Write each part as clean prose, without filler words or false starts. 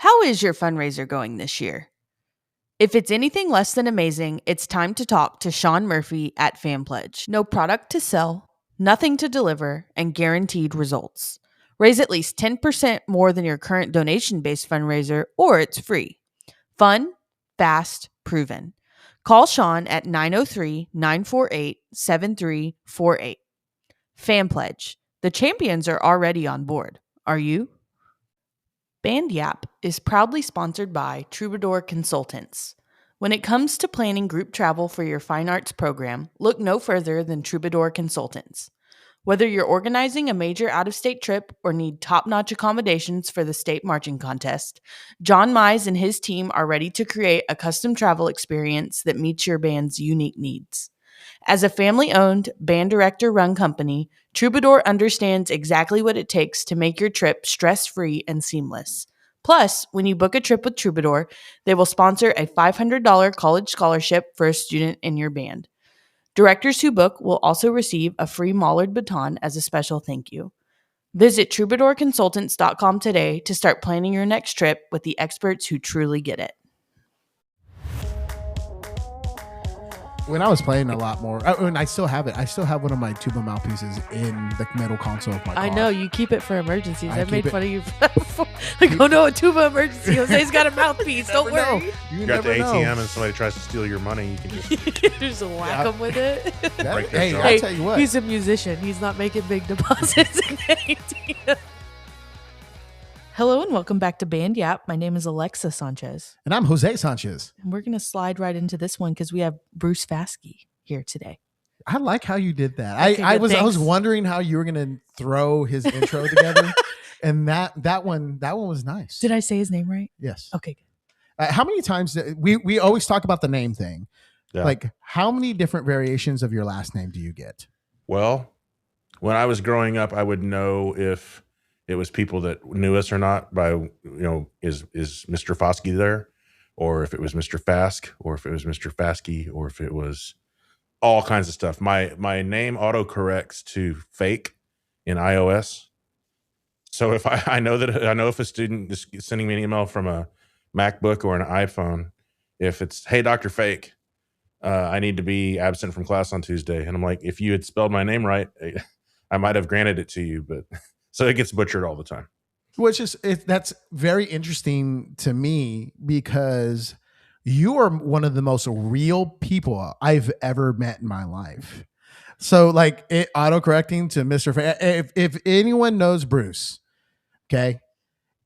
How is your fundraiser going this year? If it's anything less than amazing, it's time to talk to Shawn Murphy at FanPledge. No product to sell, nothing to deliver, and guaranteed results. Raise at least 10% more than your current donation-based fundraiser, or it's free. Fun, fast, proven. Call Shawn at 903-948-7348. FanPledge. The champions are already on board. Are you? Band Yap is proudly sponsored by Troubadour Consultants. When it comes to planning group travel for your fine arts program, look no further than Troubadour Consultants. Whether you're organizing a major out-of-state trip or need top-notch accommodations for the state marching contest, John Mize and his team are ready to create a custom travel experience that meets your band's unique needs. As a family-owned, band director-run company, Troubadour understands exactly what it takes to make your trip stress-free and seamless. Plus, when you book a trip with Troubadour, they will sponsor a $500 college scholarship for a student in your band. Directors who book will also receive a free Mollard baton as a special thank you. Visit troubadourconsultants.com today to start planning your next trip with the experts who truly get it. When I was playing a lot more, and I still have it. I still have one of my tuba mouthpieces in the metal console of my car. I know, you keep it for emergencies. I made fun of you before. Like, oh no, a tuba emergency. Jose's got a mouthpiece. Don't worry. You got the ATM and somebody tries to steal your money, you can just whack them with it. Hey, I'll tell you what. He's a musician. He's not making big deposits in the ATM. Hello and welcome back to Band Yap. My name is Alexa Sanchez. And I'm Jose Sanchez. And we're going to slide right into this one because we have Bruce Faske here today. I like how you did that. Okay, I was wondering how you were going to throw his intro together. And that one was nice. Did I say his name right? Yes. Okay. How many times we always talk about the name thing. Yeah. Like, how many different variations of your last name do you get? Well, when I was growing up, I would know if it was people that knew us or not by, is Mr. Foskey there? Or if it was Mr. Fask, or if it was Mr. Faske, or if it was all kinds of stuff. My name autocorrects to fake in iOS. So if I know if a student is sending me an email from a MacBook or an iPhone, if it's, hey, Dr. Fake, I need to be absent from class on Tuesday. And I'm like, if you had spelled my name right, I might have granted it to you, but so it gets butchered all the time. That's very interesting to me because you are one of the most real people I've ever met in my life. So like it autocorrecting to Mr. If anyone knows Bruce, okay,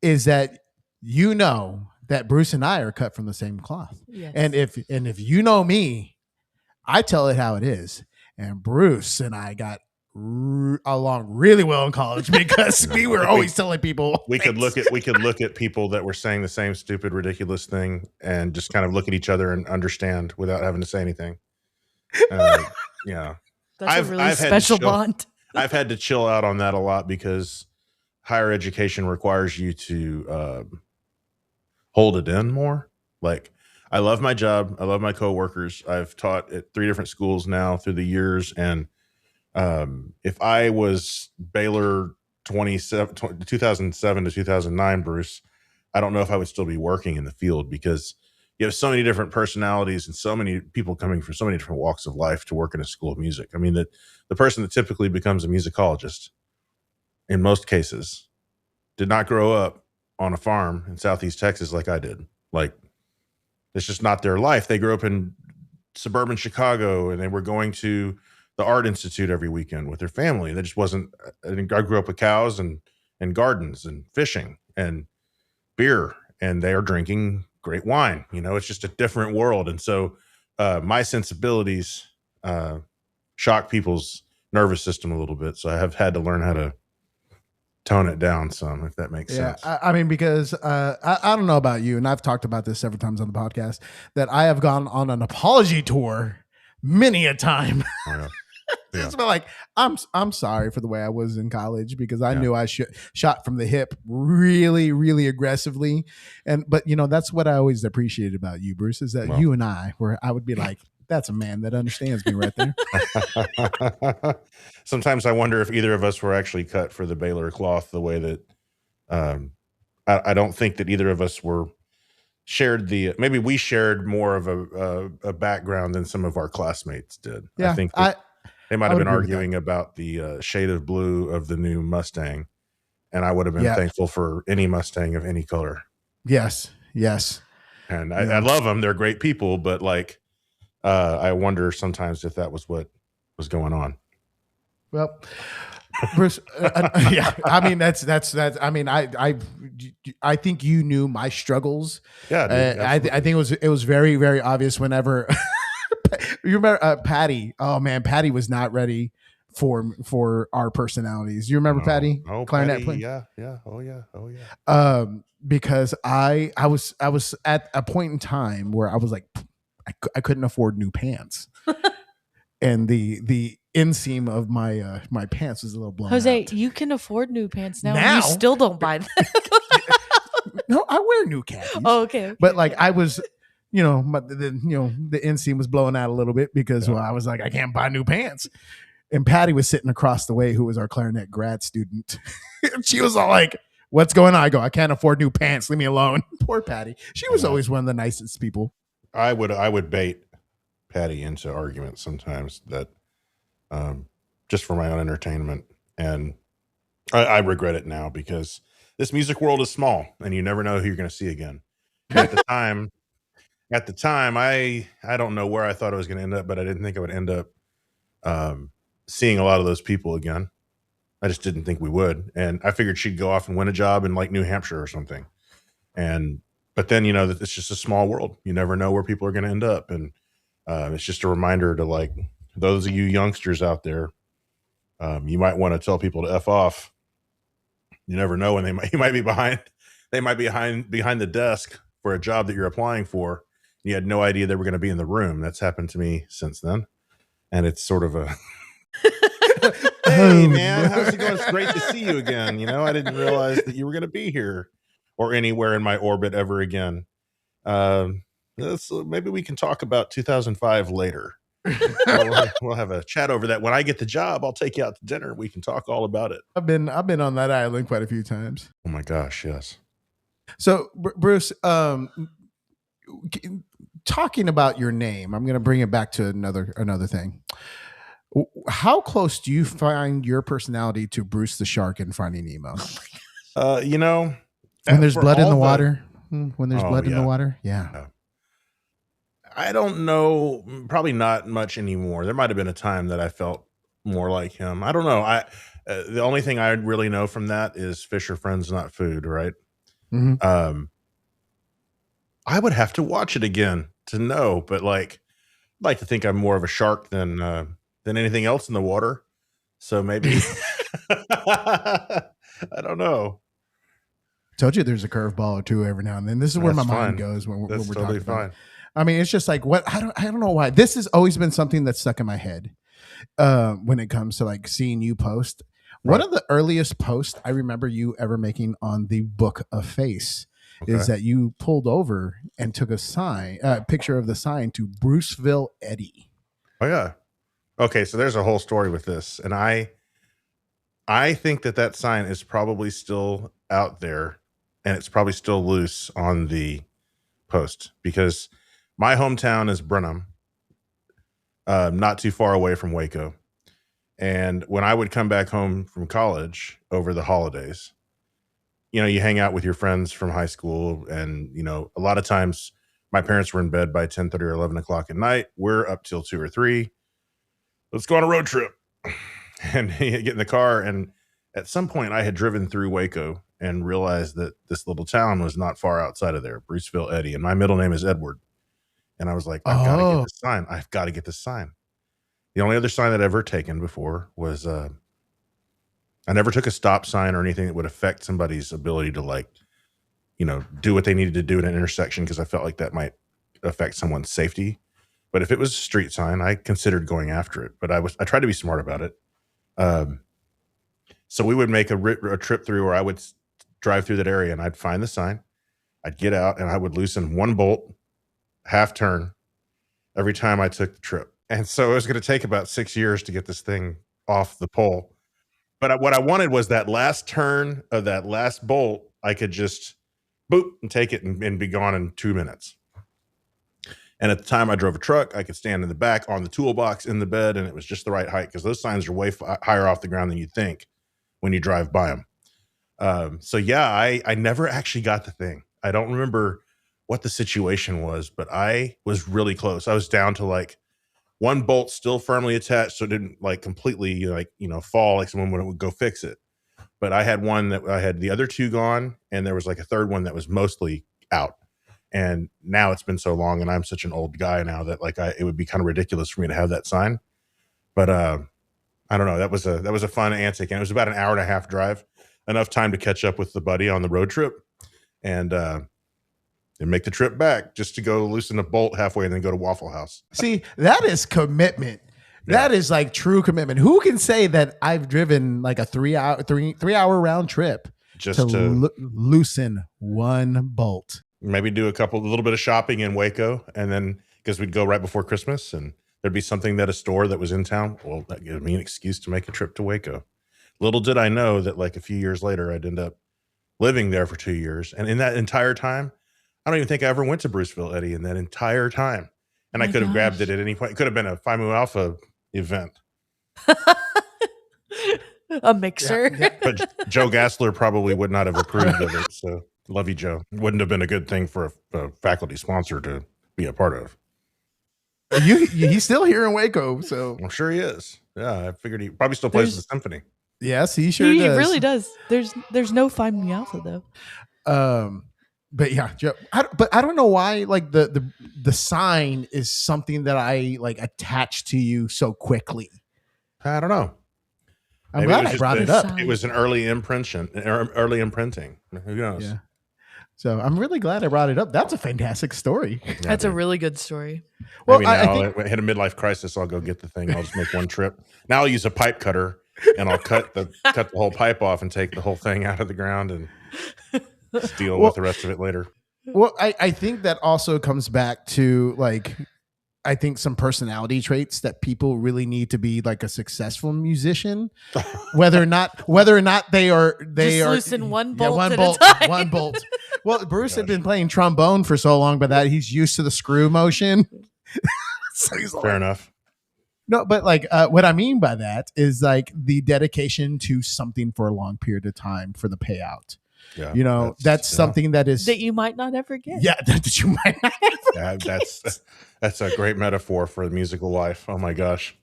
is that you know that Bruce and I are cut from the same cloth. Yes. And if you know me, I tell it how it is. And Bruce and I got along really well in college because we were always telling people we could look at people that were saying the same stupid, ridiculous thing and just kind of look at each other and understand without having to say anything. Yeah, that's a really special bond. I've had to chill out on that a lot because higher education requires you to hold it in more. Like, I love my job. I love my coworkers. I've taught at 3 different schools now through the years, and if I was Baylor 2007 to 2009, Bruce, I don't know if I would still be working in the field because you have so many different personalities and so many people coming from so many different walks of life to work in a school of music. I mean, the person that typically becomes a musicologist, in most cases, did not grow up on a farm in Southeast Texas like I did. Like, it's just not their life. They grew up in suburban Chicago and they were going to the Art Institute every weekend with their family. That just wasn't. I grew up with cows and gardens and fishing and beer, and they are drinking great wine. It's just a different world. And so my sensibilities shock people's nervous system a little bit. So I have had to learn how to tone it down some, if that makes sense. I mean, because I don't know about you, and I've talked about this several times on the podcast, that I have gone on an apology tour many a time. Oh, yeah. Yeah. It's like, I'm sorry for the way I was in college because I knew I shot from the hip really, really aggressively. But that's what I always appreciated about you, Bruce, is that you and I would be like, that's a man that understands me right there. Sometimes I wonder if either of us were actually cut for the Baylor cloth the way that I don't think that either of us shared maybe we shared more of a background than some of our classmates did. Yeah, I think that they might I have would been agree with that. arguing about the shade of blue of the new Mustang, and I would have been Yeah. thankful for any Mustang of any color. Yes. Yes. And Yeah. I love them; they're great people, but like, I wonder sometimes if that was what was going on. Well, Bruce, yeah, I mean that's I mean I think you knew my struggles. Yeah, dude, I think it was very, very obvious whenever you remember Patty. Oh man, Patty was not ready for our personalities. You remember Patty? Oh, Clarinet Patty, player? yeah. Oh yeah. Because I was at a point in time where I was like, I couldn't afford new pants. And the inseam of my my pants was a little blown Jose, out. you can afford new pants now. Now? You still don't buy them. No, I wear new khakis. Oh, okay. But like I was, the inseam was blowing out a little bit because I was like, I can't buy new pants. And Patty was sitting across the way, who was our clarinet grad student. She was all like, "What's going on?" I go, "I can't afford new pants. Leave me alone." Poor Patty. She was always one of the nicest people. I would bait Patty into arguments sometimes that just for my own entertainment, and I regret it now because this music world is small and you never know who you're going to see again. At the time, I don't know where I thought I was going to end up, but I didn't think I would end up seeing a lot of those people again. I just didn't think we would, and I figured she'd go off and win a job in like New Hampshire or something. But then it's just a small world. You never know where people are going to end up, and it's just a reminder to like those of you youngsters out there. You might want to tell people to F off. You never know when you might be behind. They might be behind the desk for a job that you're applying for. You had no idea they were going to be in the room. That's happened to me since then, and it's sort of a hey man, how's it going? It's great to see you again. I didn't realize that you were going to be here or anywhere in my orbit ever again. Maybe we can talk about 2005 later. We'll have a chat over that. When I get the job, I'll take you out to dinner. We can talk all about it. I've been on that island quite a few times. Oh my gosh, yes. So Bruce, talking about your name, I'm going to bring it back to another thing. How close do you find your personality to Bruce the Shark in Finding Nemo? When there's blood in the water. When there's blood in the water, yeah. I don't know. Probably not much anymore. There might have been a time that I felt more like him. I don't know. The only thing I really know from that is fish are friends, not food. Right. Mm-hmm. I would have to watch it again to know, but like, I'd like to think I'm more of a shark than anything else in the water. So maybe I don't know. Told you there's a curveball or two every now and then. This is where my mind goes when we're totally talking about fine. it. I mean, it's just like I don't know why. This has always been something that's stuck in my head when it comes to like seeing you post. Right. One of the earliest posts I remember you ever making on the Book of Face is that you pulled over and took a picture of the sign to Bruceville Eddie. Oh yeah. Okay, so there's a whole story with this, and I think that sign is probably still out there, and it's probably still loose on the post because my hometown is Brenham, not too far away from Waco. And when I would come back home from college over the holidays, you hang out with your friends from high school, and a lot of times my parents were in bed by 10:30 or 11 o'clock at night. We're up till 2 or 3. Let's go on a road trip. And get in the car. And at some point I had driven through Waco and realized that this little town was not far outside of there, Bruceville Eddie. And my middle name is Edward. And I was like, I've got to get this sign. I've got to get this sign. The only other sign that I've ever taken before was I never took a stop sign or anything that would affect somebody's ability to do what they needed to do at an intersection, because I felt like that might affect someone's safety. But if it was a street sign, I considered going after it. But I tried to be smart about it. So we would make a trip through where I would drive through that area, and I'd find the sign. I'd get out, and I would loosen one bolt, half turn, every time I took the trip. And so it was going to take about 6 years to get this thing off the pole. But what I wanted was that last turn of that last bolt, I could just boop, and take it and be gone in 2 minutes. And at the time I drove a truck, I could stand in the back on the toolbox in the bed, and it was just the right height because those signs are way higher off the ground than you think when you drive by them. So yeah, I never actually got the thing. I don't remember what the situation was, but I was really close. I was down to like one bolt still firmly attached, so it didn't like completely fall like someone would go fix it. But I had one that I had the other two gone, and there was like a third one that was mostly out. And now it's been so long, and I'm such an old guy now that like it would be kind of ridiculous for me to have that sign. But I don't know. That was a fun antic, and it was about an hour and a half drive, enough time to catch up with the buddy on the road trip, and make the trip back just to go loosen a bolt halfway and then go to Waffle House. See, that is commitment. That is like true commitment. Who can say that I've driven like a 3 hour round trip just to loosen one bolt? Maybe do a little bit of shopping in Waco, and then because we'd go right before Christmas, and there'd be something that a store that was in town. Well, that gave me an excuse to make a trip to Waco. Little did I know that like a few years later, I'd end up living there for 2 years, and in that entire time, I don't even think I ever went to Bruceville, Eddie. In that entire time, and I could have grabbed it at any point. It could have been a Phi Mu Alpha event. A mixer. Yeah. But Joe Gassler probably would not have approved of it. So love you, Joe. Wouldn't have been a good thing for a faculty sponsor to be a part of. He's still here in Waco, so I'm sure he is. Yeah, I figured he probably still plays the symphony. Yes, he sure he does. He really does. There's no Phi Mu Alpha though. But yeah, Joe, I don't know why like the sign is something that I like attach to you so quickly. I don't know. I'm glad I brought it up. It was an early imprinting. Who knows? Yeah. So I'm really glad I brought it up. That's a fantastic story. Yeah, that's a really good story. Well, maybe now I hit a midlife crisis. I'll go get the thing. I'll just make one trip. Now I'll use a pipe cutter, and I'll cut the whole pipe off and take the whole thing out of the ground and deal with the rest of it later. Well, I think that also comes back to like, I think some personality traits that people really need to be like a successful musician, whether or not they are loosen one bolt at a time. One bolt. Well, Bruce had been playing trombone for so long, but that he's used to the screw motion. So he's fair enough. No, but like what I mean by that is like the dedication to something for a long period of time for the payout. Yeah, that's something that you might not ever get. Yeah, that you might not ever get. That's a great metaphor for the musical life. Oh my gosh.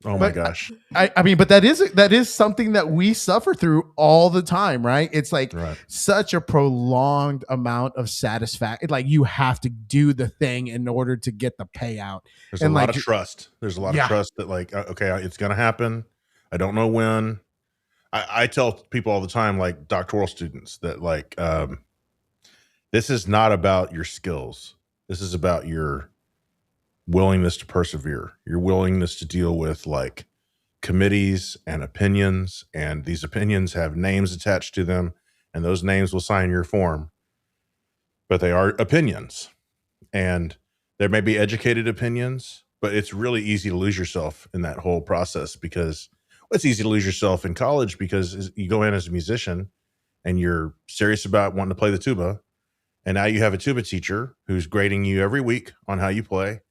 My gosh. I mean, but that is something that we suffer through all the time, right? It's like such a prolonged amount of satisfaction. Like you have to do the thing in order to get the payout. There's a lot of trust. There's a lot of trust that like, okay, it's going to happen. I don't know when. I tell people all the time, like doctoral students, that like this is not about your skills. This is about your willingness to persevere, your willingness to deal with like committees and opinions, and these opinions have names attached to them, and those names will sign your form. But they are opinions, and there may be educated opinions, but it's really easy to lose yourself in that whole process because it's easy to lose yourself in college because you go in as a musician and you're serious about wanting to play the tuba. And now you have a tuba teacher who's grading you every week on how you play.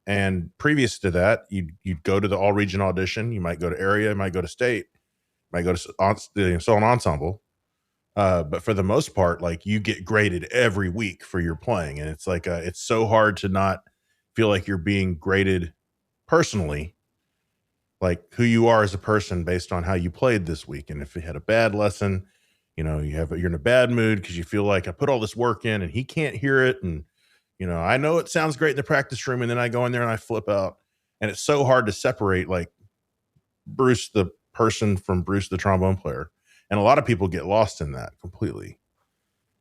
And previous to that, you'd go to the all region audition. You might go to area, you might go to state, might go to solo ensemble. But for the most part, like you get graded every week for your playing. And it's like, it's so hard to not feel like you're being graded personally, like who you are as a person based on how you played this week. And if you had a bad lesson, you're in a bad mood because you feel like I put all this work in and he can't hear it. And, I know it sounds great in the practice room. And then I go in there and I flip out. And it's so hard to separate like Bruce, the person, from Bruce, the trombone player. And a lot of people get lost in that completely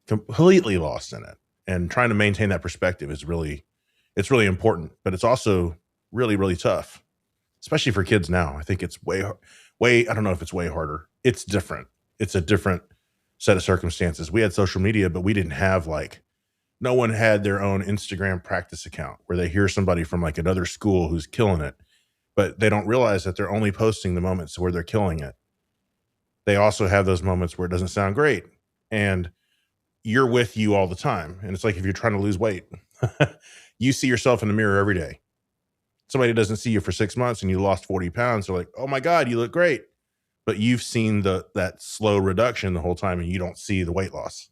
lost in it. And trying to maintain that perspective is really important, but it's also really, really tough. Especially for kids now. I think it's way, I don't know if it's way harder. It's different. It's a different set of circumstances. We had social media, but we didn't have no one had their own Instagram practice account where they hear somebody from like another school who's killing it, but they don't realize that they're only posting the moments where they're killing it. They also have those moments where it doesn't sound great. And you're with you all the time. And it's like if you're trying to lose weight, you see yourself in the mirror every day. Somebody doesn't see you for 6 months and you lost 40 pounds. They're like, oh my God, you look great. But you've seen that slow reduction the whole time and you don't see the weight loss.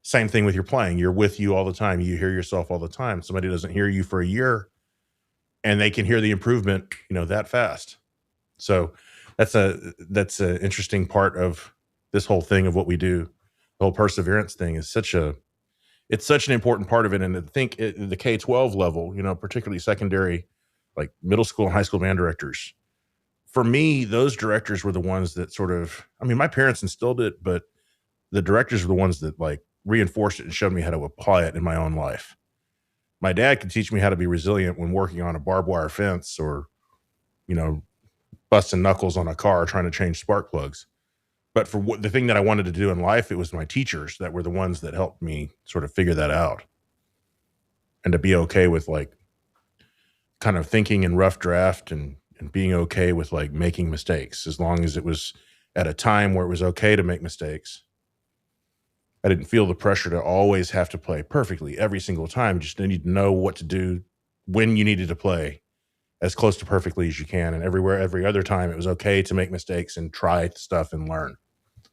Same thing with your playing. You're with you all the time. You hear yourself all the time. Somebody doesn't hear you for a year and they can hear the improvement, that fast. So that's a interesting part of this whole thing of what we do. The whole perseverance thing is such an important part of it. And I think the K-12 level, particularly secondary, like middle school and high school band directors, for me, those directors were the ones that my parents instilled it, but the directors were the ones that like reinforced it and showed me how to apply it in my own life. My dad could teach me how to be resilient when working on a barbed wire fence or, busting knuckles on a car trying to change spark plugs. But for the thing that I wanted to do in life, it was my teachers that were the ones that helped me sort of figure that out and to be okay with like kind of thinking in rough draft and being okay with like making mistakes, as long as it was at a time where it was okay to make mistakes. I didn't feel the pressure to always have to play perfectly every single time. Just need to know what to do when you needed to play as close to perfectly as you can. And every other time it was okay to make mistakes and try stuff and learn.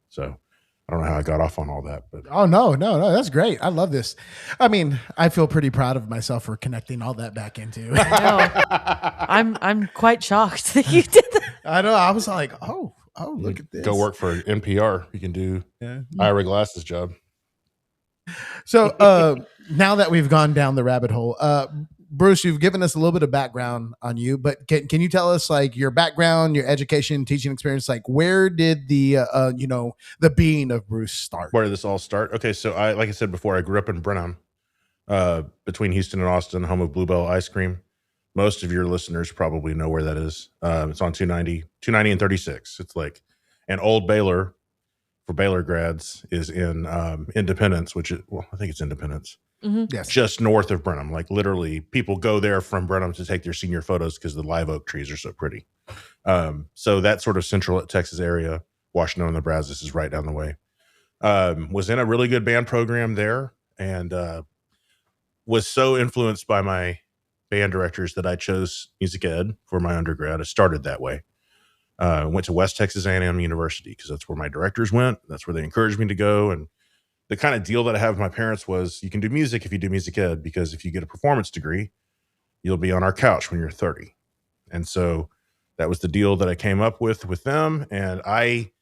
So I don't know how I got off on all that, but oh no, that's great. I love this. I mean, I feel pretty proud of myself for connecting all that back into. I know. I'm quite shocked that you did that. I know. I was like, oh, look at this. Go work for NPR. You can do Ira Glass's job. So now that we've gone down the rabbit hole, Bruce, you've given us a little bit of background on you, but can you tell us like your background, your education, teaching experience? Like where did the being of Bruce start? Where did this all start? Okay, so like I said before, I grew up in Brenham, between Houston and Austin, home of Bluebell ice cream. Most of your listeners probably know where that is. It's on 290 and 36. It's like an old Baylor for Baylor grads is in Independence, I think it's Independence. Mm-hmm. Yes. Just north of Brenham. Like literally people go there from Brenham to take their senior photos because the live oak trees are so pretty. So that sort of central Texas area, Washington and Nebraska is right down the way. Was in a really good band program there and was so influenced by my band directors that I chose music ed for my undergrad. I started that way. Went to West Texas A&M University because that's where my directors went. That's where they encouraged me to go. And the kind of deal that I have with my parents was you can do music if you do music ed, because if you get a performance degree, you'll be on our couch when you're 30. And so that was the deal that I came up with them. And I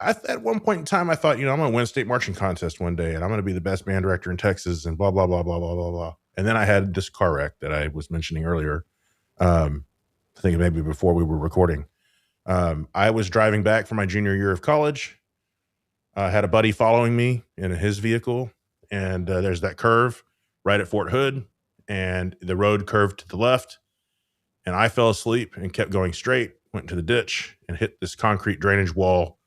at one point in time, I thought, I'm going to win a state marching contest one day and I'm going to be the best band director in Texas and blah, blah, blah, blah, blah, blah, blah. And then I had this car wreck that I was mentioning earlier. I think maybe before we were recording. I was driving back from my junior year of college. I had a buddy following me in his vehicle, and there's that curve right at Fort Hood, and the road curved to the left, and I fell asleep and kept going straight, went into the ditch, and hit this concrete drainage wall.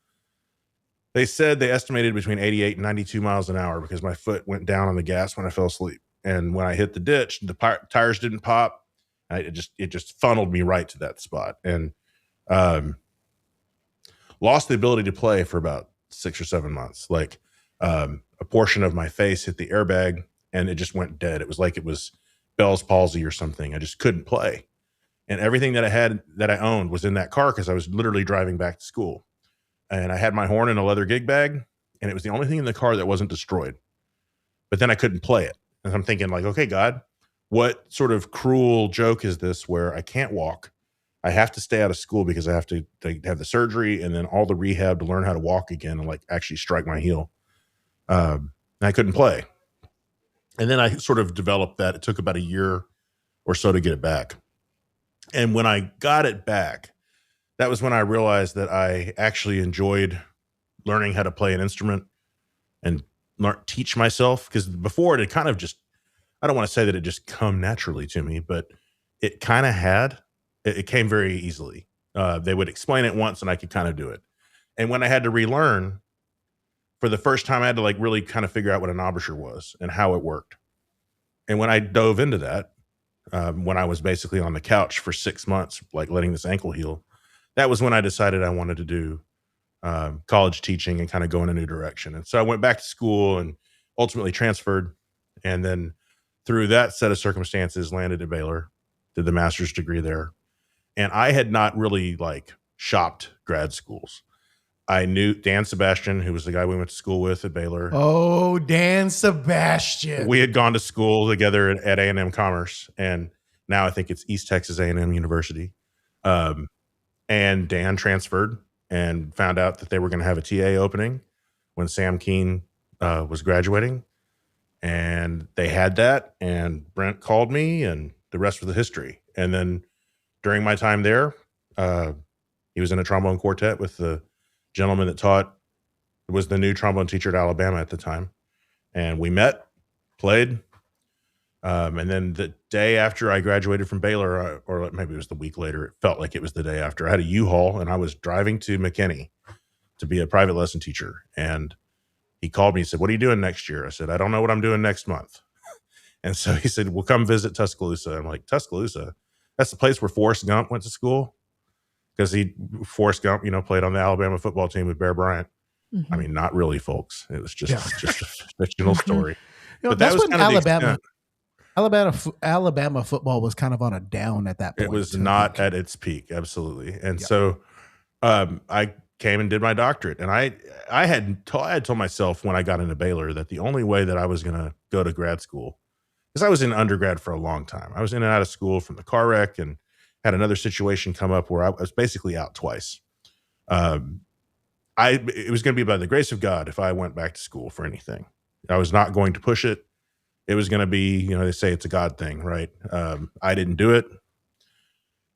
They said they estimated between 88 and 92 miles an hour because my foot went down on the gas when I fell asleep. And when I hit the ditch, the tires didn't pop. It just funneled me right to that spot. And lost the ability to play for about 6 or 7 months. Like a portion of my face hit the airbag and it just went dead. It was like it was Bell's palsy or something. I just couldn't play. And everything that I owned was in that car because I was literally driving back to school. And I had my horn in a leather gig bag, and it was the only thing in the car that wasn't destroyed. But then I couldn't play it. And I'm thinking like, okay, God, what sort of cruel joke is this where I can't walk? I have to stay out of school because I have to have the surgery and then all the rehab to learn how to walk again and like actually strike my heel. And I couldn't play. And then I sort of developed that. It took about a year or so to get it back. And when I got it back, that was when I realized that I actually enjoyed learning how to play an instrument and teach myself. Because before it kind of just, I don't want to say that it just come naturally to me, but it kind of had. It came very easily. They would explain it once and I could kind of do it. And when I had to relearn, for the first time, I had to like really kind of figure out what an embouchure was and how it worked. And when I dove into that, when I was basically on the couch for 6 months, like letting this ankle heal, that was when I decided I wanted to do college teaching and kind of go in a new direction. And so I went back to school and ultimately transferred. And then through that set of circumstances, landed at Baylor, did the master's degree there. And I had not really like shopped grad schools. I knew Dan Sebastian, who was the guy we went to school with at Baylor. Oh, Dan Sebastian. We had gone to school together at A&M Commerce, and now I think it's East Texas A&M University. And Dan transferred and found out that they were going to have a TA opening when Sam Keene was graduating. And they had that, and Brent called me, and the rest was the history. And then during my time there, he was in a trombone quartet with the gentleman that was the new trombone teacher at Alabama at the time. And we met, played. And then the day after I graduated from Baylor, or maybe it was the week later, it felt like it was the day after, I had a U-Haul and I was driving to McKinney to be a private lesson teacher. And he called me and said, "What are you doing next year?" I said, "I don't know what I'm doing next month." And so he said, "Well, come visit Tuscaloosa." I'm like, "Tuscaloosa? That's the place where Forrest Gump went to school?" Because Forrest Gump, played on the Alabama football team with Bear Bryant. Mm-hmm. I mean, not really, folks. It was just a fictional story. But that was when Alabama football was kind of on a down at that point. It was not at its peak, absolutely. And so I came and did my doctorate, and I had told myself when I got into Baylor that the only way that I was going to go to grad school, because I was in undergrad for a long time. I was in and out of school from the car wreck, and had another situation come up where I was basically out twice. It was going to be by the grace of God if I went back to school for anything. I was not going to push it. It was going to be, they say it's a God thing, right? I didn't do it.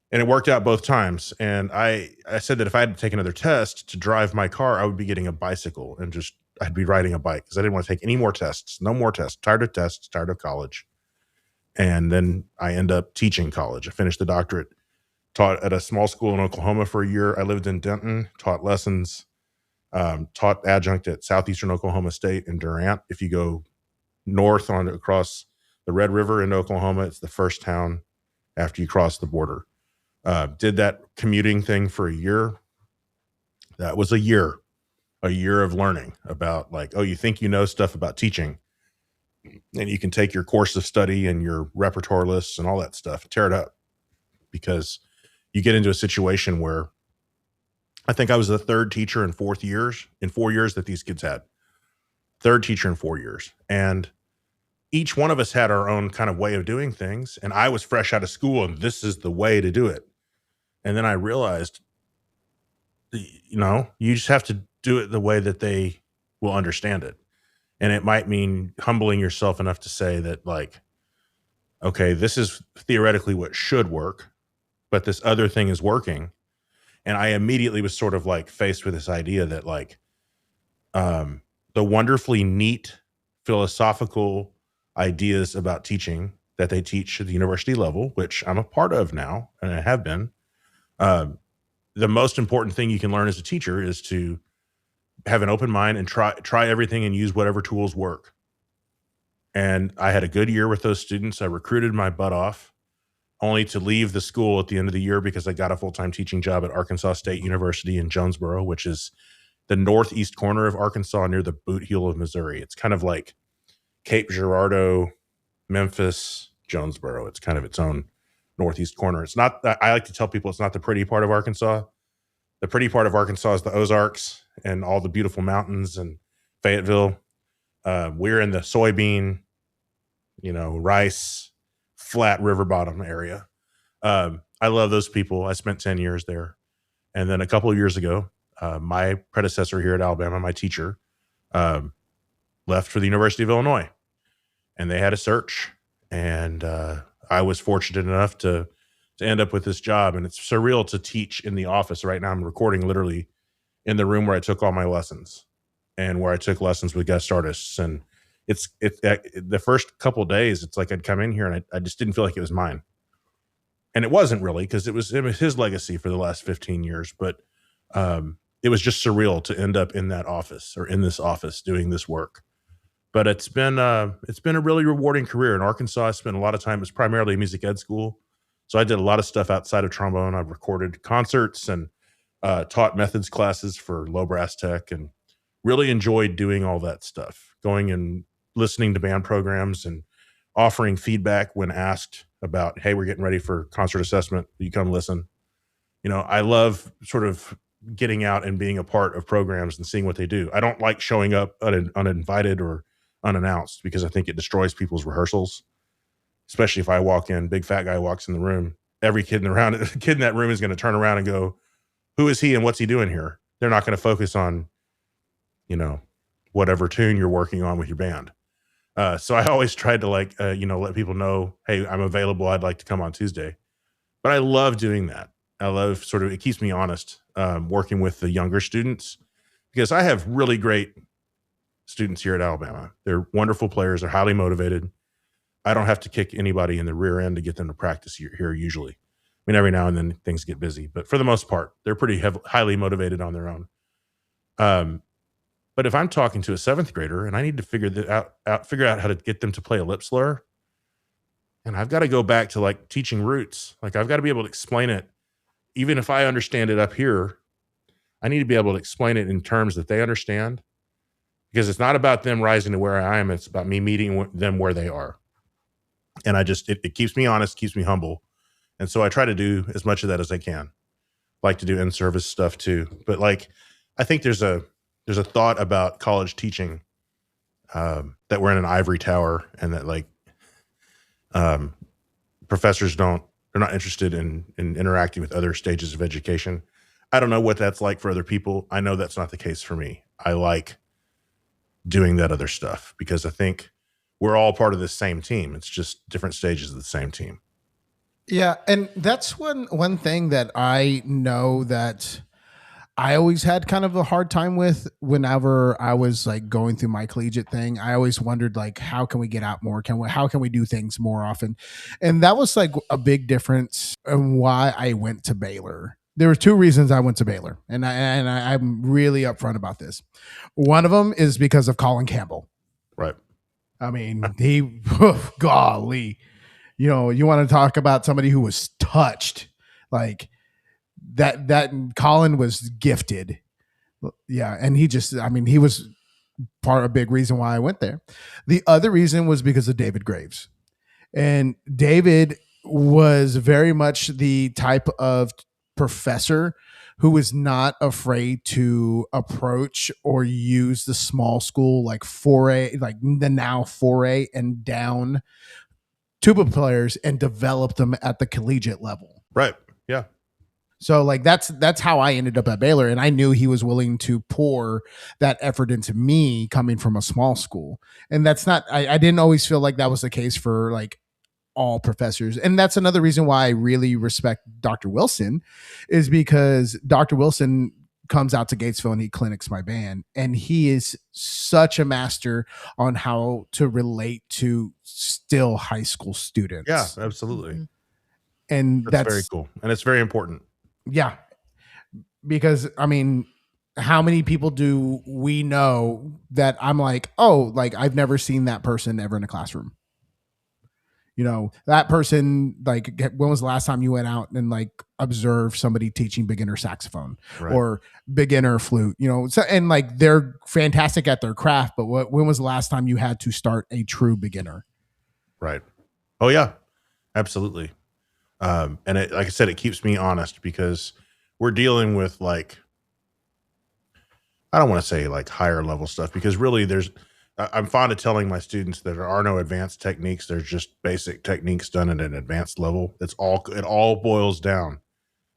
And it worked out both times. And I said that if I had to take another test to drive my car, I would be getting a bicycle and I'd be riding a bike because I didn't want to take any more tests. No more tests. Tired of tests, tired of college. And then I end up teaching college. I finished the doctorate, taught at a small school in Oklahoma for a year. I lived in Denton, taught lessons, taught adjunct at Southeastern Oklahoma State in Durant. If you go north across the Red River into Oklahoma, it's the first town after you cross the border. Did that commuting thing for a year. That was a year of learning about you think you know stuff about teaching, and you can take your course of study and your repertoire lists and all that stuff and tear it up, because you get into a situation where I think I was the third teacher in 4 years that these kids had. Third teacher in 4 years. And each one of us had our own kind of way of doing things. And I was fresh out of school, and this is the way to do it. And then I realized, you just have to do it the way that they will understand it. And it might mean humbling yourself enough to say that, okay, this is theoretically what should work, but this other thing is working. And I immediately was sort of faced with this idea that the wonderfully neat philosophical ideas about teaching that they teach at the university level, which I'm a part of now, and I have been, the most important thing you can learn as a teacher is to have an open mind and try everything and use whatever tools work. And I had a good year with those students. I recruited my butt off, only to leave the school at the end of the year because I got a full-time teaching job at Arkansas State University in Jonesboro, which is the northeast corner of Arkansas near the boot heel of Missouri. It's kind of like Cape Girardeau, Memphis, Jonesboro. It's kind of its own northeast corner. It's not, I like to tell people it's not the pretty part of Arkansas. The pretty part of Arkansas is the Ozarks and all the beautiful mountains and Fayetteville. We're in the soybean, rice, flat river bottom area. I love those people. I spent 10 years there. And then a couple of years ago, my predecessor here at Alabama, my teacher, left for the University of Illinois, and they had a search. And I was fortunate enough to end up with this job. And it's surreal to teach in the office right now. I'm recording literally in the room where I took all my lessons and where I took lessons with guest artists. And it's the first couple of days, it's like I'd come in here and I just didn't feel like it was mine. And it wasn't really, because it was his legacy for the last 15 years. But it was just surreal to end up in that office, or in this office, doing this work. But it's been a really rewarding career. In Arkansas, I spent a lot of time. It's primarily a music ed school, so I did a lot of stuff outside of trombone. I've recorded concerts and taught methods classes for low brass tech, and really enjoyed doing all that stuff, going and listening to band programs and offering feedback when asked about, hey, we're getting ready for concert assessment. You come listen. I love sort of getting out and being a part of programs and seeing what they do. I don't like showing up uninvited or unannounced because I think it destroys people's rehearsals, especially if I walk in, big fat guy walks in the room. Every kid in that room is going to turn around and go, who is he and what's he doing here? They're not going to focus on, whatever tune you're working on with your band. So I always tried to let people know, hey, I'm available. I'd like to come on Tuesday. But I love doing that. I love it keeps me honest, working with the younger students, because I have really great students here at Alabama. They're wonderful players. They're highly motivated. I don't have to kick anybody in the rear end to get them to practice here usually. I mean, every now and then things get busy, but for the most part, they're pretty highly motivated on their own. But if I'm talking to a 7th grader and I need to figure out how to get them to play a lip slur, and I've got to go back to like teaching roots. Like I've got to be able to explain it. Even if I understand it up here, I need to be able to explain it in terms that they understand, because it's not about them rising to where I am. It's about me meeting them where they are. And it keeps me honest, keeps me humble. And so I try to do as much of that as I can. Like to do in-service stuff too. But I think there's a thought about college teaching, that we're in an ivory tower, and that professors they're not interested in interacting with other stages of education. I don't know what that's like for other people. I know that's not the case for me. I like doing that other stuff because I think we're all part of the same team. It's just different stages of the same team. Yeah, and that's one thing that I know that I always had kind of a hard time with whenever I was going through my collegiate thing. I always wondered how can we get out more? How can we do things more often? And that was a big difference in why I went to Baylor. There were 2 reasons I went to Baylor, and I'm really upfront about this. One of them is because of Colin Campbell. Right. I mean, he, golly, you want to talk about somebody who was touched that Colin was gifted. Yeah. And he was a big reason why I went there. The other reason was because of David Graves. And David was very much the type of professor who was not afraid to approach or use the small school, the 4A and down tuba players and develop them at the collegiate level. Right. Yeah. So that's how I ended up at Baylor, and I knew he was willing to pour that effort into me coming from a small school. And that's not I didn't always feel like that was the case for all professors. And that's another reason why I really respect Dr. Wilson, is because Dr. Wilson comes out to Gatesville and he clinics my band, and he is such a master on how to relate to still high school students. Yeah, absolutely. And that's very cool. And it's very important. Yeah. Because how many people do we know that I'm I've never seen that person ever in a classroom? That person, when was the last time you went out and observed somebody teaching beginner saxophone, right, or beginner flute, and they're fantastic at their craft, but when was the last time you had to start a true beginner? Right. Oh yeah, absolutely. And like I said, it keeps me honest because we're dealing with I don't want to say higher level stuff, because really I'm fond of telling my students that there are no advanced techniques. There's just basic techniques done at an advanced level. It all boils down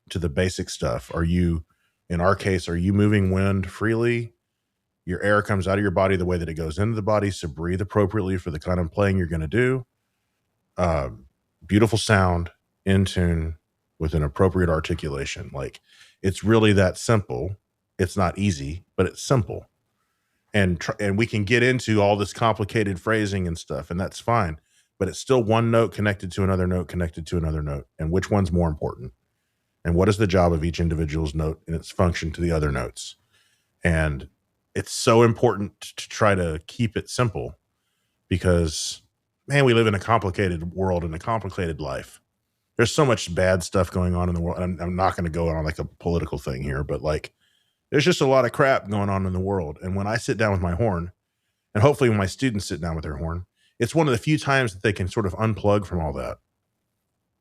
to the basic stuff. In our case, are you moving wind freely? Your air comes out of your body the way that it goes into the body. So breathe appropriately for the kind of playing you're going to do. Beautiful sound, in tune, with an appropriate articulation. It's really that simple. It's not easy, but it's simple. And we can get into all this complicated phrasing and stuff, and that's fine. But it's still one note connected to another note connected to another note. And which one's more important? And what is the job of each individual's note and its function to the other notes? And it's so important to try to keep it simple, because, man, we live in a complicated world and a complicated life. there's so much bad stuff going on in the world. I'm not going to go on like a political thing here, but like there's just a lot of crap going on in the world. And when I sit down with my horn, and hopefully when my students sit down with their horn, it's one of the few times that they can sort of unplug from all that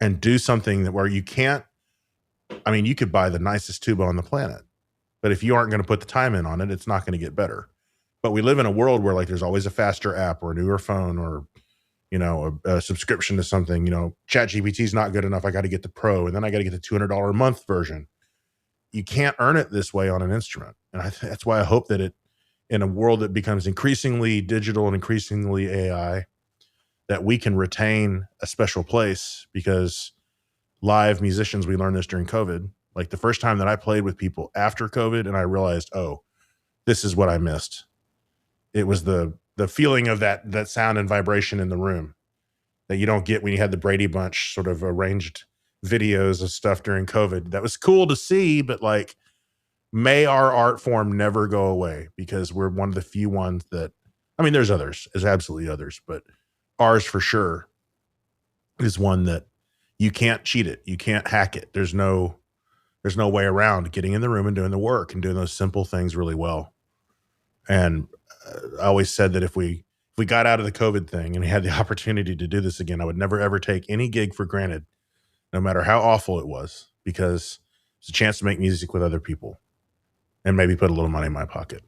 and do something that where you can't. I mean, you could buy the nicest tuba on the planet, but if you aren't going to put the time in on it, it's not going to get better. But we live in a world where like there's always a faster app or a newer phone or a subscription to something. ChatGPT is not good enough. I got to get the Pro, and then I got to get the $200 a month version. You can't earn it this way on an instrument, and that's why I hope that it, in a world that becomes increasingly digital and increasingly AI, that we can retain a special place. Because live musicians, we learned this during COVID. Like the first time that I played with people after COVID, and I realized, oh, this is what I missed. It was the feeling of that sound and vibration in the room that you don't get when you had the Brady Bunch sort of arranged videos of stuff during COVID. That was cool to see, but like, may our art form never go away, because we're one of the few ones that, I mean, there's absolutely others, but ours for sure is one that you can't cheat it. You can't hack it. There's no way around getting in the room and doing the work and doing those simple things really well. And I always said that if we got out of the COVID thing and we had the opportunity to do this again, I would never, ever take any gig for granted, no matter how awful it was, because it's a chance to make music with other people and maybe put a little money in my pocket.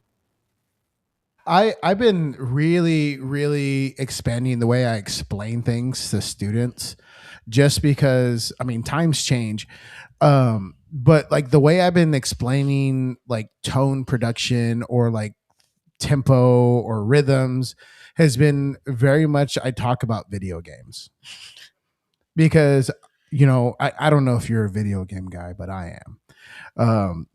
I've been really, really expanding the way I explain things to students, just because, I mean, times change. But like the way I've been explaining like tone production or like tempo or rhythms has been very much, I talk about video games, because, I don't know if you're a video game guy, but I am.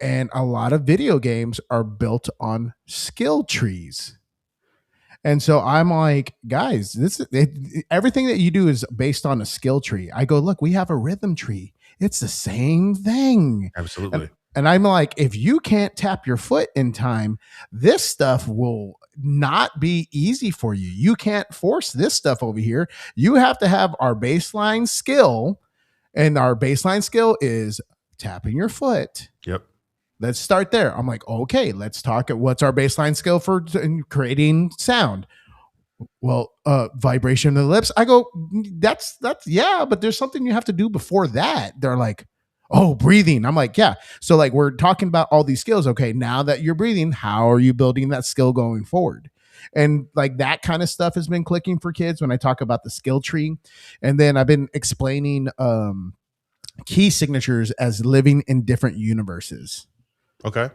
And a lot of video games are built on skill trees. And so I'm like, guys, everything that you do is based on a skill tree. I go, look, we have a rhythm tree. It's the same thing. Absolutely. And I'm like, if you can't tap your foot in time, this stuff will not be easy for you. You can't force this stuff over here. You have to have our baseline skill. And our baseline skill is tapping your foot. Yep. Let's start there. I'm like, okay, let's talk at what's our baseline skill for creating sound. Well, vibration of the lips. I go, that's yeah, but there's something you have to do before that. They're like, oh, breathing. I'm like, yeah. So like we're talking about all these skills. Okay, now that you're breathing, how are you building that skill going forward? And like that kind of stuff has been clicking for kids when I talk about the skill tree. And then I've been explaining key signatures as living in different universes. Okay.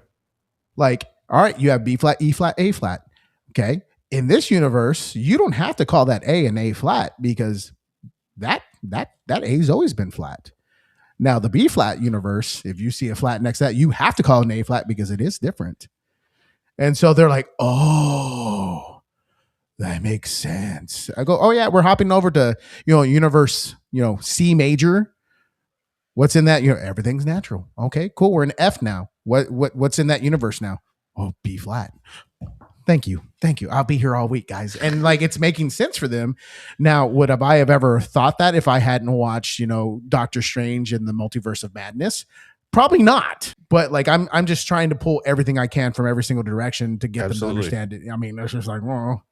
Like, all right, you have B flat, E flat, A flat. Okay. In this universe, you don't have to call that A an A flat, because that A's always been flat. Now, the B flat universe, if you see a flat next to that, you have to call it an A flat because it is different. And so they're like, oh, that makes sense. I go, oh yeah, we're hopping over to, universe, C major. What's in that? Everything's natural. Okay, cool. We're in F now. What's in that universe now? Oh, B flat. Thank you. I'll be here all week, guys. And like, it's making sense for them. Now, would I have ever thought that if I hadn't watched, Doctor Strange and the Multiverse of Madness? Probably not. But like, I'm just trying to pull everything I can from every single direction to get them to understand it. I mean, it's just like, well,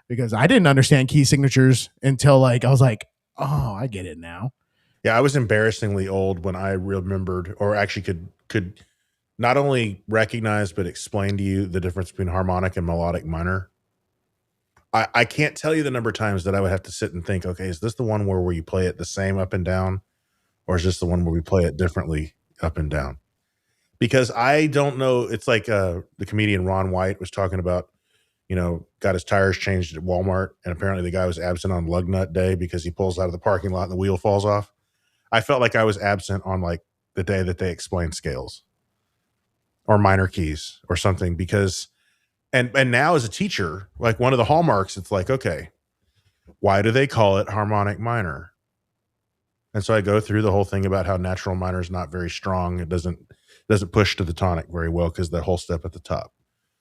because I didn't understand key signatures until like, I was like, oh, I get it now. Yeah, I was embarrassingly old when I remembered, or actually could not only recognize but explain to you the difference between harmonic and melodic minor. I can't tell you the number of times that I would have to sit and think, okay, is this the one where you play it the same up and down, or is this the one where we play it differently up and down? Because I don't know. It's like the comedian Ron White was talking about, got his tires changed at Walmart, and apparently the guy was absent on lug nut day because he pulls out of the parking lot and the wheel falls off. I felt like I was absent on like the day that they explained scales or minor keys or something, because and now as a teacher, like one of the hallmarks, it's like, okay, why do they call it harmonic minor? And so I go through the whole thing about how natural minor is not very strong. It doesn't push to the tonic very well because that whole step at the top.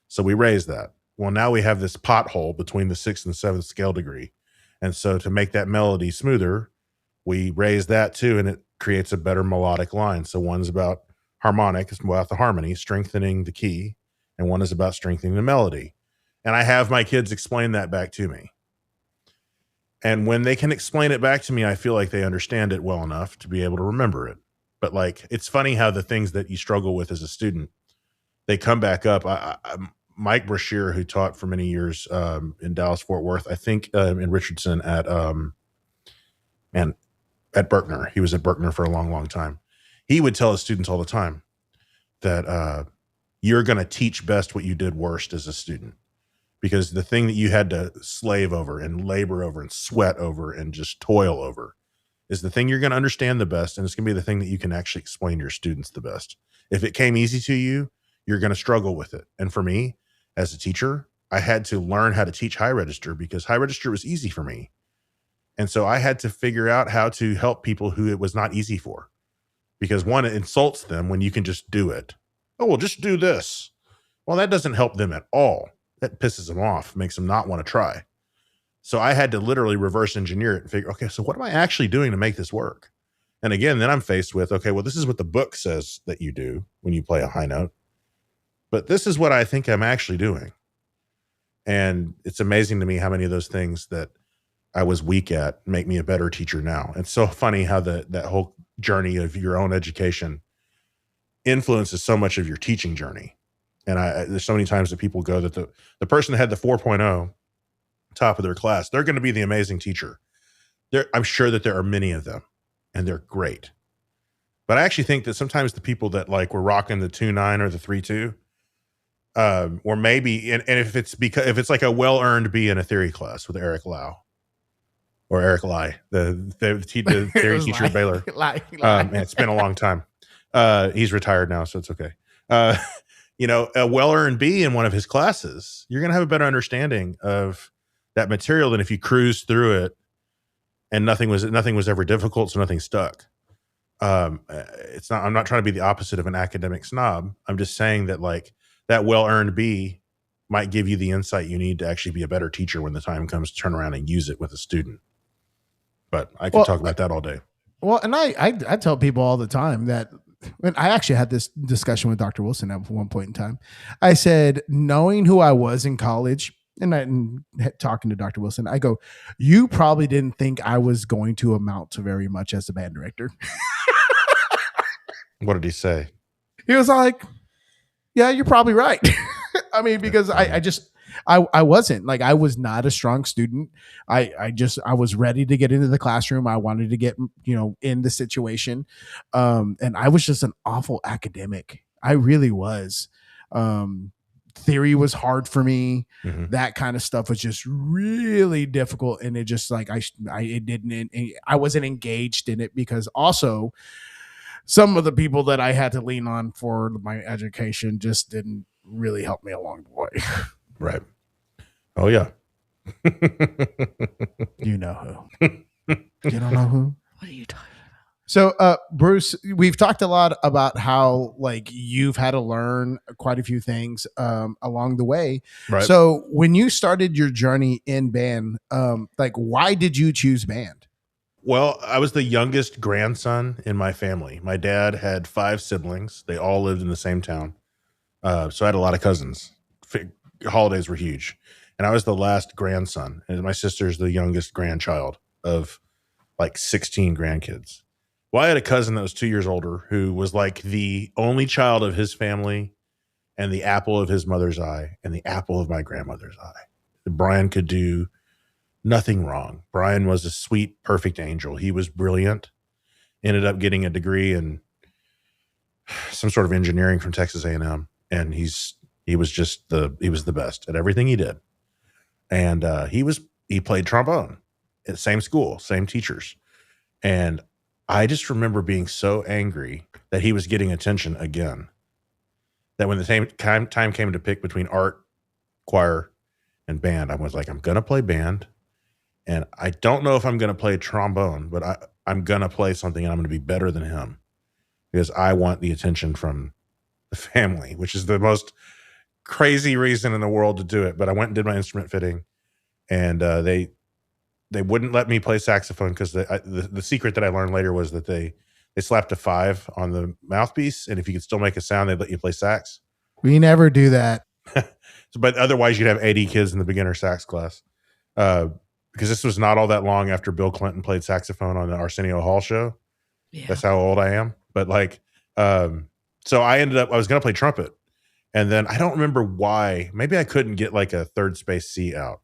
So we raise that. Well, now we have this pothole between the 6th and 7th scale degree. And so to make that melody smoother, we raise that too, and it creates a better melodic line. So one's about harmonic, it's about the harmony, strengthening the key, and one is about strengthening the melody. And I have my kids explain that back to me. And when they can explain it back to me, I feel like they understand it well enough to be able to remember it. But like, it's funny how the things that you struggle with as a student, they come back up. Mike Brashear, who taught for many years in Dallas, Fort Worth, I think in Richardson at Berkner. He was at Berkner for a long, long time. He would tell his students all the time that you're going to teach best what you did worst as a student. Because the thing that you had to slave over and labor over and sweat over and just toil over is the thing you're going to understand the best. And it's going to be the thing that you can actually explain to your students the best. If it came easy to you, you're going to struggle with it. And for me, as a teacher, I had to learn how to teach high register because high register was easy for me. And so I had to figure out how to help people who it was not easy for. Because one, it insults them when you can just do it. Oh, well, just do this. Well, that doesn't help them at all. That pisses them off, makes them not want to try. So I had to literally reverse engineer it and figure, okay, so what am I actually doing to make this work? And again, then I'm faced with, okay, well, this is what the book says that you do when you play a high note. But this is what I think I'm actually doing. And it's amazing to me how many of those things that I was weak at make me a better teacher now. It's so funny how that whole journey of your own education influences so much of your teaching journey. And there's so many times that people go that the person that had the 4.0 top of their class, they're going to be the amazing teacher. I'm sure that there are many of them, and they're great. But I actually think that sometimes the people that like were rocking the 2.9 or the 3.2, or maybe, and if it's like a well-earned B in a theory class with Eric Lau or Eric Lai, the theory teacher at Baylor. Man, it's been a long time. He's retired now, so it's okay. A well-earned B in one of his classes, you're going to have a better understanding of that material than if you cruise through it and nothing was ever difficult, so nothing stuck. I'm not trying to be the opposite of an academic snob. I'm just saying that like that well-earned B might give you the insight you need to actually be a better teacher when the time comes to turn around and use it with a student. But I could talk about that all day. Well, and I tell people all the time that, and I actually had this discussion with Dr. Wilson at one point in time. I said, knowing who I was in college and talking to Dr. Wilson, I go, you probably didn't think I was going to amount to very much as a band director. What did he say? He was like, yeah, you're probably right. I mean, because I wasn't like, I was not a strong student. I was ready to get into the classroom. I wanted to get, in the situation. And I was just an awful academic. I really was. Theory was hard for me. Mm-hmm. That kind of stuff was just really difficult. And it just like, I wasn't engaged in it because also some of the people that I had to lean on for my education just didn't really help me along the way. Right. Oh, yeah. You know who. You don't know who? What are you talking about? So, Bruce, we've talked a lot about how like you've had to learn quite a few things along the way. Right. So when you started your journey in band, like why did you choose band? Well, I was the youngest grandson in my family. My dad had 5 siblings. They all lived in the same town. So I had a lot of cousins. Holidays were huge. And I was the last grandson. And my sister's the youngest grandchild of like 16 grandkids. Well, I had a cousin that was 2 years older who was like the only child of his family and the apple of his mother's eye and the apple of my grandmother's eye. Brian could do nothing wrong. Brian was a sweet, perfect angel. He was brilliant. Ended up getting a degree in some sort of engineering from Texas A&M. And he was the best at everything he did. And he played trombone at the same school, same teachers. And I just remember being so angry that he was getting attention again. That when the same time came to pick between art, choir, and band, I was like, I'm going to play band. And I don't know if I'm going to play trombone, but I'm going to play something and I'm going to be better than him. Because I want the attention from the family, which is the most crazy reason in the world to do it. But I went and did my instrument fitting, and they they wouldn't let me play saxophone because the secret that I learned later was that they slapped a 5 on the mouthpiece, and if you could still make a sound, they'd let you play sax. We never do that. But otherwise, you'd have 80 kids in the beginner sax class. Because this was not all that long after Bill Clinton played saxophone on the Arsenio Hall show. Yeah. That's how old I am. But like, so I was going to play trumpet. And then I don't remember why. Maybe I couldn't get like a third space C out.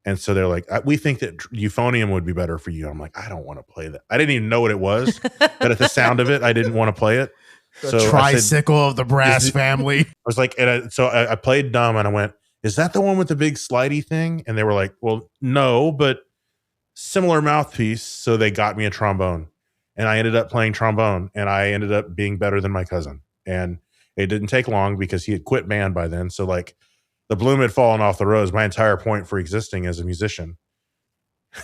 And so they're like, we think that euphonium would be better for you. I'm like, I don't want to play that. I didn't even know what it was. But at the sound of it, I didn't want to play it. The tricycle of the brass family. I was like, so I played dumb and I went, is that the one with the big slidey thing? And they were like, well, no, but similar mouthpiece. So they got me a trombone, and I ended up playing trombone, and I ended up being better than my cousin. And it didn't take long because he had quit band by then. So like the bloom had fallen off the rose. My entire point for existing as a musician,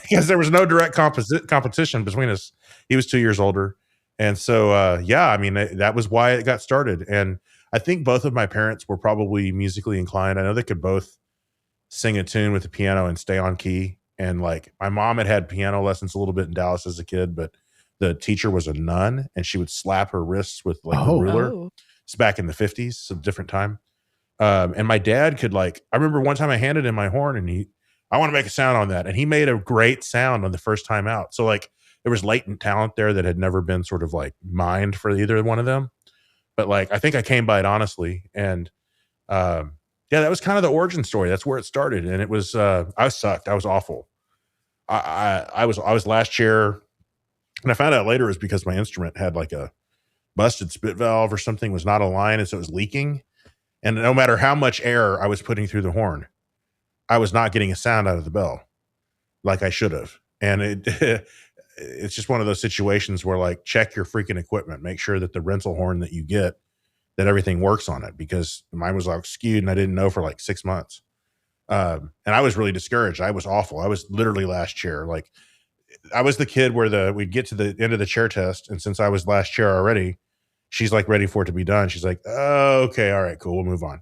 because there was no direct competition between us. He was 2 years older. And so, yeah, I mean, that was why it got started. And I think both of my parents were probably musically inclined. I know they could both sing a tune with the piano and stay on key. And like my mom had piano lessons a little bit in Dallas as a kid, but the teacher was a nun, and she would slap her wrists with like a ruler. Oh. It's back in the 50s, so different time. And my dad could I remember one time I handed him my horn, and I want to make a sound on that. And he made a great sound on the first time out. So like there was latent talent there that had never been sort of like mined for either one of them. But like, I think I came by it honestly. And yeah, that was kind of the origin story. That's where it started. And it was, I sucked. I was awful. I was last chair. And I found out later it was because my instrument had like a busted spit valve or something, was not aligned. And so it was leaking. And no matter how much air I was putting through the horn, I was not getting a sound out of the bell like I should have. And it's just one of those situations where like, check your freaking equipment, make sure that the rental horn that you get, that everything works on it, because mine was like skewed and I didn't know for like 6 months. And I was really discouraged. I was awful. I was literally last chair. Like I was the kid where we'd get to the end of the chair test. And since I was last chair already, she's like ready for it to be done. She's like, oh, okay. All right, cool. We'll move on.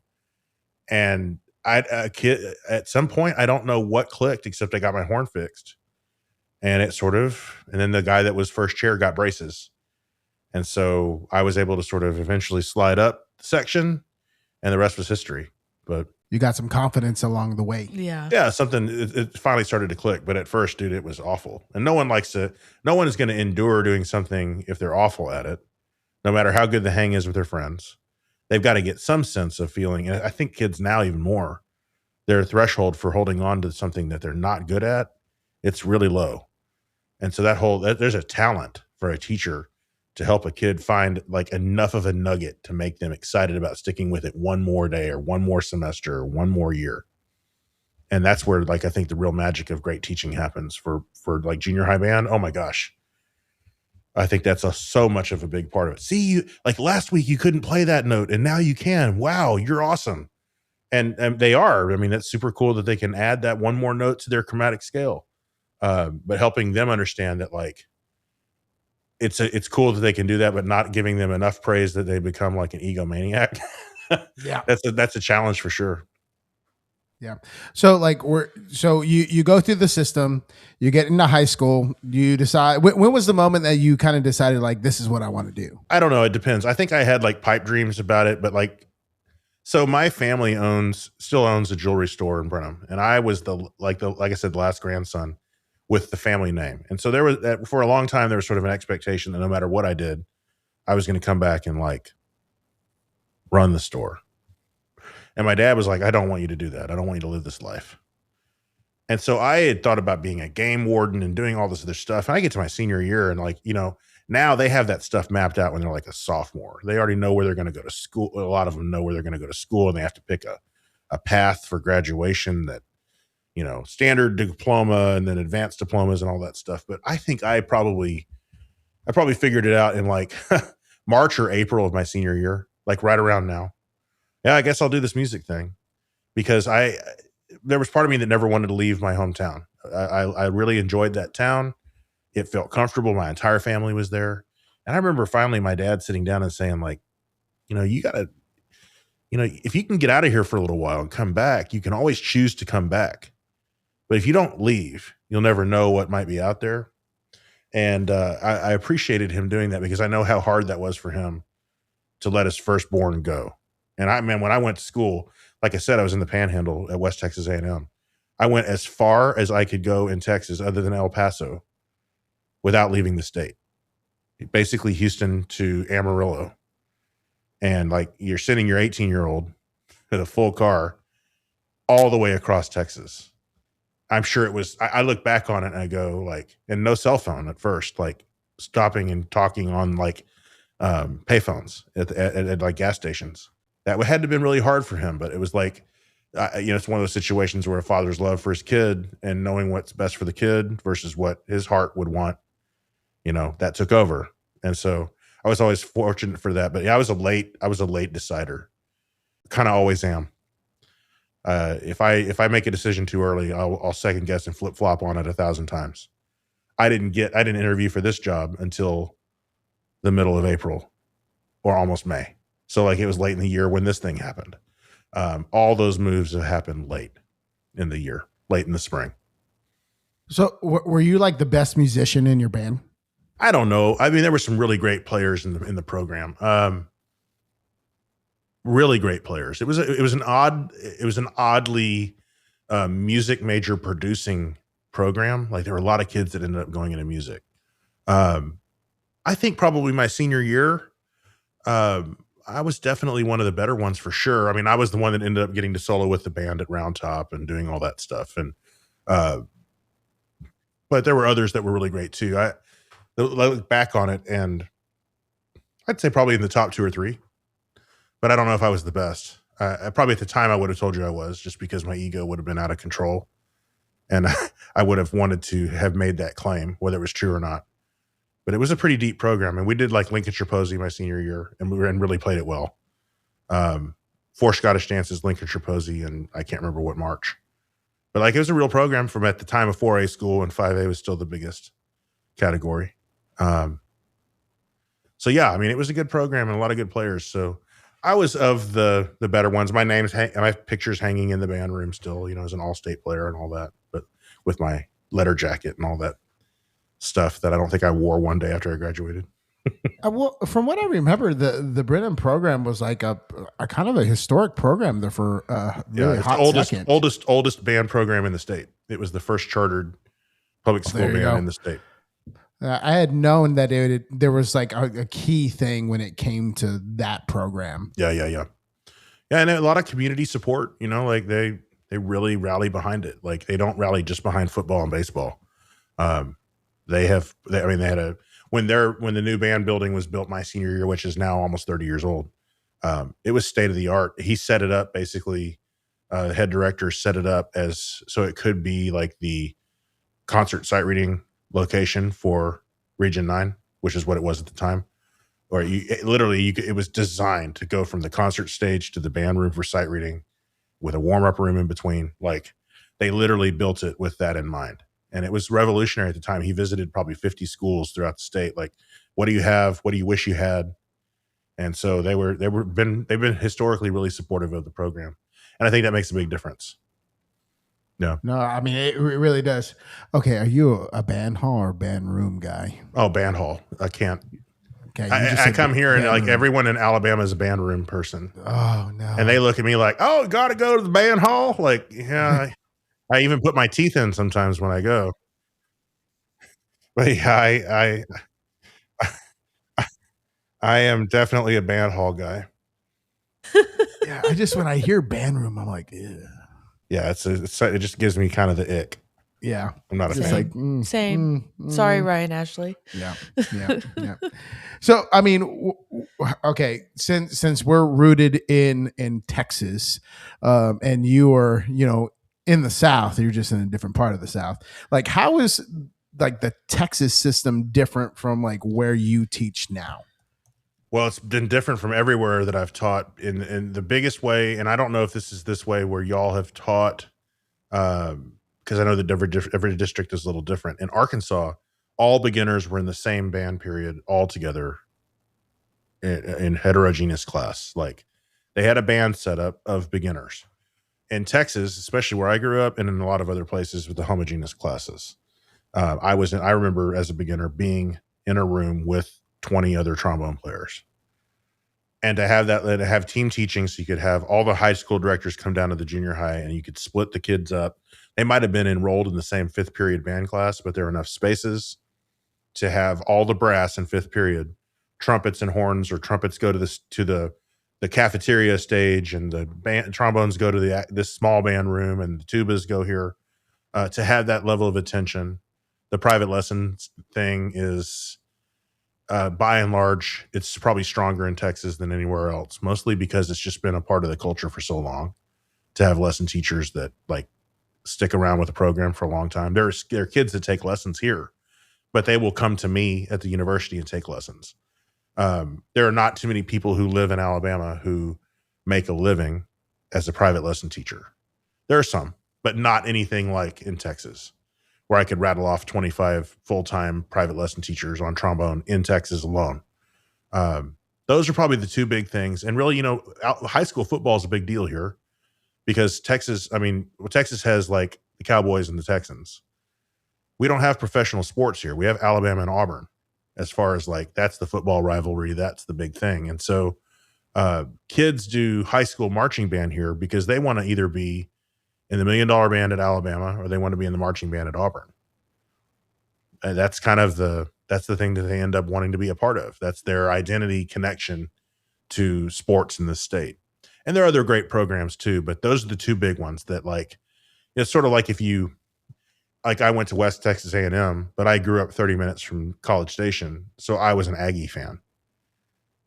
And at some point, I don't know what clicked, except I got my horn fixed. And and then the guy that was first chair got braces. And so I was able to sort of eventually slide up the section, and the rest was history. But you got some confidence along the way. Yeah. Yeah. It finally started to click. But at first, dude, it was awful. And no one is going to endure doing something if they're awful at it, no matter how good the hang is with their friends. They've got to get some sense of feeling. And I think kids now even more, their threshold for holding on to something that they're not good at, it's really low. And so there's a talent for a teacher to help a kid find like enough of a nugget to make them excited about sticking with it one more day or one more semester or one more year. And that's where like, I think the real magic of great teaching happens for like junior high band. Oh my gosh. I think that's so much of a big part of it. See, you like last week, you couldn't play that note and now you can. Wow. You're awesome. And they are. I mean, that's super cool that they can add that one more note to their chromatic scale. But helping them understand that like, it's cool that they can do that, but not giving them enough praise that they become like an egomaniac. Yeah. That's a challenge for sure. Yeah. So like you go through the system, you get into high school, you decide, when was the moment that you kind of decided like, this is what I want to do? I don't know. It depends. I think I had like pipe dreams about it, but like, so my family still owns a jewelry store in Brenham. And I was like I said, the last grandson with the family name. And so there was for a long time, there was sort of an expectation that no matter what I did, I was going to come back and like run the store. And my dad was like, I don't want you to do that. I don't want you to live this life. And so I had thought about being a game warden and doing all this other stuff. And I get to my senior year and like, now they have that stuff mapped out when they're like a sophomore. They already know where they're going to go to school. A lot of them know where they're going to go to school, and they have to pick a path for graduation that, standard diploma and then advanced diplomas and all that stuff. But I think I probably figured it out in like March or April of my senior year, like right around now. Yeah, I guess I'll do this music thing, because there was part of me that never wanted to leave my hometown. I really enjoyed that town. It felt comfortable. My entire family was there. And I remember finally my dad sitting down and saying like, you gotta, if you can get out of here for a little while and come back, you can always choose to come back. But if you don't leave, You'll never know what might be out there. And I appreciated him doing that because I know how hard that was for him to let his firstborn go. And when I went to school, like I said, I was in the Panhandle at West Texas A&M. I went as far as I could go in Texas, other than El Paso, without leaving the state. Basically, Houston to Amarillo, and like you're sending your 18-year-old in a full car all the way across Texas. I'm sure it was. I look back on it and I go like, and no cell phone at first, like stopping and talking on like payphones at like gas stations. That had to have been really hard for him, but it was like, it's one of those situations where a father's love for his kid and knowing what's best for the kid versus what his heart would want, that took over. And so I was always fortunate for that. But yeah, I was a late decider. Kind of always am. If I make a decision too early, I'll second guess and flip flop on it 1,000 times. I didn't interview for this job until the middle of April or almost May. So like it was late in the year when this thing happened. All those moves have happened late in the year, late in the spring. So were you like the best musician in your band? I don't know. I mean, there were some really great players in the program. Really great players. It was an oddly music major producing program. Like there were a lot of kids that ended up going into music. I think probably my senior year, I was definitely one of the better ones for sure. I mean, I was the one that ended up getting to solo with the band at Round Top and doing all that stuff. And but there were others that were really great too. I look back on it and I'd say probably in the top 2 or 3. But I don't know if I was the best. Probably at the time I would have told you I was, just because my ego would have been out of control. And I would have wanted to have made that claim, whether it was true or not. But it was a pretty deep program. And we did like Lincolnshire Posey my senior year, and really played it well. 4 Scottish dances, Lincolnshire Posey, and I can't remember what march. But like it was a real program from at the time of 4A school, and 5A was still the biggest category. So yeah, I mean, it was a good program and a lot of good players. So I was of the better ones. My picture's hanging in the band room still, as an all-state player and all that, but with my letter jacket and all that stuff that I don't think I wore one day after I graduated. Well, from what I remember, the Brenham program was like a kind of a historic program there for really hot second. oldest band program in the state. It was the first chartered public school band in the state. I had known that there was like a key thing when it came to that program. Yeah. And a lot of community support, like they really rally behind it. Like they don't rally just behind football and baseball. When the new band building was built my senior year, which is now almost 30 years old. It was state of the art. He set it up basically. The head director set it up so it could be like the concert sight reading location for Region 9, which is what it was at the time. Or it was designed to go from the concert stage to the band room for sight reading with a warm-up room in between. Like they literally built it with that in mind. And it was revolutionary at the time. He visited probably 50 schools throughout the state. Like, what do you have? What do you wish you had? And so they've been historically really supportive of the program. And I think that makes a big difference. No, I mean, it really does. Okay. Are you a band hall or band room guy? Oh, band hall. I can't. Okay. I come here and like everyone in Alabama is a band room person. Oh no. And they look at me like, oh, got to go to the band hall. Like, yeah, I even put my teeth in sometimes when I go. But yeah, I am definitely a band hall guy. Yeah. When I hear band room, I'm like, ew. Yeah, it just gives me kind of the ick. Yeah, I'm not a fan. Same. Sorry, Ryan Ashley. Yeah. So, I mean, okay, since we're rooted in Texas, and you are, in the South, you're just in a different part of the South. Like, how is like the Texas system different from like where you teach now? Well, it's been different from everywhere that I've taught in the biggest way. And I don't know if this is this way where y'all have taught, because I know that every district is a little different. In Arkansas, all beginners were in the same band period all together in heterogeneous class. Like they had a band setup of beginners. In Texas, especially where I grew up and in a lot of other places with the homogeneous classes. I remember as a beginner being in a room with 20 other trombone players. And to have team teaching, so you could have all the high school directors come down to the junior high and you could split the kids up. They might have been enrolled in the same fifth period band class, but there were enough spaces to have all the brass in fifth period, trumpets and horns, or trumpets go to the cafeteria stage, and the trombones go to this small band room, and the tubas go here. To have that level of attention, the private lessons thing is, by and large, it's probably stronger in Texas than anywhere else, mostly because it's just been a part of the culture for so long to have lesson teachers that like stick around with the program for a long time. There are kids that take lessons here, but they will come to me at the university and take lessons. There are not too many people who live in Alabama who make a living as a private lesson teacher. There are some, but not anything like in Texas, where I could rattle off 25 full-time private lesson teachers on trombone in Texas alone. Those are probably the two big things. And really, high school football is a big deal here because Texas has like the Cowboys and the Texans. We don't have professional sports here. We have Alabama and Auburn as far as like, that's the football rivalry. That's the big thing. And so kids do high school marching band here because they want to either be in the $1 Million Band at Alabama, or they want to be in the marching band at Auburn. And that's kind of that's the thing that they end up wanting to be a part of. That's their identity connection to sports in this state. And there are other great programs too, but those are the two big ones that like, it's sort of like I went to West Texas A&M, but I grew up 30 minutes from College Station. So I was an Aggie fan.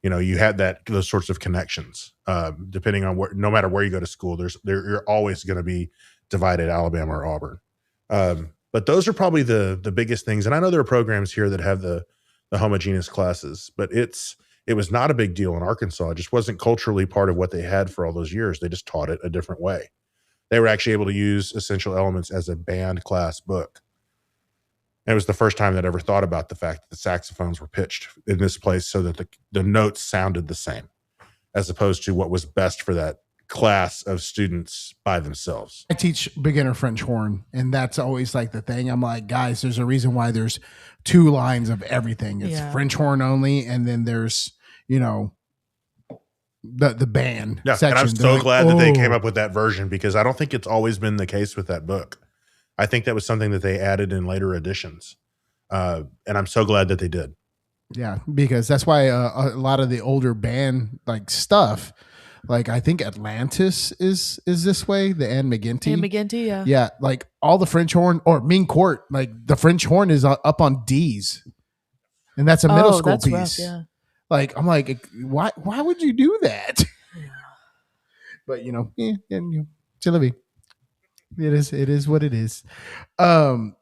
You had those sorts of connections, depending on no matter where you go to school, you're always going to be divided, Alabama or Auburn. But those are probably the biggest things. And I know there are programs here that have the homogeneous classes, but it was not a big deal in Arkansas. It just wasn't culturally part of what they had for all those years. They just taught it a different way. They were actually able to use Essential Elements as a band class book. And it was the first time that I ever thought about the fact that the saxophones were pitched in this place so that the notes sounded the same, as opposed to what was best for that class of students by themselves. I teach beginner French horn, and that's always like the thing. I'm like, guys, there's a reason why there's 2 lines of everything. It's French horn only, and then there's, the band section. And I'm so glad that they came up with that version, because I don't think it's always been the case with that book. I think that was something that they added in later editions. And I'm so glad that they did. Yeah, because that's why a lot of the older band like stuff, like I think Atlantis is this way, the Anne McGinty. yeah. Yeah, like all the French horn, or Ming Court, like the French horn is up on D's. And that's a middle school piece. Rough, yeah. Like, I'm like, why would you do that? Yeah. But c'est la vie. It is what it is. So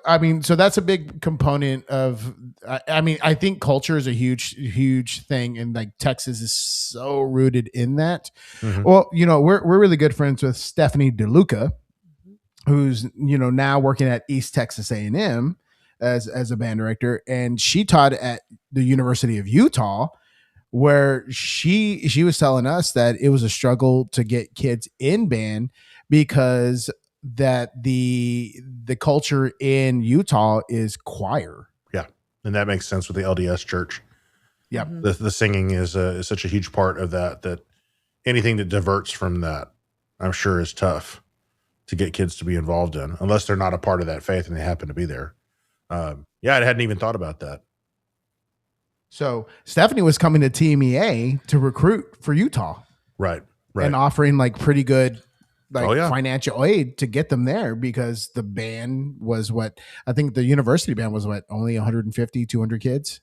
that's a big component of, I think culture is a huge thing. And like Texas is so rooted in that. Mm-hmm. Well, we're really good friends with Stephanie DeLuca, who's, now working at East Texas A&M as a band director. And she taught at the University of Utah, where she was telling us that it was a struggle to get kids in band, because that the culture in Utah is choir. Yeah. And that makes sense with the LDS church. Yeah. The singing is such a huge part of that anything that diverts from that, I'm sure, is tough to get kids to be involved in, unless they're not a part of that faith and they happen to be there. I hadn't even thought about that. So Stephanie was coming to TMEA to recruit for Utah. Right. And offering like pretty good financial aid to get them there, because the band was I think the university band was only 150, 200 kids.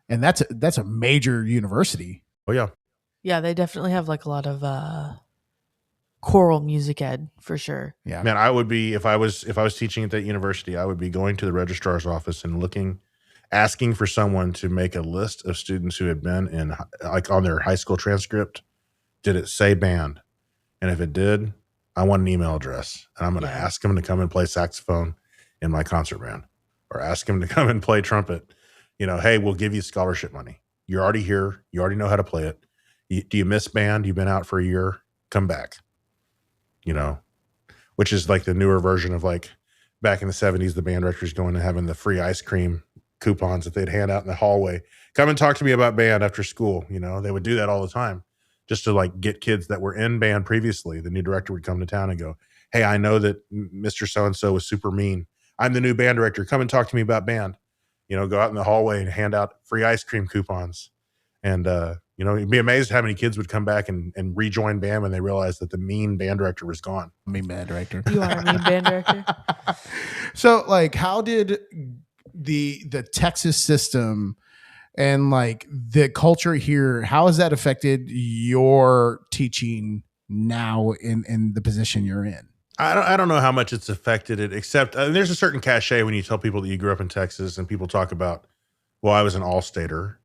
And that's a major university. Oh yeah. Yeah, they definitely have like a lot of choral music ed for sure. Yeah. Man, I would be, if I was teaching at that university, I would be going to the registrar's office and asking for someone to make a list of students who had been in, like, on their high school transcript. Did it say band? And if it did, I want an email address, and I'm going to ask them to come and play saxophone in my concert band, or ask them to come and play trumpet. Hey, we'll give you scholarship money. You're already here. You already know how to play it. Do you miss band? You've been out for a year. Come back. Which is like the newer version of like back in the 70s, the band directors going and having the free ice cream coupons that they'd hand out in the hallway. Come and talk to me about band after school. You know, they would do that all the time just to like get kids that were in band previously. The new director would come to town and go, hey, I know that Mr. So-and-so was super mean. I'm the new band director. Come and talk to me about band. You know, go out in the hallway and hand out free ice cream coupons. And, you know, you'd be amazed how many kids would come back and rejoin band when they realized that the mean band director was gone. Mean band director. You are a mean band director. So, like, how did the Texas system and like the culture here, how has that affected your teaching now in the position you're in? I don't know how much it's affected it, except there's a certain cachet when you tell people that you grew up in Texas and people talk about, well, I was an all-stater.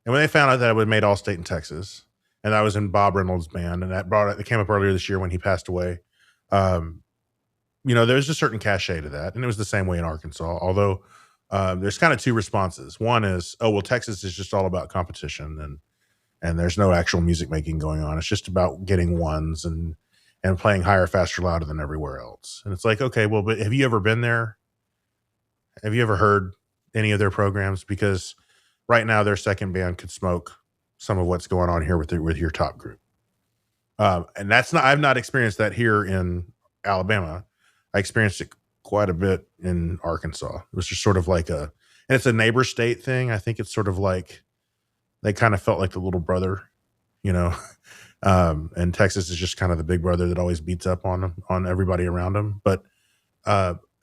And when they found out that I was made all-state in Texas and I was in Bob Reynolds' band, and it came up earlier this year when he passed away. You know, there's a certain cachet to that. And it was the same way in Arkansas, although there's kind of two responses. One is, oh, well, Texas is just all about competition and there's no actual music making going on. It's just about getting ones and playing higher, faster, louder than everywhere else. And it's like, okay, well, but have you ever been there? Have you ever heard any of their programs? Because right now their second band could smoke some of what's going on here with your top group. And I've not experienced that here in Alabama. I experienced it quite a bit in Arkansas. It was just sort of like and it's a neighbor state thing. I think it's sort of like, they kind of felt like the little brother, you know, and Texas is just kind of the big brother that always beats up on everybody around them. But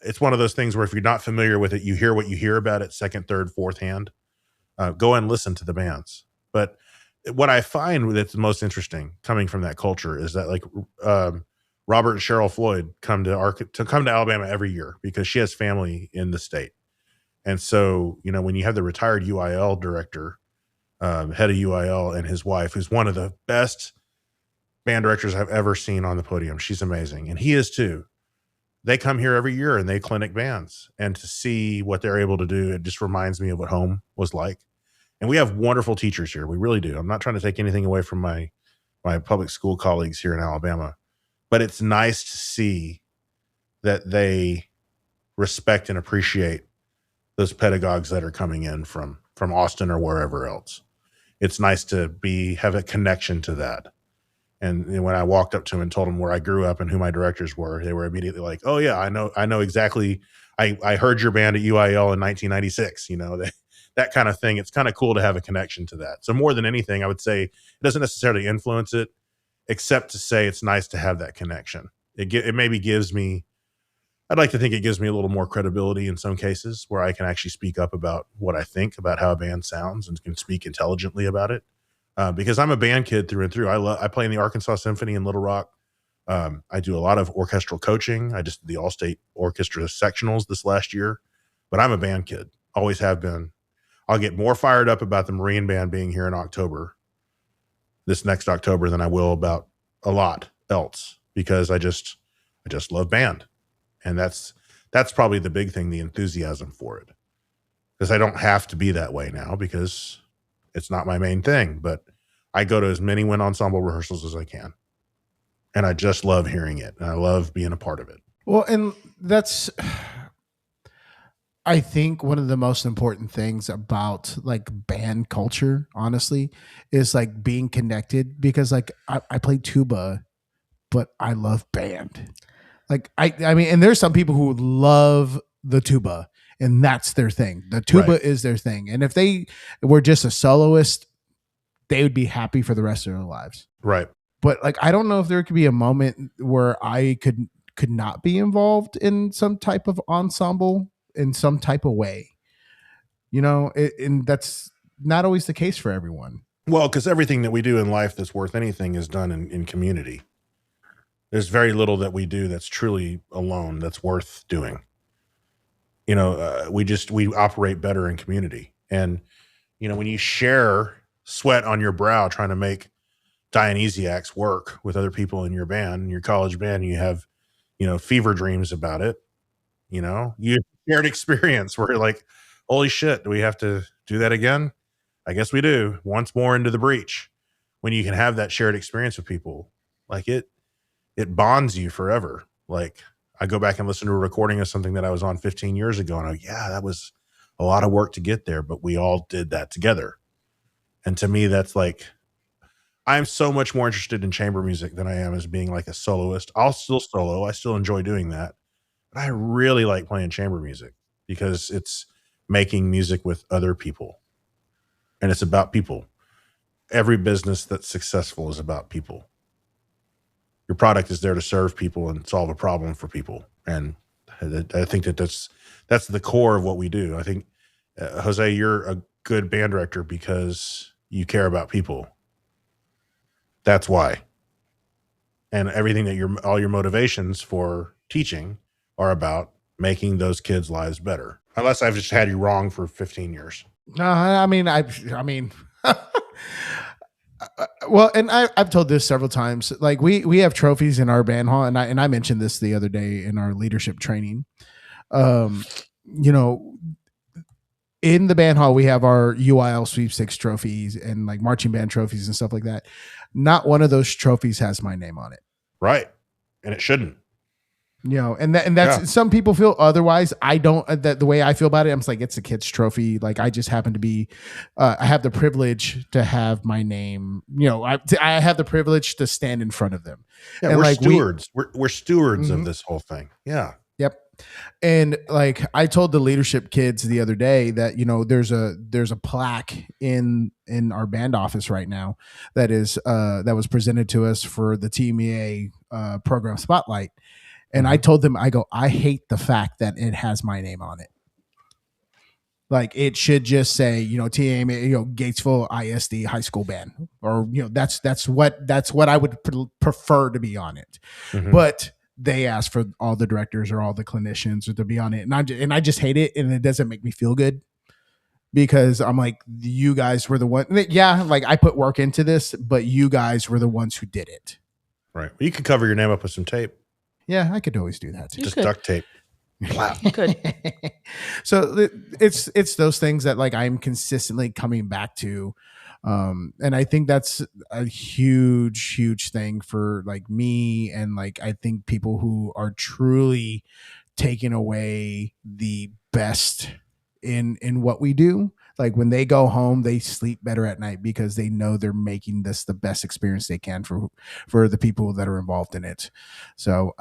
it's one of those things where if you're not familiar with it, you hear what you hear about it second, third, fourth hand. Go and listen to the bands. But what I find that's most interesting coming from that culture is that like Robert and Cheryl Floyd come to Alabama every year because she has family in the state. And so, you know, when you have the retired UIL director, head of UIL, and his wife, who's one of the best band directors I've ever seen on the podium. She's amazing. And he is too. They come here every year and they clinic bands, and to see what they're able to do, it just reminds me of what home was like. And we have wonderful teachers here. We really do. I'm not trying to take anything away from my public school colleagues here in Alabama, but it's nice to see that they respect and appreciate those pedagogues that are coming in from Austin or wherever else. It's nice to have a connection to that. And when I walked up to them and told them where I grew up and who my directors were, they were immediately like, "Oh yeah, I know exactly. I heard your band at UIL in 1996." You know, that kind of thing. It's kind of cool to have a connection to that. So more than anything, I would say it doesn't necessarily influence it, except to say it's nice to have that connection. It maybe gives me, I'd like to think it gives me a little more credibility in some cases where I can actually speak up about what I think about how a band sounds and can speak intelligently about it. Because I'm a band kid through and through. I play in the Arkansas Symphony in Little Rock. I do a lot of orchestral coaching. I just did the All-State Orchestra sectionals this last year, but I'm a band kid. Always have been. I'll get more fired up about the Marine Band being here in October, this next October, than I will about a lot else, because I just love band. And that's probably the big thing, the enthusiasm for it. Because I don't have to be that way now because it's not my main thing, but I go to as many wind ensemble rehearsals as I can. And I just love hearing it. And I love being a part of it. Well, and that's, I think, one of the most important things about like band culture, honestly, is like being connected, because like I play tuba, but I love band. Like I mean, and there's some people who love the tuba and that's their thing. The tuba Right. is their thing. And if they were just a soloist, they would be happy for the rest of their lives. Right. But like, I don't know if there could be a moment where I could not be involved in some type of ensemble in some type of way, you know, and that's not always the case for everyone. Well, because everything that we do in life that's worth anything is done in community. There's very little that we do that's truly alone that's worth doing. You know, we operate better in community. And, you know, when you share sweat on your brow trying to make Dionysiacs work with other people in your band, in your college band, and you have, you know, fever dreams about it, you know, you shared experience where you're like, holy shit, do we have to do that again? I guess we do. Once more into the breach. When you can have that shared experience with people, like it bonds you forever. Like I go back and listen to a recording of something that I was on 15 years ago, and that was a lot of work to get there, but we all did that together. And to me, that's like, I'm so much more interested in chamber music than I am as being like a soloist. I'll still solo. I still enjoy doing that. But I really like playing chamber music because it's making music with other people. And it's about people. Every business that's successful is about people. Your product is there to serve people and solve a problem for people. And I think that's the core of what we do. I think, Jose, you're a good band director because you care about people. That's why. And everything that all your motivations for teaching are about making those kids' lives better. Unless I've just had you wrong for 15 years. I mean, well, and I've told this several times. Like we have trophies in our band hall, and I mentioned this the other day in our leadership training. You know, in the band hall, we have our UIL sweepstakes trophies and like marching band trophies and stuff like that. Not one of those trophies has my name on it. Right. And it shouldn't. You know, and that's some people feel otherwise. I don't. The way I feel about it, I'm just like, it's a kid's trophy. Like I just happen to be, I have the privilege to have my name. You know, I have the privilege to stand in front of them. Yeah, and we're like stewards. We're stewards of this whole thing. Yeah. Yep. And like I told the leadership kids the other day that, you know, there's a plaque in our band office right now that was presented to us for the TMEA program spotlight. And I told them, I go, I hate the fact that it has my name on it. Like it should just say, you know, TMA, you know, Gatesville ISD high school band, or, you know, that's what I would prefer to be on it. Mm-hmm. But they ask for all the directors or all the clinicians or to be on it. And I just hate it. And it doesn't make me feel good because I'm like, you guys were the one. Yeah. Like I put work into this, but you guys were the ones who did it. Right. Well, you could cover your name up with some tape. Yeah, I could always do that too. Just duct tape. Wow. You could. So it's those things that like I'm consistently coming back to. And I think that's a huge thing for like me. And like, I think people who are truly taking away the best in what we do, like when they go home, they sleep better at night because they know they're making this the best experience they can for the people that are involved in it. So,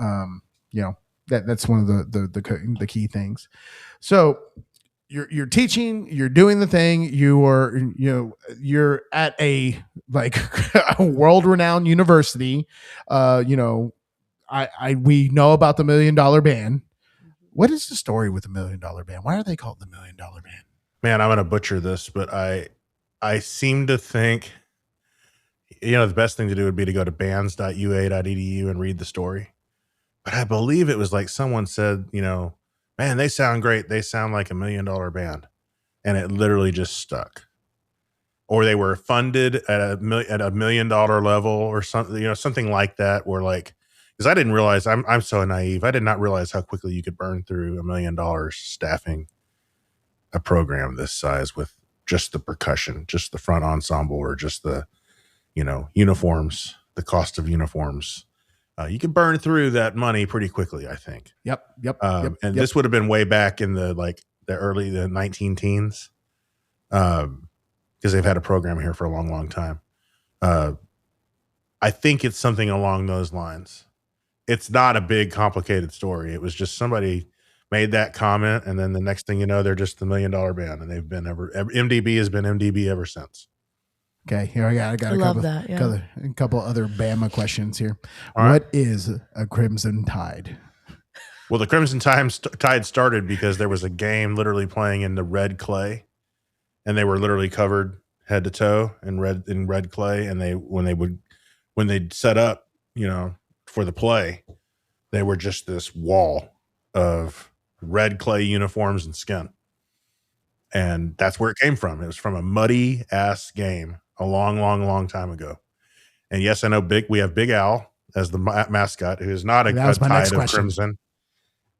you know, that's one of the key things. So you're teaching, you're doing the thing, you're at a like a world-renowned university. You know, we know about the $1 Million Band. What is the story with the $1 Million Band? Why are they called the $1 Million Band? Man, I'm going to butcher this, but I seem to think, you know, the best thing to do would be to go to bands.ua.edu and read the story. But I believe it was like someone said, you know, man, they sound great. They sound like $1 Million Band. And it literally just stuck. Or they were funded at a $1 million level or something, you know, something like that. Where like, because I didn't realize, I'm so naive. I did not realize how quickly you could burn through $1 million staffing a program this size with just the percussion, just the front ensemble, or just the, you know, uniforms, the cost of uniforms. You could burn through that money pretty quickly, I think. Yep. And this would have been way back in the 19 teens, because they've had a program here for a long time. I think it's something along those lines. It's not a big, complicated story. It was just somebody made that comment, and then the next thing you know, they're just the $1 Million Band, and they've been MDB has been MDB ever since. Okay, here I got a couple other Bama questions here. All right. What is a Crimson Tide? Well, the Crimson Tide started because there was a game literally playing in the red clay, and they were literally covered head to toe in red clay. And when they'd set up, you know, for the play, they were just this wall of red clay uniforms and skin. And that's where it came from. It was from a muddy ass game a long time ago. And yes, I know we have Big Al as the mascot, who is not a Tide of Crimson,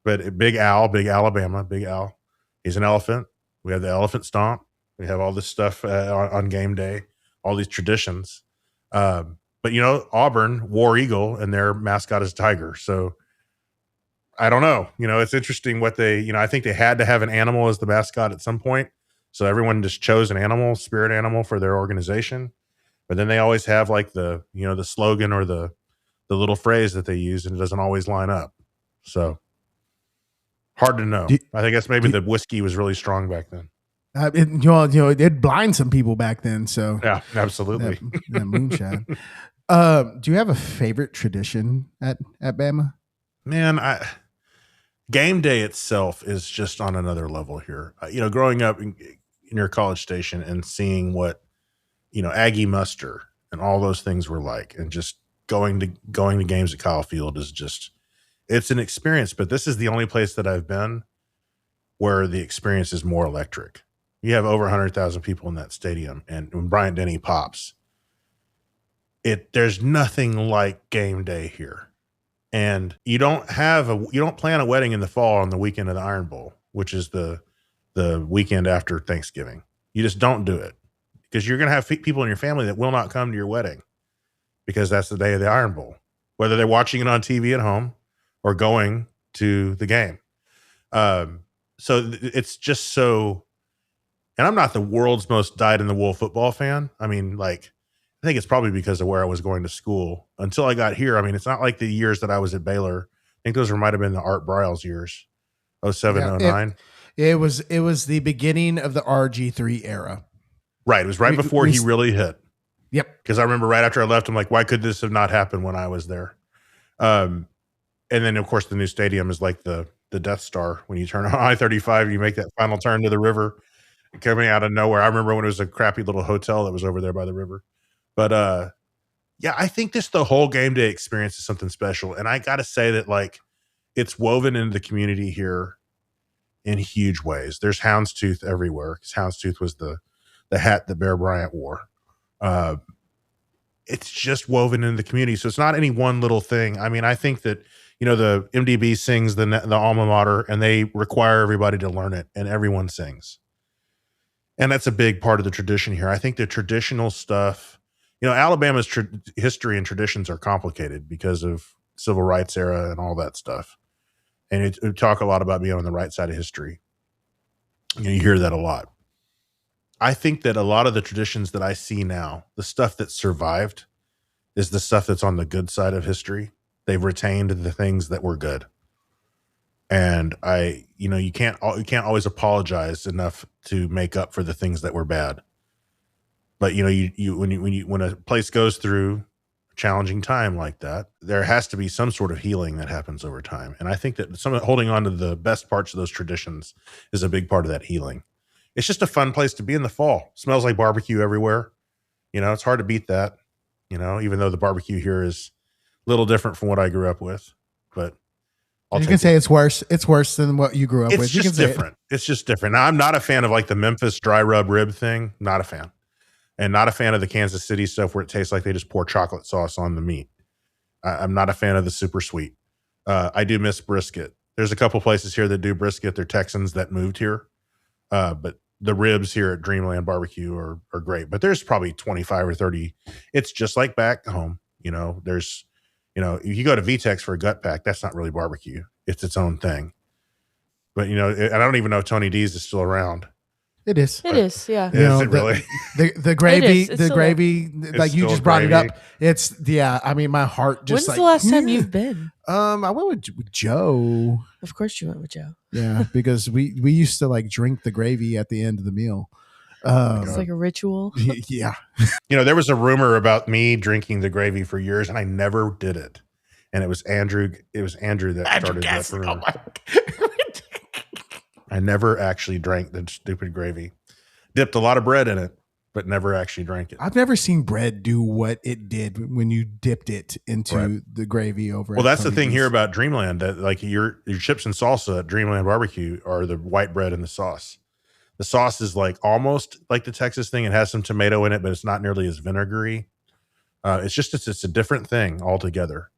but Big Al, Big Alabama, Big Al. He's an elephant. We have the elephant stomp. We have all this stuff on game day, all these traditions. But you know, Auburn, War Eagle, and their mascot is Tiger. So I don't know. It's interesting what they, I think they had to have an animal as the mascot at some point. So everyone just chose an animal, spirit animal for their organization. But then they always have like the slogan or the little phrase that they use, and it doesn't always line up. So hard to know. I think that's maybe the whiskey was really strong back then. It blinds some people back then. So yeah, absolutely. That moonshine. Do you have a favorite tradition at Bama? Man, game day itself is just on another level here. Growing up in your college station and seeing what Aggie muster and all those things were like, and just going to games at Kyle Field is just, it's an experience. But this is the only place that I've been where the experience is more electric. You have over 100,000 people in that stadium, and when Bryant Denny pops, there's nothing like game day here. And you don't plan a wedding in the fall on the weekend of the Iron Bowl, which is the weekend after Thanksgiving. You just don't do it, because you're going to have people in your family that will not come to your wedding because that's the day of the Iron Bowl, whether they're watching it on TV at home or going to the game. So it's just so, and I'm not the world's most dyed-in-the-wool football fan. I mean, like, I think it's probably because of where I was going to school until I got here. I mean, it's not like the years that I was at Baylor. I think those might have been the Art Briles years, 07, 09. It was the beginning of the RG3 era. Right. It was right before he really hit. Yep. Because I remember right after I left, I'm like, why could this have not happened when I was there? And then, of course, the new stadium is like the Death Star. When you turn on I-35, you make that final turn to the river coming out of nowhere. I remember when it was a crappy little hotel that was over there by the river. But yeah, I think the whole game day experience is something special. And I got to say that, like, it's woven into the community here in huge ways. There's houndstooth everywhere, because houndstooth was the hat that Bear Bryant wore. It's just woven into the community. So it's not any one little thing. I mean, I think that, the MDB sings the alma mater, and they require everybody to learn it, and everyone sings. And that's a big part of the tradition here. I think the traditional stuff, Alabama's history and traditions are complicated because of civil rights era and all that stuff. And it talk a lot about being on the right side of history. You hear that a lot. I think that a lot of the traditions that I see now, the stuff that survived, is the stuff that's on the good side of history. They've retained the things that were good. And you can't always apologize enough to make up for the things that were bad. But when a place goes through a challenging time like that, there has to be some sort of healing that happens over time. And I think that holding on to the best parts of those traditions is a big part of that healing. It's just a fun place to be in the fall. Smells like barbecue everywhere. It's hard to beat that. Even though the barbecue here is a little different from what I grew up with, but you can say it's worse. It's worse than what you grew up with. It's just different. It's just different. Now, I'm not a fan of like the Memphis dry rub rib thing. Not a fan. And not a fan of the Kansas City stuff where it tastes like they just pour chocolate sauce on the meat. I'm not a fan of the super sweet. I do miss brisket. There's a couple places here that do brisket. They're Texans that moved here. But the ribs here at Dreamland Barbecue are great. But there's probably 25 or 30. It's just like back home. There's, if you go to VTEX for a gut pack, that's not really barbecue. It's its own thing. But, I don't even know if Tony D's is still around. It is. It is, yeah. Is it really? The gravy, It's still gravy, like you just brought it up. It's, I mean, my heart just When's the last time you've been? I went with Joe. Of course you went with Joe. Yeah, because we used to like drink the gravy at the end of the meal. It's like a ritual. Yeah. There was a rumor about me drinking the gravy for years, and I never did it. And it was Andrew that started that rumor. I never actually drank the stupid gravy. Dipped a lot of bread in it, but never actually drank it. I've never seen bread do what it did when you dipped it into the gravy over. Well, that's the thing here about Dreamland, that like your chips and salsa at Dreamland Barbecue are the white bread and the sauce. The sauce is like almost like the Texas thing. It has some tomato in it, but it's not nearly as vinegary. It's a different thing altogether.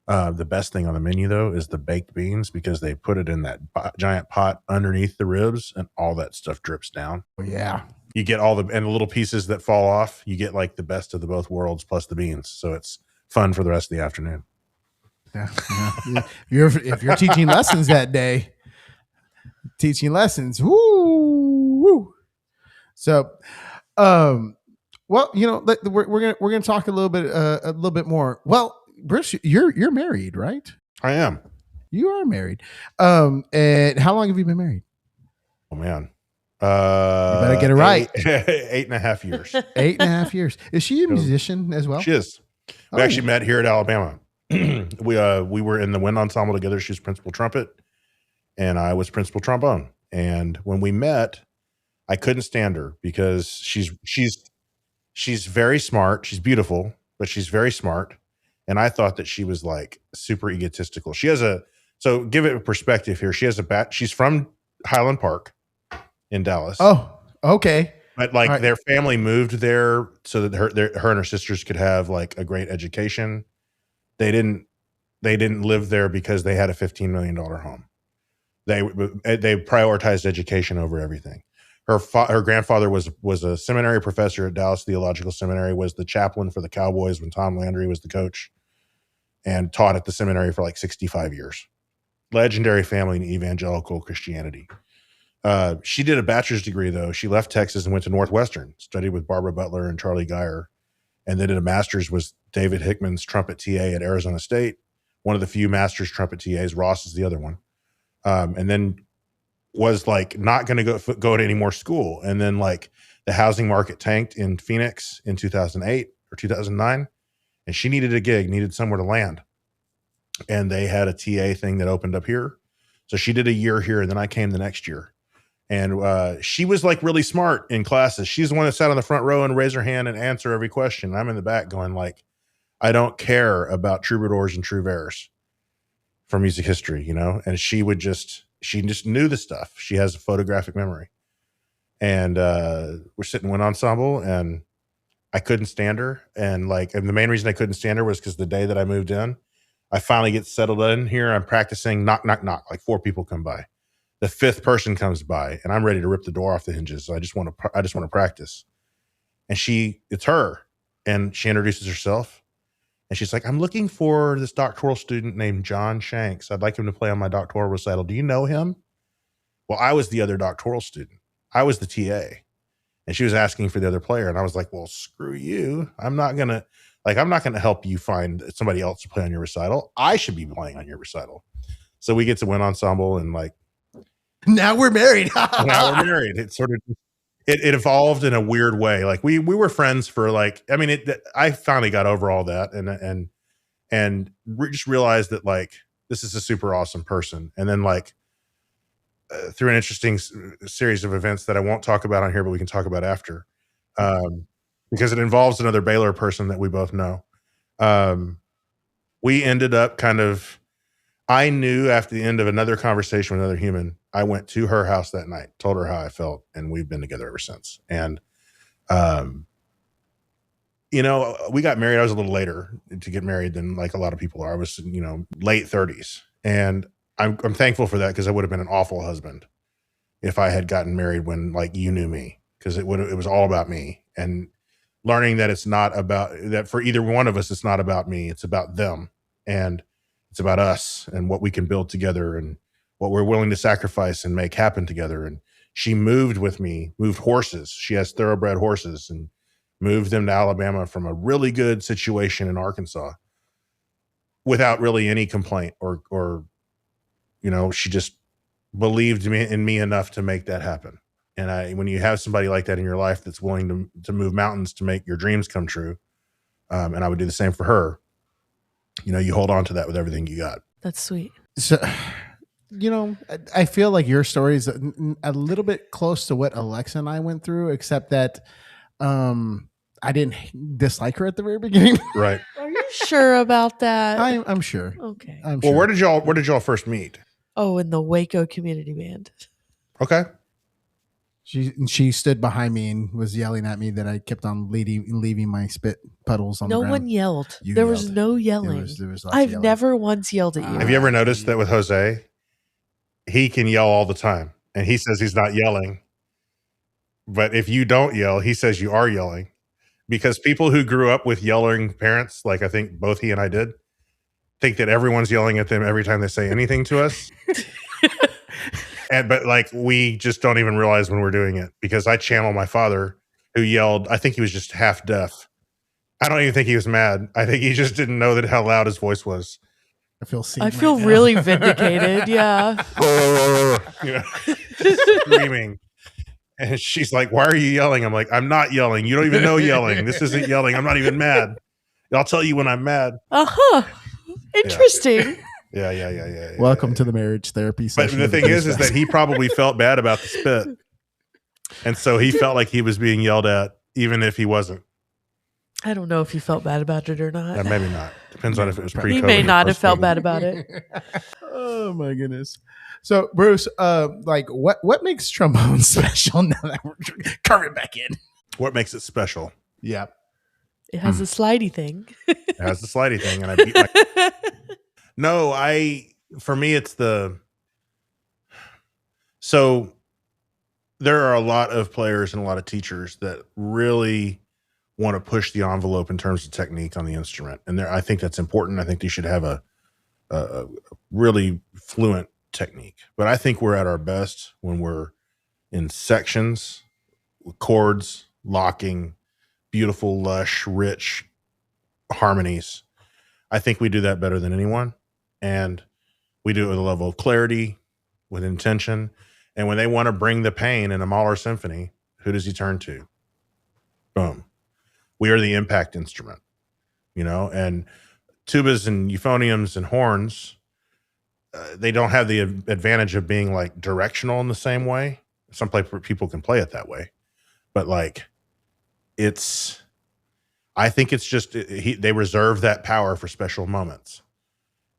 The best thing on the menu, though, is the baked beans, because they put it in that giant pot underneath the ribs, and all that stuff drips down. Oh, yeah. You get the little pieces that fall off. You get like the best of the both worlds plus the beans. So it's fun for the rest of the afternoon. Yeah. If you're teaching lessons that day, woo. So, well, we're gonna talk a little bit more. Well, Bruce, you're married, right? I am. You are married. And how long have you been married? Oh man. You better get it right. 8.5 years. 8.5 years. Is she a musician as well? She is. We actually met here at Alabama. We were in the wind ensemble together. She was principal trumpet, and I was principal trombone. And when we met, I couldn't stand her because she's very smart. She's beautiful, but she's very smart. And I thought that she was like super egotistical. So give it a perspective here. She's from Highland Park in Dallas. Oh, okay. But like their family moved there so that her and her sisters could have like a great education. They didn't live there because they had a $15 million home. They prioritized education over everything. Her grandfather was a seminary professor at Dallas Theological Seminary, was the chaplain for the Cowboys when Tom Landry was the coach, and taught at the seminary for like 65 years. Legendary family in evangelical Christianity. She did a bachelor's degree, though. She left Texas and went to Northwestern, studied with Barbara Butler and Charlie Geyer, and then did a master's with David Hickman's trumpet TA at Arizona State, one of the few master's trumpet TAs. Ross is the other one. And then was like not going to go to any more school. And then like the housing market tanked in Phoenix in 2008 or 2009, and she needed a gig, needed somewhere to land. And they had a TA thing that opened up here. So she did a year here, and then I came the next year. And she was like really smart in classes. She's the one that sat on the front row and raised her hand and answer every question. I'm in the back going like, I don't care about troubadours and trouvères for music history, And she just knew the stuff. She has a photographic memory. And we're sitting in one ensemble, and I couldn't stand her. And the main reason I couldn't stand her was because the day that I moved in, I finally get settled in here. I'm practicing, knock, knock, knock. Like 4 people come by. The 5th person comes by, and I'm ready to rip the door off the hinges. So I just want to practice. And it's her, and she introduces herself, and she's like, "I'm looking for this doctoral student named John Shanks. I'd like him to play on my doctoral recital. Do you know him?" Well, I was the other doctoral student. I was the TA, and she was asking for the other player, and I was like, "Well, screw you. I'm not gonna help you find somebody else to play on your recital. I should be playing on your recital." So we get to win ensemble, and like. Now we're married. It sort of it evolved in a weird way. Like we were friends for like, I mean, I finally got over all that and just realized that like this is a super awesome person. And then like through an interesting series of events that I won't talk about on here, but we can talk about after, because it involves another Baylor person that we both know. We ended up I knew after the end of another conversation with another human, I went to her house that night, told her how I felt, and we've been together ever since. And, we got married. I was a little later to get married than like a lot of people are. I was, late 30s. And I'm thankful for that because I would have been an awful husband if I had gotten married when like you knew me, because it was all about me. And learning that it's not about that for either one of us, it's not about me, it's about them. And it's about us and what we can build together and what we're willing to sacrifice and make happen together. And she moved with me, moved horses. She has thoroughbred horses, and moved them to Alabama from a really good situation in Arkansas without really any complaint or she just believed in me enough to make that happen. And when you have somebody like that in your life that's willing to move mountains to make your dreams come true, and I would do the same for her, you hold on to that with everything you got. That's sweet. So, I feel like your story is a little bit close to what Alexa and I went through, except that I didn't dislike her at the very beginning. Right. Are you sure about that? I'm sure. Okay. I'm sure. Where did y'all first meet? Oh, in the Waco Community Band. Okay. She stood behind me and was yelling at me that I kept on leaving my spit puddles on the ground. No one yelled. There was no yelling. There was I've never once yelled at you. Have you ever noticed that with Jose? He can yell all the time, and he says he's not yelling. But if you don't yell, he says you are yelling. Because people who grew up with yelling parents, like I think both he and I did, think that everyone's yelling at them every time they say anything to us. But like, we just don't even realize when we're doing it, because I channel my father who yelled. I think he was just half deaf. I don't even think he was mad. I think he just didn't know that how loud his voice was. I feel really vindicated. Yeah. Screaming. And she's like, "Why are you yelling?" I'm like, "I'm not yelling. You don't even know yelling. This isn't yelling. I'm not even mad. I'll tell you when I'm mad." Interesting. Yeah. Welcome to the marriage therapy session. But the thing is that he probably felt bad about the spit. And so he felt like he was being yelled at, even if he wasn't. I don't know if he felt bad about it or not. Maybe not. Depends on if it was pre-COVID. He may not have felt bad about it. Oh my goodness. So Bruce, like what makes trombone special now that we're coming back in? What makes it special? Yeah. It has a slidey thing. It has the slidey thing, and I beat my No, for me it's so there are a lot of players and a lot of teachers that really want to push the envelope in terms of technique on the instrument. And I think that's important. I think you should have a really fluent technique. But I think we're at our best when we're in sections, chords, locking, beautiful, lush, rich harmonies. I think we do that better than anyone. And we do it with a level of clarity, with intention. And when they want to bring the pain in a Mahler symphony, who does he turn to? Boom. We are the impact instrument, and tubas and euphoniums and horns, they don't have the advantage of being like directional in the same way. Some people can play it that way, but like I think it's just, they reserve that power for special moments,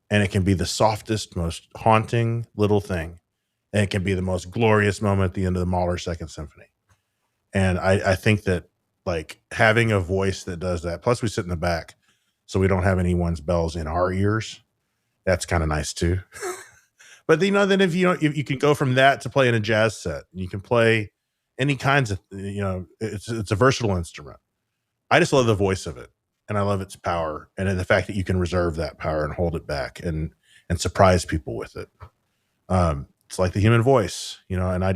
and it can be the softest, most haunting little thing. And it can be the most glorious moment at the end of the Mahler Second Symphony. And I think that, like, having a voice that does that, plus we sit in the back, so we don't have anyone's bells in our ears. That's kind of nice too. But then if you can go from that to play in a jazz set, you can play any kinds of, it's a versatile instrument. I just love the voice of it, and I love its power, and the fact that you can reserve that power and hold it back and surprise people with it. It's like the human voice, and I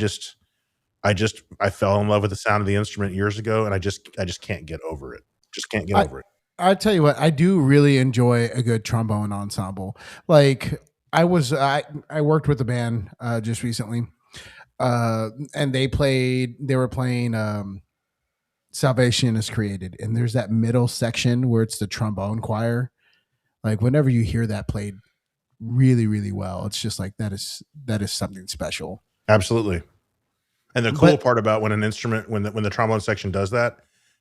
fell in love with the sound of the instrument years ago, and I just can't get over it. Over it. I tell you what, I do really enjoy a good trombone ensemble. Like I worked with a band just recently, and they were playing Salvation is Created, and there's that middle section where it's the trombone choir. Like whenever you hear that played really, really well, it's just like that is something special. Absolutely. And the cool part about when an instrument, when the trombone section does that,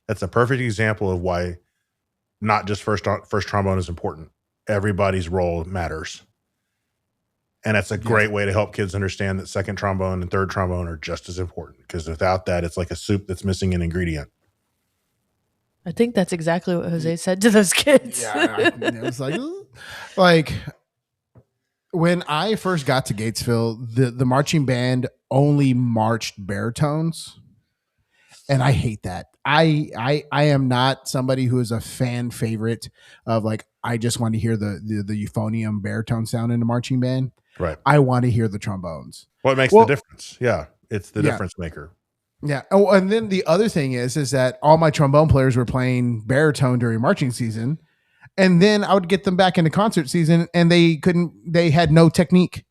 that's a perfect example of why not just first trombone is important. Everybody's role matters. And that's a great way to help kids understand that second trombone and third trombone are just as important, because without that, it's like a soup that's missing an ingredient. I think that's exactly what Jose said to those kids. Yeah. It was like when I first got to Gatesville, the marching band only marched baritones, and I hate that. I am not somebody who is a fan favorite of, like, I just want to hear the euphonium baritone sound in a marching band. Right. I want to hear the trombones. What makes the difference? Yeah, it's the difference maker. Yeah. Oh, and then the other thing is that all my trombone players were playing baritone during marching season. And then I would get them back into concert season, and they had no technique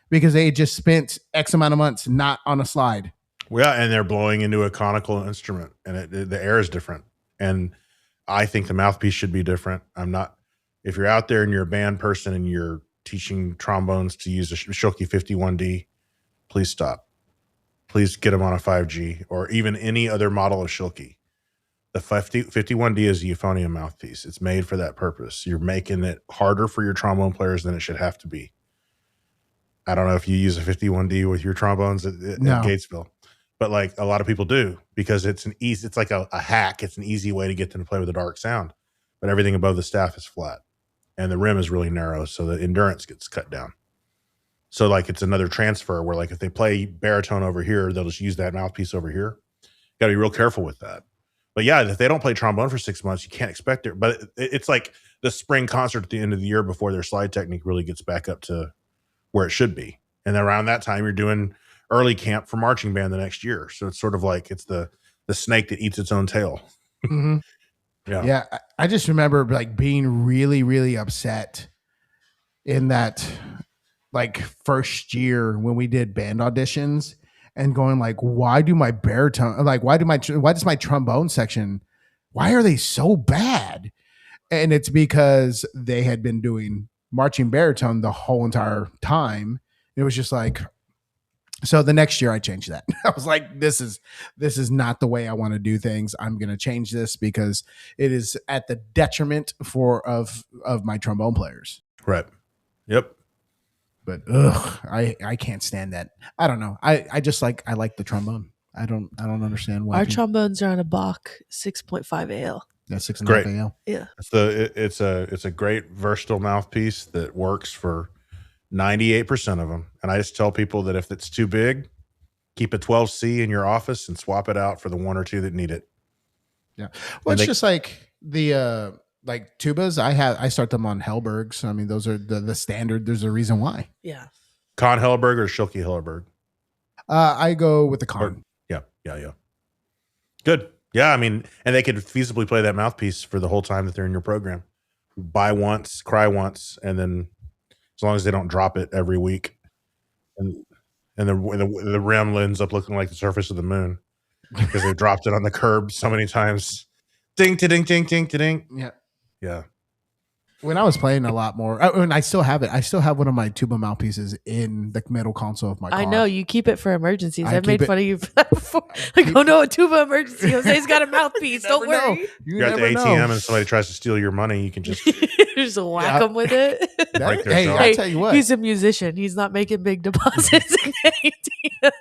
because they had just spent X amount of months not on a slide. Well, yeah, and they're blowing into a conical instrument, and the air is different. And I think the mouthpiece should be different. If you're out there and you're a band person and you're teaching trombones to use a Schilke 51D, please stop. Please get them on a 5G or even any other model of Schilke. The 51D is a euphonium mouthpiece. It's made for that purpose. You're making it harder for your trombone players than it should have to be. I don't know if you use a 51D with your trombones at Gatesville, but like a lot of people do, because it's like a hack. It's an easy way to get them to play with a dark sound, but everything above the staff is flat and the rim is really narrow, so the endurance gets cut down. So like it's another transfer where, like, if they play baritone over here, they'll just use that mouthpiece over here. You got to be real careful with that. But yeah, if they don't play trombone for 6 months, you can't expect it. But it's like the spring concert at the end of the year before their slide technique really gets back up to where it should be. And around that time, you're doing early camp for marching band the next year. So it's sort of like it's the snake that eats its own tail. Mm-hmm. Yeah. I just remember like being really, really upset in that like first year when we did band auditions and going like, why do my baritone, like, why does my trombone section, why are they so bad? And it's because they had been doing marching baritone the whole entire time. It was just like, so the next year I changed that. I was like, this is not the way I want to do things. I'm going to change this because it is at the detriment of my trombone players. Right. Yep. But I can't stand that. I don't know. I like the trombone. I don't understand why. Our trombones are on a Bach 6.5 AL. That's 6.5 Great. AL. Yeah. It's a great versatile mouthpiece that works for 98% of them. And I just tell people that if it's too big, keep a 12C in your office and swap it out for the one or two that need it. Yeah. Well, it's just like the like tubas. I start them on Hellbergs. I mean, those are the standard. There's a reason why. Yeah. Con Helleberg or Schilke Helleberg? I go with the Con. Yeah. Good. Yeah, I mean, and they could feasibly play that mouthpiece for the whole time that they're in your program. Buy once, cry once, and then as long as they don't drop it every week, and the rim ends up looking like the surface of the moon because they dropped it on the curb so many times. Ding, ding, ding, ding, ding. Yeah. When I was playing a lot more, and I still have it. I still have one of my tuba mouthpieces in the middle console of my car. I know you keep it for emergencies. I've made fun of you for that before. Like, oh no, a tuba emergency. Jose's got a mouthpiece. Don't worry. You're at the ATM and somebody tries to steal your money. You can just whack them with it. Hey, I'll tell you what. He's a musician. He's not making big deposits in the ATM.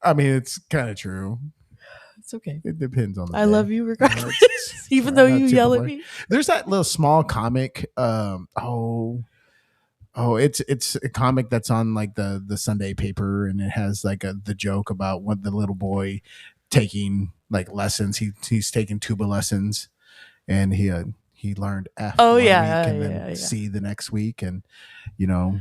I mean, it's kind of true. It's okay. It depends on the I day. love you regardless, even though you yell at me. There's that little small comic. It's a comic that's on like the Sunday paper, and it has like the joke about what the little boy taking like lessons. He's taking tuba lessons, and he learned F. Oh one yeah, week and then C the next week, and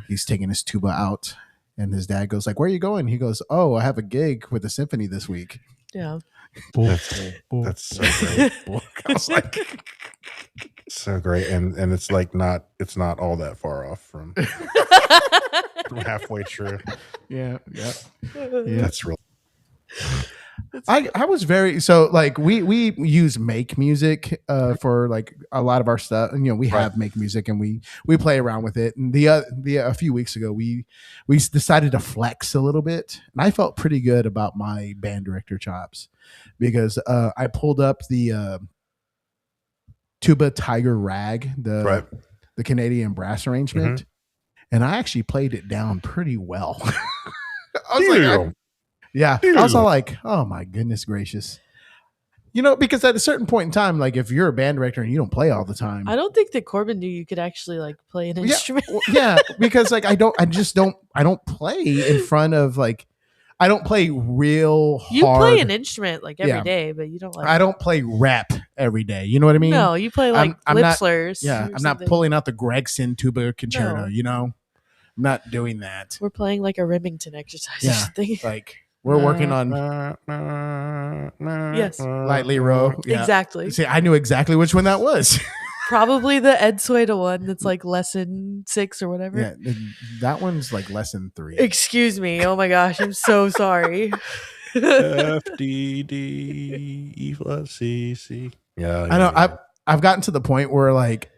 he's taking his tuba out, and his dad goes like, "Where are you going?" He goes, "Oh, I have a gig with the symphony this week." Yeah. That's so great. I was like, so great, and it's like it's not all that far off from halfway true. Yeah. That's real. I was very like we use Make Music for like a lot of our stuff, and we have Make Music, and we play around with it. And a few weeks ago we decided to flex a little bit, and I felt pretty good about my band director chops because I pulled up the Tuba Tiger Rag, the Canadian brass arrangement, and I actually played it down pretty well. I was like, I was all like, oh my goodness gracious. Because at a certain point in time, like if you're a band director and you don't play all the time. I don't think that Corbin knew you could actually like play an instrument. Because like I don't play in front of like, I don't play real hard. You play an instrument like every day, but you don't like. I don't play rap every day. You know what I mean? No, you play like lip slurs. Yeah, I'm not pulling out the Gregson tuba concerto. I'm not doing that. We're playing like a Remington exercise. Yeah, like we're working on. Yes, lightly row. Yeah. Exactly. See, I knew exactly which one that was. Probably the Ed Sueda one that's like lesson 6 or whatever. Yeah, that one's like lesson 3. Excuse me. Oh my gosh, I'm so sorry. F D D E flat C C. Yeah, I know. I've gotten to the point where like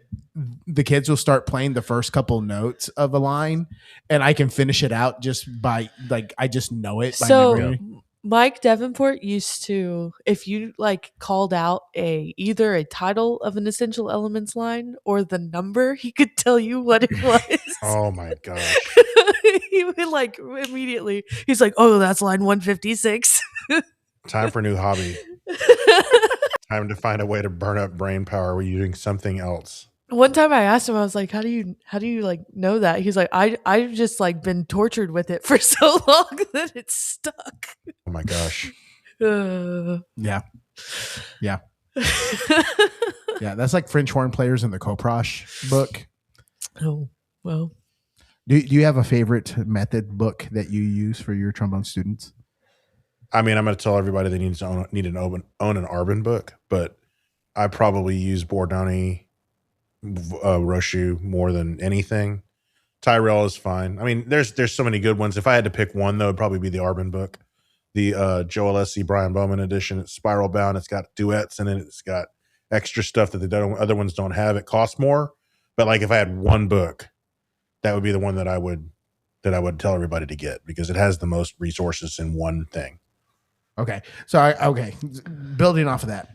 the kids will start playing the first couple notes of a line, and I can finish it out just by like I just know it. So by memory. Mike Davenport used to, if you like called out either a title of an Essential Elements line or the number, he could tell you what it was. Oh my gosh. He would like immediately. He's like, "Oh, that's line 156." Time for a new hobby. Time to find a way to burn up brain power. We're using something else. One time I asked him, I was like, how do you like know that? He's like, I've just like been tortured with it for so long that it's stuck. Oh my gosh. Yeah. Yeah. Yeah. That's like French horn players in the Coproche book. Oh, well. Do you have a favorite method book that you use for your trombone students? I mean, I'm going to tell everybody they need to own an Arbin book, but I probably use Bordoni, Roshu more than anything. Tyrell is fine. I mean, there's so many good ones. If I had to pick one, though, it'd probably be the Arbin book, the Joel S.C. Brian Bowman edition. It's spiral bound. It's got duets in it. It's got extra stuff that the other ones don't have. It costs more, but like if I had one book, that would be the one that I would tell everybody to get because it has the most resources in one thing. Okay. So building off of that.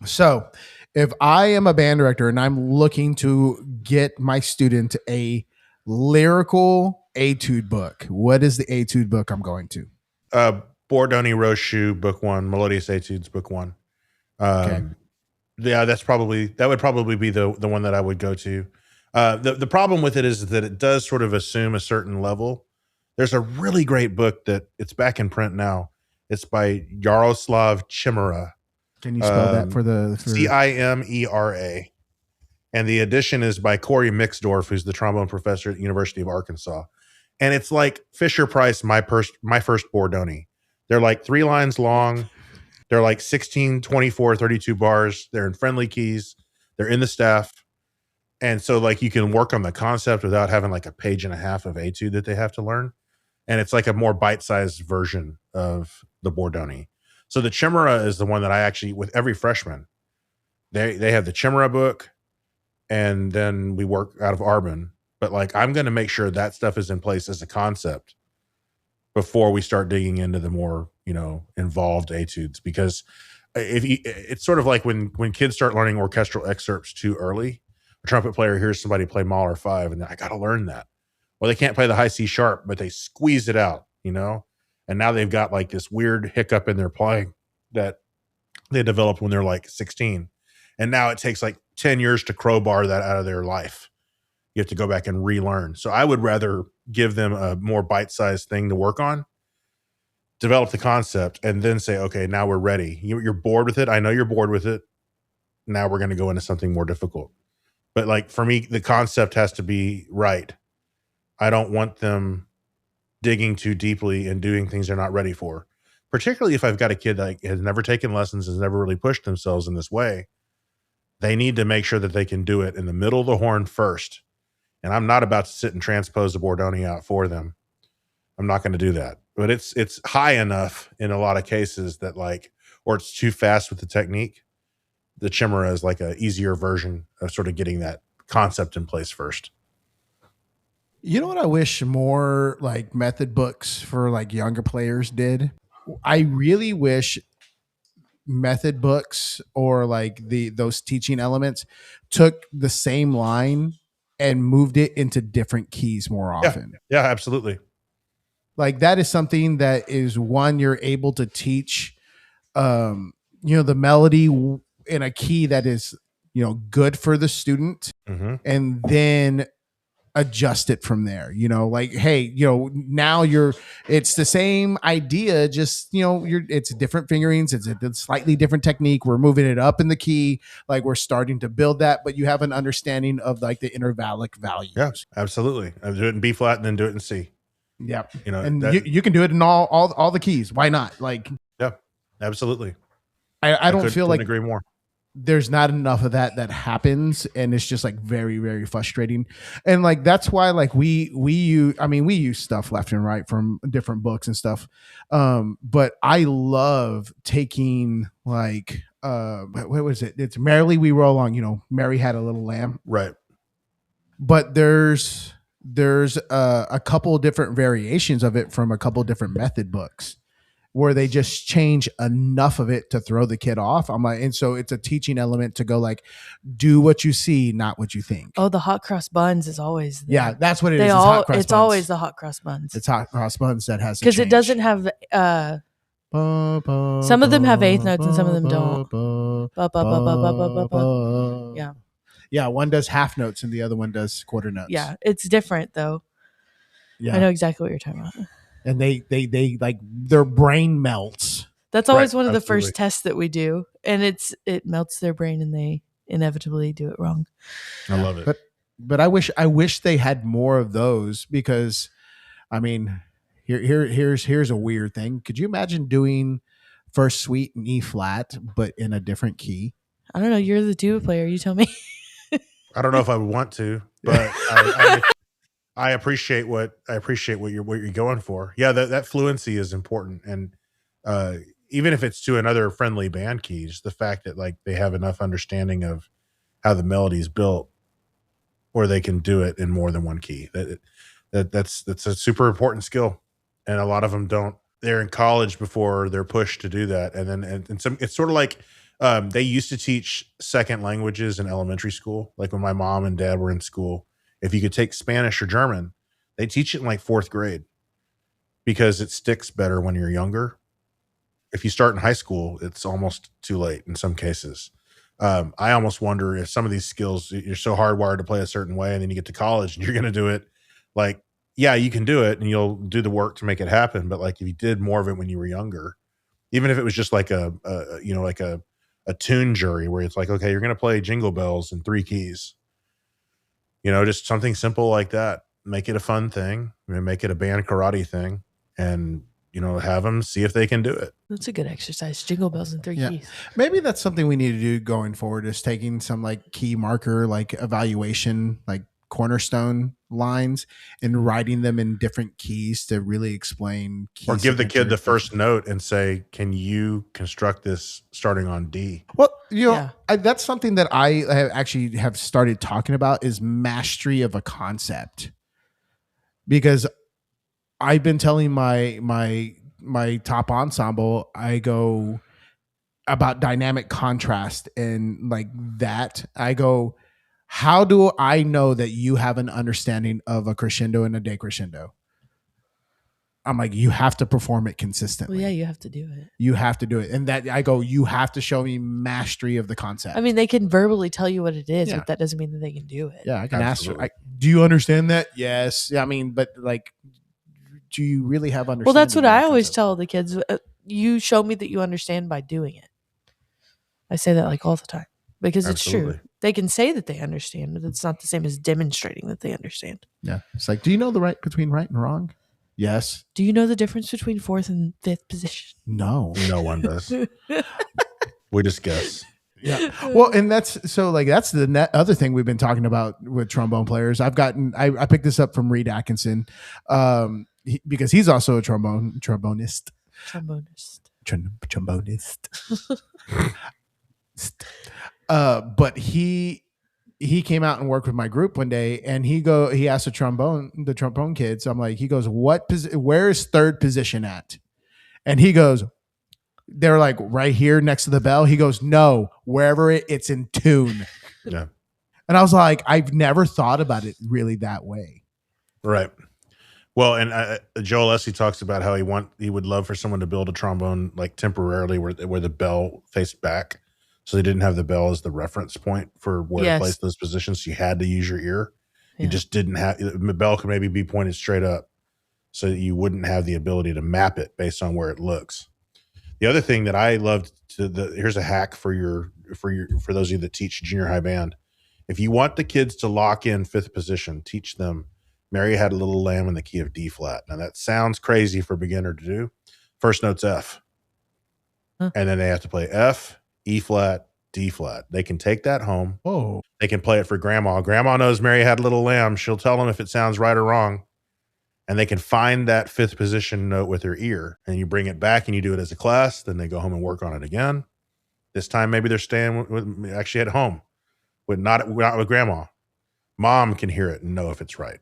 So if I am a band director and I'm looking to get my student a lyrical etude book, what is the etude book I'm going to? Bordoni Roshu book 1, Melodious Etudes book 1. Okay. Yeah, that would probably be the one that I would go to. The problem with it is that it does sort of assume a certain level. There's a really great book that it's back in print now. It's by Yaroslav Chimera. Can you spell that for Cimera? And the edition is by Corey Mixdorf, who's the trombone professor at the University of Arkansas. And it's like Fisher Price, my first Bordoni. They're like 3 lines long. They're like 16, 24, 32 bars. They're in friendly keys. They're in the staff. And so like you can work on the concept without having like a page and a half of etude that they have to learn. And it's like a more bite-sized version of the Bordoni. So the Chimera is the one that I actually, with every freshman, they have the Chimera book, and then we work out of Arbin. But like I'm going to make sure that stuff is in place as a concept before we start digging into the more, involved etudes, because it's sort of like when kids start learning orchestral excerpts too early. A trumpet player hears somebody play Mahler 5 and I got to learn that. Well, they can't play the high C sharp, but they squeeze it out, and now they've got like this weird hiccup in their playing that they developed when they're like 16. And now it takes like 10 years to crowbar that out of their life. You have to go back and relearn. So I would rather give them a more bite-sized thing to work on, develop the concept, and then say, okay, now we're ready. You're bored with it. I know you're bored with it. Now we're going to go into something more difficult. But like for me, the concept has to be right. I don't want them digging too deeply and doing things they're not ready for, particularly if I've got a kid that has never taken lessons, has never really pushed themselves in this way. They need to make sure that they can do it in the middle of the horn first. And I'm not about to sit and transpose the Bordoni out for them. I'm not going to do that. But it's high enough in a lot of cases that or it's too fast with the technique. The Chimera is like a easier version of sort of getting that concept in place first. You know what I wish more like method books for like younger players did? I really wish method books or like those teaching elements took the same line and moved it into different keys more often. Yeah, absolutely. Like that is something that is one, you're able to teach, the melody in a key that is, good for the student, and then adjust it from there. Hey, now it's the same idea, just it's different fingerings, it's a slightly different technique, we're moving it up in the key, like we're starting to build that, but you have an understanding of like the intervallic values. Yeah, absolutely. I do it in B flat and then do it in C. Yeah, you can do it in all the keys. Why not? Like, yeah, absolutely. I don't feel like agree more. There's not enough of that happens, and it's just like very, very frustrating. And like that's why like we use stuff left and right from different books and stuff. But I love taking like what was it? It's Merrily We Roll On. Mary Had a Little Lamb, right? But there's a couple different variations of it from a couple different method books, where they just change enough of it to throw the kid off. I'm like, and so it's a teaching element to go like, do what you see, not what you think. Oh, the hot cross buns is always there. Yeah, that's what it is. It's always the hot cross buns. It's hot cross buns that has, because it doesn't have some of them have eighth notes and some of them don't. Yeah, one does half notes and the other one does quarter notes. Yeah, it's different though. Yeah, I know exactly what you're talking about. And they like their brain melts That's always one of the absolutely. first tests that we do, and it melts their brain, and they inevitably do it wrong. I love it. But I wish they had more of those, because I mean, here's a weird thing. Could you imagine doing first suite in E flat but in a different key? I don't know. You're the tuba player. You tell me. I don't know if I would want to, but I appreciate what you're going for. Yeah, that fluency is important, and even if it's to another friendly band keys, the fact that like they have enough understanding of how the melody is built, or they can do it in more than one key. That's a super important skill, and a lot of them don't. They're in college before they're pushed to do that, and then and some. It's sort of like they used to teach second languages in elementary school. Like when my mom and dad were in school, if you could take Spanish or German, they teach it in like fourth grade because it sticks better when you're younger. If you start in high school, it's almost too late in some cases. I almost wonder if some of these skills, you're so hardwired to play a certain way, and then you get to college and you're going to do it. Like, yeah, you can do it and you'll do the work to make it happen. But like if you did more of it when you were younger, even if it was just like a tune jury where it's like, okay, you're going to play Jingle Bells in 3 keys, just something simple like that. Make it a fun thing, make it a band karate thing, and have them see if they can do it. That's a good exercise. Jingle bells in 3 keys. Maybe that's something we need to do going forward, is taking some like key marker, like evaluation, like cornerstone lines, and writing them in different keys to really explain key Or give the kid the signature. first note and say, can you construct this starting on D? Well, Yeah. that's something that I actually have started talking about, is mastery of a concept. Because I've been telling my top ensemble, I go about dynamic contrast, and like that, I go, how do I know that you have an understanding of a crescendo and a decrescendo? I'm like, you have to perform it consistently. Well, yeah, you have to do it. You have to do it. And that I go, you have to show me mastery of the concept. I mean, they can verbally tell you what it is, Yeah. but that doesn't mean that they can do it. Yeah, I can Absolutely. ask her, do you understand that? Yes. Yeah, I mean, but like, do you really have understanding? Well, that's what of I that always concept? tell the kids. You show me that you understand by doing it. I say that like all the time because it's Absolutely. true. They can say that they understand, but it's not the same as demonstrating that they understand. Yeah. It's like, do you know the right between right and wrong? Yes. Do you know the difference between 4th and 5th position? No. No one does. We just guess. Yeah. Well, and that's the other thing we've been talking about with trombone players. I picked this up from Reed Atkinson, because he's also a trombonist. Trombonist. But he came out and worked with my group one day, and he asked the trombone kids. I'm like, he goes, where is third position at? And he goes, they're like right here next to the bell. He goes, no, wherever it's in tune. Yeah. And I was like, I've never thought about it really that way. Right. Well, and Joel Essie talks about how he would love for someone to build a trombone like temporarily where the bell faced back, so they didn't have the bell as the reference point for where to place those positions. So you had to use your ear. You just didn't have the bell could maybe be pointed straight up, so that you wouldn't have the ability to map it based on where it looks. The other thing that I loved here's a hack for those of you that teach junior high band. If you want the kids to lock in 5th position, teach them Mary Had a Little Lamb in the key of D flat. Now that sounds crazy for a beginner to do. First note's F. And then they have to play F, E flat, D flat. They can take that home. Oh. They can play it for grandma. Grandma knows Mary Had a Little Lamb. She'll tell them if it sounds right or wrong. And they can find that 5th position note with their ear. And you bring it back and you do it as a class. Then they go home and work on it again. This time maybe they're staying actually at home, not with grandma. Mom can hear it and know if it's right.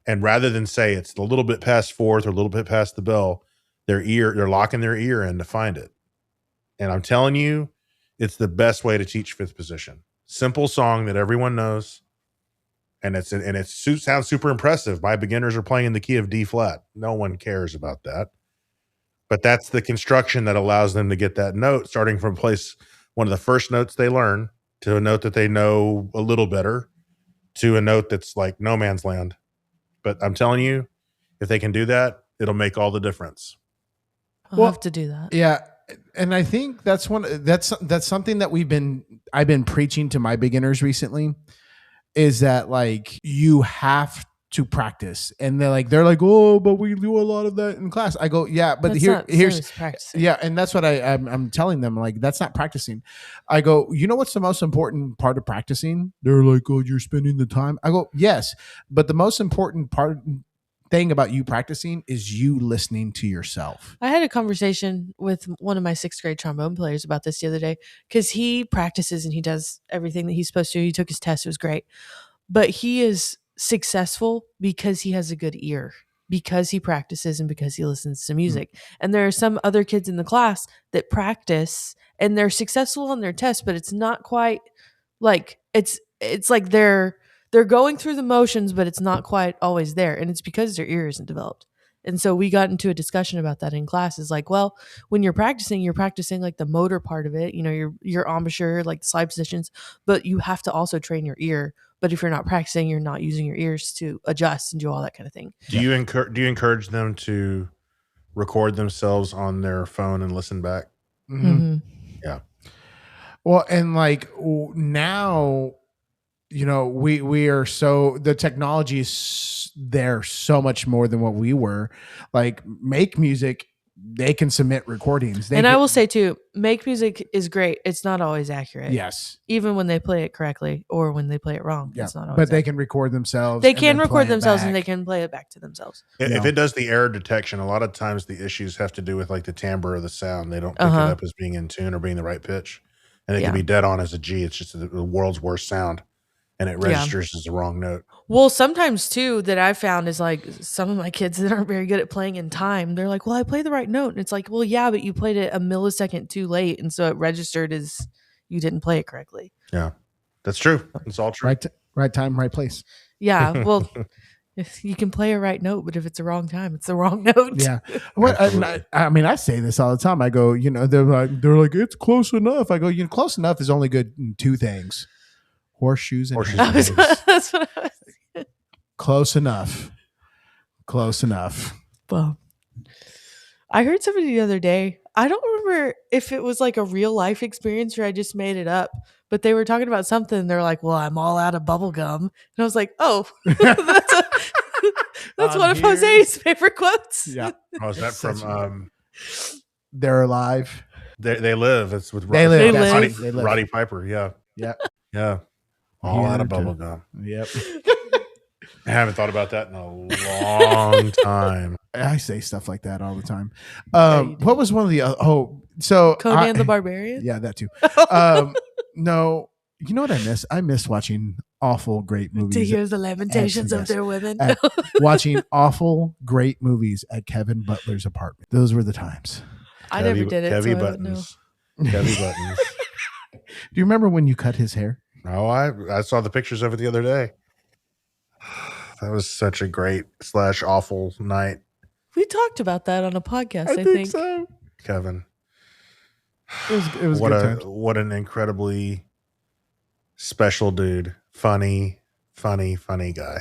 And rather than say it's a little bit past 4th or a little bit past the bell, they're locking their ear in to find it. And I'm telling you, it's the best way to teach 5th position. Simple song that everyone knows. And it sounds super impressive. My beginners are playing in the key of D flat. No one cares about that. But that's the construction that allows them to get that note, starting from one of the first notes they learn to a note that they know a little better to a note that's like no man's land. But I'm telling you, if they can do that, it'll make all the difference. I'll have to do that. Yeah. And I think that's something that I've been preaching to my beginners recently, is that like you have to practice. And they're like, oh, but we do a lot of that in class. I go, yeah, but That's not the same here's as practicing. yeah, and that's what I'm telling them. Like, that's not practicing. I go, you know what's the most important part of practicing? They're like, oh, you're spending the time. I go, yes, but the most important thing about you practicing is you listening to yourself. I had a conversation with one of my 6th grade trombone players about this the other day, because he practices and he does everything that he's supposed to. He took his test. It was great. But he is successful because he has a good ear, because he practices and because he listens to music. And there are some other kids in the class that practice and they're successful on their test, but it's not quite like it's like they're going through the motions, but it's not quite always there. And it's because their ear isn't developed. And so we got into a discussion about that in class. Is like, well, when you're practicing like the motor part of it, your embouchure, like the slide positions, but you have to also train your ear. But if you're not practicing, you're not using your ears to adjust and do all that kind of thing. Do you encourage them to record themselves on their phone and listen back? Mm-hmm. Yeah. Well, and like now, we are the technology is there so much more than what we were. Like, Make Music, they can submit recordings. I will say too, Make Music is great. It's not always accurate. Yes. Even when they play it correctly or when they play it wrong. Yeah. It's not always But they accurate. can record themselves. They can record themselves and they can play it back to themselves. If it does the error detection, a lot of times the issues have to do with like the timbre of the sound. They don't pick it up as being in tune or being the right pitch. And it can be dead on as a G. It's just the world's worst sound. And it registers as the wrong note. Well, sometimes too that I've found is like some of my kids that aren't very good at playing in time. They're like, well, I play the right note. And it's like, well, yeah, but you played it a millisecond too late. And so it registered as you didn't play it correctly. Yeah, that's true. It's all true. Right time, right place. Yeah. Well, you can play a right note, but if it's the wrong time, it's the wrong note. Yeah. I say this all the time. I go, they're like, it's close enough. I go, close enough is only good in 2 things. Horseshoes and That's what I was thinking. Close enough. Well, I heard somebody the other day. I don't remember if it was like a real life experience or I just made it up, but they were talking about something. They're like, well, I'm all out of bubble gum. And I was like, oh, that's one of Jose's favorite quotes. Yeah. Oh, is that from They're Alive? They Live. It's with They Live. Roddy Piper. Yeah. Yeah. Yeah. All out of bubble gum. Yep. I haven't thought about that in a long time. I say stuff like that all the time. Yeah, what was one of the Conan the Barbarian? Yeah, that too. No, you know what I miss? I miss watching awful great movies. To hear the lamentations of their women. Watching awful great movies at Kevin Butler's apartment. Those were the times. I never did it. Kevy So Buttons. Kevy Buttons. Do you remember when you cut his hair? Oh, I saw the pictures of it the other day. That was such a great / awful night. We talked about that on a podcast, I think. So. Kevin. It was what an incredibly special dude. Funny guy.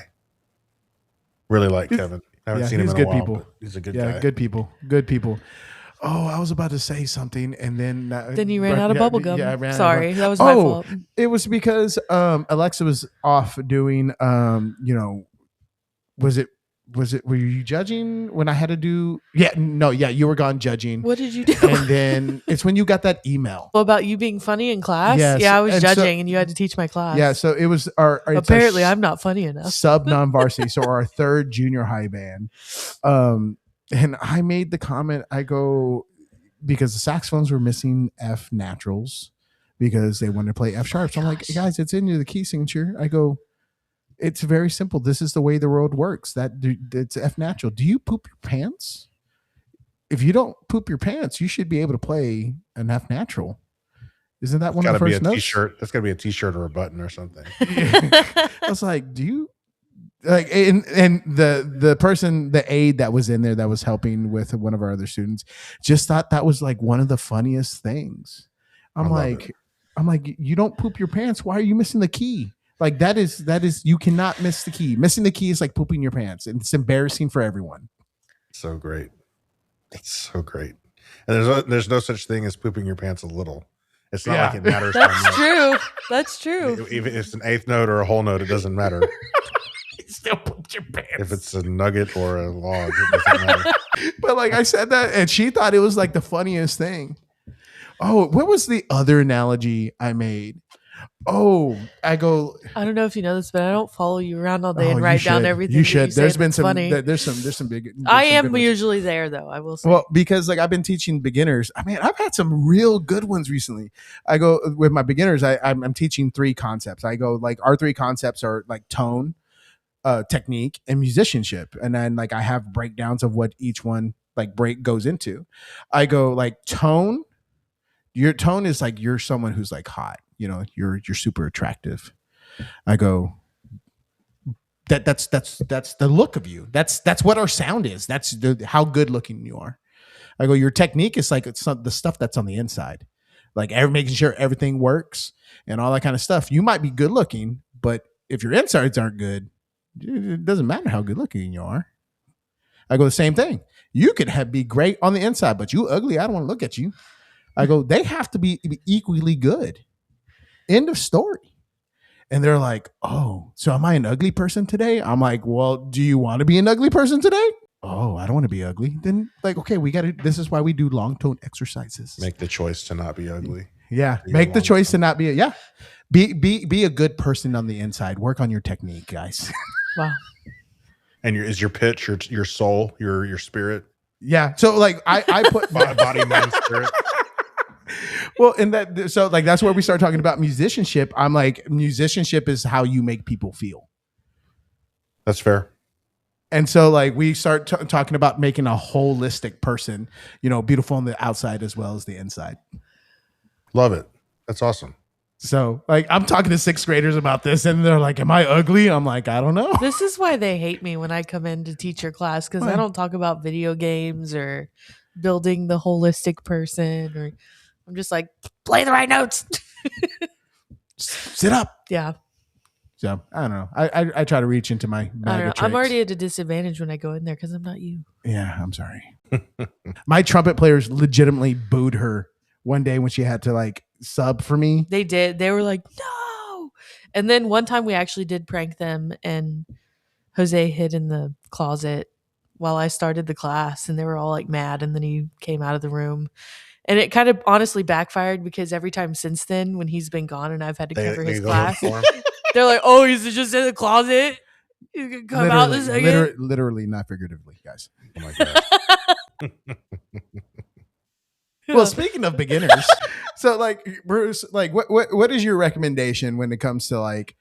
Really like Kevin. I haven't seen him in a while. People. He's a good guy. Yeah, good people. Oh, I was about to say something, and then you ran out of bubble gum. Yeah, I ran. Sorry, that was my fault. It was because Alexa was off doing. Were you judging when I had to do? Yeah, no, yeah, you were gone judging. What did you do? And then it's when you got that email. Well, about you being funny in class? Yes. Yeah, I was And judging, and you had to teach my class. Yeah, so it was our Apparently, I'm not funny enough. Sub non-varsity, so our 3rd junior high band. And I made the comment, I go, because the saxophones were missing F naturals because they wanted to play F sharps. I'm like, guys, it's in the key signature. I go, it's very simple. This is the way the world works. It's F natural. Do you poop your pants? If you don't poop your pants, you should be able to play an F natural. Isn't that one of the first notes? T-shirt. That's got to be a T-shirt or a button or something. I was like, do you? Like, and the person, the aide that was in there that was helping with one of our other students just thought that was like one of the funniest things. I'm like, you don't poop your pants. Why are you missing the key? Like that is you cannot miss the key. Missing the key is like pooping your pants, and it's embarrassing for everyone. So great. It's so great. And there's no such thing as pooping your pants a little. It's not like it matters. That's true. That's true. Even if it's an eighth note or a whole note, it doesn't matter. You still pooped your pants. If it's a nugget or a log, it doesn't matter. But like I said that, and she thought it was like the funniest thing. Oh, what was the other analogy I made? Oh, I go. I don't know if you know this, but I don't follow you around all day Oh, and you write down should. everything. You that should. say There's been that's some. funny. There's some big. I some am good ones. usually there, though. I will say. Well, because like I've been teaching beginners. I mean, I've had some real good ones recently. I go with my beginners. I'm teaching 3 concepts. I go like our 3 concepts are like tone, technique, and musicianship, and then like I have breakdowns of what each one like break goes into. I go like tone. Your tone is like you're someone who's like hot. You know, you're super attractive. I go. That's the look of you. That's what our sound is. That's how good looking you are. I go, your technique is like it's the stuff that's on the inside, like making sure everything works and all that kind of stuff. You might be good looking, but if your insides aren't good, it doesn't matter how good looking you are. I go, the same thing. You could be great on the inside, but you ugly. I don't want to look at you. I go, they have to be equally good. End of story. And they're like, oh, so am I an ugly person today? I'm like, well, do you want to be an ugly person today? Oh, I don't want to be ugly. Then like, okay, this is why we do long tone exercises. Make the choice to not be ugly. Yeah. Make the choice to not be, be a good person on the inside. Work on your technique, guys. Wow. And is your pitch, your soul, your spirit? Yeah. So like I put body, mind, spirit. Well, and so like that's where we start talking about musicianship. I'm like, musicianship is how you make people feel. That's fair. And so like we start talking about making a holistic person, you know, beautiful on the outside as well as the inside. Love it. That's awesome. So like I'm talking to 6th graders about this and they're like, am I ugly? I'm like, I don't know. This is why they hate me when I come in to teach your class, because I don't talk about video games or building the holistic person, or I'm just like, play the right notes. Sit up. Yeah. So I don't know. I try to reach into my bag of tricks. I'm already at a disadvantage when I go in there because I'm not you. Yeah, I'm sorry. My trumpet players legitimately booed her one day when she had to like sub for me. They did. They were like, no. And then one time we actually did prank them, and Jose hid in the closet while I started the class, and they were all like mad. And then he came out of the room. And it kind of honestly backfired, because every time since then, when he's been gone and I've had to cover his class, they're like, oh, he's just in the closet. He's going to come out this second. Literally, not figuratively, guys. Oh my God. Well, speaking of beginners, so like Bruce, like what is your recommendation when it comes to like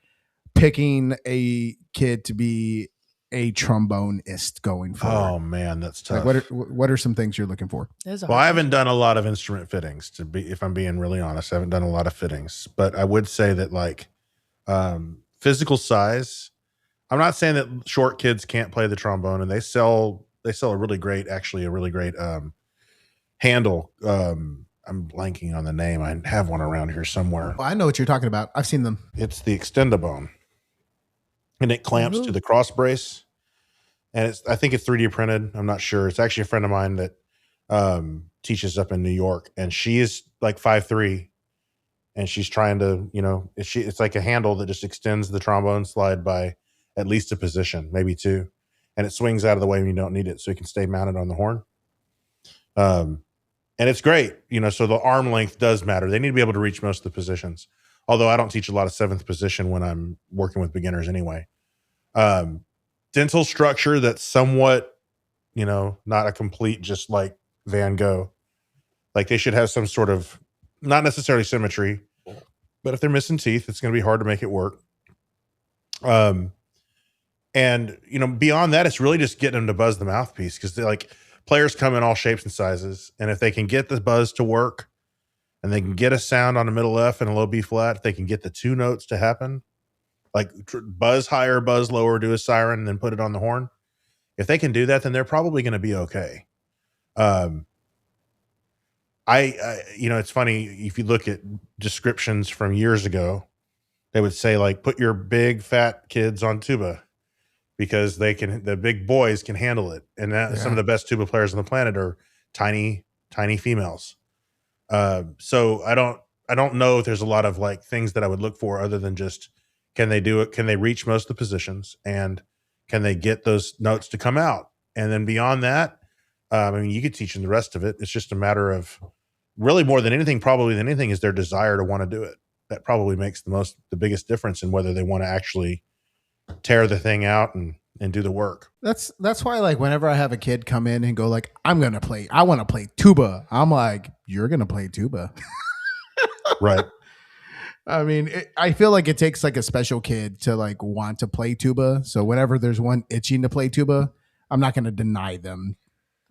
picking a kid to be a trombonist going forward? Oh man, that's tough. Like what are some things you're looking for? Well, I haven't done a lot of instrument fittings, if I'm being really honest. I haven't done a lot of fittings, but I would say that like physical size. I'm not saying that short kids can't play the trombone, and they sell a really great handle. I'm blanking on the name. I have one around here somewhere. Well, I know what you're talking about. I've seen them. It's the extendabone, and it clamps to the cross brace. And I think it's 3D printed. I'm not sure. It's actually a friend of mine that teaches up in New York, and she is like 5'3", and she's trying to, you know, it's like a handle that just extends the trombone slide by at least a position, maybe 2, and it swings out of the way when you don't need it, so you can stay mounted on the horn. And it's great, you know, so the arm length does matter. They need to be able to reach most of the positions. Although I don't teach a lot of 7th position when I'm working with beginners anyway. Dental structure that's somewhat, you know, not a complete, just like Van Gogh. Like they should have some sort of, not necessarily symmetry, but if they're missing teeth, it's going to be hard to make it work. And, you know, beyond that, it's really just getting them to buzz the mouthpiece, because they're like, players come in all shapes and sizes, and if they can get the buzz to work, and they can get a sound on a middle F and a low B flat, if they can get the 2 notes to happen, like buzz higher, buzz lower, do a siren, and then put it on the horn. If they can do that, then they're probably going to be okay. You know, it's funny, if you look at descriptions from years ago, they would say like, put your big fat kids on tuba, because the big boys can handle it. And some of the best tuba players on the planet are tiny, tiny females. So I don't know if there's a lot of like things that I would look for other than just, can they do it? Can they reach most of the positions, and can they get those notes to come out? And then beyond that, I mean, you could teach them the rest of it. It's just a matter of, really more than anything, probably than anything, is their desire to want to do it. That probably makes the biggest difference in whether they want to actually tear the thing out and do the work. That's why, like, whenever I have a kid come in and go like, I want to play tuba, I'm like, you're gonna play tuba. Right. I mean, I feel like it takes like a special kid to like want to play tuba. So whenever there's one itching to play tuba, I'm not going to deny them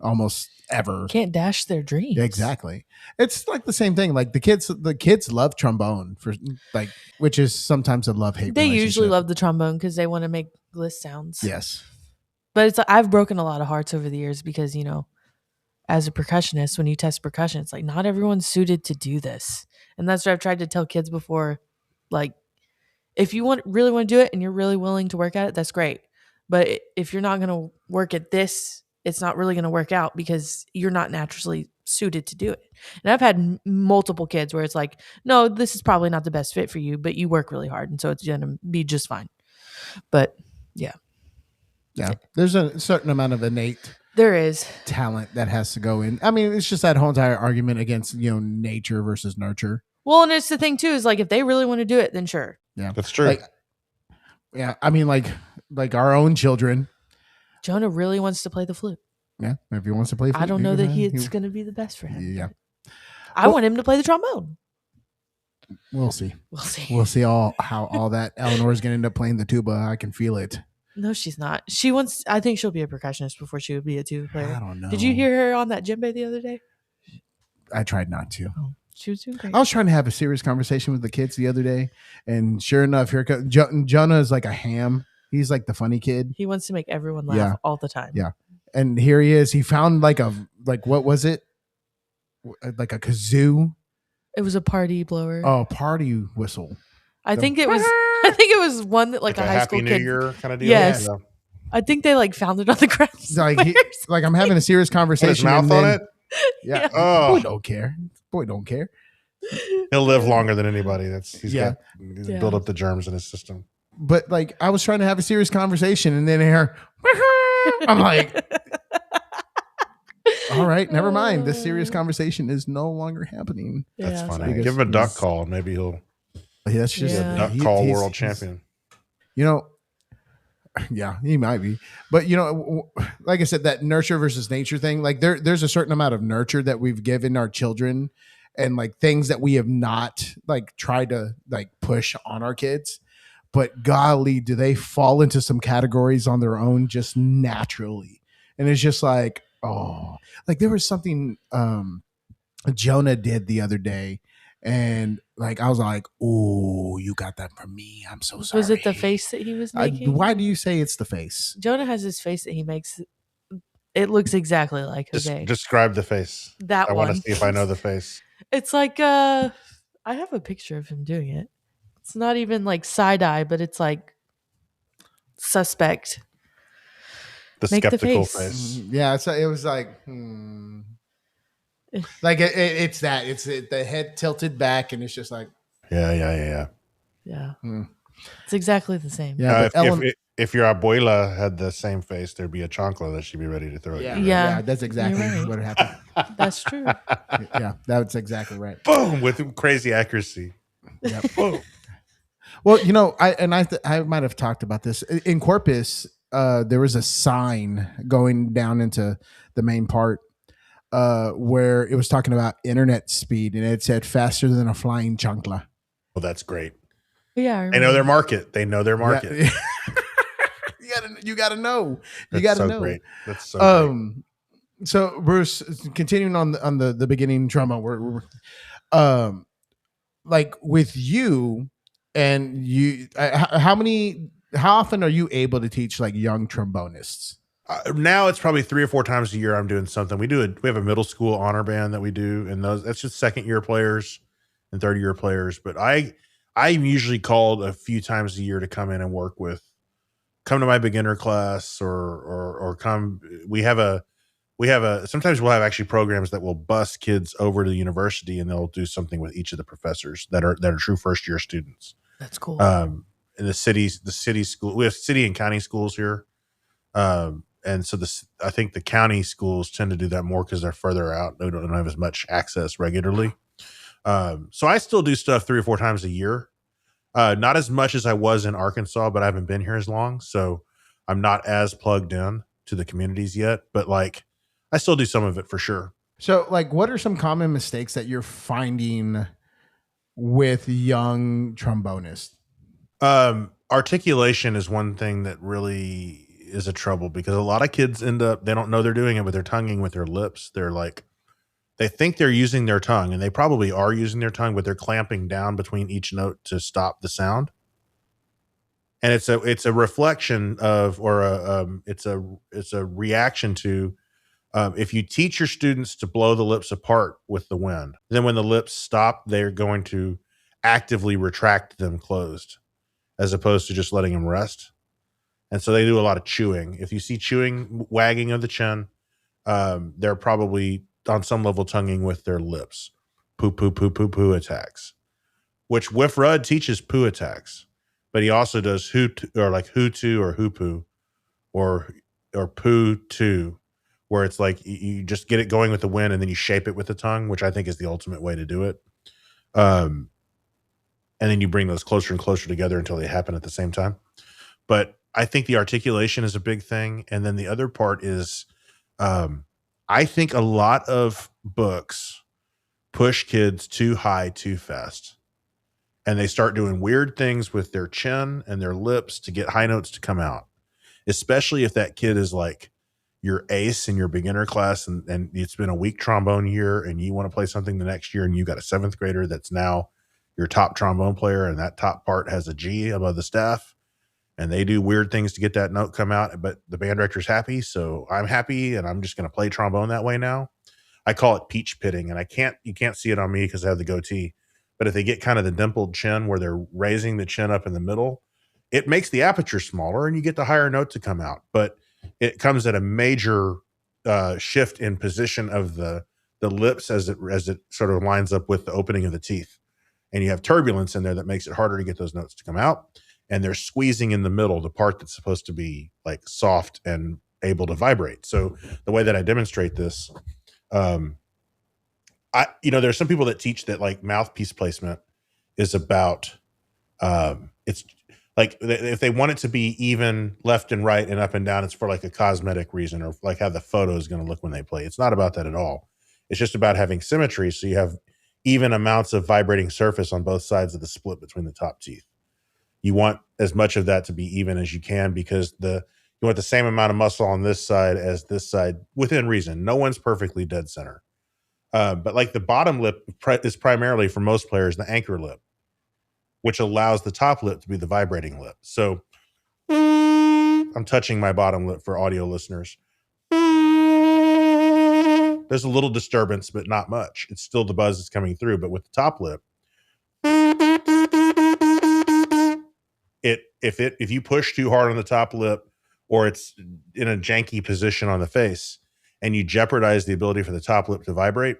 almost ever. Can't dash their dreams. Exactly. It's like the same thing. Like the kids love trombone, for like, which is sometimes a love-hate They relationship. usually love the trombone because they want to make gliss sounds. Yes. But it's I've broken a lot of hearts over the years because, as a percussionist, when you test percussion, it's like not everyone's suited to do this. And that's what I've tried to tell kids before. Like, if you really want to do it and you're really willing to work at it, that's great. But if you're not going to work at this, it's not really going to work out because you're not naturally suited to do it. And I've had multiple kids where it's like, no, this is probably not the best fit for you, but you work really hard. And so it's going to be just fine. But yeah. Yeah. There's a certain amount of innate there is talent that has to go in. I mean, it's just that whole entire argument against, nature versus nurture. Well, and it's the thing too, is like, if they really want to do it, then sure. Yeah. That's true. Like, yeah. I mean, like our own children. Jonah really wants to play the flute. Yeah. If he wants to play flute, I don't know that it's going to be the best for him. Yeah. I want him to play the trombone. We'll see. We'll see how all that. Eleanor's going to end up playing the tuba. I can feel it. No, she's not. I think she'll be a percussionist before she would be a tuba player. I don't know. Did you hear her on that djembe the other day? I tried not to. Oh, she was doing great. I was trying to have a serious conversation with the kids the other day, and sure enough, here comes Jonah is like a ham. He's like the funny kid. He wants to make everyone laugh all the time. Yeah. And here he is. He found what was it? Like a kazoo. It was a party blower. Oh, party whistle. I think it was one that like a high school Happy kid. New Year kind of deal. Yes. Yeah. I think they like found it on the ground. Like I'm having a serious conversation. Put his mouth on it. Yeah. Oh. Boy don't care. He'll live longer than anybody. He's Yeah. built up the germs in his system. But like I was trying to have a serious conversation, and then here I'm like, all right, never mind. This serious conversation is no longer happening. That's Yeah, funny. Give him a duck call, and maybe he'll. That's just be a duck call world champion. Yeah, he might be. But like I said, that nurture versus nature thing. Like there's a certain amount of nurture that we've given our children, and like things that we have not like tried to like push on our kids. But golly, do they fall into some categories on their own just naturally? And it's just like, oh, like there was something Jonah did the other day, and like I was like, oh, you got that from me. I'm so sorry. Was it the face that he was making? Why do you say it's the face? Jonah has this face that he makes. It looks exactly like Jose. Describe the face. I want to see if I know the face. It's like I have a picture of him doing it. It's not even like side eye, but it's like suspect. The Make skeptical the face. Yeah, it was like, like it's that. It's the head tilted back, and it's just like, yeah. It's exactly the same. Yeah, if your abuela had the same face, there'd be a chancla that she'd be ready to throw at you. Yeah, that's exactly right. what happened. That's true. Yeah, that's exactly right. Boom, with crazy accuracy. Yeah. Boom. Well, I might have talked about this in Corpus. There was a sign going down into the main part where it was talking about internet speed, and it said faster than a flying chancla. Well, that's great. Yeah, they know their market. Yeah. You gotta know. You gotta know. Great. That's so great. So Bruce, continuing on the beginning drama, we're like with you and you, how often are you able to teach like young trombonists? Now it's probably 3 or 4 times a year I'm doing something. We have a middle school honor band that we do, and that's just second year players and third year players. But I'm usually called a few times a year to come in and come to my beginner class or come. We have sometimes we'll have actually programs that will bus kids over to the university and they'll do something with each of the professors that are true first year students. That's cool. In the city school, we have city and county schools here. And so I think the county schools tend to do that more because they're further out. They don't have as much access regularly. So I still do stuff 3 or 4 times a year. Not as much as I was in Arkansas, but I haven't been here as long. So I'm not as plugged in to the communities yet, but like I still do some of it for sure. So like, what are some common mistakes that you're finding with young trombonists? Articulation is one thing that really is a trouble because a lot of kids they don't know they're doing it, but they're tonguing with their lips. They're like, they think they're using their tongue and they probably are using their tongue, but they're clamping down between each note to stop the sound. And it's a reflection of, or it's a reaction to, if you teach your students to blow the lips apart with the wind, then when the lips stop, they're going to actively retract them closed as opposed to just letting them rest. And so they do a lot of chewing. If you see chewing, wagging of the chin, they're probably on some level tonguing with their lips. Poo, poo, poo, poo, poo attacks, which Whiff Rudd teaches poo attacks, but he also does hoot or like hootu or hoopoo or poo too, where it's like you just get it going with the wind and then you shape it with the tongue, which I think is the ultimate way to do it. And then you bring those closer and closer together until they happen at the same time. But I think the articulation is a big thing. And then the other part is, I think a lot of books push kids too high, too fast. And they start doing weird things with their chin and their lips to get high notes to come out, especially if that kid is like your ace in your beginner class and it's been a weak trombone year and you want to play something the next year and you got a 7th grader that's now your top trombone player and that top part has a G above the staff and they do weird things to get that note come out, but the band director's happy, so I'm happy and I'm just going to play trombone that way now. I call it peach pitting, and you can't see it on me because I have the goatee, but if they get kind of the dimpled chin where they're raising the chin up in the middle, it makes the aperture smaller and you get the higher note to come out, but it comes at a major shift in position of the lips as it sort of lines up with the opening of the teeth. And you have turbulence in there that makes it harder to get those notes to come out. And they're squeezing in the middle, the part that's supposed to be like soft and able to vibrate. So the way that I demonstrate this, there's some people that teach that like mouthpiece placement is about, it's like if they want it to be even left and right and up and down, it's for like a cosmetic reason or like how the photo is going to look when they play. It's not about that at all. It's just about having symmetry. So you have even amounts of vibrating surface on both sides of the split between the top teeth. You want as much of that to be even as you can because you want the same amount of muscle on this side as this side within reason. No one's perfectly dead center. But like the bottom lip is primarily for most players, the anchor lip, which allows the top lip to be the vibrating lip. So I'm touching my bottom lip for audio listeners. There's a little disturbance, but not much. It's still the buzz that's coming through. But with the top lip, if you push too hard on the top lip or it's in a janky position on the face and you jeopardize the ability for the top lip to vibrate,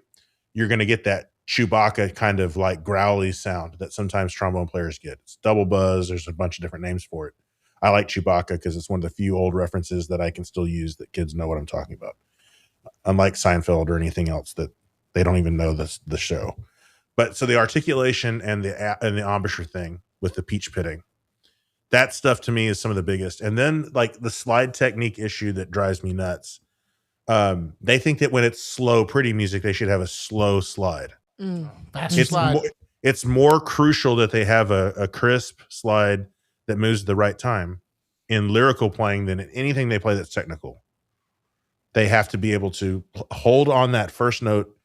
you're going to get that Chewbacca kind of like growly sound that sometimes trombone players get. It's double buzz. There's a bunch of different names for it. I like Chewbacca because it's one of the few old references that I can still use that kids know what I'm talking about. Unlike Seinfeld or anything else that they don't even know the show. But so the articulation and the embouchure thing with the peach pitting, that stuff to me is some of the biggest. And then like the slide technique issue that drives me nuts. They think that when it's slow, pretty music, they should have a slow slide. Faster slide. It's more crucial that they have a crisp slide that moves at the right time in lyrical playing than in anything they play that's technical. They have to be able to hold on that first note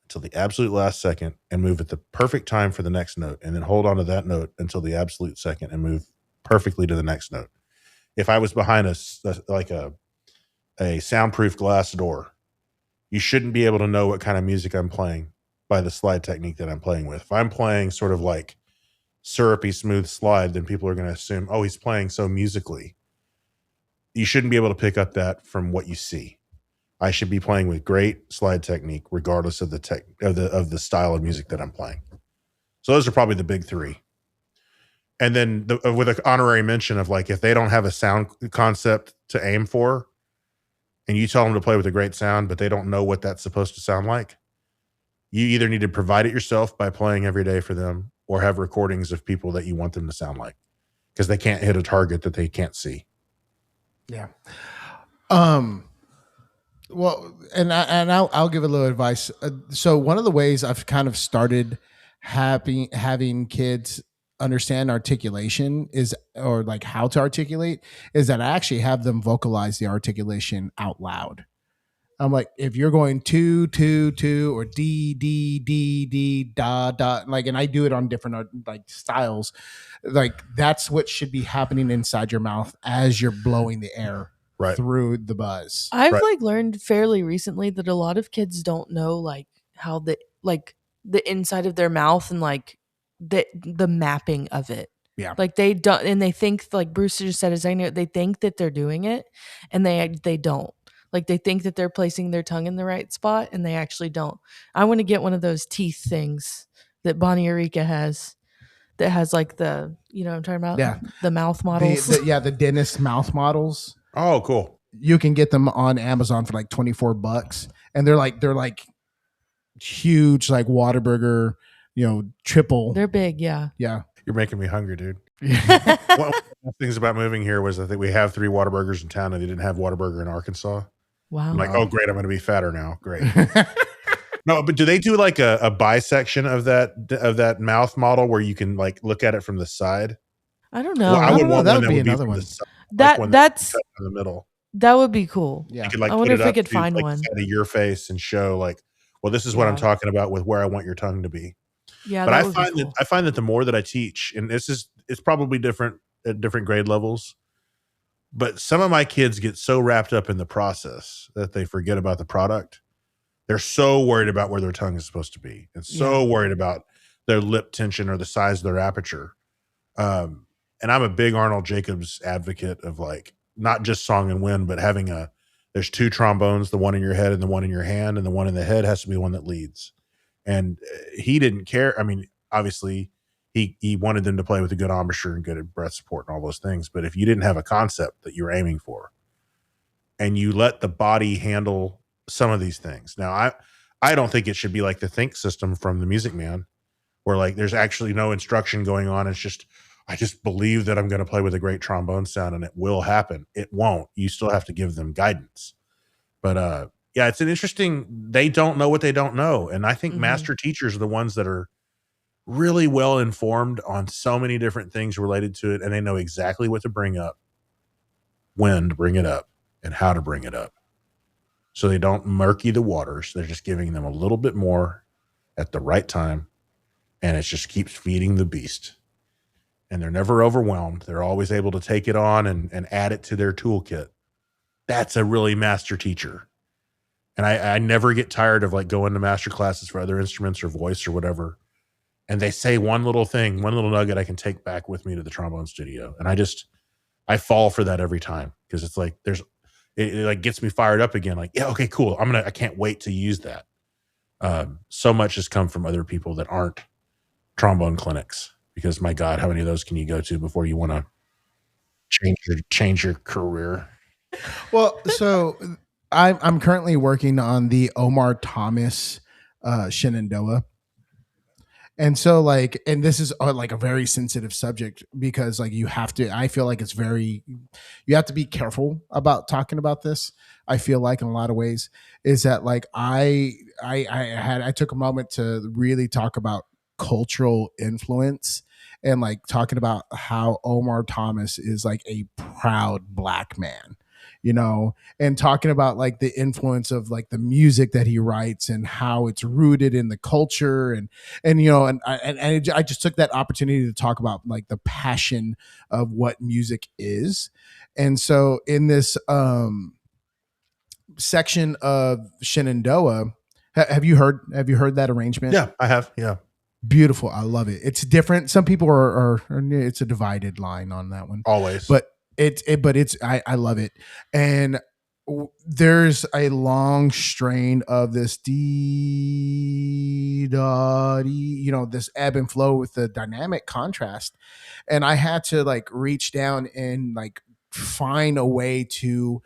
until the absolute last second and move at the perfect time for the next note, and then hold on to that note until the absolute second and move perfectly to the next note. If I was behind a soundproof glass door, you shouldn't be able to know what kind of music I'm playing by the slide technique that I'm playing with. If I'm playing sort of like syrupy smooth slide, then people are going to assume, oh, he's playing so musically. You shouldn't be able to pick up that from what you see. I should be playing with great slide technique, regardless of the style of music that I'm playing. So those are probably the big three. And then with an honorary mention of like, if they don't have a sound concept to aim for, and you tell them to play with a great sound, but they don't know what that's supposed to sound like, you either need to provide it yourself by playing every day for them, or have recordings of people that you want them to sound like, because they can't hit a target that they can't see. Yeah. Well, and I'll give a little advice. So one of the ways I've kind of started having kids understand articulation is, or like how to articulate, is that I actually have them vocalize the articulation out loud. I'm like, if you're going two, two, two, or D, D, D, D, da, da, like, and I do it on different like styles, like that's what should be happening inside your mouth as you're blowing the air through the buzz. I've like learned fairly recently that a lot of kids don't know like how the inside of their mouth and like the mapping of it. Yeah. Like they don't, and they think, like Bruce just said, they think that they're doing it, and they don't. Like they think that they're placing their tongue in the right spot, and they actually don't. I want to get one of those teeth things that Bonnie Eureka has, that has like the, you know what I'm talking about? Yeah. The mouth models. The dentist mouth models. Oh, cool. You can get them on Amazon for like $24, and they're like huge, like Whataburger, triple. They're big, yeah. Yeah. You're making me hungry, dude. One of the things about moving here was I think we have 3 Whataburgers in town, and they didn't have Whataburger in Arkansas. Wow. I'm like, oh great, I'm going to be fatter now. Great. No, but do they do like a bisection of that mouth model where you can like look at it from the side? I don't know. Well, I would want that one would that be would be another from one. the side, That's in the middle. That would be cool. Yeah. You could like I wonder put it if we up could to, find like, one. the side of your face and show like, well, this is what I'm talking about with where I want your tongue to be. Yeah, But that I would find be cool. that the more that I teach, and it's probably different at different grade levels, but some of my kids get so wrapped up in the process that they forget about the product. They're so worried about where their tongue is supposed to be, and so worried about their lip tension or the size of their aperture. And I'm a big Arnold Jacobs advocate of like not just song and wind, but having there's 2 trombones, the one in your head and the one in your hand, and the one in the head has to be the one that leads. And he didn't care. I mean, obviously he wanted them to play with a good embouchure and good breath support and all those things. But if you didn't have a concept that you were aiming for, and you let the body handle some of these things. Now, I don't think it should be like the think system from the Music Man, where like there's actually no instruction going on. It's just, I just believe that I'm going to play with a great trombone sound and it will happen. It won't. You still have to give them guidance. But yeah, it's an interesting, they don't know what they don't know. And I think master teachers are the ones that are really well informed on so many different things related to it. And they know exactly what to bring up, when to bring it up, and how to bring it up. So they don't murky the waters. They're just giving them a little bit more at the right time. And it just keeps feeding the beast. And they're never overwhelmed. They're always able to take it on and add it to their toolkit. That's a really master teacher. And I never get tired of like going to master classes for other instruments or voice or whatever. And they say one little thing, one little nugget I can take back with me to the trombone studio. And I fall for that every time, because it's like it like gets me fired up again. Like, yeah, okay, cool. I can't wait to use that. So much has come from other people that aren't trombone clinics, because my God, how many of those can you go to before you want to change your career? Well, so I'm currently working on the Omar Thomas Shenandoah. And so like, and this is like a very sensitive subject, because like I feel like you have to be careful about talking about this. I feel like in a lot of ways is that like, I took a moment to really talk about cultural influence, and like talking about how Omar Thomas is like a proud Black man, and talking about like the influence of like the music that he writes and how it's rooted in the culture, and I just took that opportunity to talk about like the passion of what music is. And so in this section of Shenandoah, have you heard that arrangement? Yeah, I have. Yeah. Beautiful. I love it. It's different. Some people are it's a divided line on that one Always. but I love it. And there's a long strain of this D dot E, this ebb and flow with the dynamic contrast. And I had to like reach down and like find a way to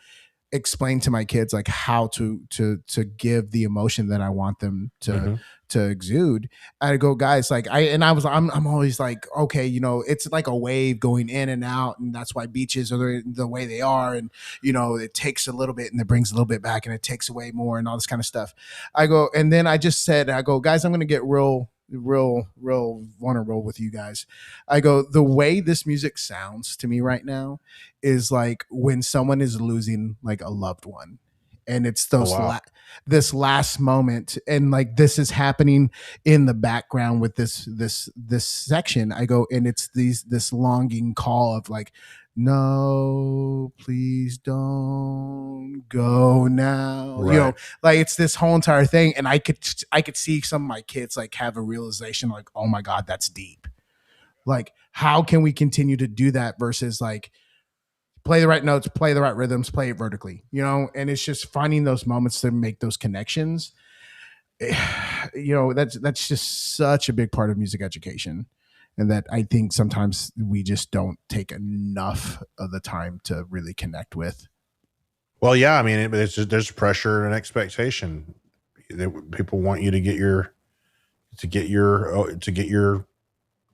explain to my kids like how to give the emotion that I want them to exude. I go, guys, like I'm always like, okay, it's like a wave going in and out, and that's why beaches are the way they are, and it takes a little bit and it brings a little bit back and it takes away more and all this kind of stuff. I go, and then I go, guys, I'm gonna get real vulnerable with you guys. I go, the way this music sounds to me right now is like when someone is losing like a loved one, and it's this last moment, and like this is happening in the background with this section. I go, and it's this longing call of like, no, please don't go now. Right. Like it's this whole entire thing, and I could see some of my kids like have a realization like, oh my God, that's deep. Like, how can we continue to do that versus like play the right notes, play the right rhythms, play it vertically, and it's just finding those moments to make those connections. That's just such a big part of music education. And that I think sometimes we just don't take enough of the time to really connect with. Well, yeah, I mean, there's pressure and expectation. People want you to get your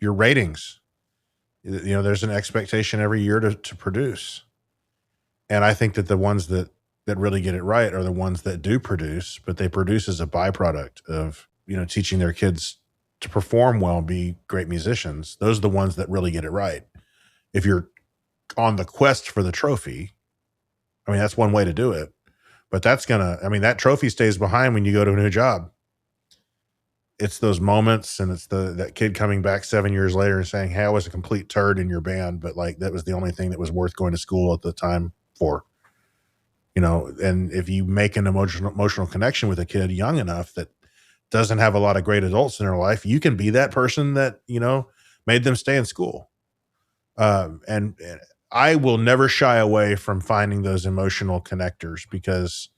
ratings. There's an expectation every year to produce. And I think that the ones that really get it right are the ones that do produce, but they produce as a byproduct of, teaching their kids to perform well and be great musicians. Those are the ones that really get it right. If you're on the quest for the trophy, I mean, that's one way to do it, but that trophy stays behind when you go to a new job. It's those moments, and it's that kid coming back 7 years later and saying, hey, I was a complete turd in your band, but like that was the only thing that was worth going to school at the time for. And if you make an emotional connection with a kid young enough that doesn't have a lot of great adults in their life, you can be that person that, made them stay in school. And I will never shy away from finding those emotional connectors, because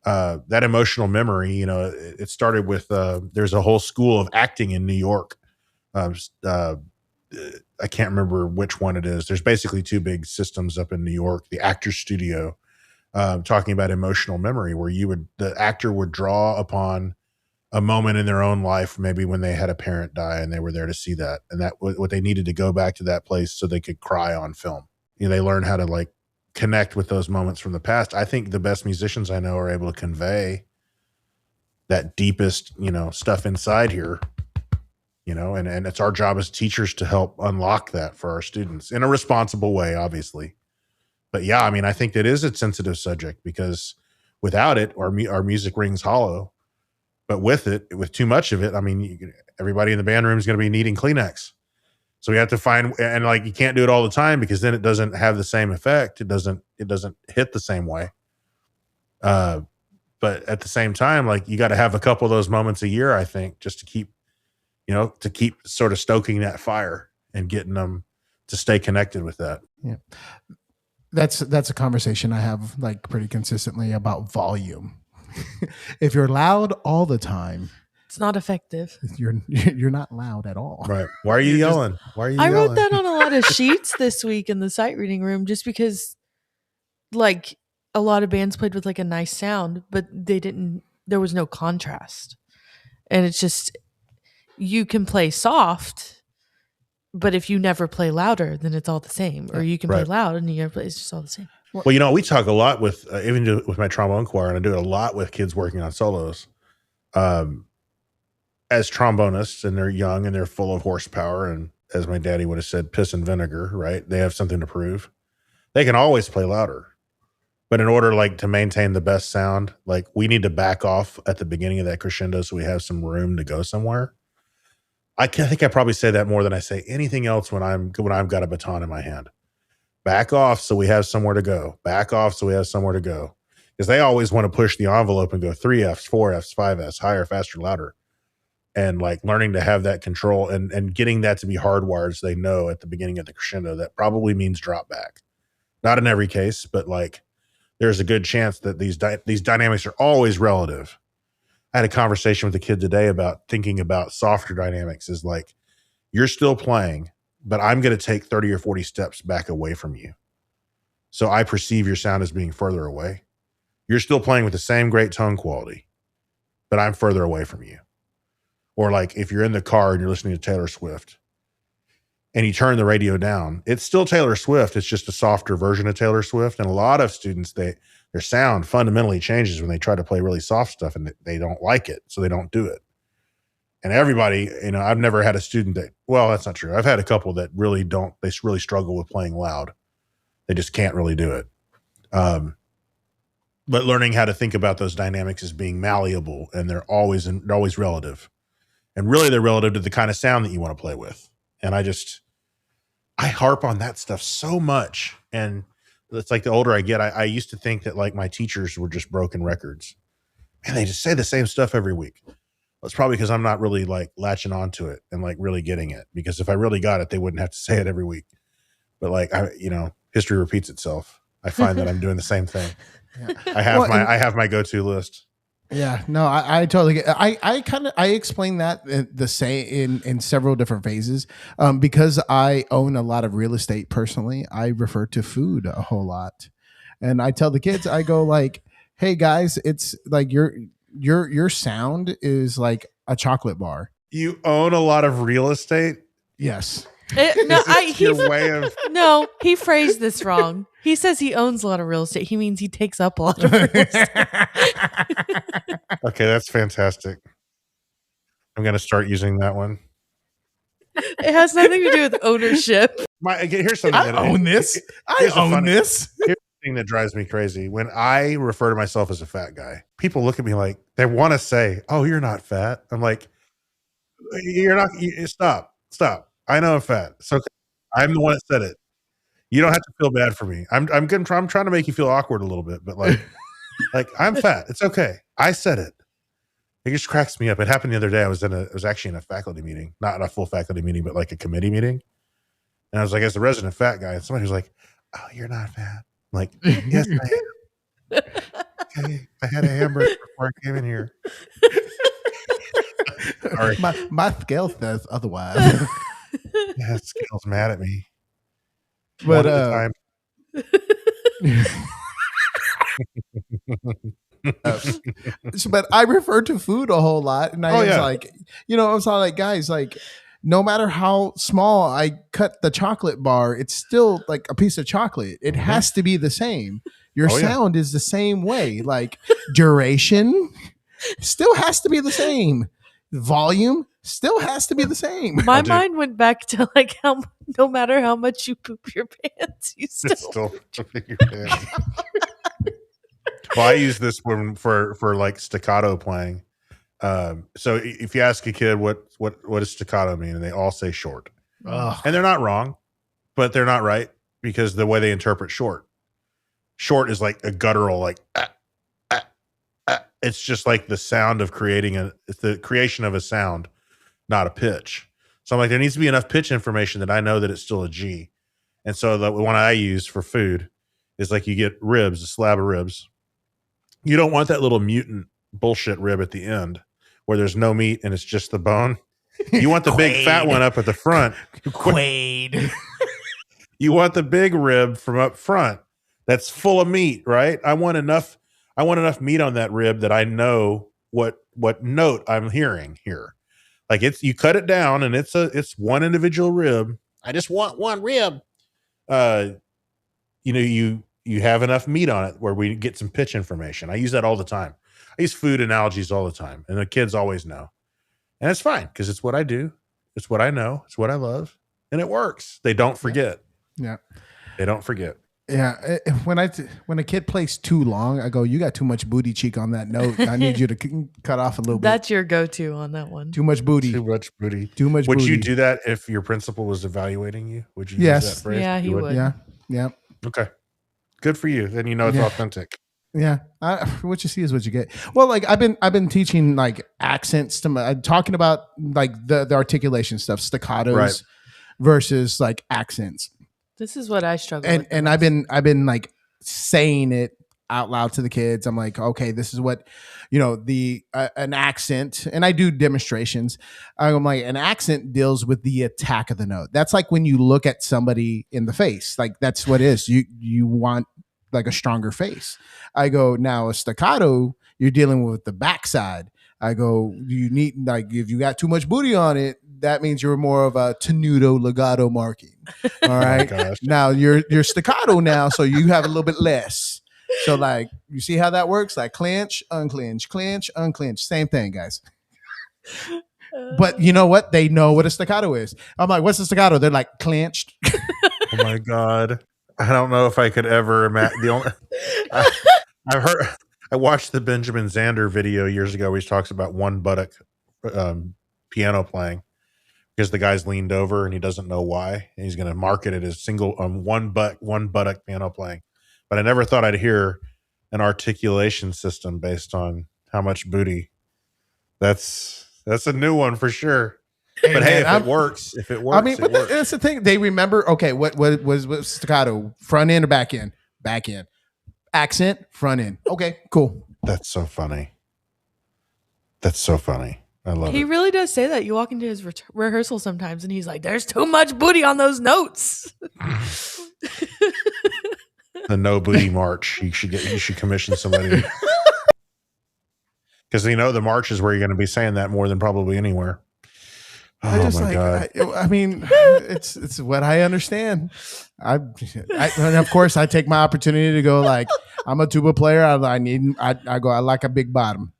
that emotional memory, it started with, there's a whole school of acting in New York. I can't remember which one it is. There's basically two big systems up in New York, the Actors Studio, talking about emotional memory, where the actor would draw upon a moment in their own life, maybe when they had a parent die and they were there to see that. And that what they needed to go back to that place so they could cry on film. They learn how to like connect with those moments from the past. I think the best musicians I know are able to convey that deepest, stuff inside here, and it's our job as teachers to help unlock that for our students in a responsible way, obviously. But yeah, I mean, I think that is a sensitive subject, because without it, our music rings hollow. But with too much of it, I mean, everybody in the band room is going to be needing Kleenex. So we have to find, and like, you can't do it all the time, because then it doesn't have the same effect. It doesn't hit the same way. But at the same time, like, you got to have a couple of those moments a year, I think, just to keep sort of stoking that fire and getting them to stay connected with that. Yeah. That's a conversation I have like pretty consistently about volume. If you're loud all the time, it's not effective. You're not loud at all. Right. Why are you yelling? I wrote that on a lot of sheets this week in the sight reading room, just because like a lot of bands played with like a nice sound, but there was no contrast. And it's just, you can play soft, but if you never play louder, then it's all the same. Or you can play loud and you never play, it's just all the same. Well, we talk a lot with, even with my trombone choir, and I do it a lot with kids working on solos. As trombonists, and they're young and they're full of horsepower, and as my daddy would have said, piss and vinegar, right? They have something to prove. They can always play louder. But in order like to maintain the best sound, like, we need to back off at the beginning of that crescendo so we have some room to go somewhere. I think I probably say that more than I say anything else when I've got a baton in my hand. Back off so we have somewhere to go. Back off so we have somewhere to go. Because they always want to push the envelope and go 3Fs, 4Fs, 5Fs, higher, faster, louder. And like learning to have that control and getting that to be hardwired, so they know at the beginning of the crescendo that probably means drop back. Not in every case, but like there's a good chance that these dynamics are always relative. I had a conversation with a kid today about thinking about softer dynamics is like, you're still playing, but I'm going to take 30 or 40 steps back away from you. So I perceive your sound as being further away. You're still playing with the same great tone quality, but I'm further away from you. Or like if you're in the car and you're listening to Taylor Swift and you turn the radio down, it's still Taylor Swift. It's just a softer version of Taylor Swift. And a lot of students, their sound fundamentally changes when they try to play really soft stuff and they don't like it. So they don't do it. And everybody, I've never had a student that's not true. I've had a couple that really they really struggle with playing loud. They just can't really do it. But learning how to think about those dynamics as being malleable, and they're always relative. And really they're relative to the kind of sound that you want to play with. And I harp on that stuff so much. And it's like the older I get, I used to think that like my teachers were just broken records. And they just say the same stuff every week. Well, it's probably because I'm not really like latching onto it and like really getting it. Because if I really got it, they wouldn't have to say it every week. But like, history repeats itself. I find that I'm doing the same thing. Yeah. I have my go-to list. Yeah, no, I totally get. I explain that the same in several different phases. Because I own a lot of real estate personally, I refer to food a whole lot, and I tell the kids, I go like, "Hey guys, it's like your sound is like a chocolate bar." You own a lot of real estate? Yes. No, he phrased this wrong. He says he owns a lot of real estate. He means he takes up a lot of real estate. Okay, that's fantastic. I'm going to start using that one. It has nothing to do with ownership. Here's something. I own this. Here's the thing that drives me crazy. When I refer to myself as a fat guy, people look at me like they want to say, "Oh, you're not fat." I'm like, "You're not. Stop. I know I'm fat. It's okay. I'm the one that said it. You don't have to feel bad for me. I'm good. I'm trying to make you feel awkward a little bit, but like I'm fat. It's okay. I said it. It just cracks me up. It happened the other day. I was actually in a faculty meeting, not a full faculty meeting, but like a committee meeting. And I was like, as the resident fat guy, and somebody was like, "Oh, you're not fat." I'm like, "Yes, I am." Okay, I had a hamburger before I came in here. Sorry. My scale says otherwise. Yeah, scale's mad at me. But but I refer to food a whole lot, and I was like, guys, like, no matter how small I cut the chocolate bar, it's still like a piece of chocolate. It has to be the same. Your sound is the same way. Like duration still has to be the same. Volume still has to be the same. My mind went back to like how no matter how much you poop your pants, you still pooping your pants. Well, I use this one for like staccato playing. So if you ask a kid what does staccato mean, and they all say short. Ugh. And they're not wrong, but they're not right because the way they interpret short is like a guttural, like it's just like the sound of it's the creation of a sound, not a pitch. So I'm like, there needs to be enough pitch information that I know that it's still a G. And so the one I use for food is like you get ribs, a slab of ribs. You don't want that little mutant bullshit rib at the end where there's no meat and it's just the bone. You want the big fat one up at the front. Quaid. You want the big rib from up front that's full of meat, right? I want enough meat on that rib that I know what note I'm hearing here. Like you cut it down and it's one individual rib. I just want one rib. You have enough meat on it where we get some pitch information. I use that all the time. I use food analogies all the time, and the kids always know. And it's fine because it's what I do. It's what I know. It's what I love, and it works. They don't forget. Yeah. They don't forget. Yeah, when a kid plays too long, I go, "You got too much booty cheek on that note. I need you to cut off a little bit." That's your go-to on that one. Too much booty. Too much booty. Too much Would booty. you do that if your principal was evaluating you? Would you Yes. use that phrase? Yeah, he would. Yeah. Okay. Good for you. Then you know it's authentic. Yeah, what you see is what you get. Well, like I've been teaching like accents talking about like the articulation stuff, staccatos versus like accents. This is what I struggle with. And I've been like saying it out loud to the kids. I'm like, okay, this is what, the an accent, and I do demonstrations. I'm like, an accent deals with the attack of the note. That's like when you look at somebody in the face, like that's what it is. You want like a stronger face. I go, now a staccato, you're dealing with the backside. I go, you need, like, if you got too much booty on it, that means you're more of a tenuto legato marking. All right. Now you're staccato now, so you have a little bit less. So like, you see how that works? Like clench, unclench, clench, unclench. Same thing, guys. But you know what? They know what a staccato is. I'm like, what's a staccato? They're like clenched. Oh my God. I don't know if I could ever imagine. I watched the Benjamin Zander video years ago where he talks about one buttock piano playing because the guy's leaned over and he doesn't know why. And he's going to market it as single one buttock piano playing. But I never thought I'd hear an articulation system based on how much booty. That's a new one for sure. But hey, if it works, I mean, but that's the thing. They remember, okay, what was staccato? Front end or back end? Back end. Accent, front end. Okay, cool. That's so funny. That's so funny. I love it. He really does say that. You walk into his rehearsal sometimes and he's like, there's too much booty on those notes. The no booty march. You should commission somebody. Because the march is where you're going to be saying that more than probably anywhere. Oh my God. I mean, it's what I understand. And of course I take my opportunity to go like, I'm a tuba player. I like a big bottom.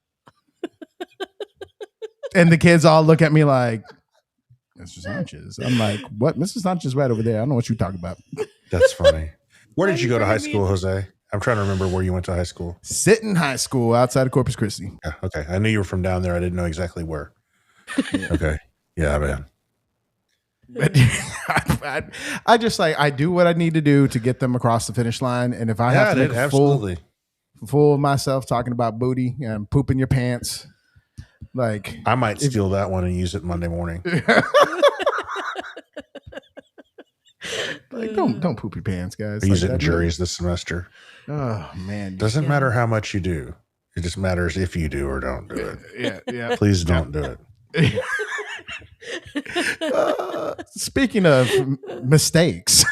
And the kids all look at me like, Mr. Sanchez. I'm like, what? Mr. Sanchez right over there. I don't know what you're talking about. That's funny. Where did you go to high school, Jose? I'm trying to remember where you went to high school. Sitton High School outside of Corpus Christi. Yeah, okay. I knew you were from down there. I didn't know exactly where. Yeah. Okay. Yeah, man. But I just like, I do what I need to do to get them across the finish line. And if I have to make full of myself talking about booty and pooping your pants, like I might steal that one and use it Monday morning. Like don't poop your pants, guys. I use it in juries this semester. Oh man. Doesn't matter how much you do. It just matters if you do or don't do it. Yeah. Please don't do it. Speaking of mistakes.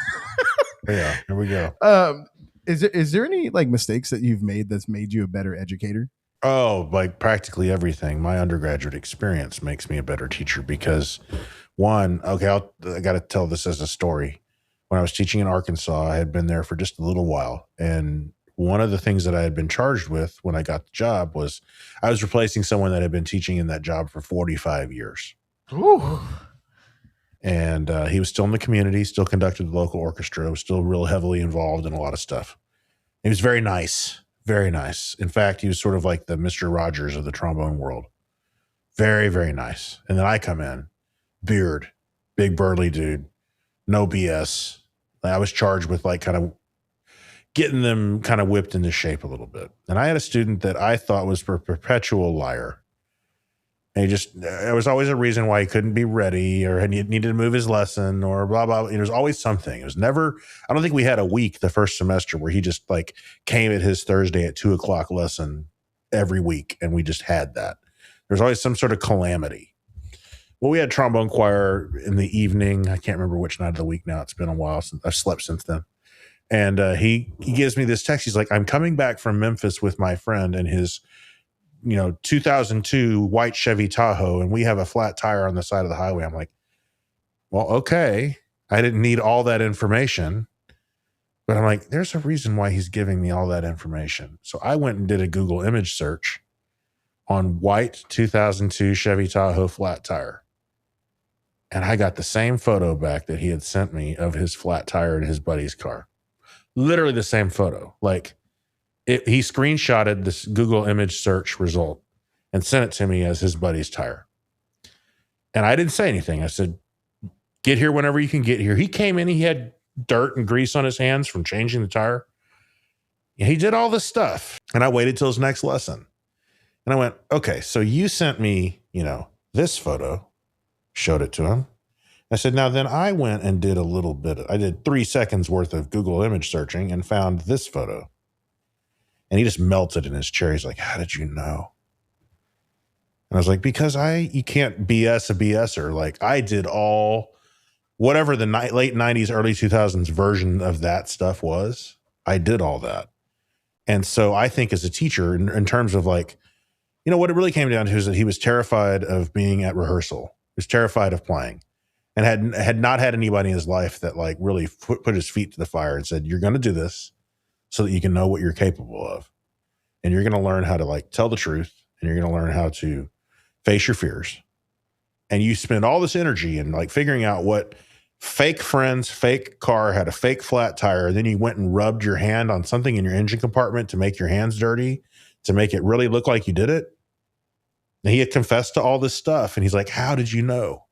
Yeah, here we go. Is there any like mistakes that you've made that's made you a better educator? Oh, like practically everything. My undergraduate experience makes me a better teacher because one, I got to tell this as a story. When I was teaching in Arkansas, I had been there for just a little while. And one of the things that I had been charged with when I got the job was I was replacing someone that had been teaching in that job for 45 years. Ooh. And he was still in the community, still conducted the local orchestra, was still real heavily involved in a lot of stuff. He was very nice, very nice. In fact, he was sort of like the Mr. Rogers of the trombone world. Very, very nice. And then I come in, beard, big burly dude, no BS. I was charged with like kind of getting them kind of whipped into shape a little bit. And I had a student that I thought was a perpetual liar. And there was always a reason why he couldn't be ready or he needed to move his lesson or blah, blah. There was always something. It was never, I don't think we had a week the first semester where he just like came at his Thursday at 2:00 lesson every week. And we just had that. There's always some sort of calamity. Well, we had trombone choir in the evening. I can't remember which night of the week now. It's been a while since I've slept since then. And he gives me this text. He's like, I'm coming back from Memphis with my friend and his 2002 white Chevy Tahoe, and we have a flat tire on the side of the highway. I'm like, well, okay. I didn't need all that information, but I'm like, there's a reason why he's giving me all that information. So I went and did a Google image search on white 2002 Chevy Tahoe flat tire. And I got the same photo back that he had sent me of his flat tire in his buddy's car. Literally the same photo. Like he screenshotted this Google image search result and sent it to me as his buddy's tire. And I didn't say anything. I said, get here whenever you can get here. He came in, he had dirt and grease on his hands from changing the tire. He did all this stuff. And I waited till his next lesson. And I went, okay, so you sent me, this photo, showed it to him. I said, now then I went and did I did 3 seconds worth of Google image searching and found this photo. And he just melted in his chair. He's like, how did you know? And I was like, because you can't BS a BSer. Like, I did all, whatever the late 90s, early 2000s version of that stuff was, I did all that. And so I think as a teacher, in terms of like, you know, what it really came down to is that he was terrified of being at rehearsal. He was terrified of playing, and had not had anybody in his life that like really put his feet to the fire and said, you're going to do this so that you can know what you're capable of. And you're going to learn how to like tell the truth, and you're going to learn how to face your fears. And you spend all this energy in like figuring out what fake friend's fake car had a fake flat tire. Then you went and rubbed your hand on something in your engine compartment to make your hands dirty, to make it really look like you did it. And he had confessed to all this stuff. And he's like, how did you know?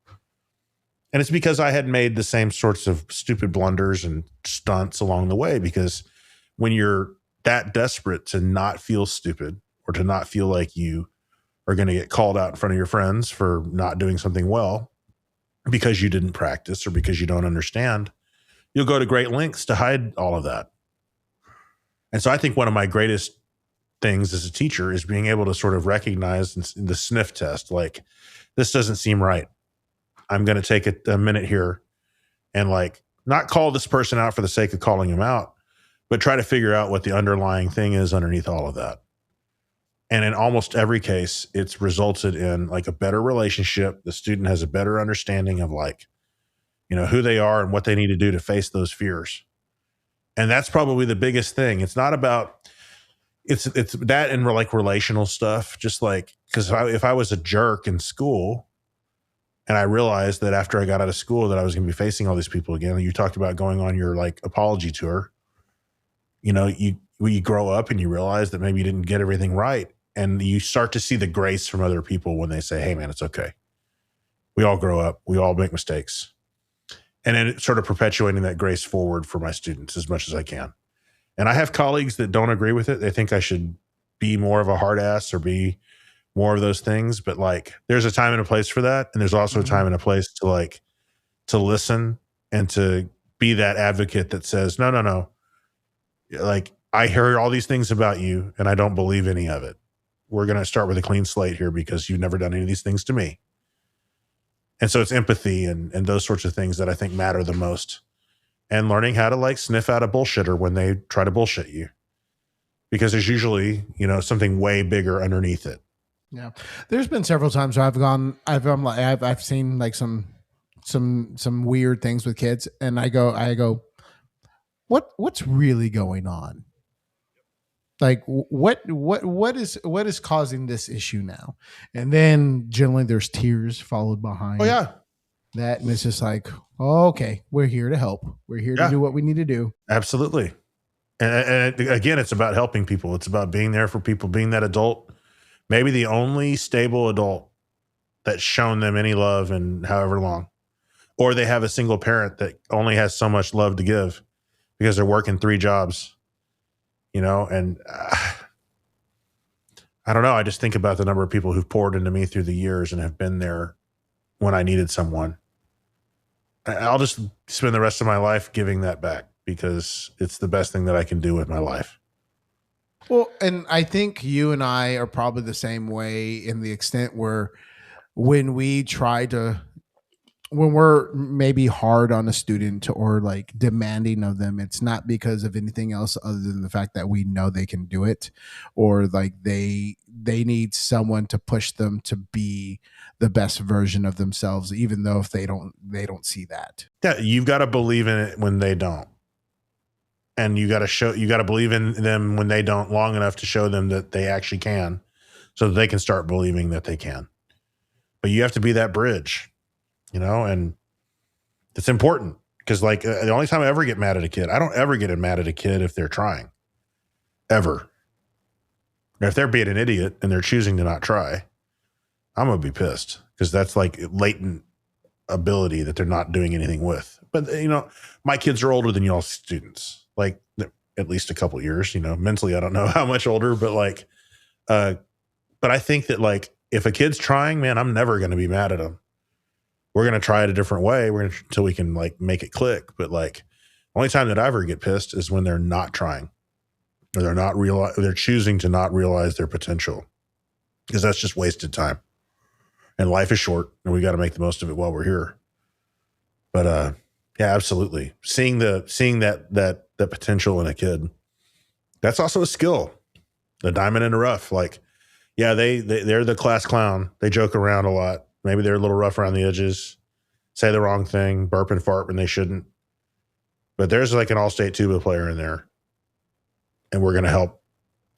And it's because I had made the same sorts of stupid blunders and stunts along the way. Because when you're that desperate to not feel stupid, or to not feel like you are going to get called out in front of your friends for not doing something well because you didn't practice or because you don't understand, you'll go to great lengths to hide all of that. And so I think one of my greatest things as a teacher is being able to sort of recognize the sniff test. Like, this doesn't seem right. I'm going to take a minute here and like not call this person out for the sake of calling him out, but try to figure out what the underlying thing is underneath all of that. And in almost every case, it's resulted in like a better relationship. The student has a better understanding of like, you know, who they are and what they need to do to face those fears. And that's probably the biggest thing. It's not about, it's that and like relational stuff. Just like, because if I was a jerk in school and I realized that after I got out of school that I was going to be facing all these people again, and you talked about going on your like apology tour, you know, you grow up and you realize that maybe you didn't get everything right. And you start to see the grace from other people when they say, hey man, it's okay. We all grow up. We all make mistakes. And then it's sort of perpetuating that grace forward for my students as much as I can. And I have colleagues that don't agree with it. They think I should be more of a hard ass or be more of those things. But like, there's a time and a place for that. And there's also a time and a place to like, to listen and to be that advocate that says, no. Like, I hear all these things about you and I don't believe any of it. We're going to start with a clean slate here because you've never done any of these things to me. And so it's empathy and those sorts of things that I think matter the most. And learning how to like sniff out a bullshitter when they try to bullshit you, because there's usually, you know, something way bigger underneath it. Yeah. There's been several times where I've seen like some weird things with kids, and I go, what's really going on? Like what is causing this issue now? And then generally there's tears followed behind. Oh yeah. That, and it's just like, oh, okay, we're here to help. We're here to do what we need to do. Absolutely. And again, it's about helping people. It's about being there for people, being that adult, maybe the only stable adult that's shown them any love in however long. Or they have a single parent that only has so much love to give because they're working 3 jobs, you know, and I don't know. I just think about the number of people who've poured into me through the years and have been there when I needed someone. I'll just spend the rest of my life giving that back because it's the best thing that I can do with my life. Well, and I think you and I are probably the same way in the extent where when we're maybe hard on a student or like demanding of them, it's not because of anything else other than the fact that we know they can do it, or like they need someone to push them to be the best version of themselves, even though if they don't see that. Yeah, you've got to believe in it when they don't. And you got to believe in them when they don't long enough to show them that they actually can, so that they can start believing that they can. But you have to be that bridge. You know, and it's important because like the only time I ever get mad at a kid, I don't ever get mad at a kid if they're trying, ever. If they're being an idiot and they're choosing to not try, I'm going to be pissed because that's like latent ability that they're not doing anything with. But, you know, my kids are older than y'all students, like at least a couple years, you know, mentally, I don't know how much older, but like, but I think that like if a kid's trying, man, I'm never going to be mad at them. We're going to try it a different way. Until we can like make it click. But like only time that I ever get pissed is when they're not trying. or they're choosing to not realize their potential, because that's just wasted time. And life is short, and we got to make the most of it while we're here. But yeah, absolutely. Seeing that potential in a kid, that's also a skill. The diamond in the rough. Like, yeah, they're the class clown. They joke around a lot. Maybe they're a little rough around the edges, say the wrong thing, burp and fart when they shouldn't. But there's like an all-state tuba player in there, and we're going to help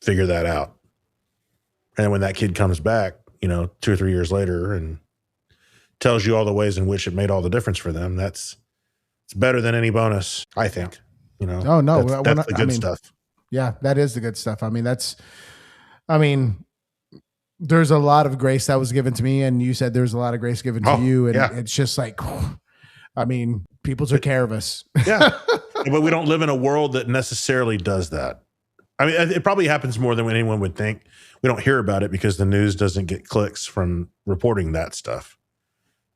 figure that out. And when that kid comes back, 2 or 3 years later and tells you all the ways in which it made all the difference for them, it's better than any bonus, I think. Oh no, that's the good stuff. Yeah, that is the good stuff. There's a lot of grace that was given to me, and you said there's a lot of grace given to you, and it's just like, people took care of us. Yeah, but we don't live in a world that necessarily does that. It probably happens more than anyone would think. We don't hear about it because the news doesn't get clicks from reporting that stuff.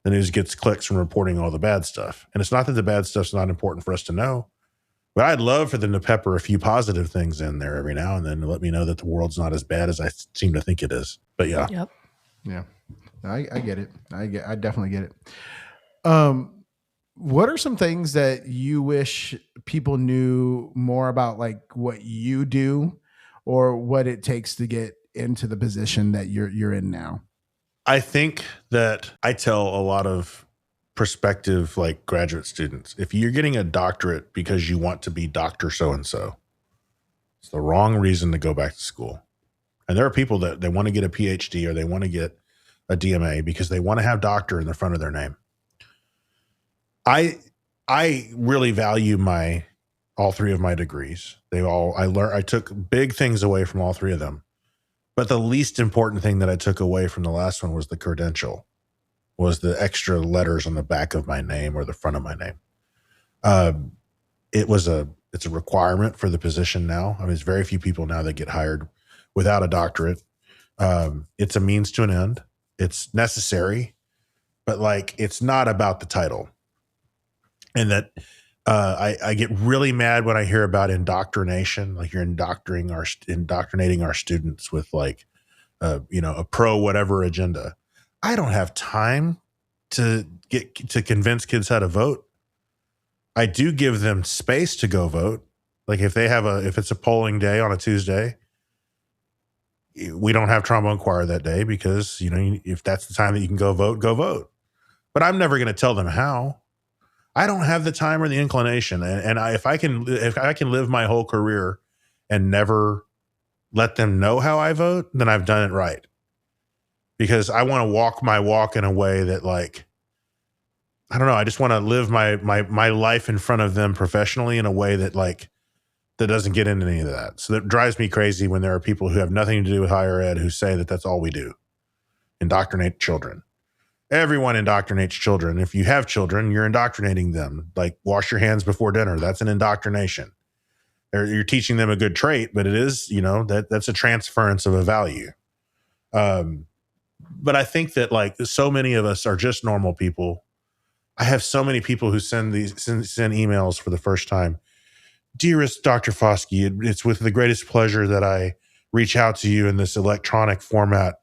The news gets clicks from reporting all the bad stuff. And it's not that the bad stuff's not important for us to know, but I'd love for them to pepper a few positive things in there every now and then to let me know that the world's not as bad as I seem to think it is. But yeah. Yep. Yeah. I get it. I definitely get it. What are some things that you wish people knew more about, like what you do or what it takes to get into the position that you're in now? I think that I tell a lot of prospective like graduate students, if you're getting a doctorate because you want to be Dr. So-and-so, it's the wrong reason to go back to school. And there are people that they want to get a PhD or they want to get a DMA because they want to have doctor in the front of their name. I really value all three of my degrees. I took big things away from all three of them. But the least important thing that I took away from the last one was the credential, was the extra letters on the back of my name or the front of my name. It's a requirement for the position now. There's very few people now that get hired without a doctorate. It's a means to an end. It's necessary, but like, it's not about the title. And that I get really mad when I hear about indoctrination, like you're indoctrinating our students with like, a pro whatever agenda. I don't have time to convince kids how to vote. I do give them space to go vote. Like if it's a polling day on a Tuesday, we don't have trombone choir that day because, if that's the time that you can go vote. But I'm never going to tell them how. I don't have the time or the inclination. And if I can live my whole career and never let them know how I vote, then I've done it right. Because I want to walk my walk in a way that like, I don't know. I just want to live my life in front of them professionally in a way that like, that doesn't get into any of that. So that drives me crazy when there are people who have nothing to do with higher ed who say that that's all we do. Indoctrinate children. Everyone indoctrinates children. If you have children, you're indoctrinating them. Like wash your hands before dinner. That's an indoctrination. You're teaching them a good trait, but it is, that's a transference of a value. But I think that like so many of us are just normal people. I have so many people who send emails for the first time. Dearest Dr. Faske, it's with the greatest pleasure that I reach out to you in this electronic format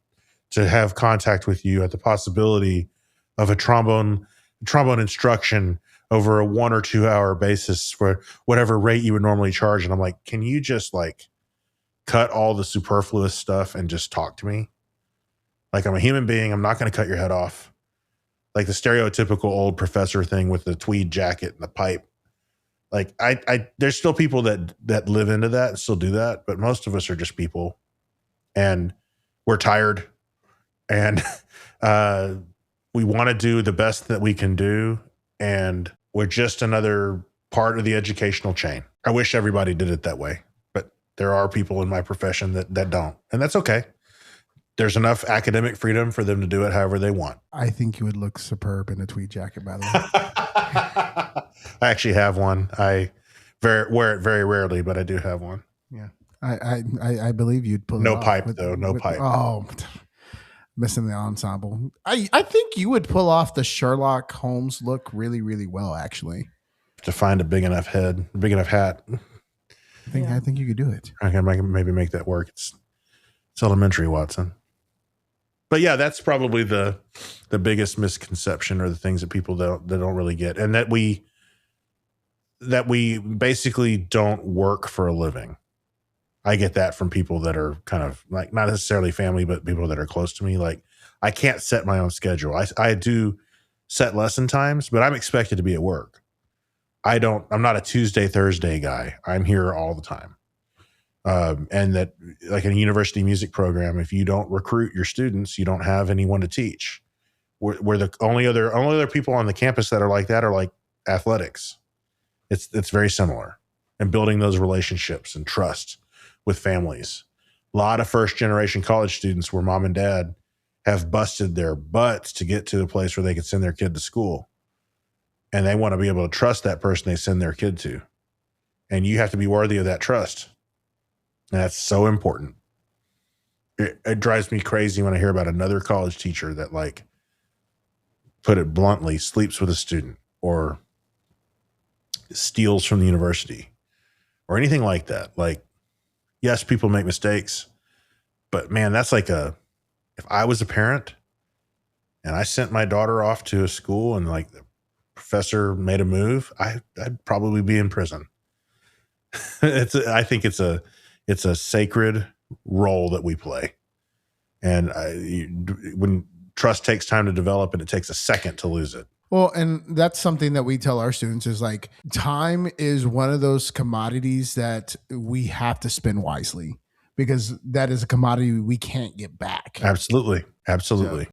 to have contact with you at the possibility of a trombone instruction over a 1 or 2 hour basis for whatever rate you would normally charge. And I'm like, can you just like cut all the superfluous stuff and just talk to me? Like I'm a human being. I'm not going to cut your head off. Like the stereotypical old professor thing with the tweed jacket and the pipe. Like there's still people that live into that and still do that. But most of us are just people and we're tired. And we want to do the best that we can do. And we're just another part of the educational chain. I wish everybody did it that way. But there are people in my profession that don't. And that's okay. There's enough academic freedom for them to do it however they want. I think you would look superb in a tweed jacket, by the way. I actually have one. I wear it very rarely, but I do have one. Yeah. I believe you'd pull it No off pipe, though. No pipe. Oh, missing the ensemble. I think you would pull off the Sherlock Holmes look really, really well, actually. To find a big enough head, big enough hat. I think you could do it. I can maybe make that work. It's elementary, Watson. But yeah, that's probably the biggest misconception, or the things that people don't really get, and that we basically don't work for a living. I get that from people that are kind of like not necessarily family, but people that are close to me. Like, I can't set my own schedule. I do set lesson times, but I'm expected to be at work. I'm not a Tuesday, Thursday guy. I'm here all the time. And that, like in a university music program, if you don't recruit your students, you don't have anyone to teach. We're the only other people on the campus that are like that are like athletics. It's very similar, and building those relationships and trust with families. A lot of first generation college students where mom and dad have busted their butts to get to the place where they can send their kid to school. And they want to be able to trust that person they send their kid to. And you have to be worthy of that trust. And that's so important. It drives me crazy when I hear about another college teacher that, like, put it bluntly, sleeps with a student or steals from the university or anything like that. Like, yes, people make mistakes, but man, that's like if I was a parent and I sent my daughter off to a school and like the professor made a move, I'd probably be in prison. I think it's a sacred role that we play. And when trust takes time to develop, and it takes a second to lose it. Well, and that's something that we tell our students is like, time is one of those commodities that we have to spend wisely, because that is a commodity we can't get back. Absolutely. Absolutely. So,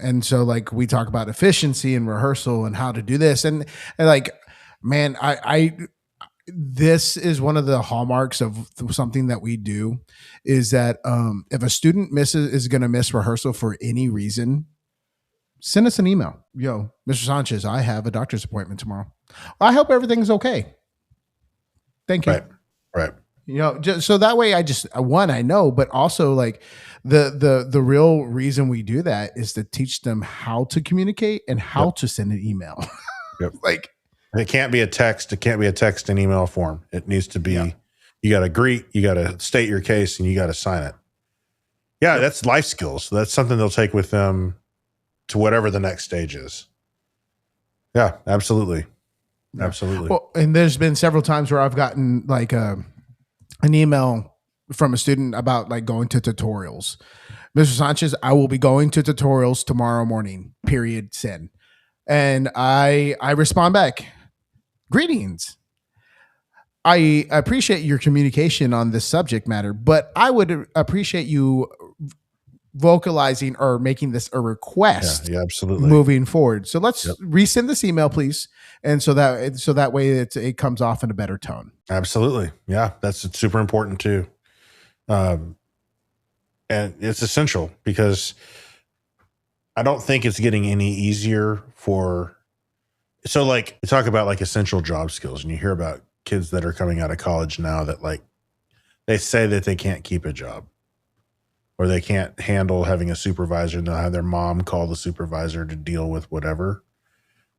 and so like we talk about efficiency and rehearsal and how to do this. And like, man, I this is one of the hallmarks of something that we do, is that if a student is going to miss rehearsal for any reason, send us an email. Mr. Sanchez, I have a doctor's appointment tomorrow. I hope everything's okay. Thank you. Right. Just so that way I know, but also like the real reason we do that is to teach them how to communicate and how to send an email. Yep. Like, it can't be a text. It can't be a text and email form. It needs to be, you got to greet, you got to state your case, and you got to sign it. Yeah. That's life skills. That's something they'll take with them to whatever the next stage is. Yeah, absolutely. Absolutely. Well, and there's been several times where I've gotten like an email from a student about like going to tutorials. Mr. Sanchez, I will be going to tutorials tomorrow morning, period, send. And I respond back, greetings. I appreciate your communication on this subject matter, but I would appreciate you vocalizing or making this a request. Yeah, absolutely. Moving forward. So let's resend this email, please. And so that way it comes off in a better tone. Absolutely. Yeah. That's super important too. And it's essential, because I don't think it's getting any easier so like, you talk about like essential job skills, and you hear about kids that are coming out of college now that like, they say that they can't keep a job, or they can't handle having a supervisor, and they'll have their mom call the supervisor to deal with whatever.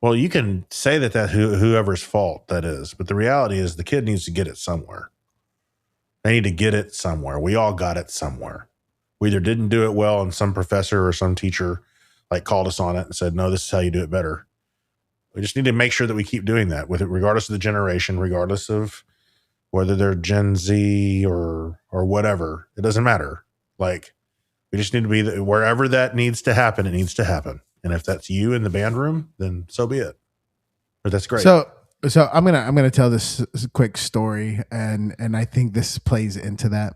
Well, you can say that whoever's fault that is, but the reality is the kid needs to get it somewhere. They need to get it somewhere. We all got it somewhere. We either didn't do it well, and some professor or some teacher like called us on it and said, no, this is how you do it better. We just need to make sure that we keep doing that with it, regardless of the generation, regardless of whether they're Gen Z or whatever. It doesn't matter. Like, we just need to be wherever that needs to happen, it needs to happen. And if that's you in the band room, then so be it. But that's great. So I'm gonna tell this quick story, and I think this plays into that.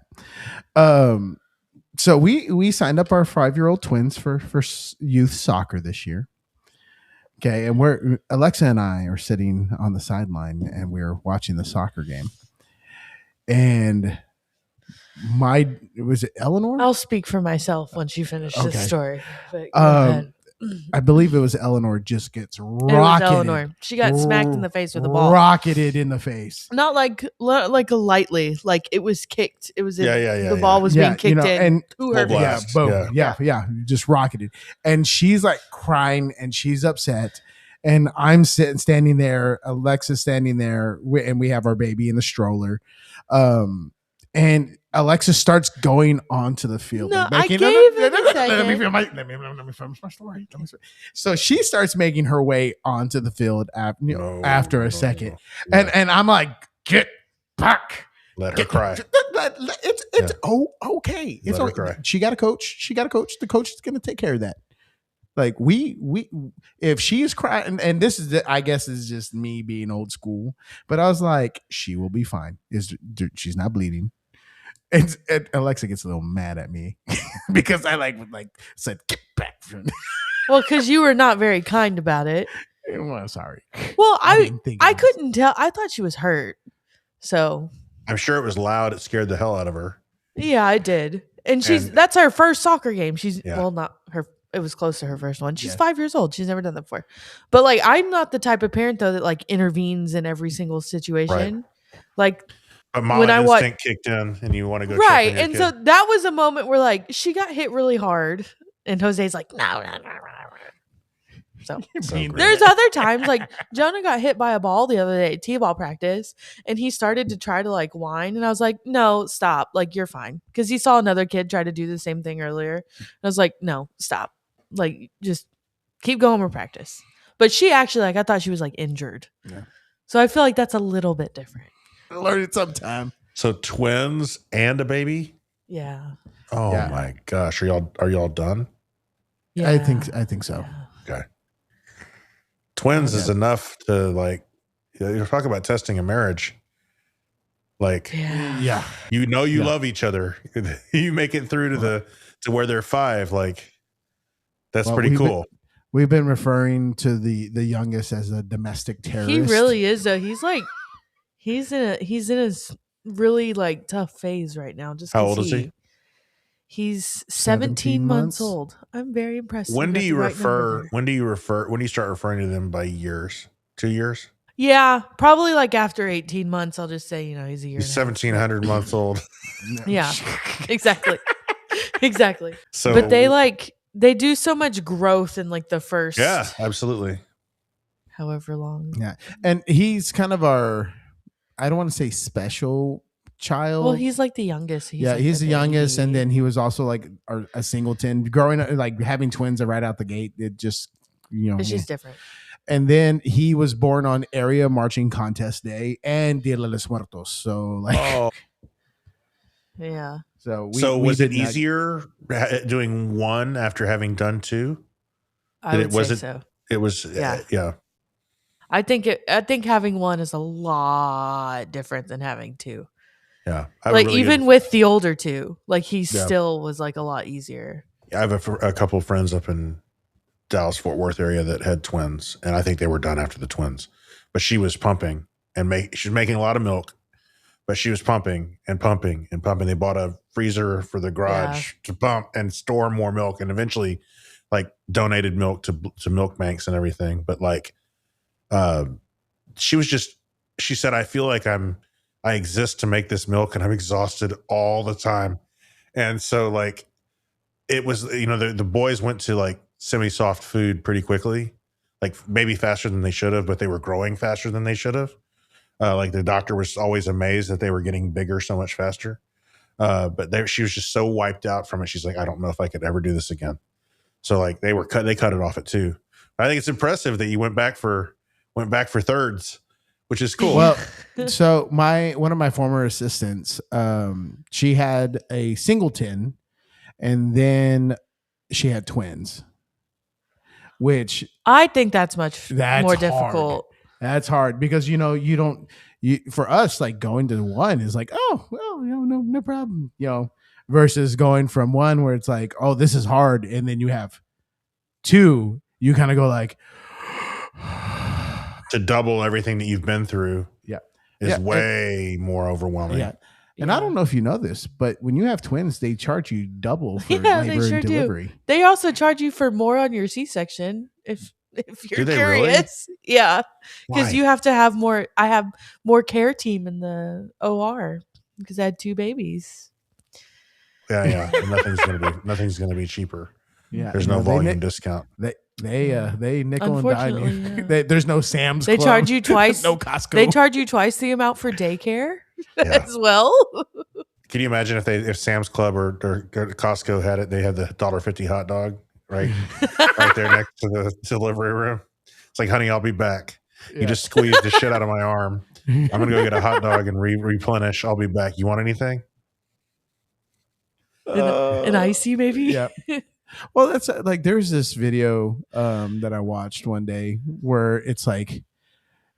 So we signed up our 5-year-old twins for youth soccer this year. Okay, and Alexa and I are sitting on the sideline, and we're watching the soccer game, and was it Eleanor? I'll speak for myself once you finish Okay. this story. But go ahead. I believe it was Eleanor just gets It was rocketed. Eleanor. She got smacked in the face with a ball. Rocketed in the face. Not like lightly, like it was kicked. It was the ball was being kicked in and to her. Yeah, blast. boom. Yeah, just rocketed. And she's like crying and she's upset. And I'm standing there, Alexa's standing there, and we have our baby in the stroller. And Alexa starts going onto the field. No, like making, I gave it a let me second. finish my story. So she starts making her way onto the field after a second. Yeah. And I'm like, get back. Let her cry. It's okay. It's Let her okay. cry. She got a coach. The coach is going to take care of that. Like if she is crying, and this is, I guess, is just me being old school, but I was like, she will be fine. She's not bleeding. And Alexa gets a little mad at me because I said, get back from me. Well, because you were not very kind about it. Well, sorry. Well, I I couldn't tell. I thought she was hurt. So I'm sure it was loud. It scared the hell out of her. yeah, I did. And that's her first soccer game. Yeah. Well, not her. It was close to her first one. She's Yeah. 5 years old. She's never done that before. But like, I'm not the type of parent though that like intervenes in every single situation. Like But mom when I instinct kicked in, and you want to go right, check on your and kid. so that was a moment where like she got hit really hard, and Jose's like, no. So So great. there's other times like Jonah got hit by a ball the other day at t-ball practice, and he started to try to like whine, and I was like, no, stop, like you're fine, because he saw another kid try to do the same thing earlier, and I was like, no, stop, like just keep going with practice. But she actually, like, I thought she was like injured. Yeah. So I feel like that's a little bit different. learn it sometime. So twins and a baby. Yeah. Oh Yeah. my gosh, are y'all done? Yeah. I think so. Yeah. Okay. Twins is enough to like. You're talking about testing a marriage. Like Yeah. you love each other. You make it through to where they're 5. Like that's pretty cool. We've been referring to the youngest as a domestic terrorist. He really is though. He's like he's in his really like tough phase right now. Just How old is he? He's 17 months old. I'm very impressed. When do you When do you start referring to them by years? 2 years? Yeah, probably like after 18 months. I'll just say, he's a year. He's and a half. 1,700 months old. Yeah, exactly, exactly. So, But they do so much growth in like the first, yeah, absolutely. however long. Yeah, and he's kind of our, I don't want to say special child. Well, he's like the youngest. He's the youngest, and then he was also like a singleton. Growing up, like having twins right out the gate, it just it's just different. And then he was born on area marching contest day and Dia de los Muertos. So like, Yeah. so was it easier doing one after having done 2? I would say so. It was yeah. I think having one is a lot different than having 2. Yeah. Like even with the older 2, like he still was like a lot easier. I have a couple of friends up in Dallas Fort Worth area that had twins, and I think they were done after the twins. But she was pumping and she was making a lot of milk, but she was pumping and pumping and pumping. They bought a freezer for the garage to pump and store more milk, and eventually like donated milk to milk banks and everything. But like she said, I feel like I exist to make this milk, and I'm exhausted all the time. And so like it was, the boys went to like semi-soft food pretty quickly, like maybe faster than they should have, but they were growing faster than they should have. Like the doctor was always amazed that they were getting bigger so much faster. But she was just so wiped out from it. She's like, I don't know if I could ever do this again. So like they cut it off at 2. But I think it's impressive that you went back for thirds, which is cool. Well, so one of my former assistants, she had a singleton, and then she had twins, which I think that's more hard. difficult. That's hard because for us, like going to one is like, oh well, no problem, versus going from one where it's like, oh, this is hard, and then you have 2, you kind of go like to double everything that you've been through is way more overwhelming. Yeah. And I don't know if you know this, but when you have twins, they charge you double for Yeah, they labor sure and do. delivery. They also charge you for more on your C-section if you're Do they really? curious. Yeah, because Why? you have to have more. I have more care team in the OR because I had 2 babies. Yeah. Nothing's gonna be cheaper. Yeah, There's you no know, they volume discount. they nickel and dime you. Unfortunately, yeah. There's no Sam's They Club. charge you twice. No Costco. They charge you twice the amount for daycare Yeah. as well. Can you imagine if Sam's Club or Costco had it? They had the $1.50 hot dog right there next to the delivery room. It's like, honey, I'll be back. Yeah. You just squeezed the shit out of my arm. I'm gonna go get a hot dog and replenish. I'll be back. You want anything? An icy maybe. Yeah. Well, that's like there's this video that I watched one day where it's like,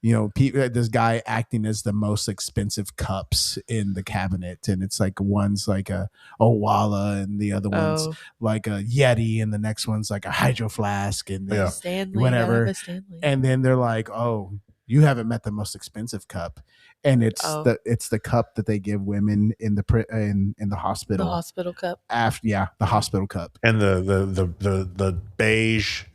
you know, this guy acting as the most expensive cups in the cabinet, and it's like one's like a Owala, and the other one's like a Yeti, and the next one's like a Hydro Flask, and then Stanley, whatever. a Stanley. And then they're like, "Oh, you haven't met the most expensive cup," and it's the cup that they give women in the hospital. The hospital cup. The hospital cup. And the beige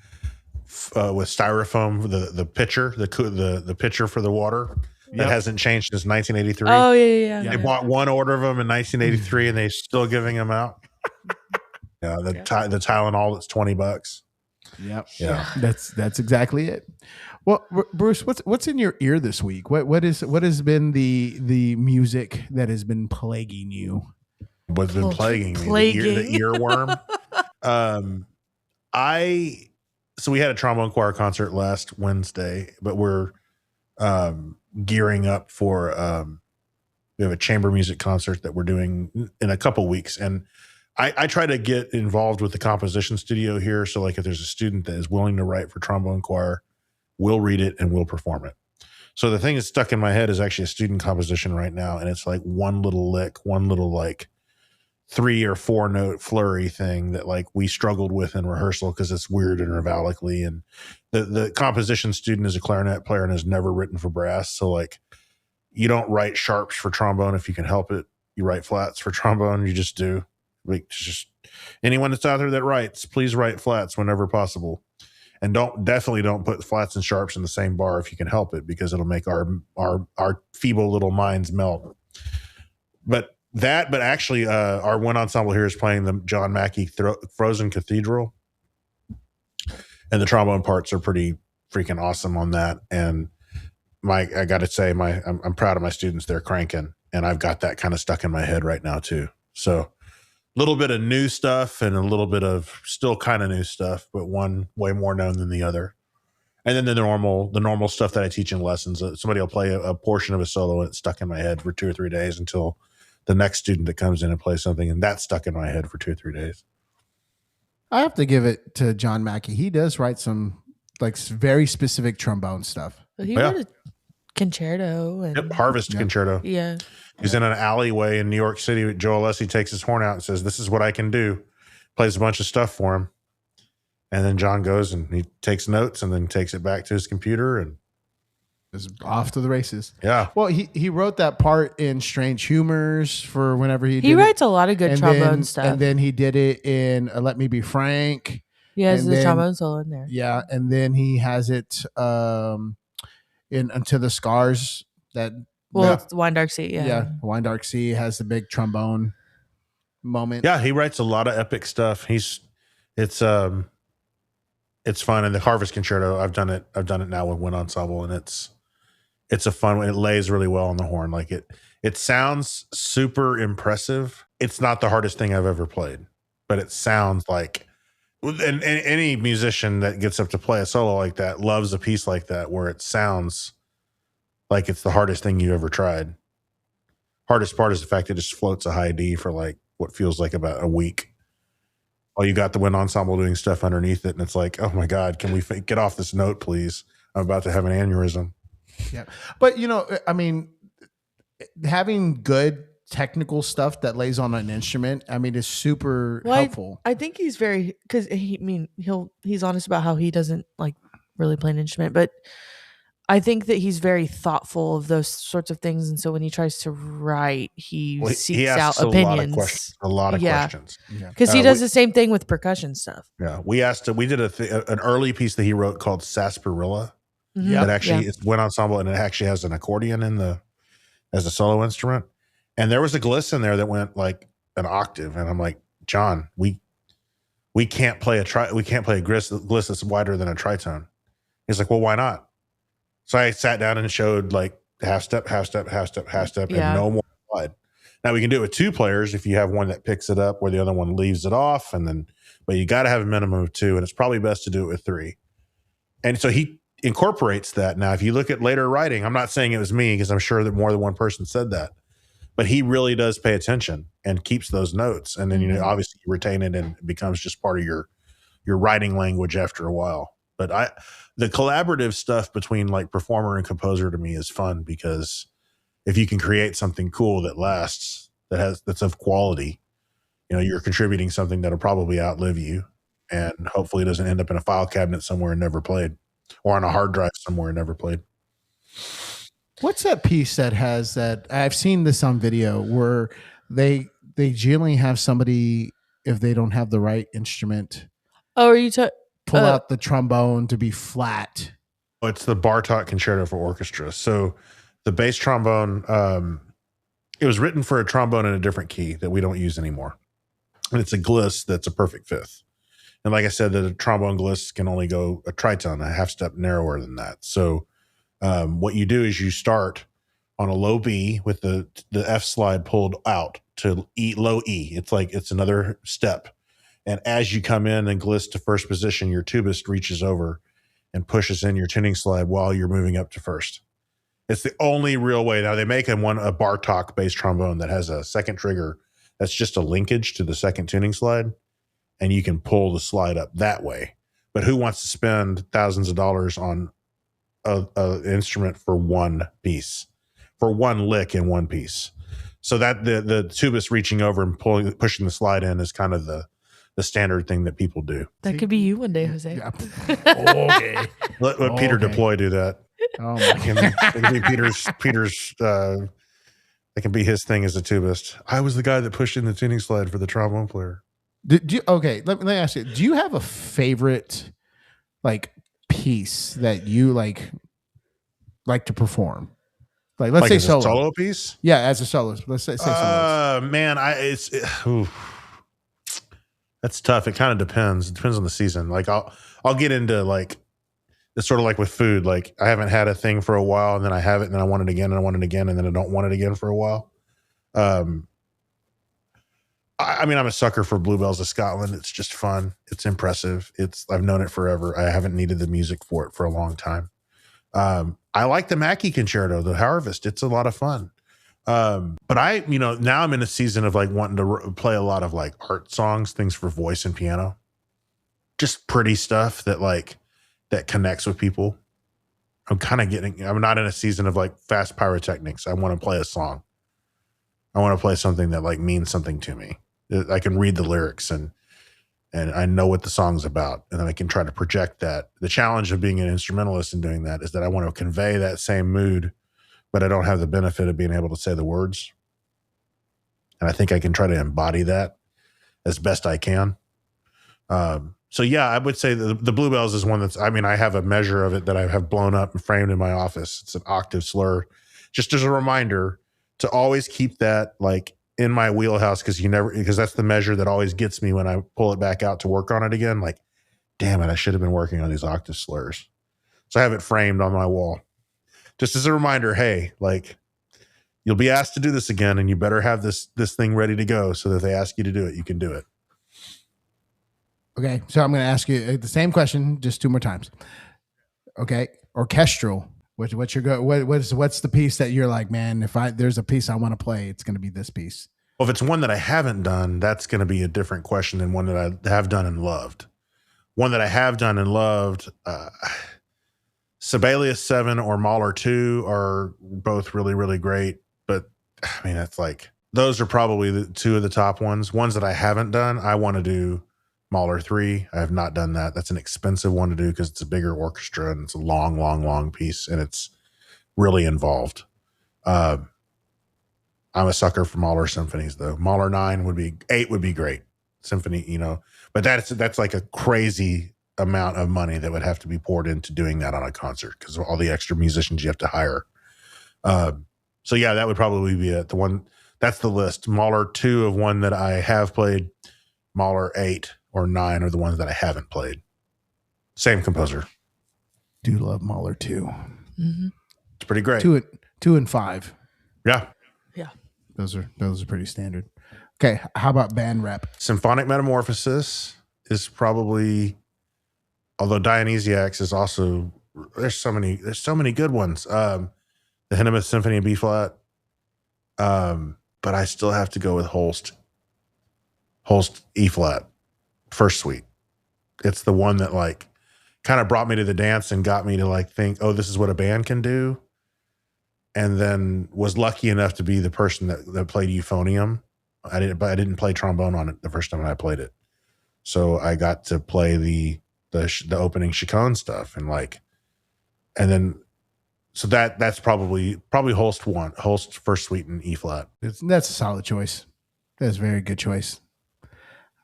with styrofoam, the pitcher, the pitcher for the water that hasn't changed since 1983. Oh yeah. They bought one order of them in 1983, and they're still giving them out. Yeah, the Tylenol that's $20. Yep. Yeah. That's exactly it. Well, Bruce, what's in your ear this week? What has been the music that has been plaguing you? What's been plaguing me? The earworm. So we had a trombone choir concert last Wednesday, but we're gearing up for we have a chamber music concert that we're doing in a couple weeks, and I try to get involved with the composition studio here. So like if there's a student that is willing to write for trombone choir, we'll read it and we'll perform it. So the thing that's stuck in my head is actually a student composition right now, and it's like one little lick, one little like 3 or 4 note flurry thing that like we struggled with in rehearsal because it's weird intervallically. And the composition student is a clarinet player and has never written for brass. So like you don't write sharps for trombone if you can help it. You write flats for trombone. You just do. Like just anyone that's out there that writes, please write flats whenever possible. And definitely don't put flats and sharps in the same bar if you can help it, because it'll make our feeble little minds melt. But actually, our one ensemble here is playing the John Mackey Frozen Cathedral, and the trombone parts are pretty freaking awesome on that. And I got to say, I'm proud of my students. They're cranking, and I've got that kind of stuck in my head right now too. So a little bit of new stuff and a little bit of still kind of new stuff, but one way more known than the other. And then the normal stuff that I teach in lessons. Somebody will play a portion of a solo and it's stuck in my head for 2 or 3 days until the next student that comes in and plays something, and that's stuck in my head for 2 or 3 days. I have to give it to John Mackey. He does write some like very specific trombone stuff. He wrote a concerto. And Harvest Concerto. Yeah. He's in an alleyway in New York City. Joe Alessi takes his horn out and says, "This is what I can do." Plays a bunch of stuff for him. And then John goes and he takes notes and then takes it back to his computer and is off to the races. Yeah. Well, he wrote that part in Strange Humors for whenever he writes a lot of good trombone stuff. And then he did it in Let Me Be Frank. He has the trombone solo in there. Yeah. And then he has it in Unto the Scars. It's Wine Dark Sea. Yeah. Wine Dark Sea has the big trombone moment. Yeah. He writes a lot of epic stuff. It's fun. And the Harvest Concerto, I've done it now with Wind Ensemble, and it's a fun one. It lays really well on the horn. Like it sounds super impressive. It's not the hardest thing I've ever played, but it sounds like, and any musician that gets up to play a solo like that loves a piece like that, where it sounds like it's the hardest thing you ever tried. Hardest part is the fact it just floats a high D for like what feels like about a week. Oh, you got the Wind Ensemble doing stuff underneath it, and it's like, oh my God, can we get off this note, please? I'm about to have an aneurysm. Yeah. But, I mean, having good technical stuff that lays on an instrument, is super helpful. I think he's very, because he's honest about how he doesn't like really play an instrument, but I think that he's very thoughtful of those sorts of things, and so when he tries to write, he Well, he seeks out asks a lot of questions. opinions. A lot of Yeah, questions. Yeah. because he does the same thing with percussion stuff. Yeah, we did an early piece that he wrote called Sarsaparilla. Mhm. Yep. That actually it's wind ensemble, and it actually has an accordion as a solo instrument. And there was a gliss in there that went like an octave, and I'm like, John, we can't play a gliss that's wider than a tritone. He's like, well, why not? So I sat down and showed like half step, half step, half step, half step, Yeah. and no more slide. Now we can do it with two players if you have one that picks it up where the other one leaves it off, but you got to have a minimum of two, and it's probably best to do it with three. And so he incorporates that. Now, if you look at later writing, I'm not saying it was me because I'm sure that more than one person said that, but he really does pay attention and keeps those notes. And then, obviously you retain it and it becomes just part of your writing language after a while. But the collaborative stuff between like performer and composer to me is fun because if you can create something cool that lasts, that's of quality, you're contributing something that'll probably outlive you and hopefully doesn't end up in a file cabinet somewhere and never played, or on a hard drive somewhere and never played. What's that piece that has that? I've seen this on video where they generally have somebody, if they don't have the right instrument, Oh, are you pull out the trombone to be flat. It's the Bartok Concerto for Orchestra. So the bass trombone, it was written for a trombone in a different key that we don't use anymore. And it's a gliss that's a perfect fifth. And like I said, the trombone gliss can only go a tritone, a half step narrower than that. So what you do is you start on a low B with the F slide pulled out to low E. It's another step. And as you come in and gliss to first position, your tubist reaches over and pushes in your tuning slide while you're moving up to first. It's the only real way. Now they make a Bartok bass trombone that has a second trigger that's just a linkage to the second tuning slide, and you can pull the slide up that way. But who wants to spend thousands of dollars on a instrument for one piece, for one lick in one piece? So that the tubist reaching over and pushing the slide in is kind of the standard thing that people do. That could be you one day, Jose. Yeah. Okay. Let Peter Deploy do that. Oh my It can be Peter's that can be his thing as a tubist. I was the guy that pushed in the tuning slide for the trombone player. Let me ask you, do you have a favorite like piece that you like to perform? Like let's say as a solo piece? Yeah, as a soloist. Let's say solo. Man, that's tough. It kind of depends. It depends on the season. Like I'll get into like, it's sort of like with food. Like I haven't had a thing for a while and then I have it and then I want it again and I want it again and then I don't want it again for a while. I'm a sucker for Bluebells of Scotland. It's just fun. It's impressive. I've known it forever. I haven't needed the music for it for a long time. I like the Mackie Concerto, the Harvest. It's a lot of fun. But now I'm in a season of like wanting to play a lot of like art songs, things for voice and piano, just pretty stuff that connects with people. I'm not in a season of like fast pyrotechnics. I want to play a song. I want to play something that like means something to me. I can read the lyrics and I know what the song's about. And then I can try to project that. The challenge of being an instrumentalist and doing that is that I want to convey that same mood, but I don't have the benefit of being able to say the words. And I think I can try to embody that as best I can. So yeah, I would say the Bluebells is one I have a measure of it that I have blown up and framed in my office. It's an octave slur, just as a reminder to always keep that like in my wheelhouse. Because that's the measure that always gets me when I pull it back out to work on it again. Like, damn it, I should have been working on these octave slurs. So I have it framed on my wall. Just as a reminder, hey, like you'll be asked to do this again and you better have this thing ready to go so that if they ask you to do it, you can do it. Okay, so I'm going to ask you the same question just two more times. Okay, orchestral. What's the piece that you're like, man, if there's a piece I want to play, it's going to be this piece? Well, if it's one that I haven't done, that's going to be a different question than one that I have done and loved. One that I have done and loved, Sibelius 7 or Mahler 2 are both really, really great. But I mean, it's like, those are probably the two of the top ones. Ones that I haven't done, I want to do Mahler 3. I have not done that. That's an expensive one to do because it's a bigger orchestra and it's a long, long, long piece and it's really involved. I'm a sucker for Mahler symphonies though. Mahler 8 would be great. Symphony, but that's like a crazy amount of money that would have to be poured into doing that on a concert because of all the extra musicians you have to hire. So yeah, that would probably be it. The one that's the list. Mahler 2 of one that I have played. Mahler 8 or 9 are the ones that I haven't played. Same composer. Do love Mahler 2. Mm-hmm. It's pretty great. 2 and 5. Yeah. Yeah. Those are pretty standard. Okay, how about band rep? Symphonic Metamorphosis is probably, although Dionysiacs is also, there's so many good ones. The Hindemith Symphony in B flat. But I still have to go with Holst E flat, first suite. It's the one that like kind of brought me to the dance and got me to like think, oh, this is what a band can do. And then was lucky enough to be the person that played euphonium. I didn't play trombone on it the first time I played it. So I got to play the opening chaconne stuff and then so that's probably Holst first suite in E flat. That's a solid choice. That's a very good choice.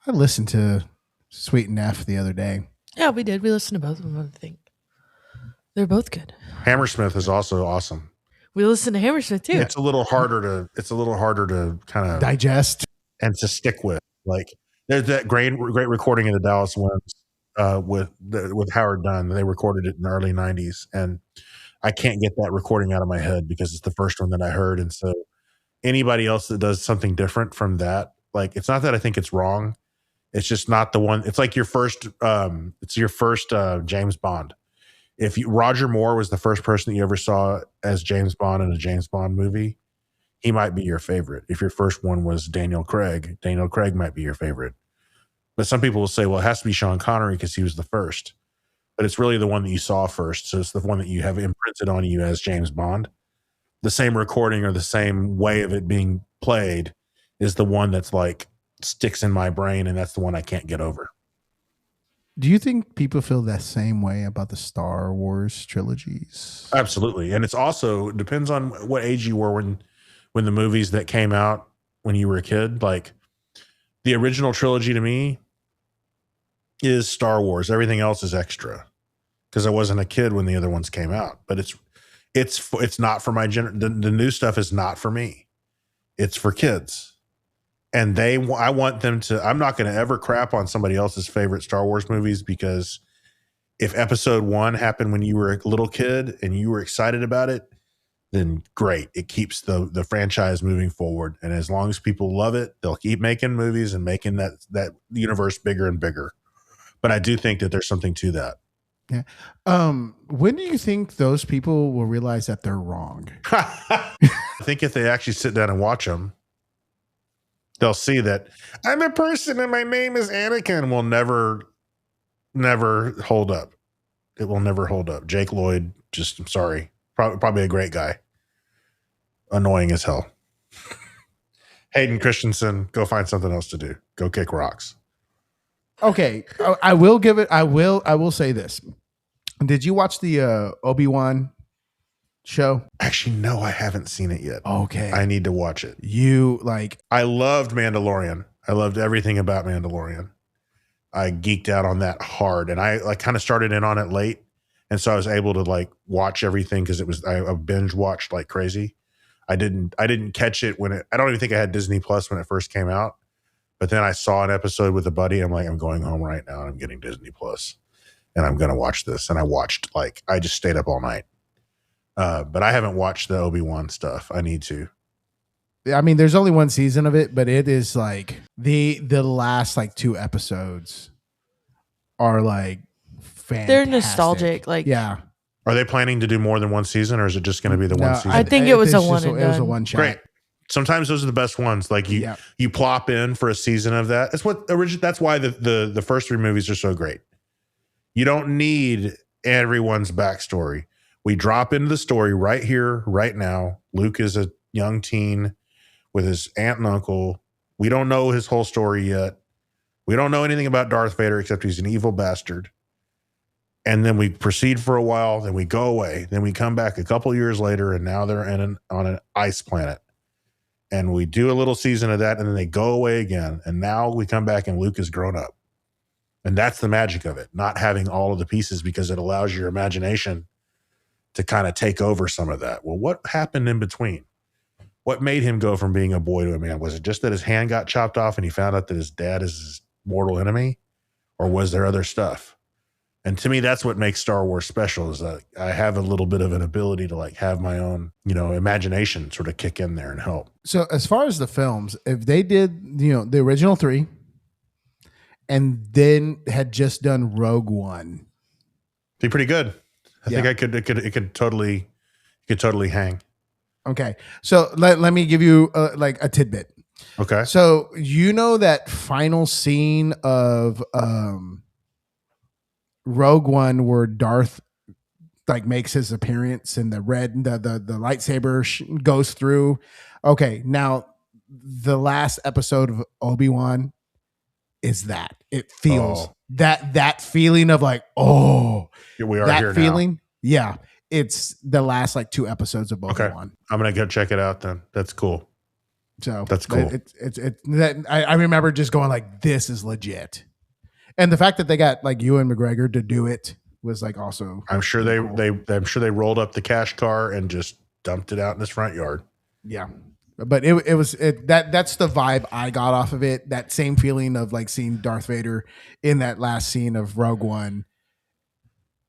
I listened to Suite in F the other day. Yeah, we did. We listened to both of them, I think. They're both good. Hammersmith is also awesome. We listened to Hammersmith too. It's a little harder to kind of digest and to stick with. Like there's that great recording of the Dallas Winds with Howard Dunn. They recorded it in the early 90s, and I can't get that recording out of my head because it's the first one that I heard. And so anybody else that does something different from that, like it's not that I think it's wrong. It's just not the one. It's like your first James Bond. If Roger Moore was the first person that you ever saw as James Bond in a James Bond movie, he might be your favorite. If your first one was Daniel Craig might be your favorite. But some people will say, well, it has to be Sean Connery because he was the first. But it's really the one that you saw first. So it's the one that you have imprinted on you as James Bond. The same recording or the same way of it being played is the one that's like sticks in my brain, and that's the one I can't get over. Do you think people feel that same way about the Star Wars trilogies? Absolutely. And it's also depends on what age you were when the movies that came out when you were a kid. Like the original trilogy to me is Star Wars. Everything else is extra because I wasn't a kid when the other ones came out. But it's not for my the new stuff is not for me. It's for kids. And I want them to, I'm not going to ever crap on somebody else's favorite Star Wars movies because if episode 1 happened when you were a little kid and you were excited about it, then great. It keeps the franchise moving forward. And as long as people love it, they'll keep making movies and making that universe bigger and bigger. But I do think that there's something to that. Yeah. When do you think those people will realize that they're wrong? I think if they actually sit down and watch them, they'll see that I'm a person and my name is Anakin will never hold up. It will never hold up. Jake Lloyd, I'm sorry. Probably a great guy. Annoying as hell. Hayden Christensen, go find something else to do. Go kick rocks. Okay. I will say this. Did you watch the Obi-Wan show? Actually, no, I haven't seen it yet. Okay. I need to watch it. I loved Mandalorian. I loved everything about Mandalorian. I geeked out on that hard, and I like kind of started in on it late. And so I was able to like watch everything because I binge watched like crazy. I didn't catch it I don't even think I had Disney Plus when it first came out. But then I saw an episode with a buddy. I'm like, I'm going home right now and I'm getting Disney Plus and I'm going to watch this. And I just stayed up all night. But I haven't watched the Obi-Wan stuff. I need to. I mean, there's only one season of it, but it is like the last like 2 episodes are like fantastic. They're nostalgic. Like, yeah. Are they planning to do more than one season, or is it just going to be the one season? I think it was a one and done. It was a one shot. Great. Sometimes those are the best ones. Like you plop in for a season of that. That's why the first 3 movies are so great. You don't need everyone's backstory. We drop into the story right here, right now. Luke is a young teen with his aunt and uncle. We don't know his whole story yet. We don't know anything about Darth Vader except he's an evil bastard. And then we proceed for a while, then we go away. Then we come back a couple years later, and now they're on an ice planet. And we do a little season of that, and then they go away again. And now we come back, and Luke has grown up. And that's the magic of it, not having all of the pieces, because it allows your imagination to kind of take over some of that. Well, what happened in between? What made him go from being a boy to a man? Was it just that his hand got chopped off and he found out that his dad is his mortal enemy? Or was there other stuff? And to me, that's what makes Star Wars special, is that I have a little bit of an ability to like have my own, imagination sort of kick in there and help. So as far as the films, if they did, the original 3 and then had just done Rogue One, be pretty good. I think it could totally hang. Okay. So let me give you like a tidbit. Okay. So that final scene of Rogue One where Darth like makes his appearance and the lightsaber goes through. Okay, now the last episode of Obi-Wan is that. It feels that feeling of like, here we are that here feeling. Now. Yeah, it's the last like 2 episodes of Obi-Wan. Okay. I'm gonna go check it out then. That's cool. So that's cool. I remember just going like, this is legit. And the fact that they got like Ewan McGregor to do it was like also. I'm sure they rolled up the cash car and just dumped it out in his front yard. Yeah, but that's the vibe I got off of it. That same feeling of like seeing Darth Vader in that last scene of Rogue One,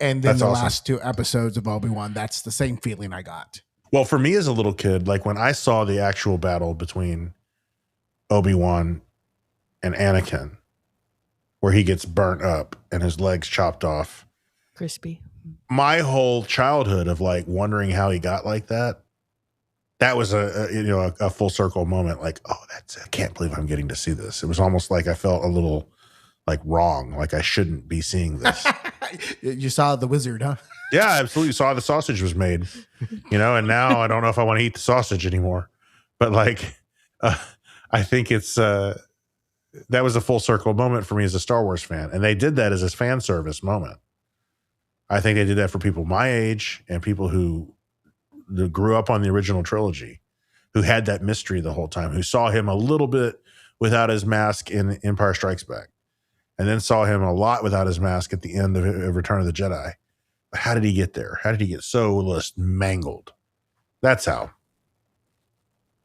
and then the last 2 episodes of Obi-Wan. That's the same feeling I got. Well, for me as a little kid, like when I saw the actual battle between Obi-Wan and Anakin, where he gets burnt up and his legs chopped off. Crispy. My whole childhood of like wondering how he got like that. That was a full circle moment. Like, I can't believe I'm getting to see this. It was almost like I felt a little like wrong. Like I shouldn't be seeing this. You saw the wizard, huh? Yeah, I absolutely saw the sausage was made, and now I don't know if I want to eat the sausage anymore, but like, I think it's, that was a full circle moment for me as a Star Wars fan. And they did that as a fan service moment. I think they did that for people my age and people who grew up on the original trilogy, who had that mystery the whole time, who saw him a little bit without his mask in Empire Strikes Back, and then saw him a lot without his mask at the end of Return of the Jedi. How did he get there? How did he get so just mangled? That's how.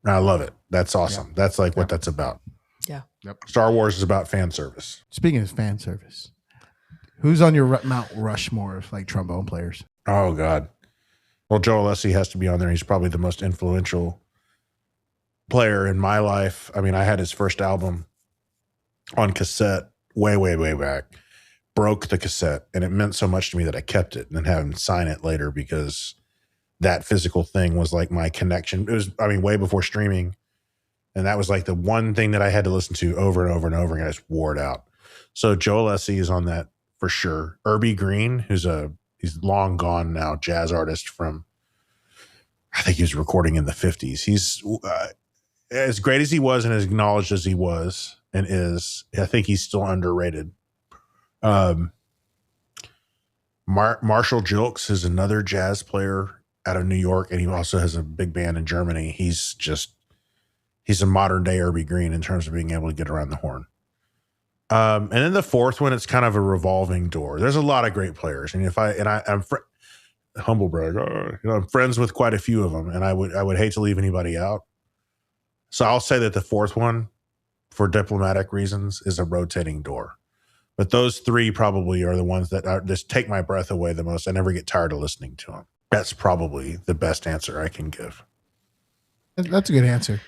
And I love it. That's awesome. Yeah. That's like what that's about. Yeah. Yep. Star Wars is about fan service. Speaking of fan service, who's on your Mount Rushmore of like trombone players? Oh God. Well, Joe Alessi has to be on there. He's probably the most influential player in my life. I mean, I had his first album on cassette way, way, way back. Broke the cassette, and it meant so much to me that I kept it and then had him sign it later, because that physical thing was like my connection. It was, way before streaming. And that was like the one thing that I had to listen to over and over and over, and I just wore it out. So Joe Alessi is on that for sure. Irby Green, he's long gone now, jazz artist from, I think he was recording in the 50s. He's as great as he was and as acknowledged as he was and is, I think he's still underrated. Marshall Jilks is another jazz player out of New York, and he also has a big band in Germany. He's a modern day Irby Green in terms of being able to get around the horn. And then the fourth one, it's kind of a revolving door. There's a lot of great players, and I'm humble brag, I'm friends with quite a few of them, and I would hate to leave anybody out. So I'll say that the fourth one, for diplomatic reasons, is a rotating door. But those 3 probably are the ones that just take my breath away the most. I never get tired of listening to them. That's probably the best answer I can give. That's a good answer.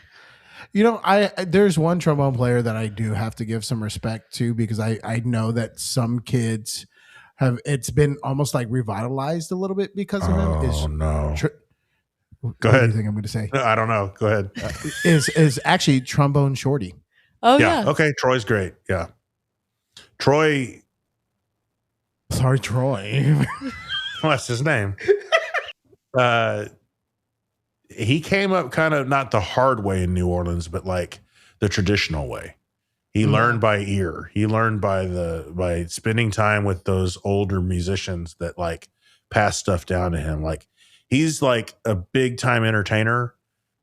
There's one trombone player that I do have to give some respect to, because I know that some kids it's been almost like revitalized a little bit because of him. Oh, no. Go ahead. What do you think I'm going to say? No, I don't know. Go ahead. Is actually Trombone Shorty. Oh, yeah. Okay. Troy's great. Yeah. Troy. Sorry, Troy. What's his name? He came up kind of not the hard way in New Orleans, but like the traditional way. He learned by ear. He learned by spending time with those older musicians that like pass stuff down to him. Like he's like a big time entertainer,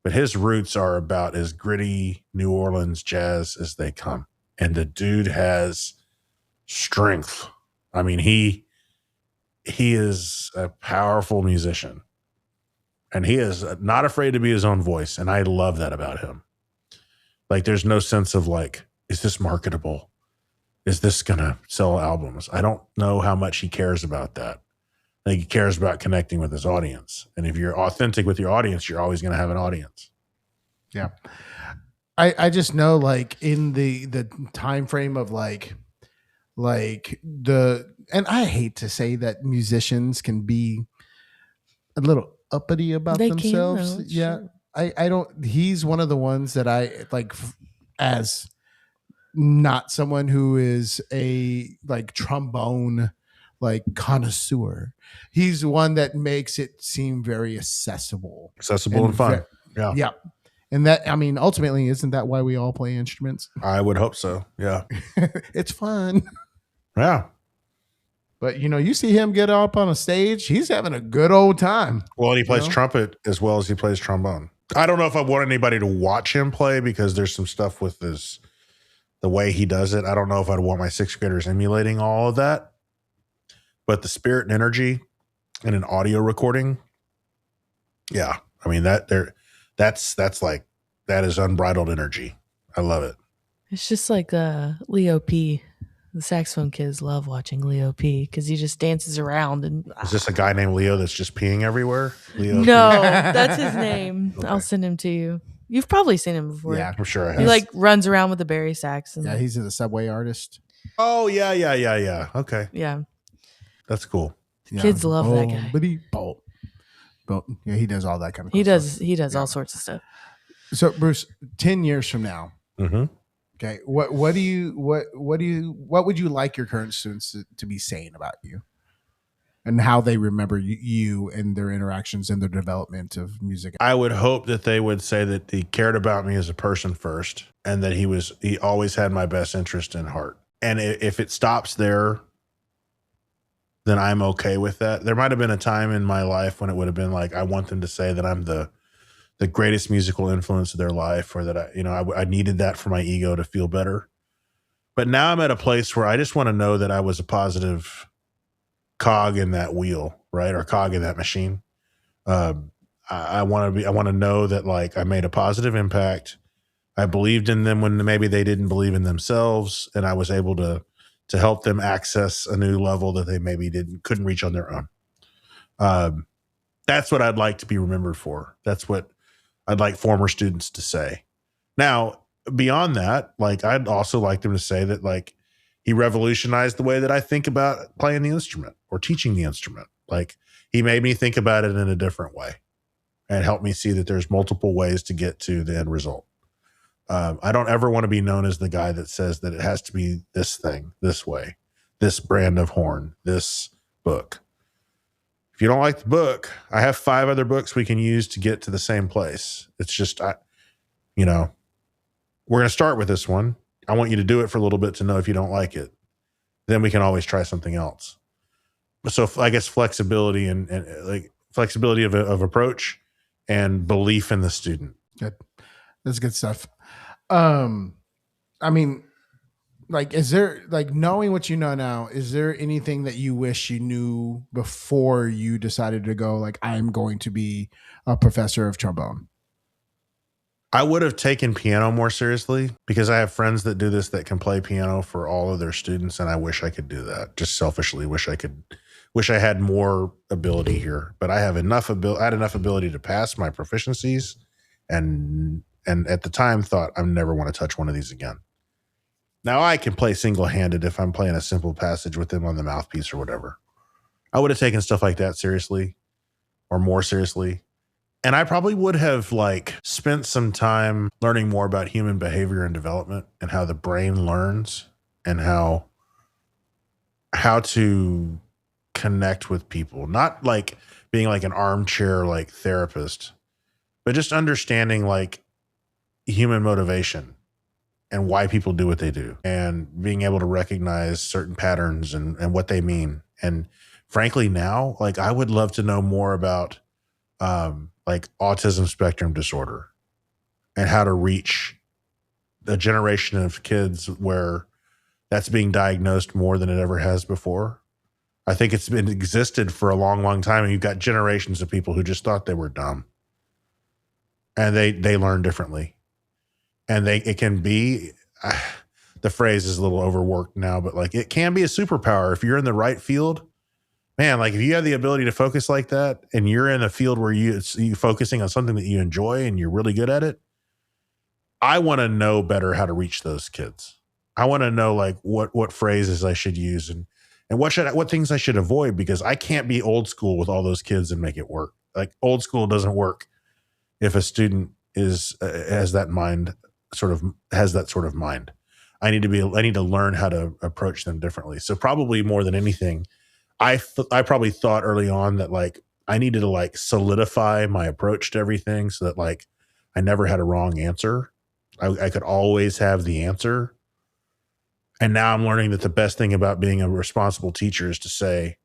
but his roots are about as gritty New Orleans jazz as they come. And the dude has strength. I mean, he is a powerful musician, and he is not afraid to be his own voice. And I love that about him. Like, there's no sense of like, is this marketable? Is this going to sell albums? I don't know how much he cares about that. I think he cares about connecting with his audience. And if you're authentic with your audience, you're always going to have an audience. Yeah. I just know, like, in the time frame of like and I hate to say that musicians can be a little uppity about They themselves. can, though, Yeah. sure. I don't, he's one of the ones that I like as not someone who is a like trombone like connoisseur. He's one that makes it seem very accessible. Accessible and fun. Yeah. Yeah. And that, I mean, ultimately, isn't that why we all play instruments? I would hope so. Yeah. It's fun. Yeah. But, you know, you see him get up on a stage, he's having a good old time. Well, and he plays trumpet as well as he plays trombone. I don't know if I want anybody to watch him play because there's some stuff with the way he does it. I don't know if I'd want my sixth graders emulating all of that. But the spirit and energy in an audio recording, yeah. I mean, that's like, that is unbridled energy. I love it. It's just like Leo P. The saxophone kids love watching Leo P. because he just dances around and. Is this a guy named Leo that's just peeing everywhere? Leo? No, that's his name. Okay. I'll send him to you. You've probably seen him before. Yeah, I'm sure I have. He like runs around with the Barry sax. And yeah, he's a subway artist. Oh, yeah. Okay. Yeah. That's cool. Yeah. Kids love that guy. But yeah, he does all that kind of He stuff. does. He does all sorts of stuff. So Bruce, 10 years from now, okay, what would you like your current students to be saying about you and how they remember you and their interactions and their development of music? I would hope that they would say that he cared about me as a person first, and that he always had my best interest in heart. And if it stops there, then I'm okay with that. There might have been a time in my life when it would have been like, I want them to say that I'm the greatest musical influence of their life, or that I needed that for my ego to feel better. But now I'm at a place where I just want to know that I was a positive cog in that wheel, right? Or cog in that machine. I want to know that like I made a positive impact. I believed in them when maybe they didn't believe in themselves, and I was able to help them access a new level that they maybe couldn't reach on their own. That's what I'd like to be remembered for. That's what I'd like former students to say. Now, beyond that, like I'd also like them to say that like he revolutionized the way that I think about playing the instrument or teaching the instrument. Like he made me think about it in a different way and helped me see that there's multiple ways to get to the end result. I don't ever want to be known as the guy that says that it has to be this thing, this way, this brand of horn, this book. If you don't like the book, I have 5 other books we can use to get to the same place. It's just, we're going to start with this one. I want you to do it for a little bit to know if you don't like it. Then we can always try something else. So I guess flexibility and like flexibility of approach and belief in the student. Good. That's good stuff. I mean, like, is there, like, knowing what you know now, is there anything that you wish you knew before you decided to go, like, I'm going to be a professor of trombone? I would have taken piano more seriously because I have friends that do this that can play piano for all of their students, and I wish I could do that. Just selfishly wish I had more ability here, but I have enough ability. I had enough ability to pass my proficiencies, and at the time thought I never want to touch one of these again. Now I can play single-handed if I'm playing a simple passage with them on the mouthpiece or whatever. I would have taken stuff like that seriously or more seriously. And I probably would have like spent some time learning more about human behavior and development and how the brain learns and how to connect with people. Not like being like an armchair like therapist, but just understanding like human motivation and why people do what they do, and being able to recognize certain patterns and what they mean. And frankly, now, like, I would love to know more about like autism spectrum disorder and how to reach a generation of kids where that's being diagnosed more than it ever has before. I think it's been existed for a long, long time. And you've got generations of people who just thought they were dumb, and they learn differently. And it can be, the phrase is a little overworked now, but like, it can be a superpower if you're in the right field, man. Like, if you have the ability to focus like that, and you're in a field where you focusing on something that you enjoy and you're really good at it, I want to know better how to reach those kids. I want to know like what phrases I should use and what things I should avoid, because I can't be old school with all those kids and make it work. Like, old school doesn't work if a student has that sort of mind. I need to learn how to approach them differently. So probably more than anything, I probably thought early on that like I needed to like solidify my approach to everything so that like I never had a wrong answer. I could always have the answer. And now I'm learning that the best thing about being a responsible teacher is to say,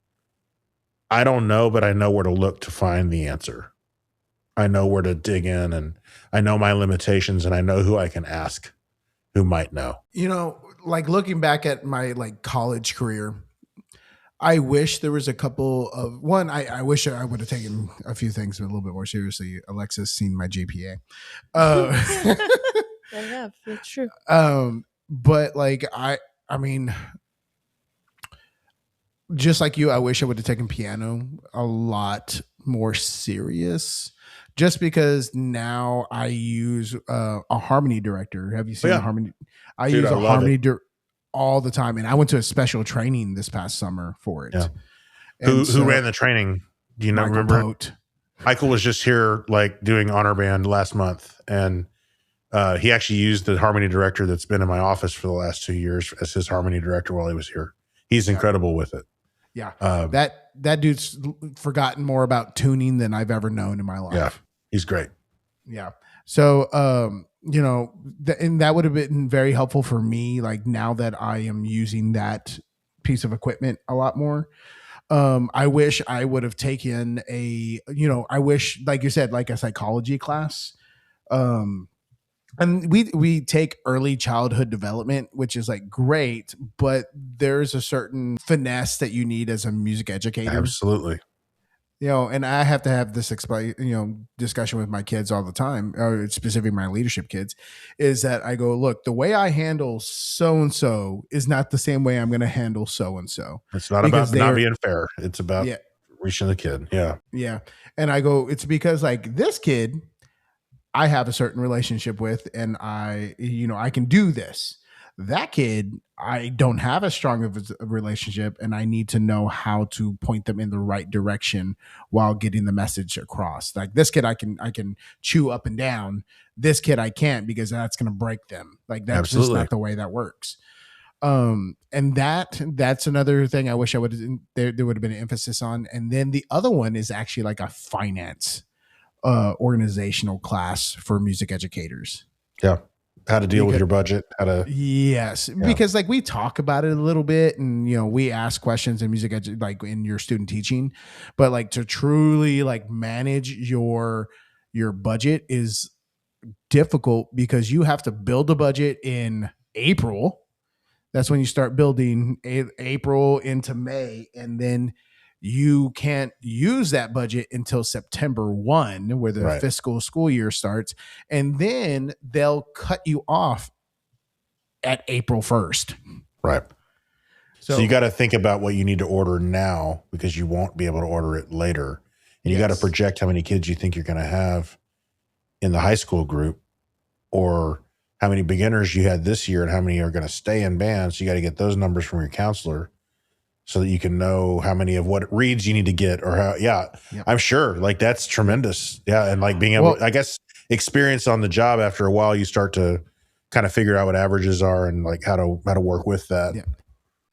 I don't know, but I know where to look to find the answer. I know where to dig in, and I know my limitations, and I know who I can ask who might know. You know, like looking back at my like college career, I wish there was a couple of one. I wish I would have taken a few things a little bit more seriously. Alexa's seen my GPA. I have. That's true. But like I mean, just like you, I wish I would have taken piano a lot more serious. Just because now I use a harmony director. Have you seen a harmony? I use a harmony all the time, and I went to a special training this past summer for it. Yeah. Who ran the training? Do you remember? Pote. Michael was just here, like doing honor band last month, and he actually used the harmony director that's been in my office for the last 2 years as his harmony director while he was here. He's incredible with it. Yeah, that dude's forgotten more about tuning than I've ever known in my life. Yeah, he's great. Yeah. So, you know, and that would have been very helpful for me. Like, now that I am using that piece of equipment a lot more, I wish I would have taken I wish, like you said, like a psychology class. And we take early childhood development, which is like great, but there's a certain finesse that you need as a music educator. Absolutely. You know, and I have to have this discussion with my kids all the time, or specifically my leadership kids, is that I go, look, the way I handle so-and-so is not the same way I'm going to handle so-and-so. It's not about not being fair. It's about reaching the kid. Yeah. Yeah. And I go, it's because like this kid, I have a certain relationship with, and I can do this. That kid, I don't have as strong of a relationship, and I need to know how to point them in the right direction while getting the message across. Like this kid, I can chew up and down. This kid, I can't, because that's going to break them. Like that's just not the way that works. And that's another thing I wish there would have been an emphasis on. And then the other one is actually like a finance organizational class for music educators. Yeah. How to deal with your budget, because like we talk about it a little bit, and we ask questions in music like in your student teaching, but like to truly like manage your budget is difficult, because you have to build a budget in April. That's when you start building April into May, and then you can't use that budget until September 1, where the fiscal school year starts. And then they'll cut you off at April 1st. Right. So you got to think about what you need to order now, because you won't be able to order it later. And you got to project how many kids you think you're going to have in the high school group, or how many beginners you had this year and how many are going to stay in band. So you got to get those numbers from your counselor, so that you can know how many of what reads you need to get, or how, I'm sure like that's tremendous. Yeah. And like being able, I guess, experience on the job, after a while, you start to kind of figure out what averages are and like how to work with that. Yeah.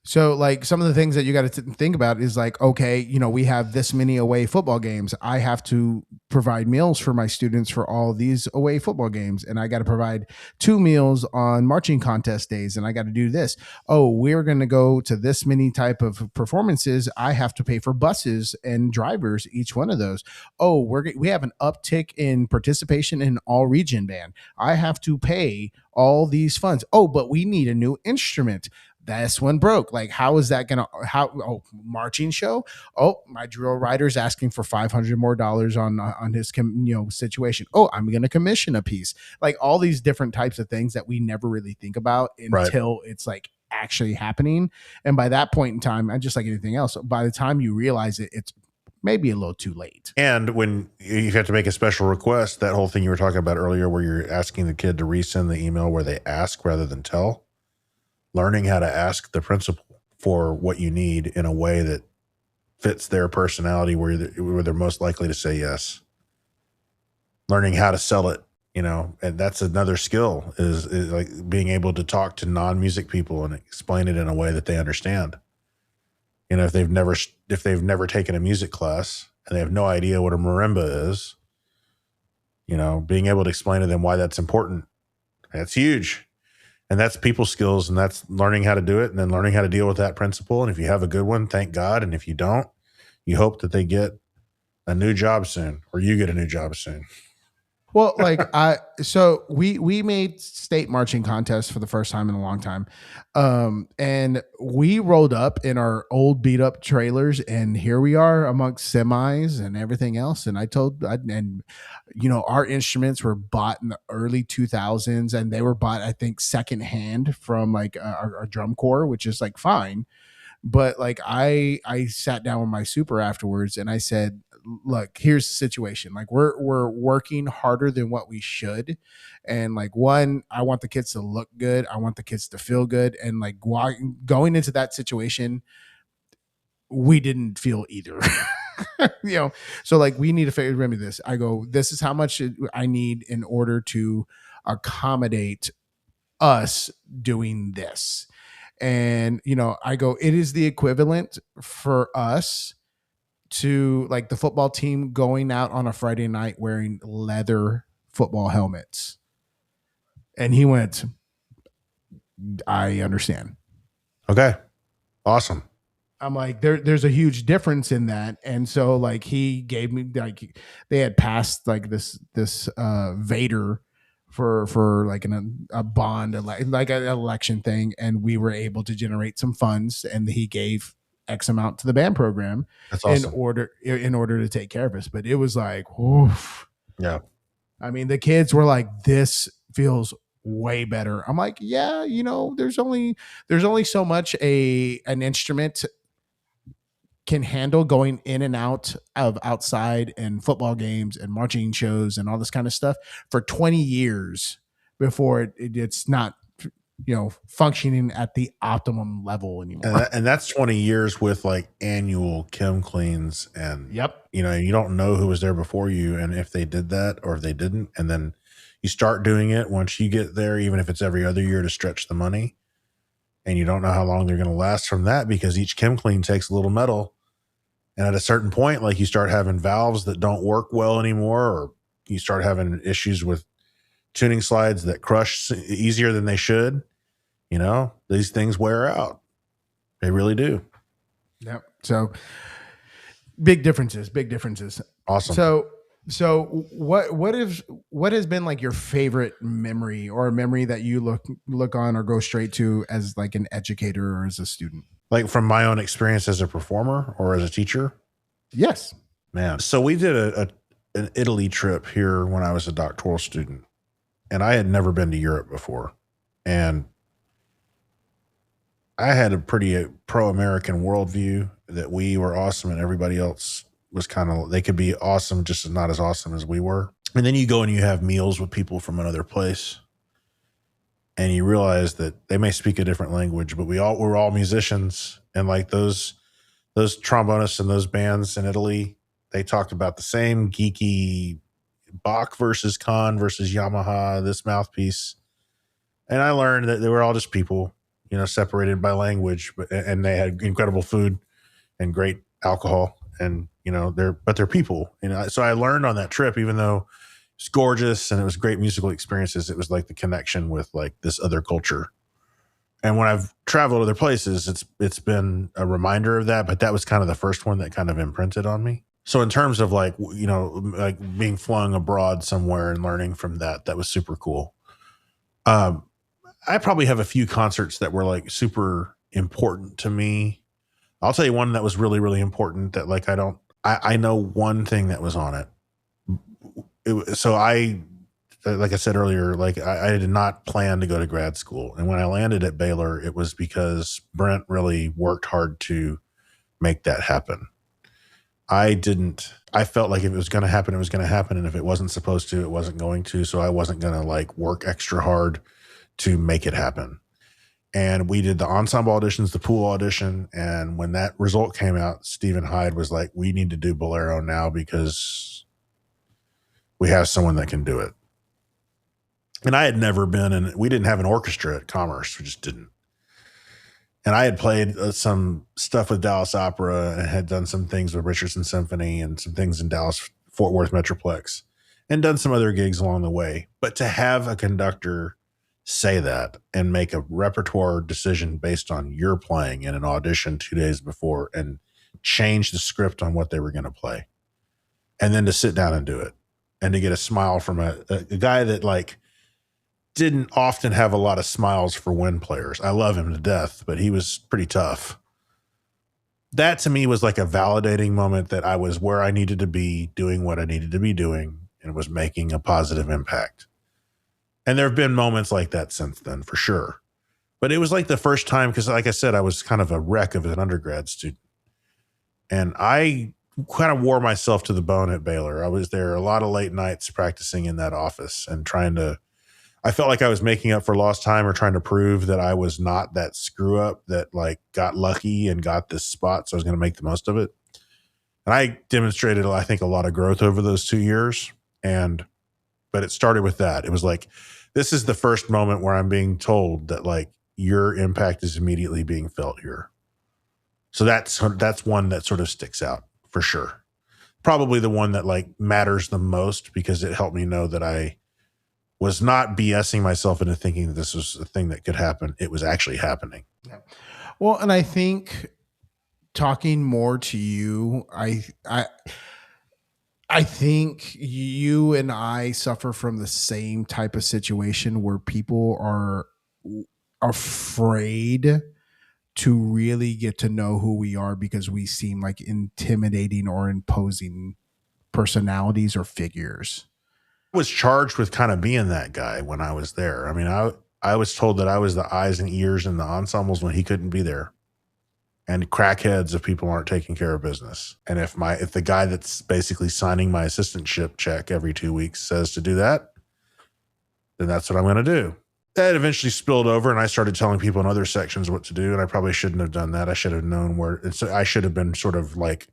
So, like, some of the things that you got to think about is like, okay, we have this many away football games. I have to provide meals for my students for all these away football games. And I got to provide 2 meals on marching contest days. And I got to do this. Oh, we're going to go to this many type of performances. I have to pay for buses and drivers, each one of those. Oh, we have an uptick in participation in all region band. I have to pay all these funds. Oh, but we need a new instrument. This one broke. Like, how is that gonna marching show? Oh, my drill writer's asking for $500 more on his situation. Oh, I'm gonna commission a piece. Like, all these different types of things that we never really think about until it's like actually happening. And by that point in time, and just like anything else, by the time you realize it, it's maybe a little too late. And when you have to make a special request, that whole thing you were talking about earlier, where you're asking the kid to resend the email where they ask rather than tell. Learning how to ask the principal for what you need in a way that fits their personality, where they're most likely to say yes. Learning how to sell it, and that's another skill is like being able to talk to non-music people and explain it in a way that they understand. If they've never taken a music class and they have no idea what a marimba is, being able to explain to them why that's important, that's huge. And that's people skills, and that's learning how to do it and then learning how to deal with that principal. And if you have a good one, thank God. And if you don't, you hope that they get a new job soon, or you get a new job soon. Well, like so we made state marching contests for the first time in a long time. And we rolled up in our old beat up trailers, and here we are amongst semis and everything else. And our instruments were bought in the early 2000s, and they were bought, I think, secondhand from like our drum corps, which is like fine. But like I sat down with my super afterwards and I said, look, here's the situation. Like, we're working harder than what we should. And like, one, I want the kids to look good. I want the kids to feel good. And like, going into that situation, we didn't feel either. So like, we need to remember this. I go, this is how much I need in order to accommodate us doing this. And I go, it is the equivalent for us to like the football team going out on a Friday night wearing leather football helmets. And he went, I understand. Okay. Awesome. I'm like, there's a huge difference in that. And so like, he gave me, like, they had passed like this Vader for like a bond, like an election thing. And we were able to generate some funds, and he gave X amount to the band program. That's awesome. in order to take care of us. But it was like, oof. Yeah. I mean, the kids were like, this feels way better. I'm like, yeah, there's only so much an instrument can handle going in and out of outside and football games and marching shows and all this kind of stuff for 20 years before it's not functioning at the optimum level anymore. And that's 20 years with like annual chem cleans, and yep, you don't know who was there before you and if they did that or if they didn't. And then you start doing it once you get there, even if it's every other year to stretch the money, and you don't know how long they're going to last from that, because each chem clean takes a little metal. And at a certain point, like, you start having valves that don't work well anymore, or you start having issues with tuning slides that crush easier than they should. These things wear out. They really do. Yep. So big differences. Awesome. So what has been like your favorite memory, or a memory that you look on or go straight to as like an educator or as a student? Like, from my own experience as a performer or as a teacher? Yes. Man. So we did an Italy trip here when I was a doctoral student, and I had never been to Europe before. And I had a pretty pro-American worldview that we were awesome and everybody else was they could be awesome, just not as awesome as we were. And then you go and you have meals with people from another place, and you realize that they may speak a different language, but we're all musicians. And like those trombonists and those bands in Italy, they talked about the same geeky Bach versus Kahn versus Yamaha, this mouthpiece. And I learned that they were all just people, separated by language, and they had incredible food and great alcohol, and they're people. So I learned on that trip, even though it's gorgeous and it was great musical experiences, it was like the connection with like this other culture. And when I've traveled other places, it's been a reminder of that, but that was kind of the first one that kind of imprinted on me. So in terms of like being flung abroad somewhere and learning from that was super cool. I probably have a few concerts that were like super important to me. I'll tell you one that was really, really important that like I know one thing that was on it. Like I said earlier, like I did not plan to go to grad school. And when I landed at Baylor, it was because Brent really worked hard to make that happen. I felt like if it was going to happen, it was going to happen. And if it wasn't supposed to, it wasn't going to. So I wasn't going to like work extra hard to make it happen. And we did the ensemble auditions, the pool audition. And when that result came out, Stephen Hyde was like, we need to do Bolero now because we have someone that can do it. And I had never been in, we didn't have an orchestra at Commerce. We just didn't. And I had played some stuff with Dallas Opera and had done some things with Richardson Symphony and some things in Dallas Fort Worth Metroplex and done some other gigs along the way. But to have a conductor say that and make a repertoire decision based on your playing in an audition 2 days before and change the script on what they were going to play. And then to sit down and do it and to get a smile from a guy that like didn't often have a lot of smiles for wind players. I love him to death, but he was pretty tough. That to me was like a validating moment that I was where I needed to be, doing what I needed to be doing, and was making a positive impact. And there have been moments like that since then, for sure. But it was like the first time, because like I said, I was kind of a wreck of an undergrad student. And I kind of wore myself to the bone at Baylor. I was there a lot of late nights practicing in that office and I felt like I was making up for lost time or trying to prove that I was not that screw up that like got lucky and got this spot. So I was going to make the most of it. And I demonstrated, I think, a lot of growth over those 2 years. But it started with that. It was like, this is the first moment where I'm being told that like your impact is immediately being felt here. So that's one that sort of sticks out for sure. Probably the one that like matters the most because it helped me know that I was not BSing myself into thinking that this was a thing that could happen. It was actually happening. Yeah. Well, and I think talking more to you, I think you and I suffer from the same type of situation where people are afraid to really get to know who we are because we seem like intimidating or imposing personalities or figures. I was charged with kind of being that guy when I was there. I mean, I was told that I was the eyes and ears in the ensembles when he couldn't be there, and crackheads if people aren't taking care of business. And if the guy that's basically signing my assistantship check every 2 weeks says to do that, then that's what I'm going to do. That eventually spilled over, and I started telling people in other sections what to do, and I probably shouldn't have done that. I should have known where. I should have been sort of like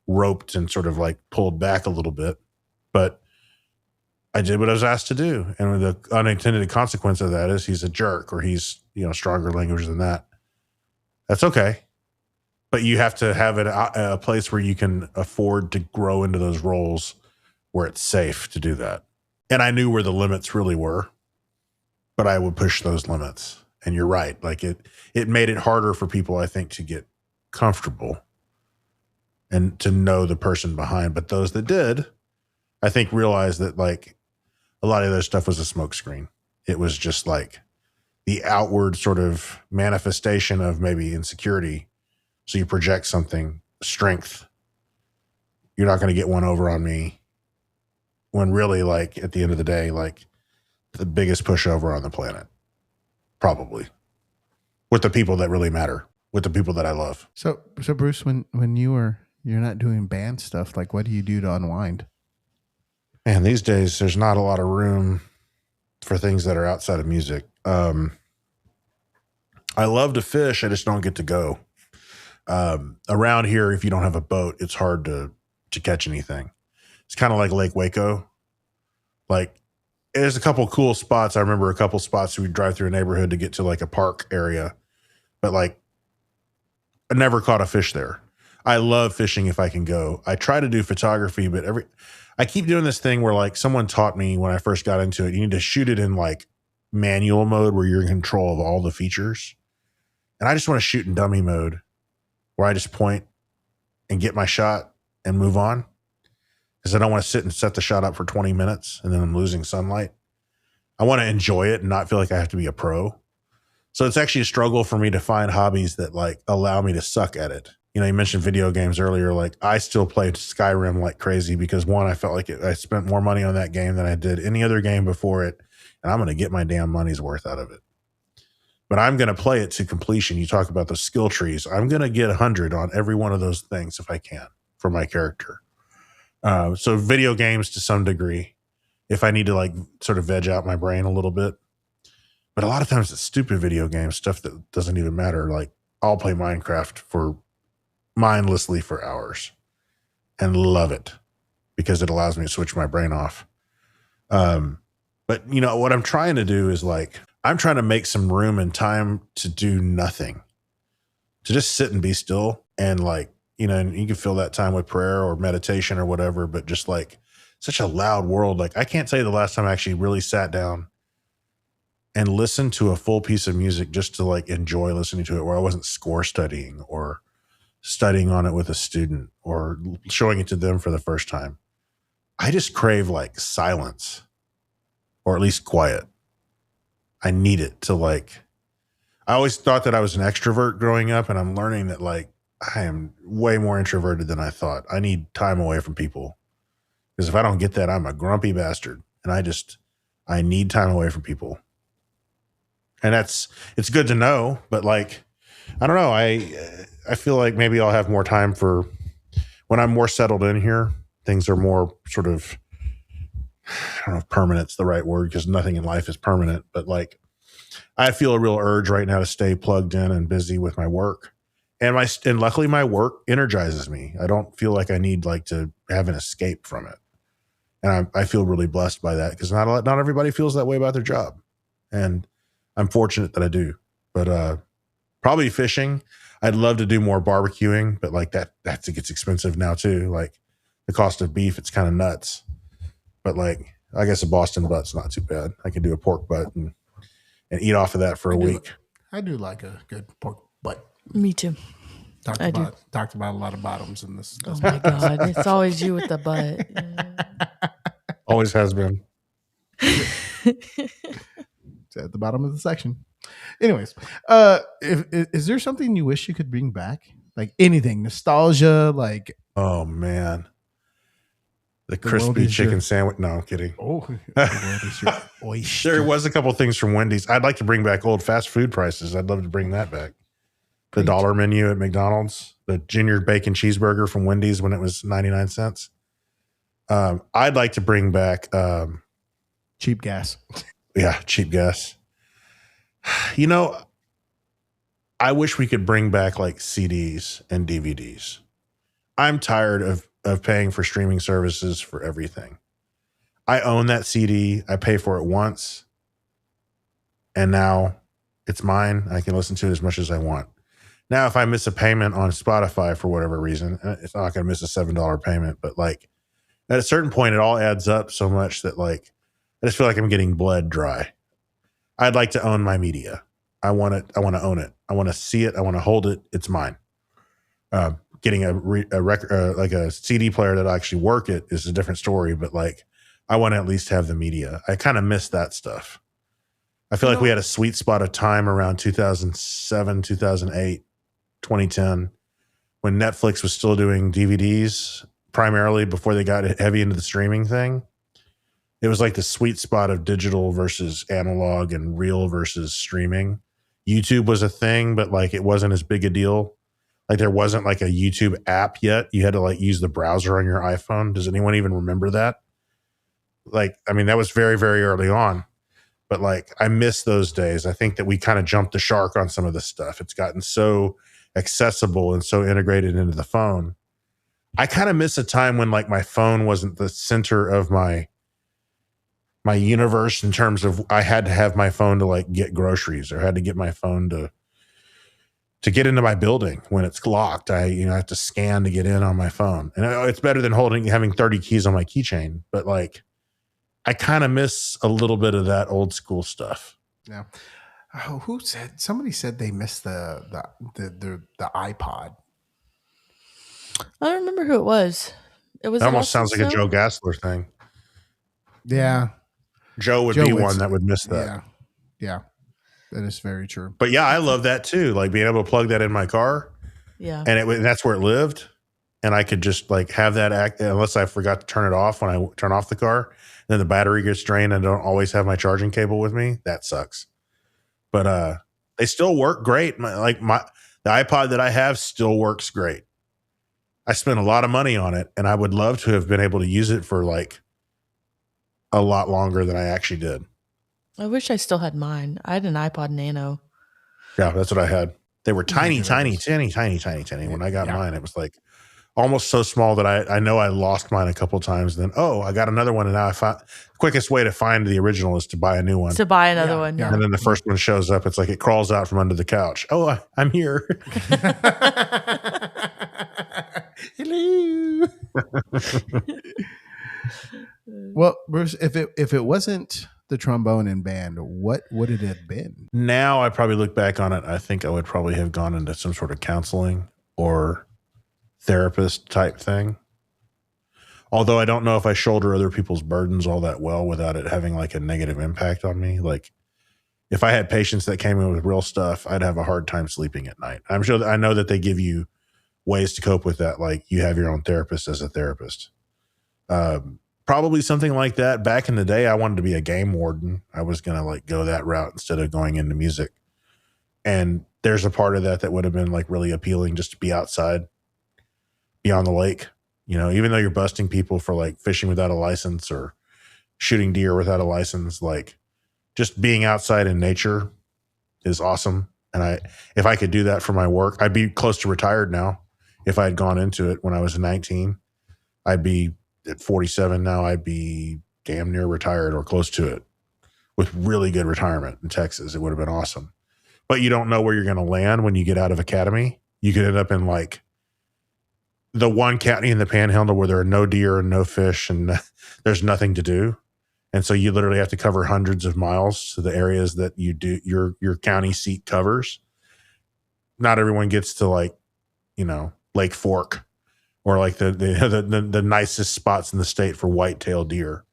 roped and sort of like pulled back a little bit, but I did what I was asked to do. And the unintended consequence of that is he's a jerk or he's, stronger language than that. That's okay. But you have to have a place where you can afford to grow into those roles where it's safe to do that. And I knew where the limits really were, but I would push those limits. And you're right. Like it made it harder for people, I think, to get comfortable and to know the person behind. But those that did, I think, realized that like, a lot of their stuff was a smokescreen. It was just like the outward sort of manifestation of maybe insecurity. So you project something, strength. You're not going to get one over on me. When really, like, at the end of the day, like the biggest pushover on the planet, probably, with the people that really matter, with the people that I love. So Bruce, when you're not doing band stuff, like what do you do to unwind? Man, these days there's not a lot of room for things that are outside of music. I love to fish. I just don't get to go. Around here, if you don't have a boat, it's hard to catch anything. It's kind of like Lake Waco. Like there's a couple cool spots. I remember a couple spots we'd drive through a neighborhood to get to like a park area. but like I never caught a fish there. I love fishing if I can go. I try to do photography, but I keep doing this thing where like someone taught me when I first got into it, you need to shoot it in like manual mode where you're in control of all the features. And I just want to shoot in dummy mode where I just point and get my shot and move on. Because I don't want to sit and set the shot up for 20 minutes and then I'm losing sunlight. I want to enjoy it and not feel like I have to be a pro. So it's actually a struggle for me to find hobbies that like allow me to suck at it. You know, you mentioned video games earlier. Like I still played Skyrim like crazy because one, I felt like I spent more money on that game than I did any other game before it. And I'm going to get my damn money's worth out of it. But I'm going to play it to completion. You talk about the skill trees. I'm going to get 100 on every one of those things if I can for my character. So video games to some degree, if I need to like sort of veg out my brain a little bit. But a lot of times it's stupid video game stuff that doesn't even matter. Like I'll play Minecraft for mindlessly for hours and love it because it allows me to switch my brain off. But you know, what I'm trying to do is like, I'm trying to make some room and time to do nothing, to just sit and be still. And like, you know, and you can fill that time with prayer or meditation or whatever, but just like such a loud world. Like I can't tell you the last time I actually really sat down and listened to a full piece of music just to like enjoy listening to it, where I wasn't score studying or studying on it with a student or showing it to them for the first time. I just crave like silence or at least quiet. I need it to like, I always thought that I was an extrovert growing up, and I'm learning that like I am way more introverted than I thought. I need time away from people because if I don't get that, I'm a grumpy bastard, and I need time away from people. And it's good to know, but like, I don't know. I feel like maybe I'll have more time for when I'm more settled in here. Things are more sort of, I don't know if permanent's the right word because nothing in life is permanent, but like I feel a real urge right now to stay plugged in and busy with my work. And luckily my work energizes me. I don't feel like I need like to have an escape from it. And I feel really blessed by that because not everybody feels that way about their job. And I'm fortunate that I do. But probably fishing. I'd love to do more barbecuing, but like that gets expensive now too. Like the cost of beef, it's kind of nuts. But like, I guess a Boston butt's not too bad. I could do a pork butt and eat off of that for a week. I do like a good pork butt. Me too. Talked about a lot of bottoms in this. Oh my God. It's always you with the butt. Always has been. It's at the bottom of the section. Anyways, is there something you wish you could bring back? Like anything, nostalgia, like oh man. The crispy chicken sandwich. No, I'm kidding. Oh, there was a couple things from Wendy's. I'd like to bring back old fast food prices. I'd love to bring that back. The dollar menu at McDonald's, the junior bacon cheeseburger from Wendy's when it was 99 cents. I'd like to bring back cheap gas. Yeah, cheap gas. You know, I wish we could bring back like CDs and DVDs. I'm tired of paying for streaming services for everything. I own that CD. I pay for it once. And now it's mine. I can listen to it as much as I want. Now, if I miss a payment on Spotify for whatever reason, it's not going to miss a $7 payment. But like at a certain point, it all adds up so much that like, I just feel like I'm getting bled dry. I'd like to own my media. I want it. I want to own it. I want to see it. I want to hold it. It's mine. Getting a record, like a CD player that I actually work it is a different story, but like I want to at least have the media. I kind of miss that stuff. I feel like we had a sweet spot of time around 2007, 2008, 2010 when Netflix was still doing DVDs primarily before they got heavy into the streaming thing. It was like the sweet spot of digital versus analog and real versus streaming. YouTube was a thing, but like it wasn't as big a deal. Like there wasn't like a YouTube app yet. You had to like use the browser on your iPhone. Does anyone even remember that? Like, I mean, that was very, very early on. But like, I miss those days. I think that we kind of jumped the shark on some of this stuff. It's gotten so accessible and so integrated into the phone. I kind of miss a time when like my phone wasn't the center of my universe in terms of I had to have my phone to like get groceries or had to get my phone to to get into my building when it's locked. I have to scan to get in on my phone, and it's better than having 30 keys on my keychain. But like, I kind of miss a little bit of that old school stuff. Yeah. Oh, somebody said they missed the iPod. I don't remember who it was. It was It almost sounds like a Joe Gassler thing. Yeah. Joe would be one that would miss that. Yeah. That is very true. But yeah, I love that too. Like being able to plug that in my car. Yeah. And that's where it lived. And I could just like have that act, unless I forgot to turn it off when I turn off the car. Then the battery gets drained and I don't always have my charging cable with me. That sucks. But they still work great. The iPod that I have still works great. I spent a lot of money on it, and I would love to have been able to use it for like a lot longer than I actually did. I wish I still had mine. I had an iPod Nano. Yeah, that's what I had. They were tiny. When I got mine, it was like almost so small that I know I lost mine a couple times. Then, I got another one. And now the quickest way to find the original is to buy a new one. To buy another one. Yeah. And then the first one shows up. It's like it crawls out from under the couch. Oh, I'm here. Hello. Well, Bruce, if it wasn't the trombone and band, what would it have been? Now I probably look back on it. I think I would probably have gone into some sort of counseling or therapist type thing. Although I don't know if I shoulder other people's burdens all that well without it having like a negative impact on me. Like if I had patients that came in with real stuff, I'd have a hard time sleeping at night. I know that they give you ways to cope with that. Like you have your own therapist as a therapist. Probably something like that. Back in the day, I wanted to be a game warden. I was going to like go that route instead of going into music. And there's a part of that would have been like really appealing, just to be outside, be on the lake, even though you're busting people for like fishing without a license or shooting deer without a license, like just being outside in nature is awesome. And if I could do that for my work, I'd be close to retired now. If I had gone into it when I was 19, I'd be at 47 now. I'd be damn near retired or close to it with really good retirement in Texas. It would have been awesome. But you don't know where you're going to land when you get out of academy. You could end up in like the one county in the Panhandle where there are no deer and no fish and there's nothing to do. And so you literally have to cover hundreds of miles to the areas that you do your county seat covers. Not everyone gets to like, Lake Fork or like the nicest spots in the state for white-tailed deer.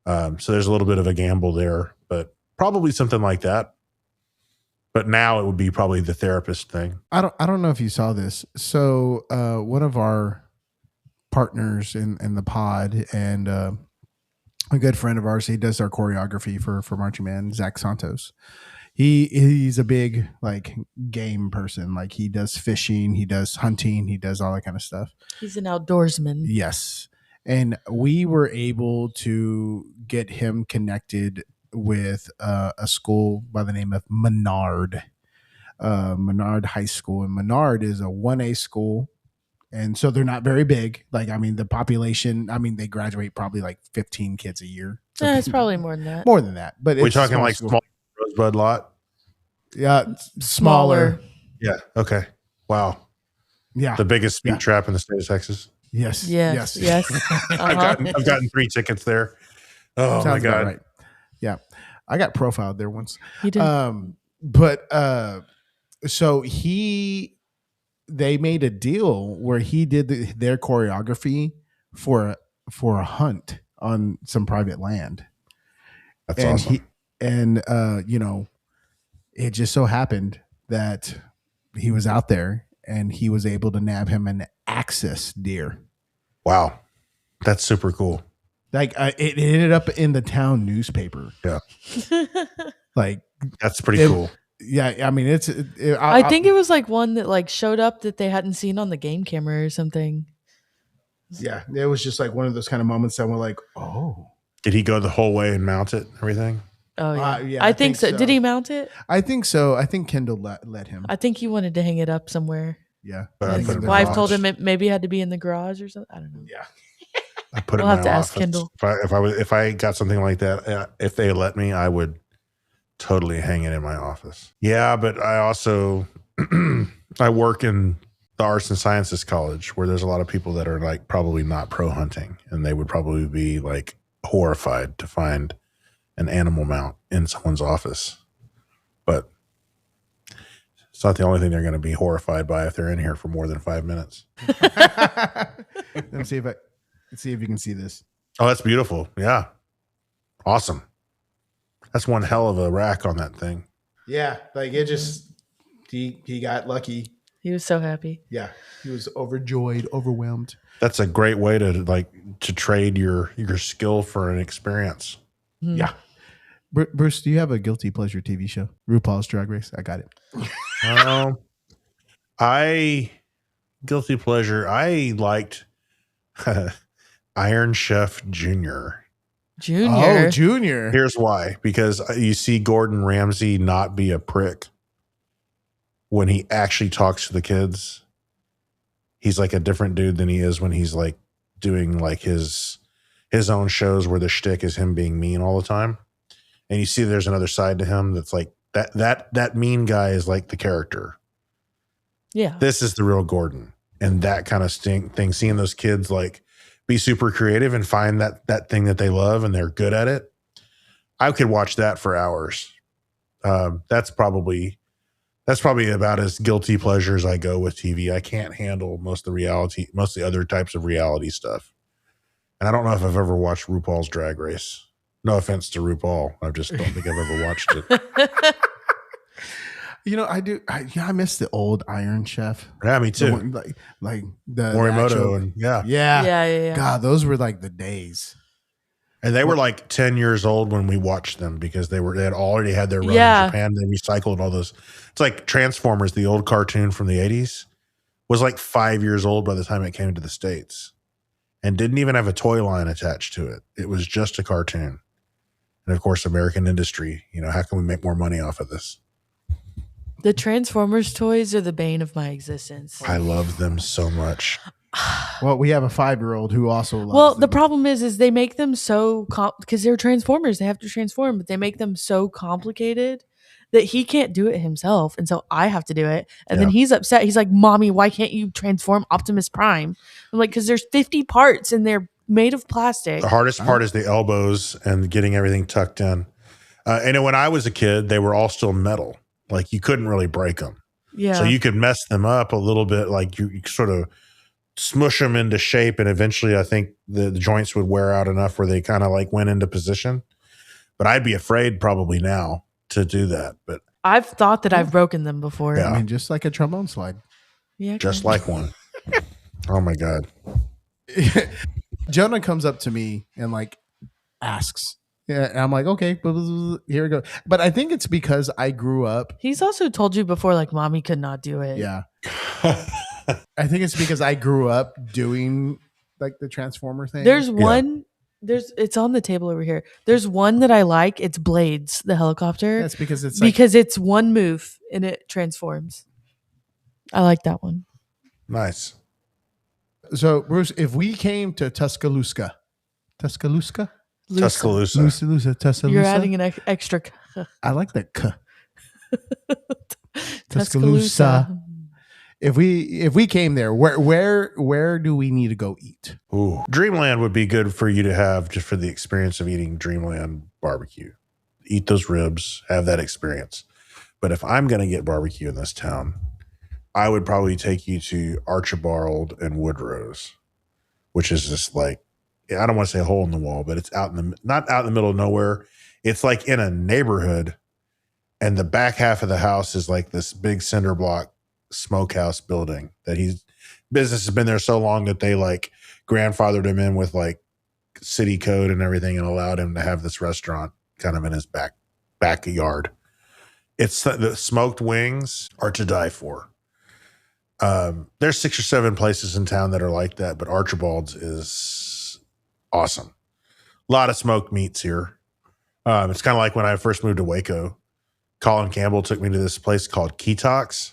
So there's a little bit of a gamble there, but probably something like that. But now it would be probably the therapist thing. I don't know if you saw this. So one of our partners in the pod and a good friend of ours, he does our choreography for Marching Band, Zach Santos. He's a big like game person. Like he does fishing, he does hunting, he does all that kind of stuff. He's an outdoorsman. Yes. And we were able to get him connected with a school by the name of Menard High School. And Menard is a 1A school. And so they're not very big. Like, the population, they graduate probably like 15 kids a year. So It's probably more than that. More than that. But we're talking like small Rosebud lot? Yeah, smaller. Yeah. Okay. Wow. Yeah. The biggest speed trap in the state of Texas. Yes. Uh-huh. I've gotten 3 tickets there. Oh, Sounds my God. right. Yeah. I got profiled there once. You did. So they made a deal where he did their choreography for a hunt on some private land. That's awesome. It just so happened that he was out there and he was able to nab him an axis deer. Wow. That's super cool. Like it ended up in the town newspaper. Yeah. Like that's pretty cool. Yeah. I think it was like one that like showed up that they hadn't seen on the game camera or something. Yeah. It was just like one of those kind of moments that were like, oh. Did he go the whole way and mount it and everything? Oh, yeah. I think so. Did he mount it? I think so. I think Kendall let him. I think he wanted to hang it up somewhere. Yeah. His wife told him it maybe had to be in the garage or something. I don't know. Yeah. I put we'll it in have my to office. ask Kendall. If I got something like that, if they let me, I would totally hang it in my office. Yeah, but I also I work in the Arts and Sciences College where there's a lot of people that are like probably not pro hunting, and they would probably be like horrified to find an animal mount in someone's office. But it's not the only thing they're going to be horrified by if they're in here for more than 5 minutes. Let me see if you can see this. Oh, that's beautiful. Yeah. Awesome. That's one hell of a rack on that thing. Yeah, like it just he got lucky. He was so happy. Yeah, he was overjoyed, overwhelmed. That's a great way to trade your skill for an experience. Mhm. Yeah. Bruce, do you have a guilty pleasure TV show? RuPaul's Drag Race. I got it. Guilty pleasure. I liked Iron Chef Jr. Junior. Oh, Junior. Here's why. Because you see Gordon Ramsay not be a prick when he actually talks to the kids. He's like a different dude than he is when he's like doing like his own shows where the shtick is him being mean all the time. And you see there's another side to him that's like that mean guy is like the character. Yeah. This is the real Gordon. And that kind of thing, seeing those kids like be super creative and find that thing that they love and they're good at it. I could watch that for hours. That's probably about as guilty pleasure as I go with TV. I can't handle most of the other types of reality stuff. And I don't know if I've ever watched RuPaul's Drag Race. No offense to RuPaul. I just don't think I've ever watched it. You know, I do. I miss the old Iron Chef. Yeah, me too. One, like the Morimoto actual, and yeah. Yeah. God, those were like the days. And they were like 10 years old when we watched them because they had already had their run in Japan. They recycled all those. It's like Transformers, the old cartoon from the 80s, was like 5 years old by the time it came to the States and didn't even have a toy line attached to it. It was just a cartoon. And of course, American industry, how can we make more money off of this? The Transformers toys are the bane of my existence. I love them so much. Well, we have a 5-year-old who also loves Well, them. the problem is they make them so because they're Transformers, they have to transform, but they make them so complicated that he can't do it himself, and so I have to do it. And then he's upset. He's like, "Mommy, why can't you transform Optimus Prime?" I'm like, "Because there's 50 parts and they're made of plastic." The hardest part is the elbows and getting everything tucked in. And when I was a kid, they were all still metal. Like you couldn't really break them. Yeah. So you could mess them up a little bit. Like you sort of smush them into shape. And eventually I think the joints would wear out enough where they kind of like went into position. But I'd be afraid probably now to do that. But I've thought that I've broken them before. Yeah. I mean, just like a trombone slide. Yeah. just like one. Oh my God. Jonah comes up to me and like asks. Yeah, and I'm like, okay, here we go. But I think it's because I grew up. He's also told you before, like, Mommy could not do it. Yeah. I think it's because I grew up doing like the Transformer thing. There's one. It's on the table over here. There's one that I like. It's Blades, the helicopter. That's because it's it's one move and it transforms. I like that one. Nice. So, Bruce, if we came to Tuscaloosa, Tuscaloosa. Tuscaloosa. You're adding an extra. I like that. Tuscaloosa. If we came there, where do we need to go eat? Ooh. Dreamland would be good for you to have just for the experience of eating Dreamland barbecue. Eat those ribs, have that experience. But if I'm going to get barbecue in this town, I would probably take you to Archibald and Woodrow's, which is just like, I don't want to say a hole in the wall, but it's not out in the middle of nowhere. It's like in a neighborhood, and the back half of the house is like this big cinder block smokehouse building that business has been there so long that they like grandfathered him in with like city code and everything and allowed him to have this restaurant kind of in his backyard. It's the smoked wings are to die for. There's 6 or 7 places in town that are like that, but Archibald's is awesome. A lot of smoked meats here. It's kind of like when I first moved to Waco. Colin Campbell took me to this place called Ketox.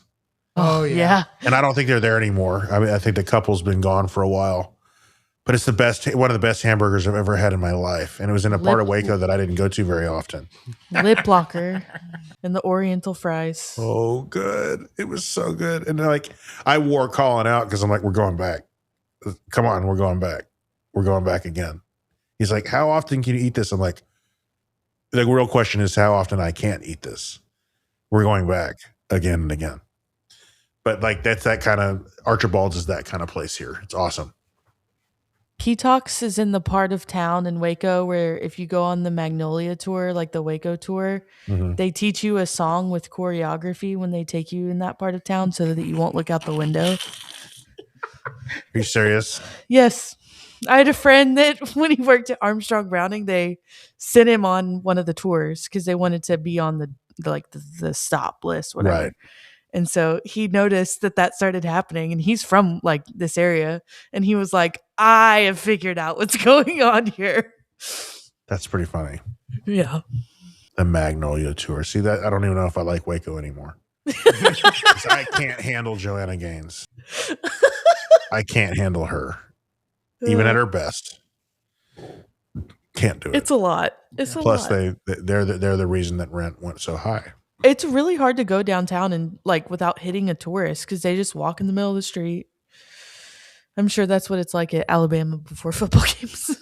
Oh, yeah. And I don't think they're there anymore. I mean, I think the couple's been gone for a while. But it's one of the best hamburgers I've ever had in my life. And it was in a part of Waco that I didn't go to very often. Lip locker and the Oriental fries. Oh, good. It was so good. And like, I wore calling out because I'm like, we're going back. Come on, we're going back. We're going back again. He's like, how often can you eat this? I'm like, the real question is how often I can't eat this. We're going back again and again. But like, that's that kind of, Archibald's is that kind of place here. It's awesome. P-Talks is in the part of town in Waco where if you go on the Magnolia tour, like the Waco tour, they teach you a song with choreography when they take you in that part of town so that you won't look out the window. Are you serious? Yes. I had a friend that when he worked at Armstrong Browning, they sent him on one of the tours because they wanted to be on the stop list, whatever. Right. And so he noticed that started happening, and he's from like this area, and he was like, I have figured out what's going on here. That's pretty funny. Yeah. The Magnolia tour. See that? I don't even know if I like Waco anymore. I can't handle Joanna Gaines. I can't handle her. Even at her best. Can't do it. It's a lot. It's a lot. Plus they're the reason that rent went so high. It's really hard to go downtown and like without hitting a tourist because they just walk in the middle of the street. I'm sure that's what it's like at Alabama before football games.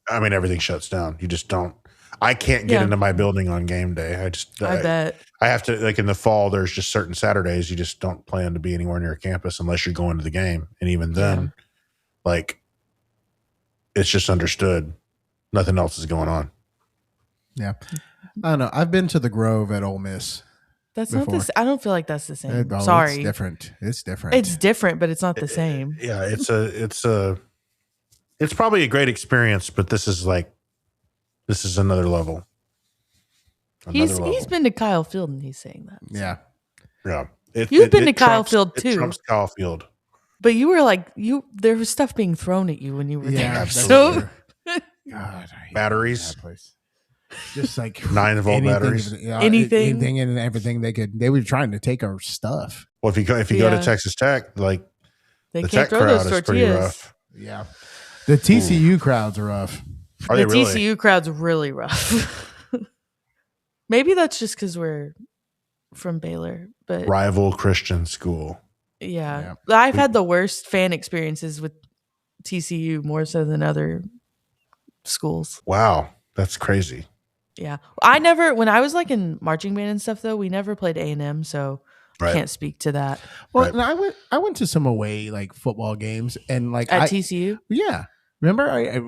I mean, everything shuts down. You just don't. I can't get into my building on game day. I bet. I have to, like in the fall, there's just certain Saturdays you just don't plan to be anywhere near campus unless you're going to the game. And even then, like, it's just understood. Nothing else is going on. Yeah. I don't know. I've been to the Grove at Ole Miss. That's before. not I don't feel like that's the same. Oh, Sorry. It's different. It's different. It's different, but it's not the same. Yeah, it's probably a great experience, but this is another level. He's been to Kyle Field and he's saying that. Yeah. Yeah. You've been to Kyle Field too. It trumps Kyle Field. But you were like there was stuff being thrown at you when you were there. Absolutely. God, I hate batteries. that place. Just like 9-volt batteries. Anything and everything they were trying to take our stuff. Well, if you go to Texas Tech, like they the can't Tech throw crowd those is pretty tortillas. rough. Yeah. The TCU crowds are rough. Are they really? TCU crowd's really rough. Maybe that's just because we're from Baylor, but Rival Christian school. Yeah. I've had the worst fan experiences with TCU more so than other schools. Wow, that's crazy. Yeah. When I was like in marching band and stuff though, we never played A&M, so I can't speak to that. Well, and I went to some away like football games and like at TCU? Yeah. Remember?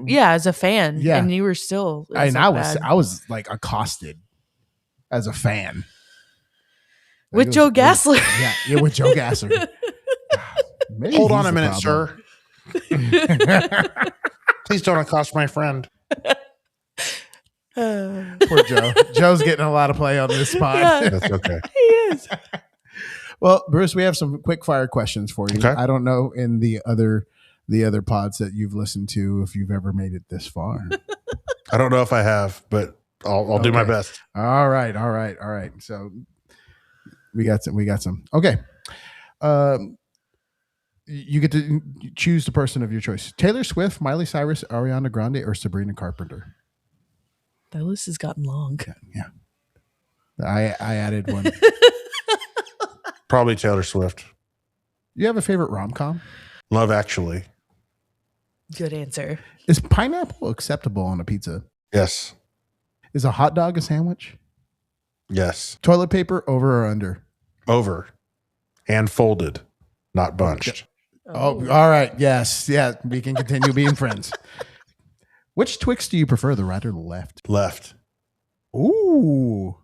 As a fan. Yeah. And you were still I was like accosted as a fan. With Joe Gassler. Yeah, with Joe Gassler. Hold on a minute, sir. Please don't accost my friend. Poor Joe. Joe's getting a lot of play on this spot. Yeah. That's okay. He is. Well, Bruce, we have some quick fire questions for you. Okay. I don't know in the other pods that you've listened to if you've ever made it this far. I don't know if I have, but I'll do my best. All right. So we got some. Okay. You get to choose the person of your choice. Taylor Swift, Miley Cyrus, Ariana Grande, or Sabrina Carpenter. That list has gotten long. Yeah. I added one. Probably Taylor Swift. You have a favorite rom-com? Love Actually. Good answer. Is pineapple acceptable on a pizza? Yes. Is a hot dog a sandwich? Yes. Toilet paper, over or under? Over. Hand folded, not bunched. Oh, all right. Yes. Yeah. We can continue being friends. Which Twix do you prefer, the right or the left? Left. Ooh,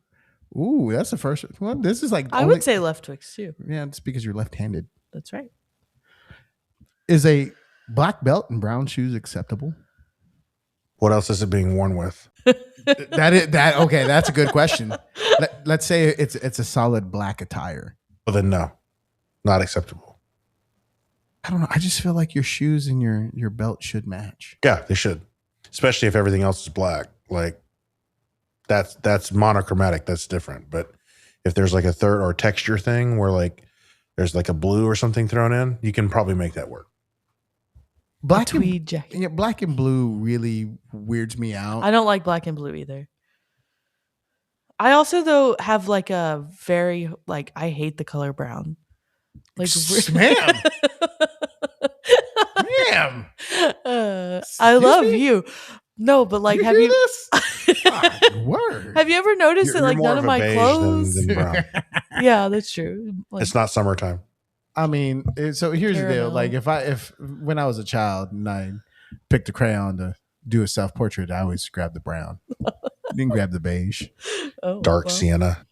that's the first one. This is like I would say left Twix too. Yeah, it's because you're left-handed. That's right. Is a black belt and brown shoes acceptable? What else is it being worn with? Okay, that's a good question. Let's say it's a solid black attire. Well, then no, not acceptable. I don't know. I just feel like your shoes and your belt should match. Yeah, they should, especially if everything else is black. Like that's monochromatic. That's different. But if there's like a third or texture thing where like there's like a blue or something thrown in, you can probably make that work. Black tweed and, jacket. yeah, black and blue really weirds me out. I don't like black and blue either. I also though have like a very like I hate the color brown. Like Ma'am. Ma'am. I Excuse love me? you. No, but like You have hear you this? God, word. have you ever noticed that like more none of of a my beige clothes? than brown. Yeah, that's true. Like, It's not summertime. I mean, so here's the deal. Caramel. Like if when I was a child and I picked a crayon to do a self-portrait, I always grabbed the brown. Didn't grab the beige. oh, Dark well. sienna.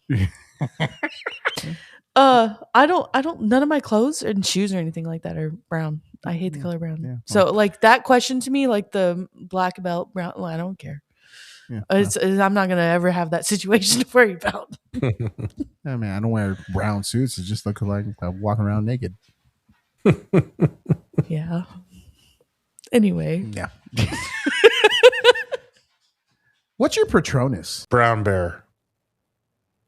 I don't none of my clothes and shoes or anything like that are brown. I hate the color brown. Yeah, So like that question to me, like the black belt brown, well, I don't care. Yeah, I'm not gonna ever have that situation to worry about. I mean, I don't wear brown suits. It just looks like I'm walking around naked. Yeah. Anyway, Yeah. What's your Patronus? Brown bear.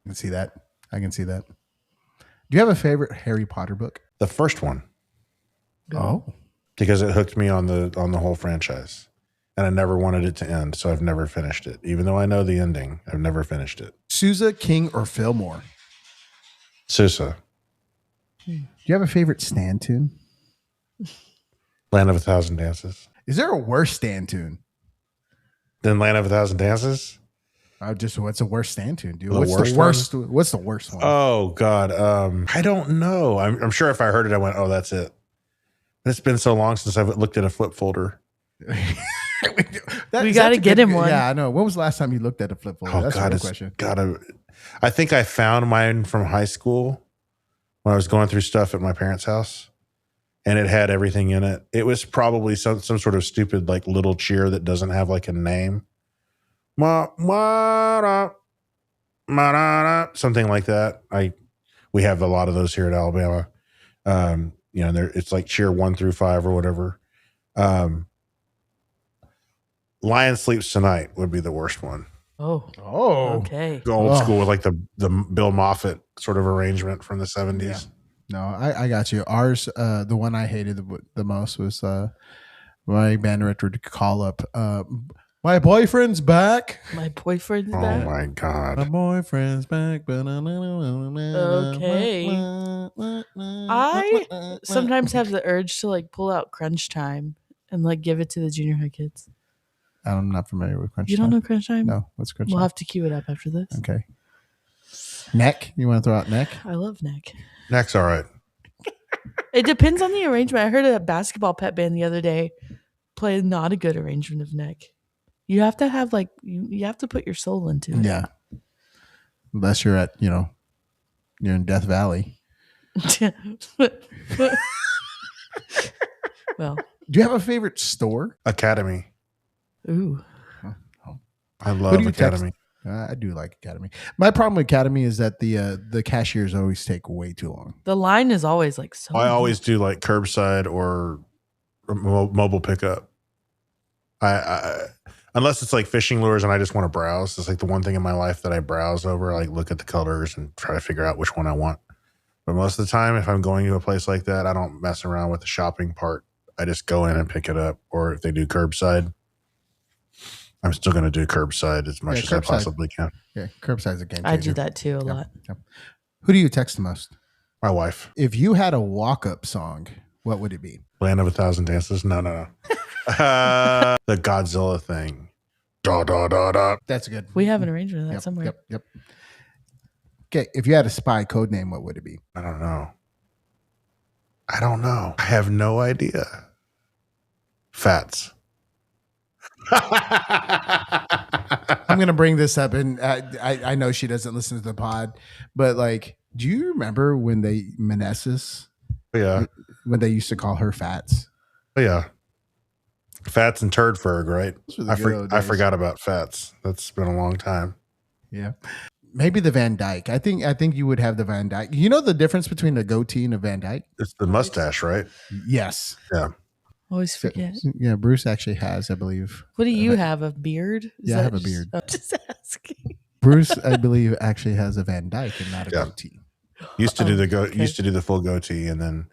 I can see that. I can see that. Do you have a favorite Harry Potter book? The first one, Oh, because it hooked me on the whole franchise, and I never wanted it to end, so I've never finished it. Even though I know the ending, I've never finished it. Sousa, King, or Fillmore? Sousa, Do you have a favorite stand tune? Land of a Thousand Dances. Is there a worse stand tune? Then Land of a Thousand Dances. What's the worst stand tune, dude? The What's worst the worst? What's the worst one? Oh God, I don't know. I'm sure if I heard it, I went, "Oh, that's it." But it's been so long since I've looked at a flip folder. we got to get him one. Yeah, I know. When was the last time you looked at a flip folder? Oh That's God, a it's real question. gotta. I think I found mine from high school when I was going through stuff at my parents' house, and it had everything in it. It was probably some sort of stupid like little cheer that doesn't have like a name. Something like that. We have a lot of those here at Alabama. It's like cheer 1 through 5 or whatever. Lion Sleeps Tonight would be the worst one. Oh. Oh, Okay. The old school with like the Bill Moffat sort of arrangement from the 70s. Yeah. No, I got you. Ours, the one I hated the most was my band director would call up. My boyfriend's back. My boyfriend's Oh back. my God. My boyfriend's back. Okay. I sometimes have the urge to like pull out Crunch Time and like give it to the junior high kids. I'm not familiar with Crunch You Time. don't know Crunch Time? No, what's Crunch We'll Time? have to cue it up after this. Okay. Neck? You want to throw out neck? I love Nick. Next, all right. It depends on the arrangement. I heard a basketball pep band the other day play not a good arrangement of Nick. You have to have like you have to put your soul into it. Yeah. Unless you're at, you're in Death Valley. Well. Do you have a favorite store? Academy. Ooh. I love Academy. I do like Academy. My problem with Academy is that the cashiers always take way too long. The line is always like so. I always do like curbside or mobile pickup. I unless it's like fishing lures and I just want to browse. It's like the one thing in my life that I browse over. I like look at the colors and try to figure out which one I want. But most of the time, if I'm going to a place like that, I don't mess around with the shopping part. I just go in and pick it up. Or if they do curbside, I'm still going to do curbside as much as I possibly can. Yeah, curbside's a game changer. I do that too a lot. Yep. Who do you text the most? My wife. If you had a walk-up song, what would it be? Land of a Thousand Dances? No. The Godzilla thing. Da, da, da, da. That's good. We have an arrangement of that somewhere. Yep. Okay, if you had a spy code name, what would it be? I don't know. I have no idea. Fats. I'm going to bring this up, and I know she doesn't listen to the pod, but like, do you remember when Manessis, Yeah. when they used to call her Fats? Yeah. Fats and Turdferg, right? Those were the good old I days. forgot about Fats. That's been a long time. Yeah. Maybe the Van Dyke. I think you would have the Van Dyke. You know the difference between a goatee and a Van Dyke? It's the mustache, right? Yes. Yeah. Always forget. Yeah, Bruce actually has, I believe. What do you have? A beard? Is Yeah, I that have a just- beard. I'm just asking. Bruce, I believe, actually has a Van Dyke and not a Yeah. goatee. Used to do okay. used to do the full goatee, and then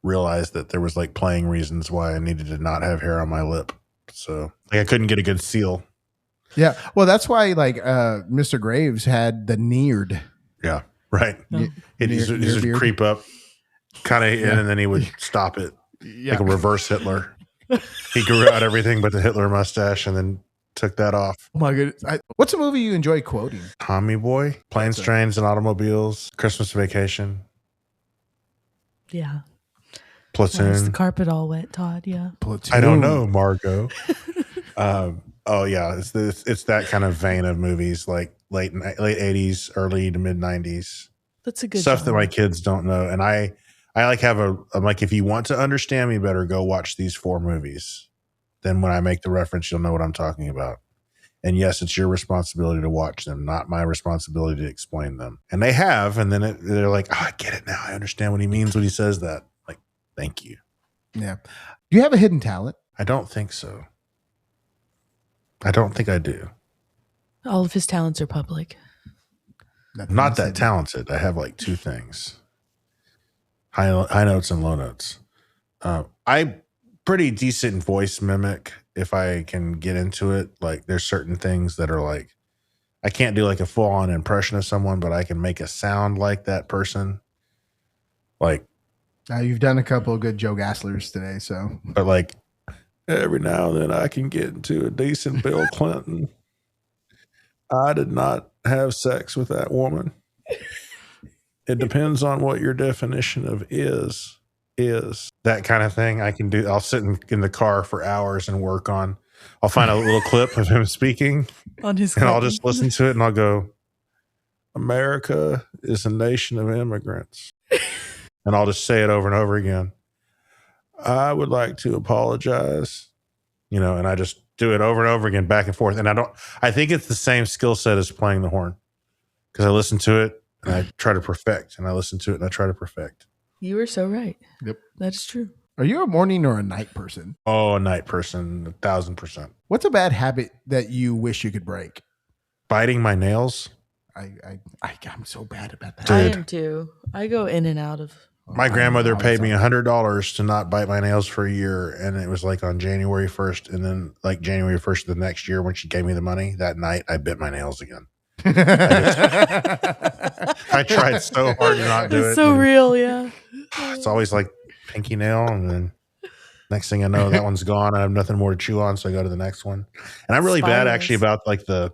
realized that there was like playing reasons why I needed to not have hair on my lip. So like I couldn't get a good seal. Yeah. Well, that's why like Mr. Graves had the neared. Yeah. Right. Oh. He would creep up kind of in and then he would stop it. Yeah. Like a reverse Hitler. He grew out everything but the Hitler mustache and then took that off. Oh my goodness. What's a movie you enjoy quoting? Tommy Boy, Planes, Trains, and Automobiles, Christmas Vacation, Yeah. Platoon. Why is the carpet all wet, Todd? Yeah. Platoon. I don't know, Margot. Oh yeah, it's that kind of vein of movies, like late 80s, early to mid 90s. That's a good stuff that genre. my kids don't know. And I like I'm like, if you want to understand me better, go watch these 4 movies. Then when I make the reference, you'll know what I'm talking about. And yes, it's your responsibility to watch them, not my responsibility to explain them. And they have, and then they're like, oh, I get it now. I understand what he means when he says that. Like, thank you. Yeah. Do you have a hidden talent? I don't think so. I don't think I do. All of his talents are public. Nothing Not else that hidden. talented. I have like 2 things: high notes and low notes. I pretty decent voice mimic if I can get into it. Like there's certain things that are like, I can't do like a full on impression of someone, but I can make a sound like that person. Like, You've done a couple of good Joe Gasslers today, so. but like every now and then I can get into a decent Bill Clinton. I did not have sex with that woman. It depends on what your definition of is. That kind of thing I can do. I'll sit in the car for hours and work on. I'll find a little clip of him speaking On his and I'll just listen to it and I'll go, America is a nation of immigrants. And I'll just say it over and over again. I would like to apologize, and I just do it over and over again, back and forth. And I think it's the same skill set as playing the horn, because I listen to it and I try to perfect, and I listen to it and I try to perfect. You were so right. Yep. That's true. Are you a morning or a night person? Oh, a night person, 1,000%. What's a bad habit that you wish you could break? Biting my nails. I'm so bad about that. Dude. I am too. I go in and out of. My grandmother paid me $100 to not bite my nails for a year, and it was like on January 1st, and then like January 1st of the next year when she gave me the money, that night I bit my nails again. I tried so hard to not do it. It's so real, yeah. It's always like pinky nail, and then next thing I know, that one's gone. I have nothing more to chew on, so I go to the next one. And I'm really bad actually about like the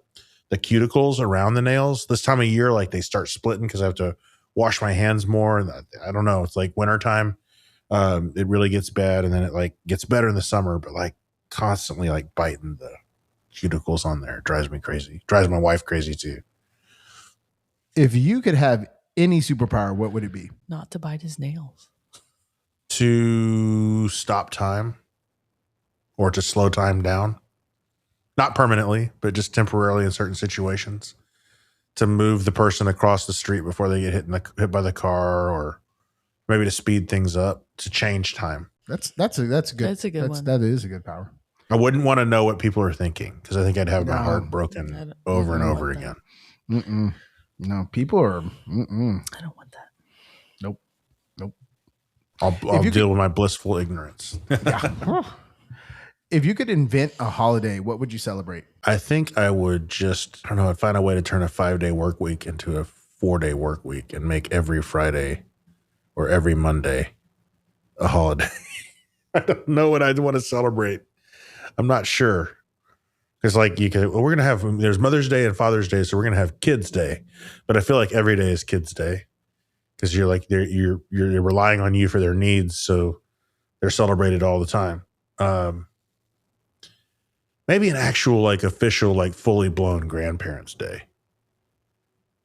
cuticles around the nails. This time of year, like they start splitting because I have to wash my hands more. And I don't know. It's like wintertime. It really gets bad, and then it like gets better in the summer, but like constantly like biting the cuticles on there. It drives me crazy. Drives my wife crazy too. If you could have any superpower, what would it be? Not to bite his nails. To stop time or to slow time down. Not permanently, but just temporarily in certain situations. To move the person across the street before they get hit by the car, or maybe to speed things up, to change time. That's a good. That's a good one. That is a good power. I wouldn't want to know what people are thinking, because I think I'd have my No. heart broken over and over again. Mm-mm. No, people are. Mm-mm. I don't want that. I'll you deal with my blissful ignorance. Yeah. If you could invent a holiday, what would you celebrate? I think I would I'd find a way to turn a 5-day work week into a 4-day work week and make every Friday or every Monday a holiday. I don't know what I'd want to celebrate. I'm not sure. Because like we're going to have, there's Mother's Day and Father's Day, so we're going to have Kids Day. But I feel like every day is Kids Day, because you're like, you're relying on you for their needs. So they're celebrated all the time. Maybe an actual like official, like fully blown Grandparents' Day.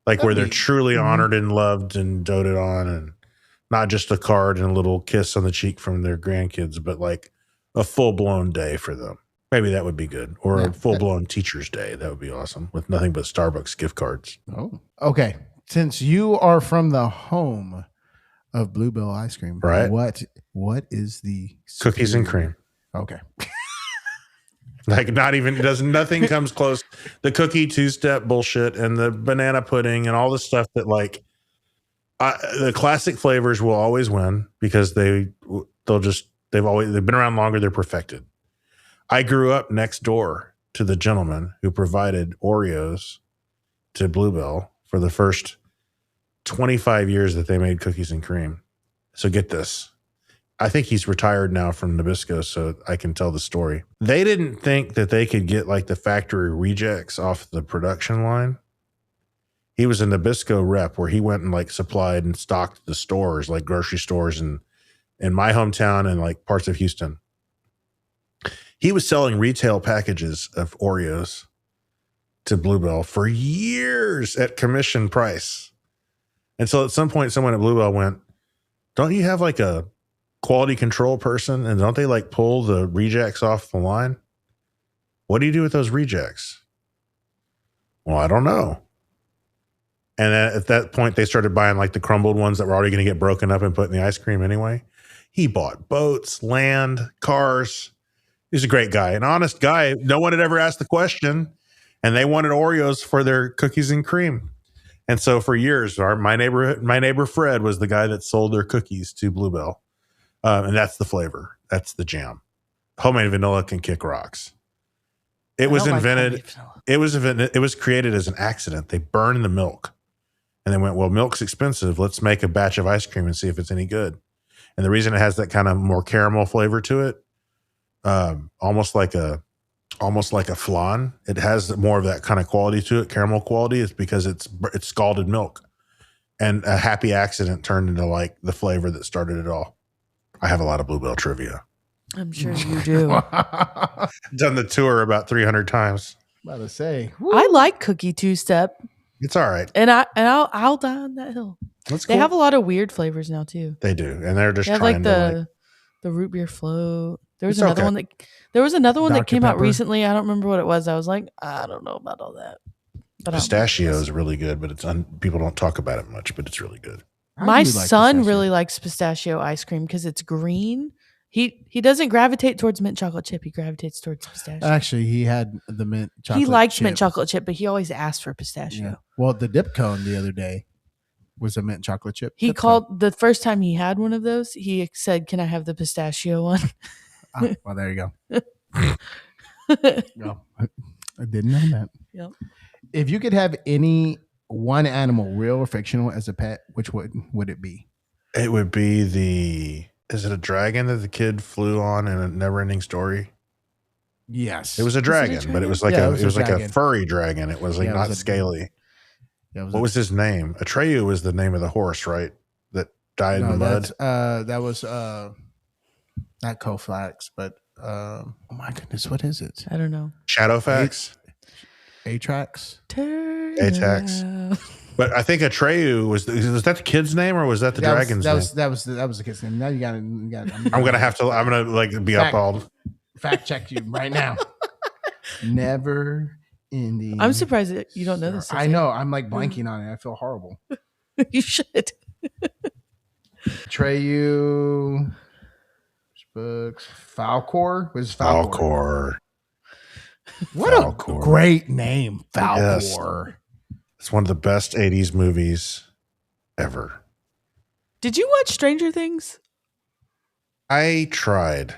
Like where they're truly honored and loved and doted on, and not just a card and a little kiss on the cheek from their grandkids, but like a full blown day for them. Maybe that would be good. Or a full blown Teacher's Day. That would be awesome, with nothing but Starbucks gift cards. Oh, okay. Since you are from the home of Bluebell ice cream, right? What is the cookies and cream? Okay. Like nothing comes close. The cookie 2-step bullshit and the banana pudding and all the stuff that like The classic flavors will always win because they've been around longer. They're perfected. I grew up next door to the gentleman who provided Oreos to Bluebell for the first 25 years that they made cookies and cream. So get this. I think he's retired now from Nabisco, so I can tell the story. They didn't think that they could get like the factory rejects off the production line. He was a Nabisco rep where he went and like supplied and stocked the stores, like grocery stores in my hometown and like parts of Houston. He was selling retail packages of Oreos to Bluebell for years at commission price. And so at some point, someone at Bluebell went, don't you have like a quality control person? And don't they like pull the rejects off the line? What do you do with those rejects? Well, I don't know. And at that point, they started buying like the crumbled ones that were already going to get broken up and put in the ice cream anyway. He bought boats, land, cars. He's a great guy, an honest guy. No one had ever asked the question, and they wanted Oreos for their cookies and cream. And so for years, my neighbor Fred was the guy that sold their cookies to Bluebell. And that's the flavor. That's the jam. Homemade vanilla can kick rocks. It was invented. It was created as an accident. They burned the milk. And they went, well, milk's expensive. Let's make a batch of ice cream and see if it's any good. And the reason it has that kind of more caramel flavor to it, almost like a flan. It has more of that kind of quality to it, caramel quality. Is because it's scalded milk, and a happy accident turned into like the flavor that started it all. I have a lot of Bluebell trivia. I'm sure you do. Done the tour about 300 times. About to say, I like Cookie Two Step, It's all right. and I'll die on that hill. That's They cool. have a lot of weird flavors now too. They do, and they're just They have trying like the root beer float. There was It's another okay. one that Dr. came out Pepper. recently. I don't remember what it was. I was like, I don't know about all that. But pistachio is really good, but people don't talk about it much, but it's really good. My do like son pistachio. really likes pistachio ice cream because it's green. He doesn't gravitate towards mint chocolate chip. He gravitates towards pistachio. Actually, he had the mint chocolate. He likes chip. mint chocolate chip, but he always asks for pistachio. Yeah. Well, the dip cone the other day was a mint chocolate chip. He dip called the first time he had one of those. He said, "Can I have the pistachio one?" cone. Well, there you go. No, I didn't know that. Yep. If you could have any one animal, real or fictional, as a pet, which would it be? It would be is it a dragon that the kid flew on in a Never-Ending Story? Yes, It was a dragon, but it was like Yeah, it was like a dragon. furry dragon. It was like Yeah, it not was a- scaly. Yeah, What was his name? Atreyu was the name of the horse, right? That died in the mud. That was not Koflax, but oh my goodness, what is it? I don't know. Shadowfax. Atrax. Turn Atax. around. But I think Atreyu was that the kid's name or was that the dragon's name? That was the kid's name. Now you got to. I'm gonna like be up all. fact check you right now. Never ending. I'm surprised that you don't know this. I know. I'm like blanking on it. I feel horrible. You should. Treyu. Books. Falcor was Falcor. Falcor. What Falcor. a great name, Yes. Falcor. It's one of the best 80s movies ever. Did you watch Stranger Things? I tried.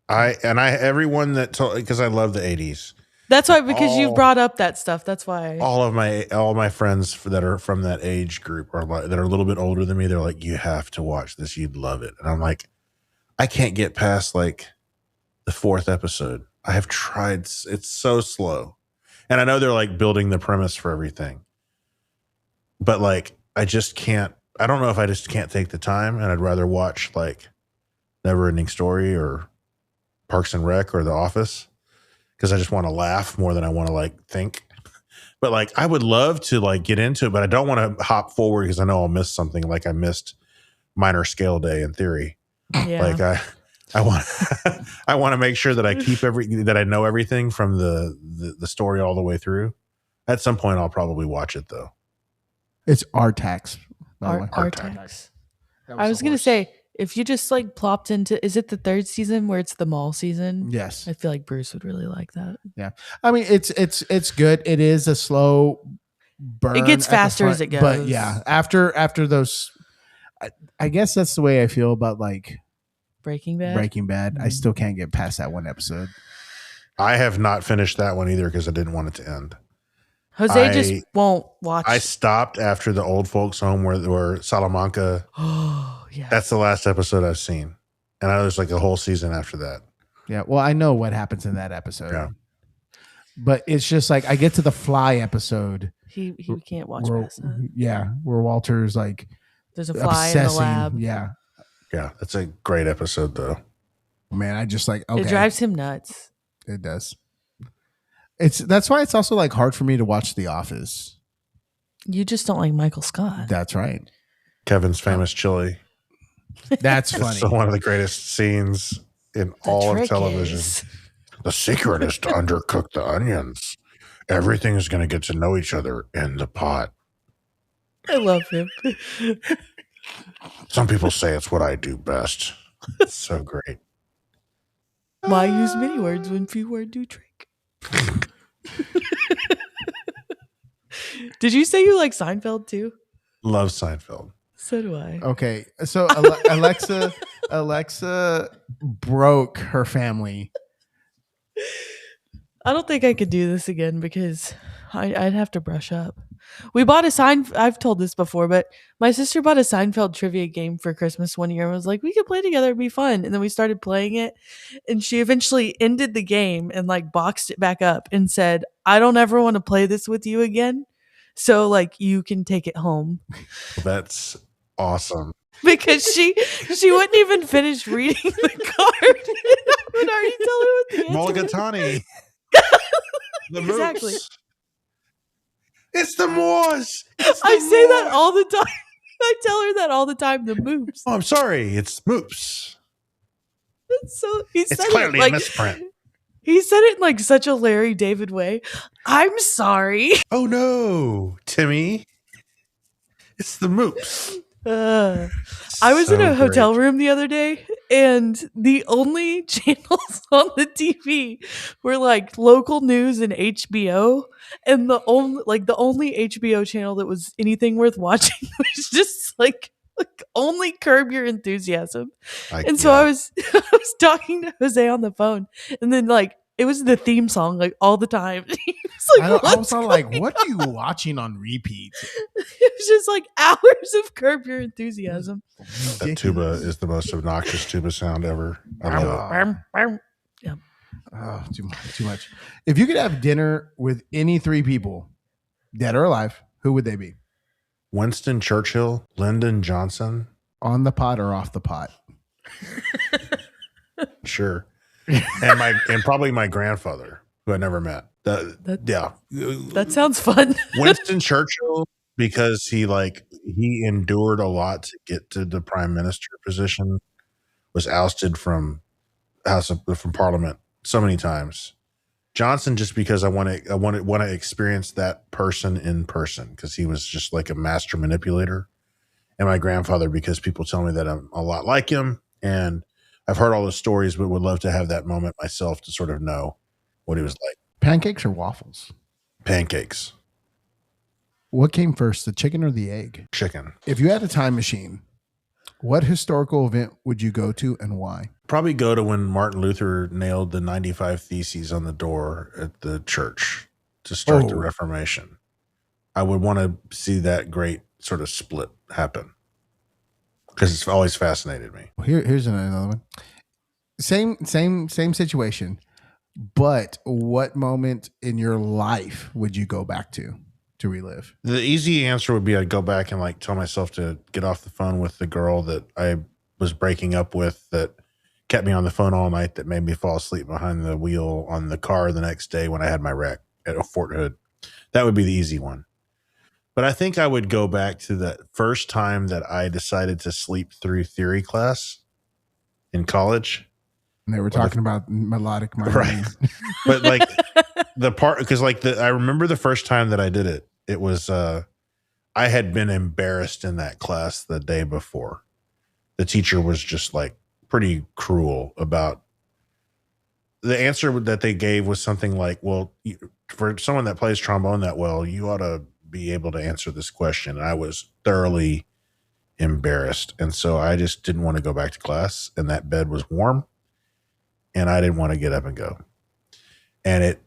Everyone that told, because I love the 80s. That's why, because you Oh. brought up that stuff. That's why. All my friends that are from that age group that are a little bit older than me, they're like, you have to watch this. You'd love it. And I'm like, I can't get past like the 4th episode. I have tried. It's so slow. And I know they're like building the premise for everything. But like, I just can't. I don't know if I just can't take the time, and I'd rather watch like Never-Ending Story or Parks and Rec or The Office because I just want to laugh more than I want to like think. But like, I would love to like get into it, but I don't want to hop forward because I know I'll miss something. Like I missed Minor Scale Day in theory. Yeah. Like I want I want to make sure that I keep that I know everything from the story all the way through. At some point, I'll probably watch it though. It's Artax. by the way. Artax. That I a was gonna horse. say, if you just like plopped into, is it the 3rd season where it's the mall season? Yes. I feel like Bruce would really like that. I mean, it's good. It is a slow burn. It gets at the faster front, as it goes. But yeah, after those, I guess that's the way I feel about like Breaking Bad. I still can't get past that one episode. I have not finished that one either because I didn't want it to end. Jose just won't watch. I stopped after the old folks home where Salamanca. Oh, yeah. That's the last episode I've seen. And I was like a whole season after that. Yeah. Well, I know what happens in that episode. Yeah. But it's just like I get to the fly episode. He can't watch past that. Yeah. Where Walter's like there's a fly in the lab. Yeah. Yeah. That's a great episode though. Man, I just like, okay. It drives him nuts. It does. That's why it's also like hard for me to watch The Office. You just don't like Michael Scott. That's right. Kevin's famous chili. That's funny. It's one of the greatest scenes in all of television. The secret is to undercook the onions. Everything is going to get to know each other in the pot. I love him. Some people say it's what I do best. It's so great. Why use many words when few words do trick? Did you say you like Seinfeld too? Love Seinfeld. So do I. Okay. So Alexa broke her family. I don't think I could do this again because I'd have to brush up. We bought I've told this before, but my sister bought a Seinfeld trivia game for Christmas one year and was like, we could play together, it'd be fun. And then we started playing it and she eventually ended the game and like boxed it back up and said, I don't ever want to play this with you again. So like you can take it home. That's awesome. Because she wouldn't even finish reading the card. I would already tell her what the answer Mulligatawny. The Exactly. Moops. It's the Moors. I say that all the time. I tell her that all the time. The Moops. Oh, I'm sorry. It's Moops. So It's clearly a misprint. He said it in like such a Larry David way. I'm sorry. Oh no, Timmy. It's the Moops. I was in a hotel room the other day and the only channels on the TV were like local news and HBO, and the only HBO channel that was anything worth watching was just like only Curb Your Enthusiasm. I was talking to Jose on the phone and then like it was the theme song like all the time. He was like, I was like, what are you watching on repeat? It was just like hours of Curb Your Enthusiasm. That tuba is the most obnoxious tuba sound ever. I love it. Yeah. Oh, too much. If you could have dinner with any three people, dead or alive, who would they be? Winston Churchill, Lyndon Johnson. On the pot or off the pot? Sure. and probably my grandfather, who I never met. That sounds fun. Winston Churchill, because he endured a lot to get to the prime minister position, was ousted from Parliament so many times. Johnson, just because I want to experience that person in person, because he was just like a master manipulator. And my grandfather, because people tell me that I'm a lot like him, and I've heard all the stories, but would love to have that moment myself to sort of know what he was like. Pancakes or waffles? Pancakes. What came first, the chicken or the egg? Chicken. If you had a time machine, what historical event would you go to and why? Probably go to when Martin Luther nailed the 95 Theses on the door at the church to start the Reformation. I would want to see that great sort of split happen because it's always fascinated me. Here's another one. Same situation, but what moment in your life would you go back to relive? The easy answer would be I'd go back and like tell myself to get off the phone with the girl that I was breaking up with that kept me on the phone all night, that made me fall asleep behind the wheel on the car the next day when I had my wreck at Fort Hood. That would be the easy one. But I think I would go back to that first time that I decided to sleep through theory class in college. And they were talking about melodic mind. Right. But like the part, because like I remember the first time that I did it, it was, I had been embarrassed in that class the day before. The teacher was just like pretty cruel about the answer that they gave was something like, well, for someone that plays trombone that well, you ought to be able to answer this question. And I was thoroughly embarrassed. And so I just didn't want to go back to class, and that bed was warm and I didn't want to get up and go. And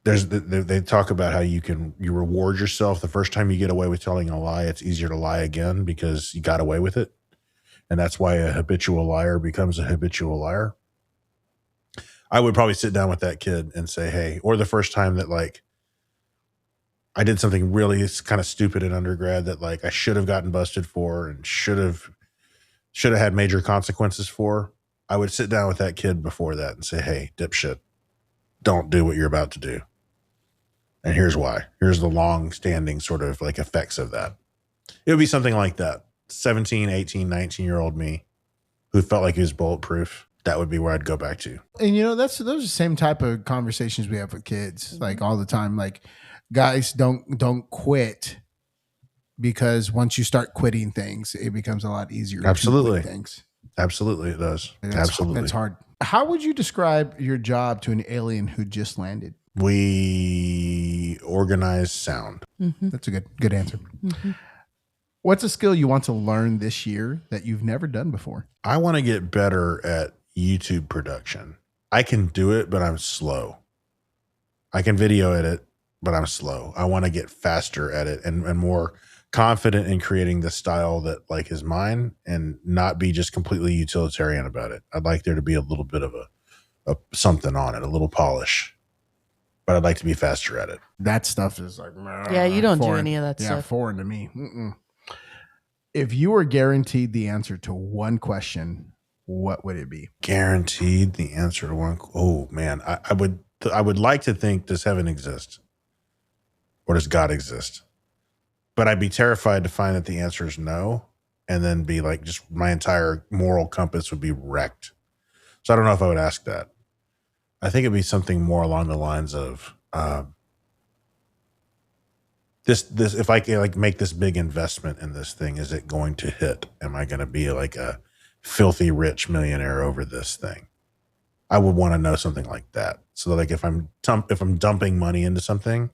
they talk about how you reward yourself the first time you get away with telling a lie. It's easier to lie again because you got away with it. And that's why a habitual liar becomes a habitual liar. I would probably sit down with that kid and say, hey, or the first time that like I did something really kind of stupid in undergrad that like I should have gotten busted for and should have had major consequences for. I would sit down with that kid before that and say, hey, dipshit, don't do what you're about to do. And here's why. Here's the long standing sort of like effects of that. It would be something like that. 17, 18, 19-year-old me who felt like he was bulletproof. That would be where I'd go back to. And those are the same type of conversations we have with kids, like all the time. Like, guys, don't quit, because once you start quitting things, it becomes a lot easier. Absolutely. To quit things. Absolutely, it does. Absolutely, that's hard. How would you describe your job to an alien who just landed? We organize sound. Mm-hmm. That's a good answer. Mm-hmm. What's a skill you want to learn this year that you've never done before? I want to get better at YouTube production. I can do it, but I'm slow. I can video edit, but I'm slow. I want to get faster at it and more confident in creating the style that like is mine and not be just completely utilitarian about it. I'd like there to be a little bit of a something on it, a little polish, but I'd like to be faster at it. That stuff is like, yeah, you don't foreign. do any of that stuff. Foreign to me. If you were guaranteed the answer to one question, what would it be? Guaranteed the answer to one. Oh man, I would like to think, does heaven exist? Or does God exist? But I'd be terrified to find that the answer is no, and then be like, just my entire moral compass would be wrecked. So I don't know if I would ask that. I think it'd be something more along the lines of this. If I can like make this big investment in this thing, is it going to hit? Am I going to be like a filthy rich millionaire over this thing? I would want to know something like that. So that like if I'm dumping money into something,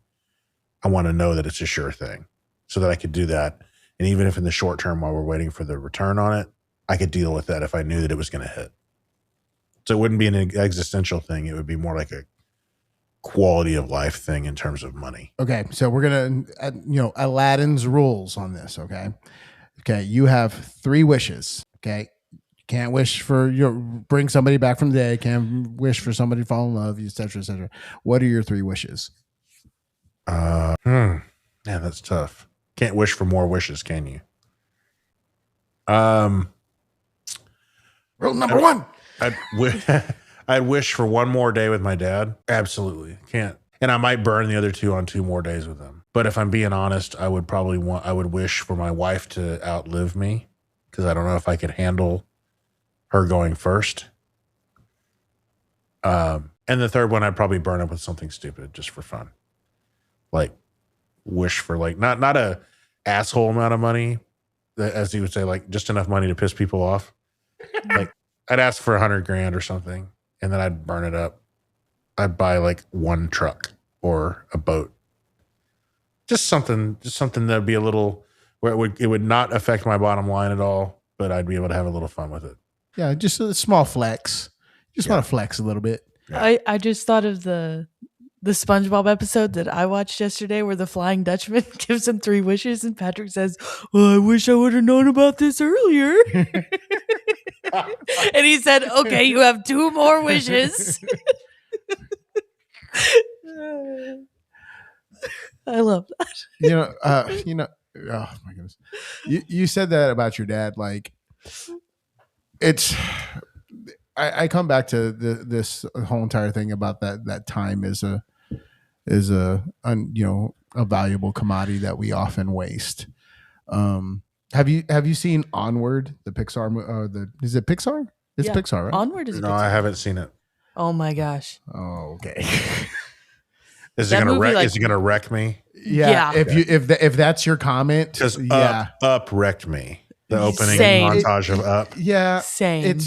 I want to know that it's a sure thing, so that I could do that. And even if in the short term, while we're waiting for the return on it, I could deal with that if I knew that it was going to hit. So it wouldn't be an existential thing. It would be more like a quality of life thing in terms of money. Okay. So we're going to, Aladdin's rules on this. Okay. You have 3 wishes. Okay. You can't wish for bring somebody back from the dead. Can't wish for somebody to fall in love, et cetera, et cetera. What are your 3 wishes? Man, that's tough. Can't wish for more wishes, can you? Rule number 1. I'd wish for one more day with my dad. Absolutely can't. And I might burn the other 2 on 2 more days with him. But if I'm being honest, I would wish for my wife to outlive me, because I don't know if I could handle her going first. And the third one, I'd probably burn up with something stupid just for fun. Like wish for like not a asshole amount of money, as he would say, like just enough money to piss people off. Like I'd ask for $100,000 or something, and then I'd burn it up. I'd buy like 1 truck or a boat. Just something that'd be a little where it would not affect my bottom line at all, but I'd be able to have a little fun with it. Yeah, just a small flex. Just want to flex a little bit. Yeah. I just thought of the SpongeBob episode that I watched yesterday where the Flying Dutchman gives him 3 wishes and Patrick says, well, I wish I would have known about this earlier. And he said, okay, you have 2 more wishes. I love that. Oh my goodness. You said that about your dad. Like I come back to this whole entire thing about that time is a valuable commodity that we often waste. Have you seen Onward, the Pixar? Is it Pixar? It's Pixar, right? Onward is. No, I haven't seen it. Oh my gosh. Oh, okay. Is it gonna wreck me? Yeah. If that's your comment, Because Up wrecked me. The opening Same. montage of Up. Yeah. Same.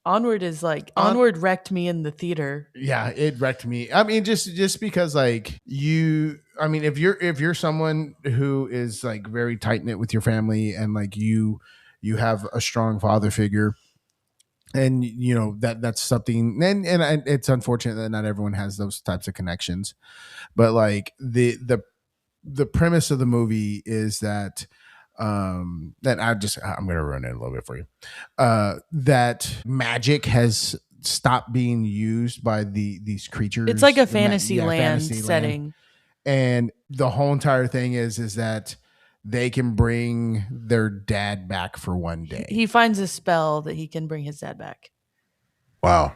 Onward is like Onward wrecked me in the theater. Yeah, it wrecked me. I mean, just because like if you're someone who is like very tight knit with your family and like you have a strong father figure, and you know that's something, and it's unfortunate that not everyone has those types of connections, but like the premise of the movie is that I'm gonna run it a little bit for you, that magic has stopped being used by these creatures. It's like a fantasy land fantasy setting. and the whole entire thing is that they can bring their dad back for one day. He finds a spell that he can bring his dad back. Wow.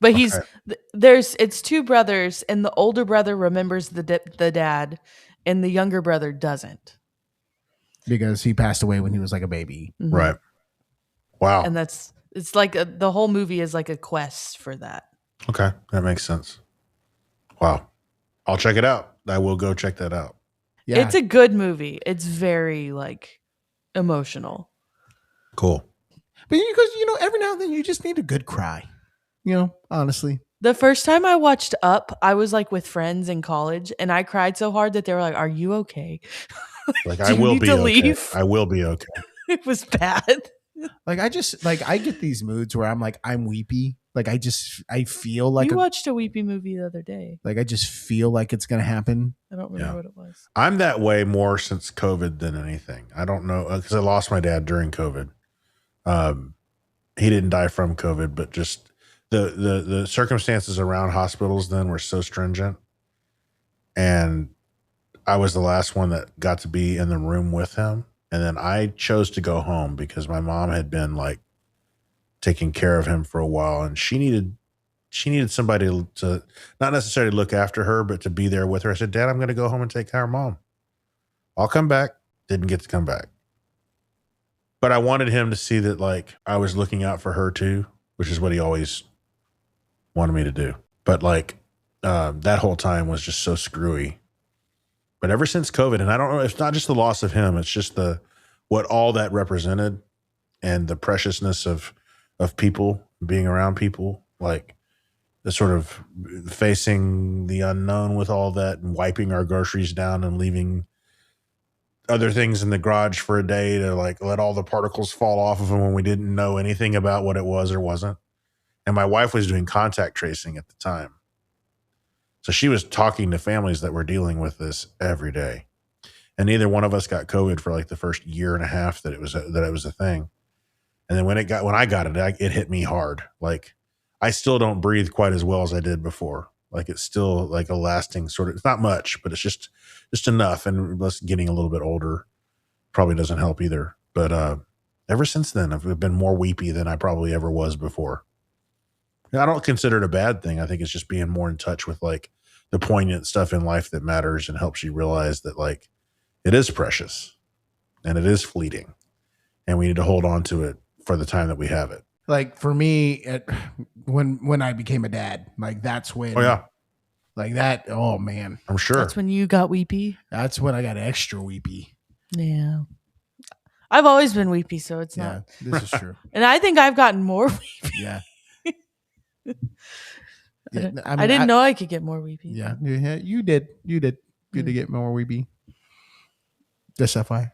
But it's two brothers, and the older brother remembers the dad, and the younger brother doesn't. Because he passed away when he was like a baby. Mm-hmm. Right. Wow. And it's like the whole movie is like a quest for that. Okay. That makes sense. Wow. I'll check it out. I will go check that out. Yeah. It's a good movie. It's very like emotional. Cool. But because every now and then you just need a good cry. Honestly. The first time I watched Up, I was like with friends in college, and I cried so hard that they were like, "Are you okay?" Like, Do I you will need be to okay. leave? I will be okay. It was bad. Like I get these moods where I'm like I'm weepy. Like I feel like you watched a weepy movie the other day. like I just feel like it's gonna happen. I don't remember what it was. I'm that way more since COVID than anything. I don't know, because I lost my dad during COVID. He didn't die from COVID, but just the circumstances around hospitals then were so stringent, and I was the last one that got to be in the room with him. And then I chose to go home because my mom had been like taking care of him for a while, and she needed somebody to not necessarily look after her, but to be there with her. I said, "Dad, I'm going to go home and take care of Mom. I'll come back." Didn't get to come back. But I wanted him to see that like I was looking out for her too, which is what he always wanted me to do. But like that whole time was just so screwy. But ever since COVID, and I don't know, it's not just the loss of him, it's just what all that represented and the preciousness of people, being around people, like the sort of facing the unknown with all that and wiping our groceries down and leaving other things in the garage for a day to like let all the particles fall off of them when we didn't know anything about what it was or wasn't. And my wife was doing contact tracing at the time. So she was talking to families that were dealing with this every day. And neither one of us got COVID for like the first year and a half that it was a thing. And then when I got it, it hit me hard. Like I still don't breathe quite as well as I did before. Like it's still like a lasting sort of, it's not much, but it's just enough. And us getting a little bit older probably doesn't help either. But ever since then, I've been more weepy than I probably ever was before. And I don't consider it a bad thing. I think it's just being more in touch with like the poignant stuff in life that matters and helps you realize that like it is precious and it is fleeting and we need to hold on to it for the time that we have it. Like for me, when I became a dad, like that's when, like that. Oh man, I'm sure that's when you got weepy. That's when I got extra weepy. Yeah, I've always been weepy, so it's not. This is true. And I think I've gotten more weepy. Yeah. I didn't know I could get more weepy. Yeah, you did. Good to get more weepy. Just FYI.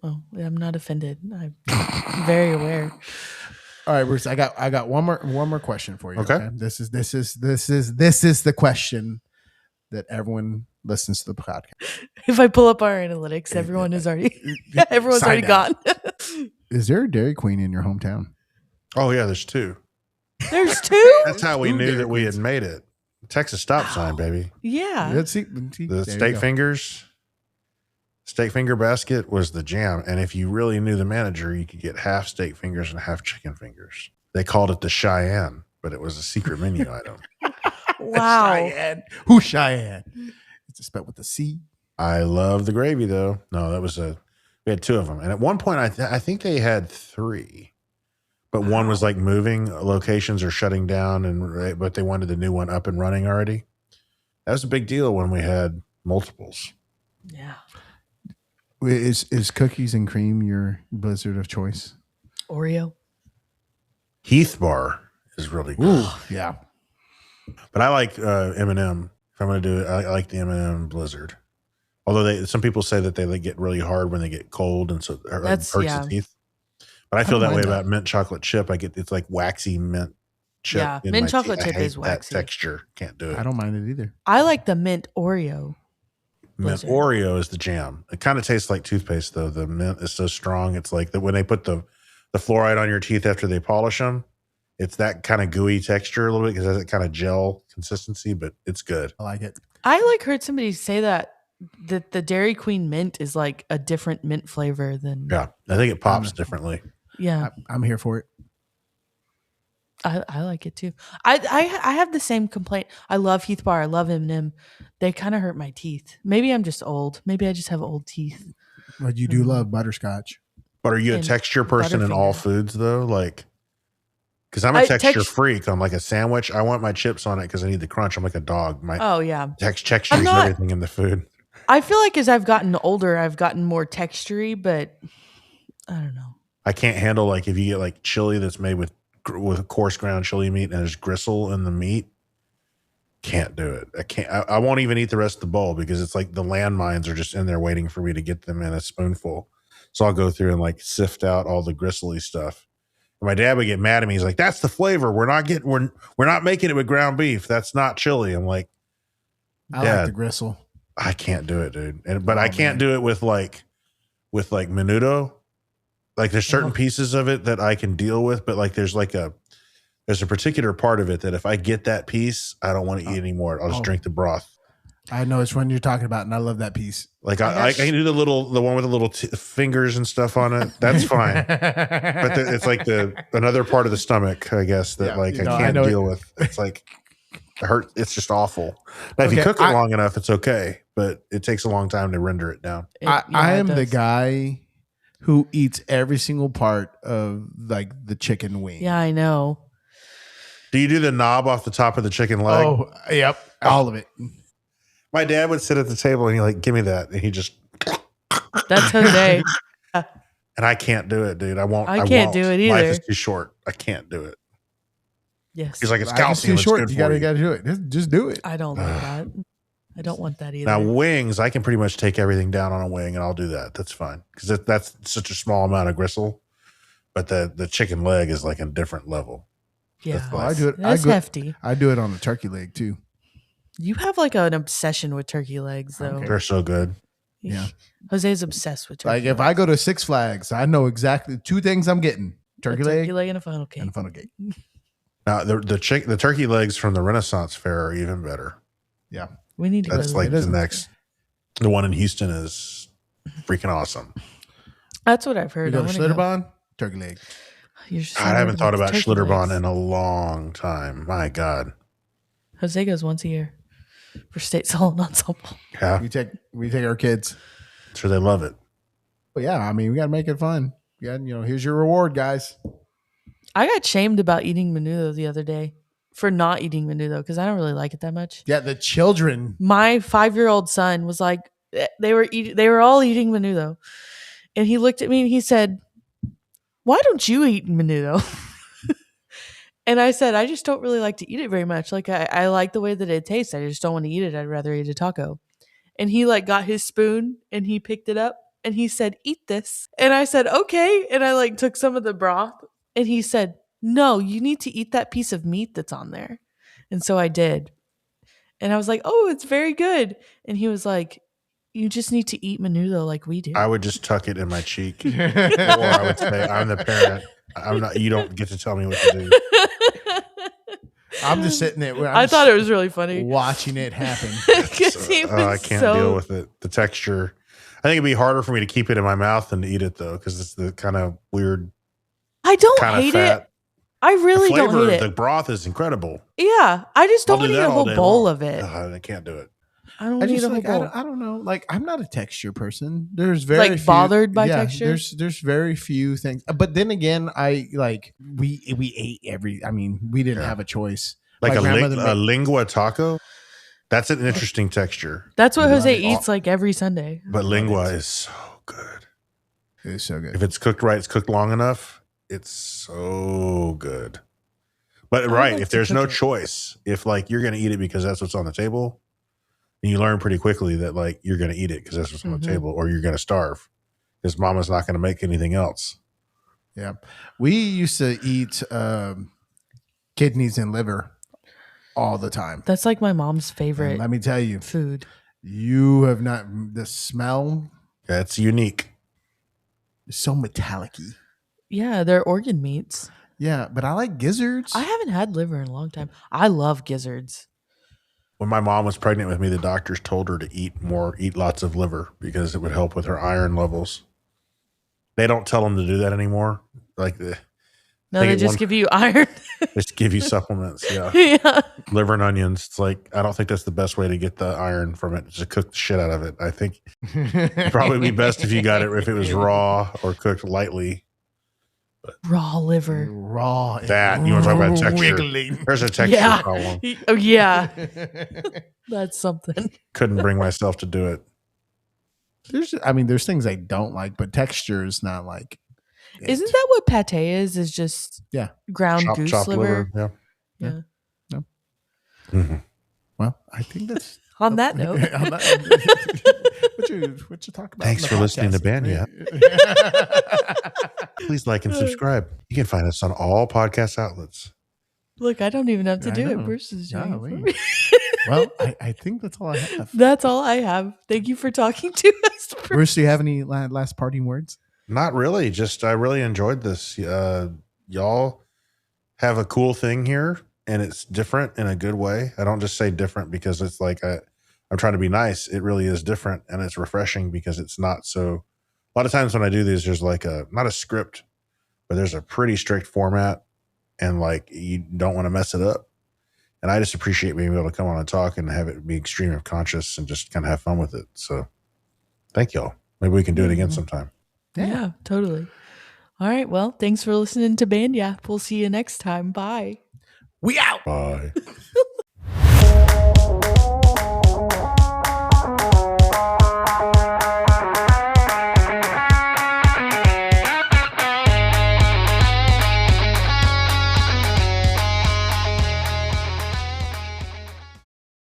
Oh, I'm not offended. I'm very aware. All right, Bruce. I got one more question for you. Okay. This is the question that everyone listens to the podcast. If I pull up our analytics, everyone's already gone. Is there a Dairy Queen in your hometown? Oh yeah, there's two. There's two? That's how we knew that we had made it. Texas stop sign, baby. Yeah. Let's see. The steak fingers. Steak finger basket was the jam. And if you really knew the manager, you could get half steak fingers and half chicken fingers. They called it the Cheyenne, but it was a secret menu item. Wow. Cheyenne. Who's Cheyenne? It's spelled with a C. I love the gravy though. No, we had two of them. And at one point, I think they had three. But one was like moving locations or shutting down, but they wanted the new one up and running already. That was a big deal when we had multiples. Yeah. Is cookies and cream your blizzard of choice? Oreo. Heath bar is really good. Ooh, yeah. But I like M&M. If I'm going to do it, I like the M&M blizzard. Although some people say that they get really hard when they get cold, and so it hurts the teeth. But I feel that way about mint chocolate chip. It's like waxy mint chip. Yeah, mint chocolate chip is waxy. That texture. Can't do it. I don't mind it either. I like the mint Oreo. Mint Oreo is the jam. It kind of tastes like toothpaste, though. The mint is so strong. It's like when they put the fluoride on your teeth after they polish them. It's that kind of gooey texture a little bit because it has that kind of gel consistency, but it's good. I like it. I heard somebody say that the Dairy Queen mint is like a different mint flavor than. Yeah, I think it pops differently. Yeah, I'm here for it. I like it too. I have the same complaint. I love Heath Bar. I love M&M. They kind of hurt my teeth. Maybe I'm just old. Maybe I just have old teeth. But you do love butterscotch. But are you a texture person in all foods though? Like, because I'm a texture freak. I'm like a sandwich. I want my chips on it because I need the crunch. I'm like a dog. Texture is everything in the food. I feel like as I've gotten older, I've gotten more textury, but I don't know. I can't handle like if you get like chili that's made with coarse ground chili meat and there's gristle in the meat. Can't do it. I can't. I won't even eat the rest of the bowl because it's like the landmines are just in there waiting for me to get them in a spoonful. So I'll go through and like sift out all the gristly stuff. And my dad would get mad at me. He's like, "That's the flavor. We're not making it with ground beef. That's not chili." I'm like, I like the gristle. I can't do it, dude. But I can't do it with menudo. Like there's certain pieces of it that I can deal with, but like there's a particular part of it that if I get that piece, I don't want to eat anymore. I'll just drink the broth. I know it's one you're talking about, and I love that piece. Like I can do the one with the little fingers and stuff on it. That's fine. But it's like another part of the stomach, I guess, that I can't deal with. It's like it hurt. It's just awful. Now, if you cook it long enough, it's okay, but it takes a long time to render it down. I am the guy who eats every single part of like the chicken wing. Yeah, I know. Do you do the knob off the top of the chicken leg? Oh, yep. All of it. My dad would sit at the table and he like, give me that. And he just. That's Jose. And I can't do it, dude. I can't do it either. Life is too short. I can't do it. Yes. He's like, it's calcium. It's too short. You gotta do it. Just do it. I don't like that. I don't want that either. Now wings, I can pretty much take everything down on a wing and I'll do that. That's fine. Because that's such a small amount of gristle. But the chicken leg is like a different level. Yeah. I do it. That's hefty. I do it on the turkey leg too. You have like an obsession with turkey legs, though. They're so good. Yeah. Jose's obsessed with turkey legs. Like if I go to Six Flags, I know exactly two things I'm getting: turkey leg and a funnel cake. Now the turkey legs from the Renaissance Fair are even better. Yeah. We need to That's like the next. The one in Houston is freaking awesome. That's what I've heard. You go to Schlitterbahn, turkey leg. I haven't thought about Schlitterbahn in a long time. My God. Jose goes once a year for state solo ensemble. Yeah. We take our kids. Sure, they love it. But yeah, I mean, we got to make it fun. Here's your reward, guys. I got shamed about eating menudo the other day for not eating menudo because I don't really like it that much. Yeah, the children. My 5-year-old son was like, they were all eating menudo, and he looked at me and he said, "Why don't you eat menudo?" And I said, "I just don't really like to eat it very much. Like I like the way that it tastes. I just don't want to eat it. I'd rather eat a taco." And he like got his spoon and he picked it up and he said, "Eat this." And I said, "Okay." And I like took some of the broth and he said, "No, you need to eat that piece of meat that's on there." And so I did. And I was like, "Oh, it's very good." And he was like, "You just need to eat menudo like we do." I would just tuck it in my cheek. Or I would say, "I'm the parent. I'm not. You don't get to tell me what to do." I'm just sitting there. I thought it was really funny watching it happen. I can't deal with it. The texture. I think it'd be harder for me to keep it in my mouth than to eat it though, because it's the kind of weird. I don't hate it. I really don't hate it. The broth is incredible. Yeah, I just don't want to eat a whole bowl of it. I can't do it. I don't need a whole bowl. I don't know. Like, I'm not a texture person. There's very few, bothered by texture. There's very few things. But then again, we ate we didn't have a choice. Like a lingua taco. That's an interesting texture. That's what Jose eats like every Sunday. But lingua is so good. It is so good. If it's cooked right, it's cooked long enough, it's so good. But I right, like if to there's cook no it. choice, if like you're going to eat it because that's what's on the table, and you learn pretty quickly that like you're going to eat it because that's what's on the table, or you're going to starve because mama's not going to make anything else. Yeah. We used to eat kidneys and liver all the time. That's like my mom's And favorite let me tell you, food. you have not, the smell That's unique. is so metallic-y. Yeah, they're organ meats. Yeah, but I like gizzards. I haven't had liver in a long time. I love gizzards. When my mom was pregnant with me, the doctors told her to eat lots of liver because it would help with her iron levels. They don't tell them to do that anymore. Like No, they just give you iron. just give you supplements. Yeah. Yeah. Liver and onions. It's like, I don't think that's the best way to get the iron from it, just cook the shit out of it. I think it'd probably be best if you got it, if it was raw or cooked lightly. Raw liver. Raw. That, you want to talk about texture? Wiggly. There's a texture Yeah. problem. Oh, yeah. That's something. Couldn't bring myself to do it. There's things I don't like, but texture is not like. Isn't that what pate is? Is just ground goose Chopped liver? Yeah. Yeah. No. Mm-hmm. Well, I think that's. On that note. what you talk about? Thanks for listening to Band Yap. Please like and subscribe. You can find us on all podcast outlets. Look, I don't even have to I do know. it. Bruce is doing it for Golly. me. Well, I think that's all I have. That's all I have. Thank you for talking to us. Bruce, do you have any last parting words? Not really. Just I really enjoyed this. Y'all have a cool thing here, and it's different in a good way. I don't just say different because it's like I'm trying to be nice. It really is different, and it's refreshing because it's not so. A lot of times when I do these, there's like not a script, but there's a pretty strict format, and like you don't want to mess it up. And I just appreciate being able to come on and talk and have it be extreme of conscious and just kind of have fun with it. So thank y'all. Maybe we can do it again sometime. Yeah, totally. All right. Well, thanks for listening to Band Yap. We'll see you next time. Bye. We out. Bye.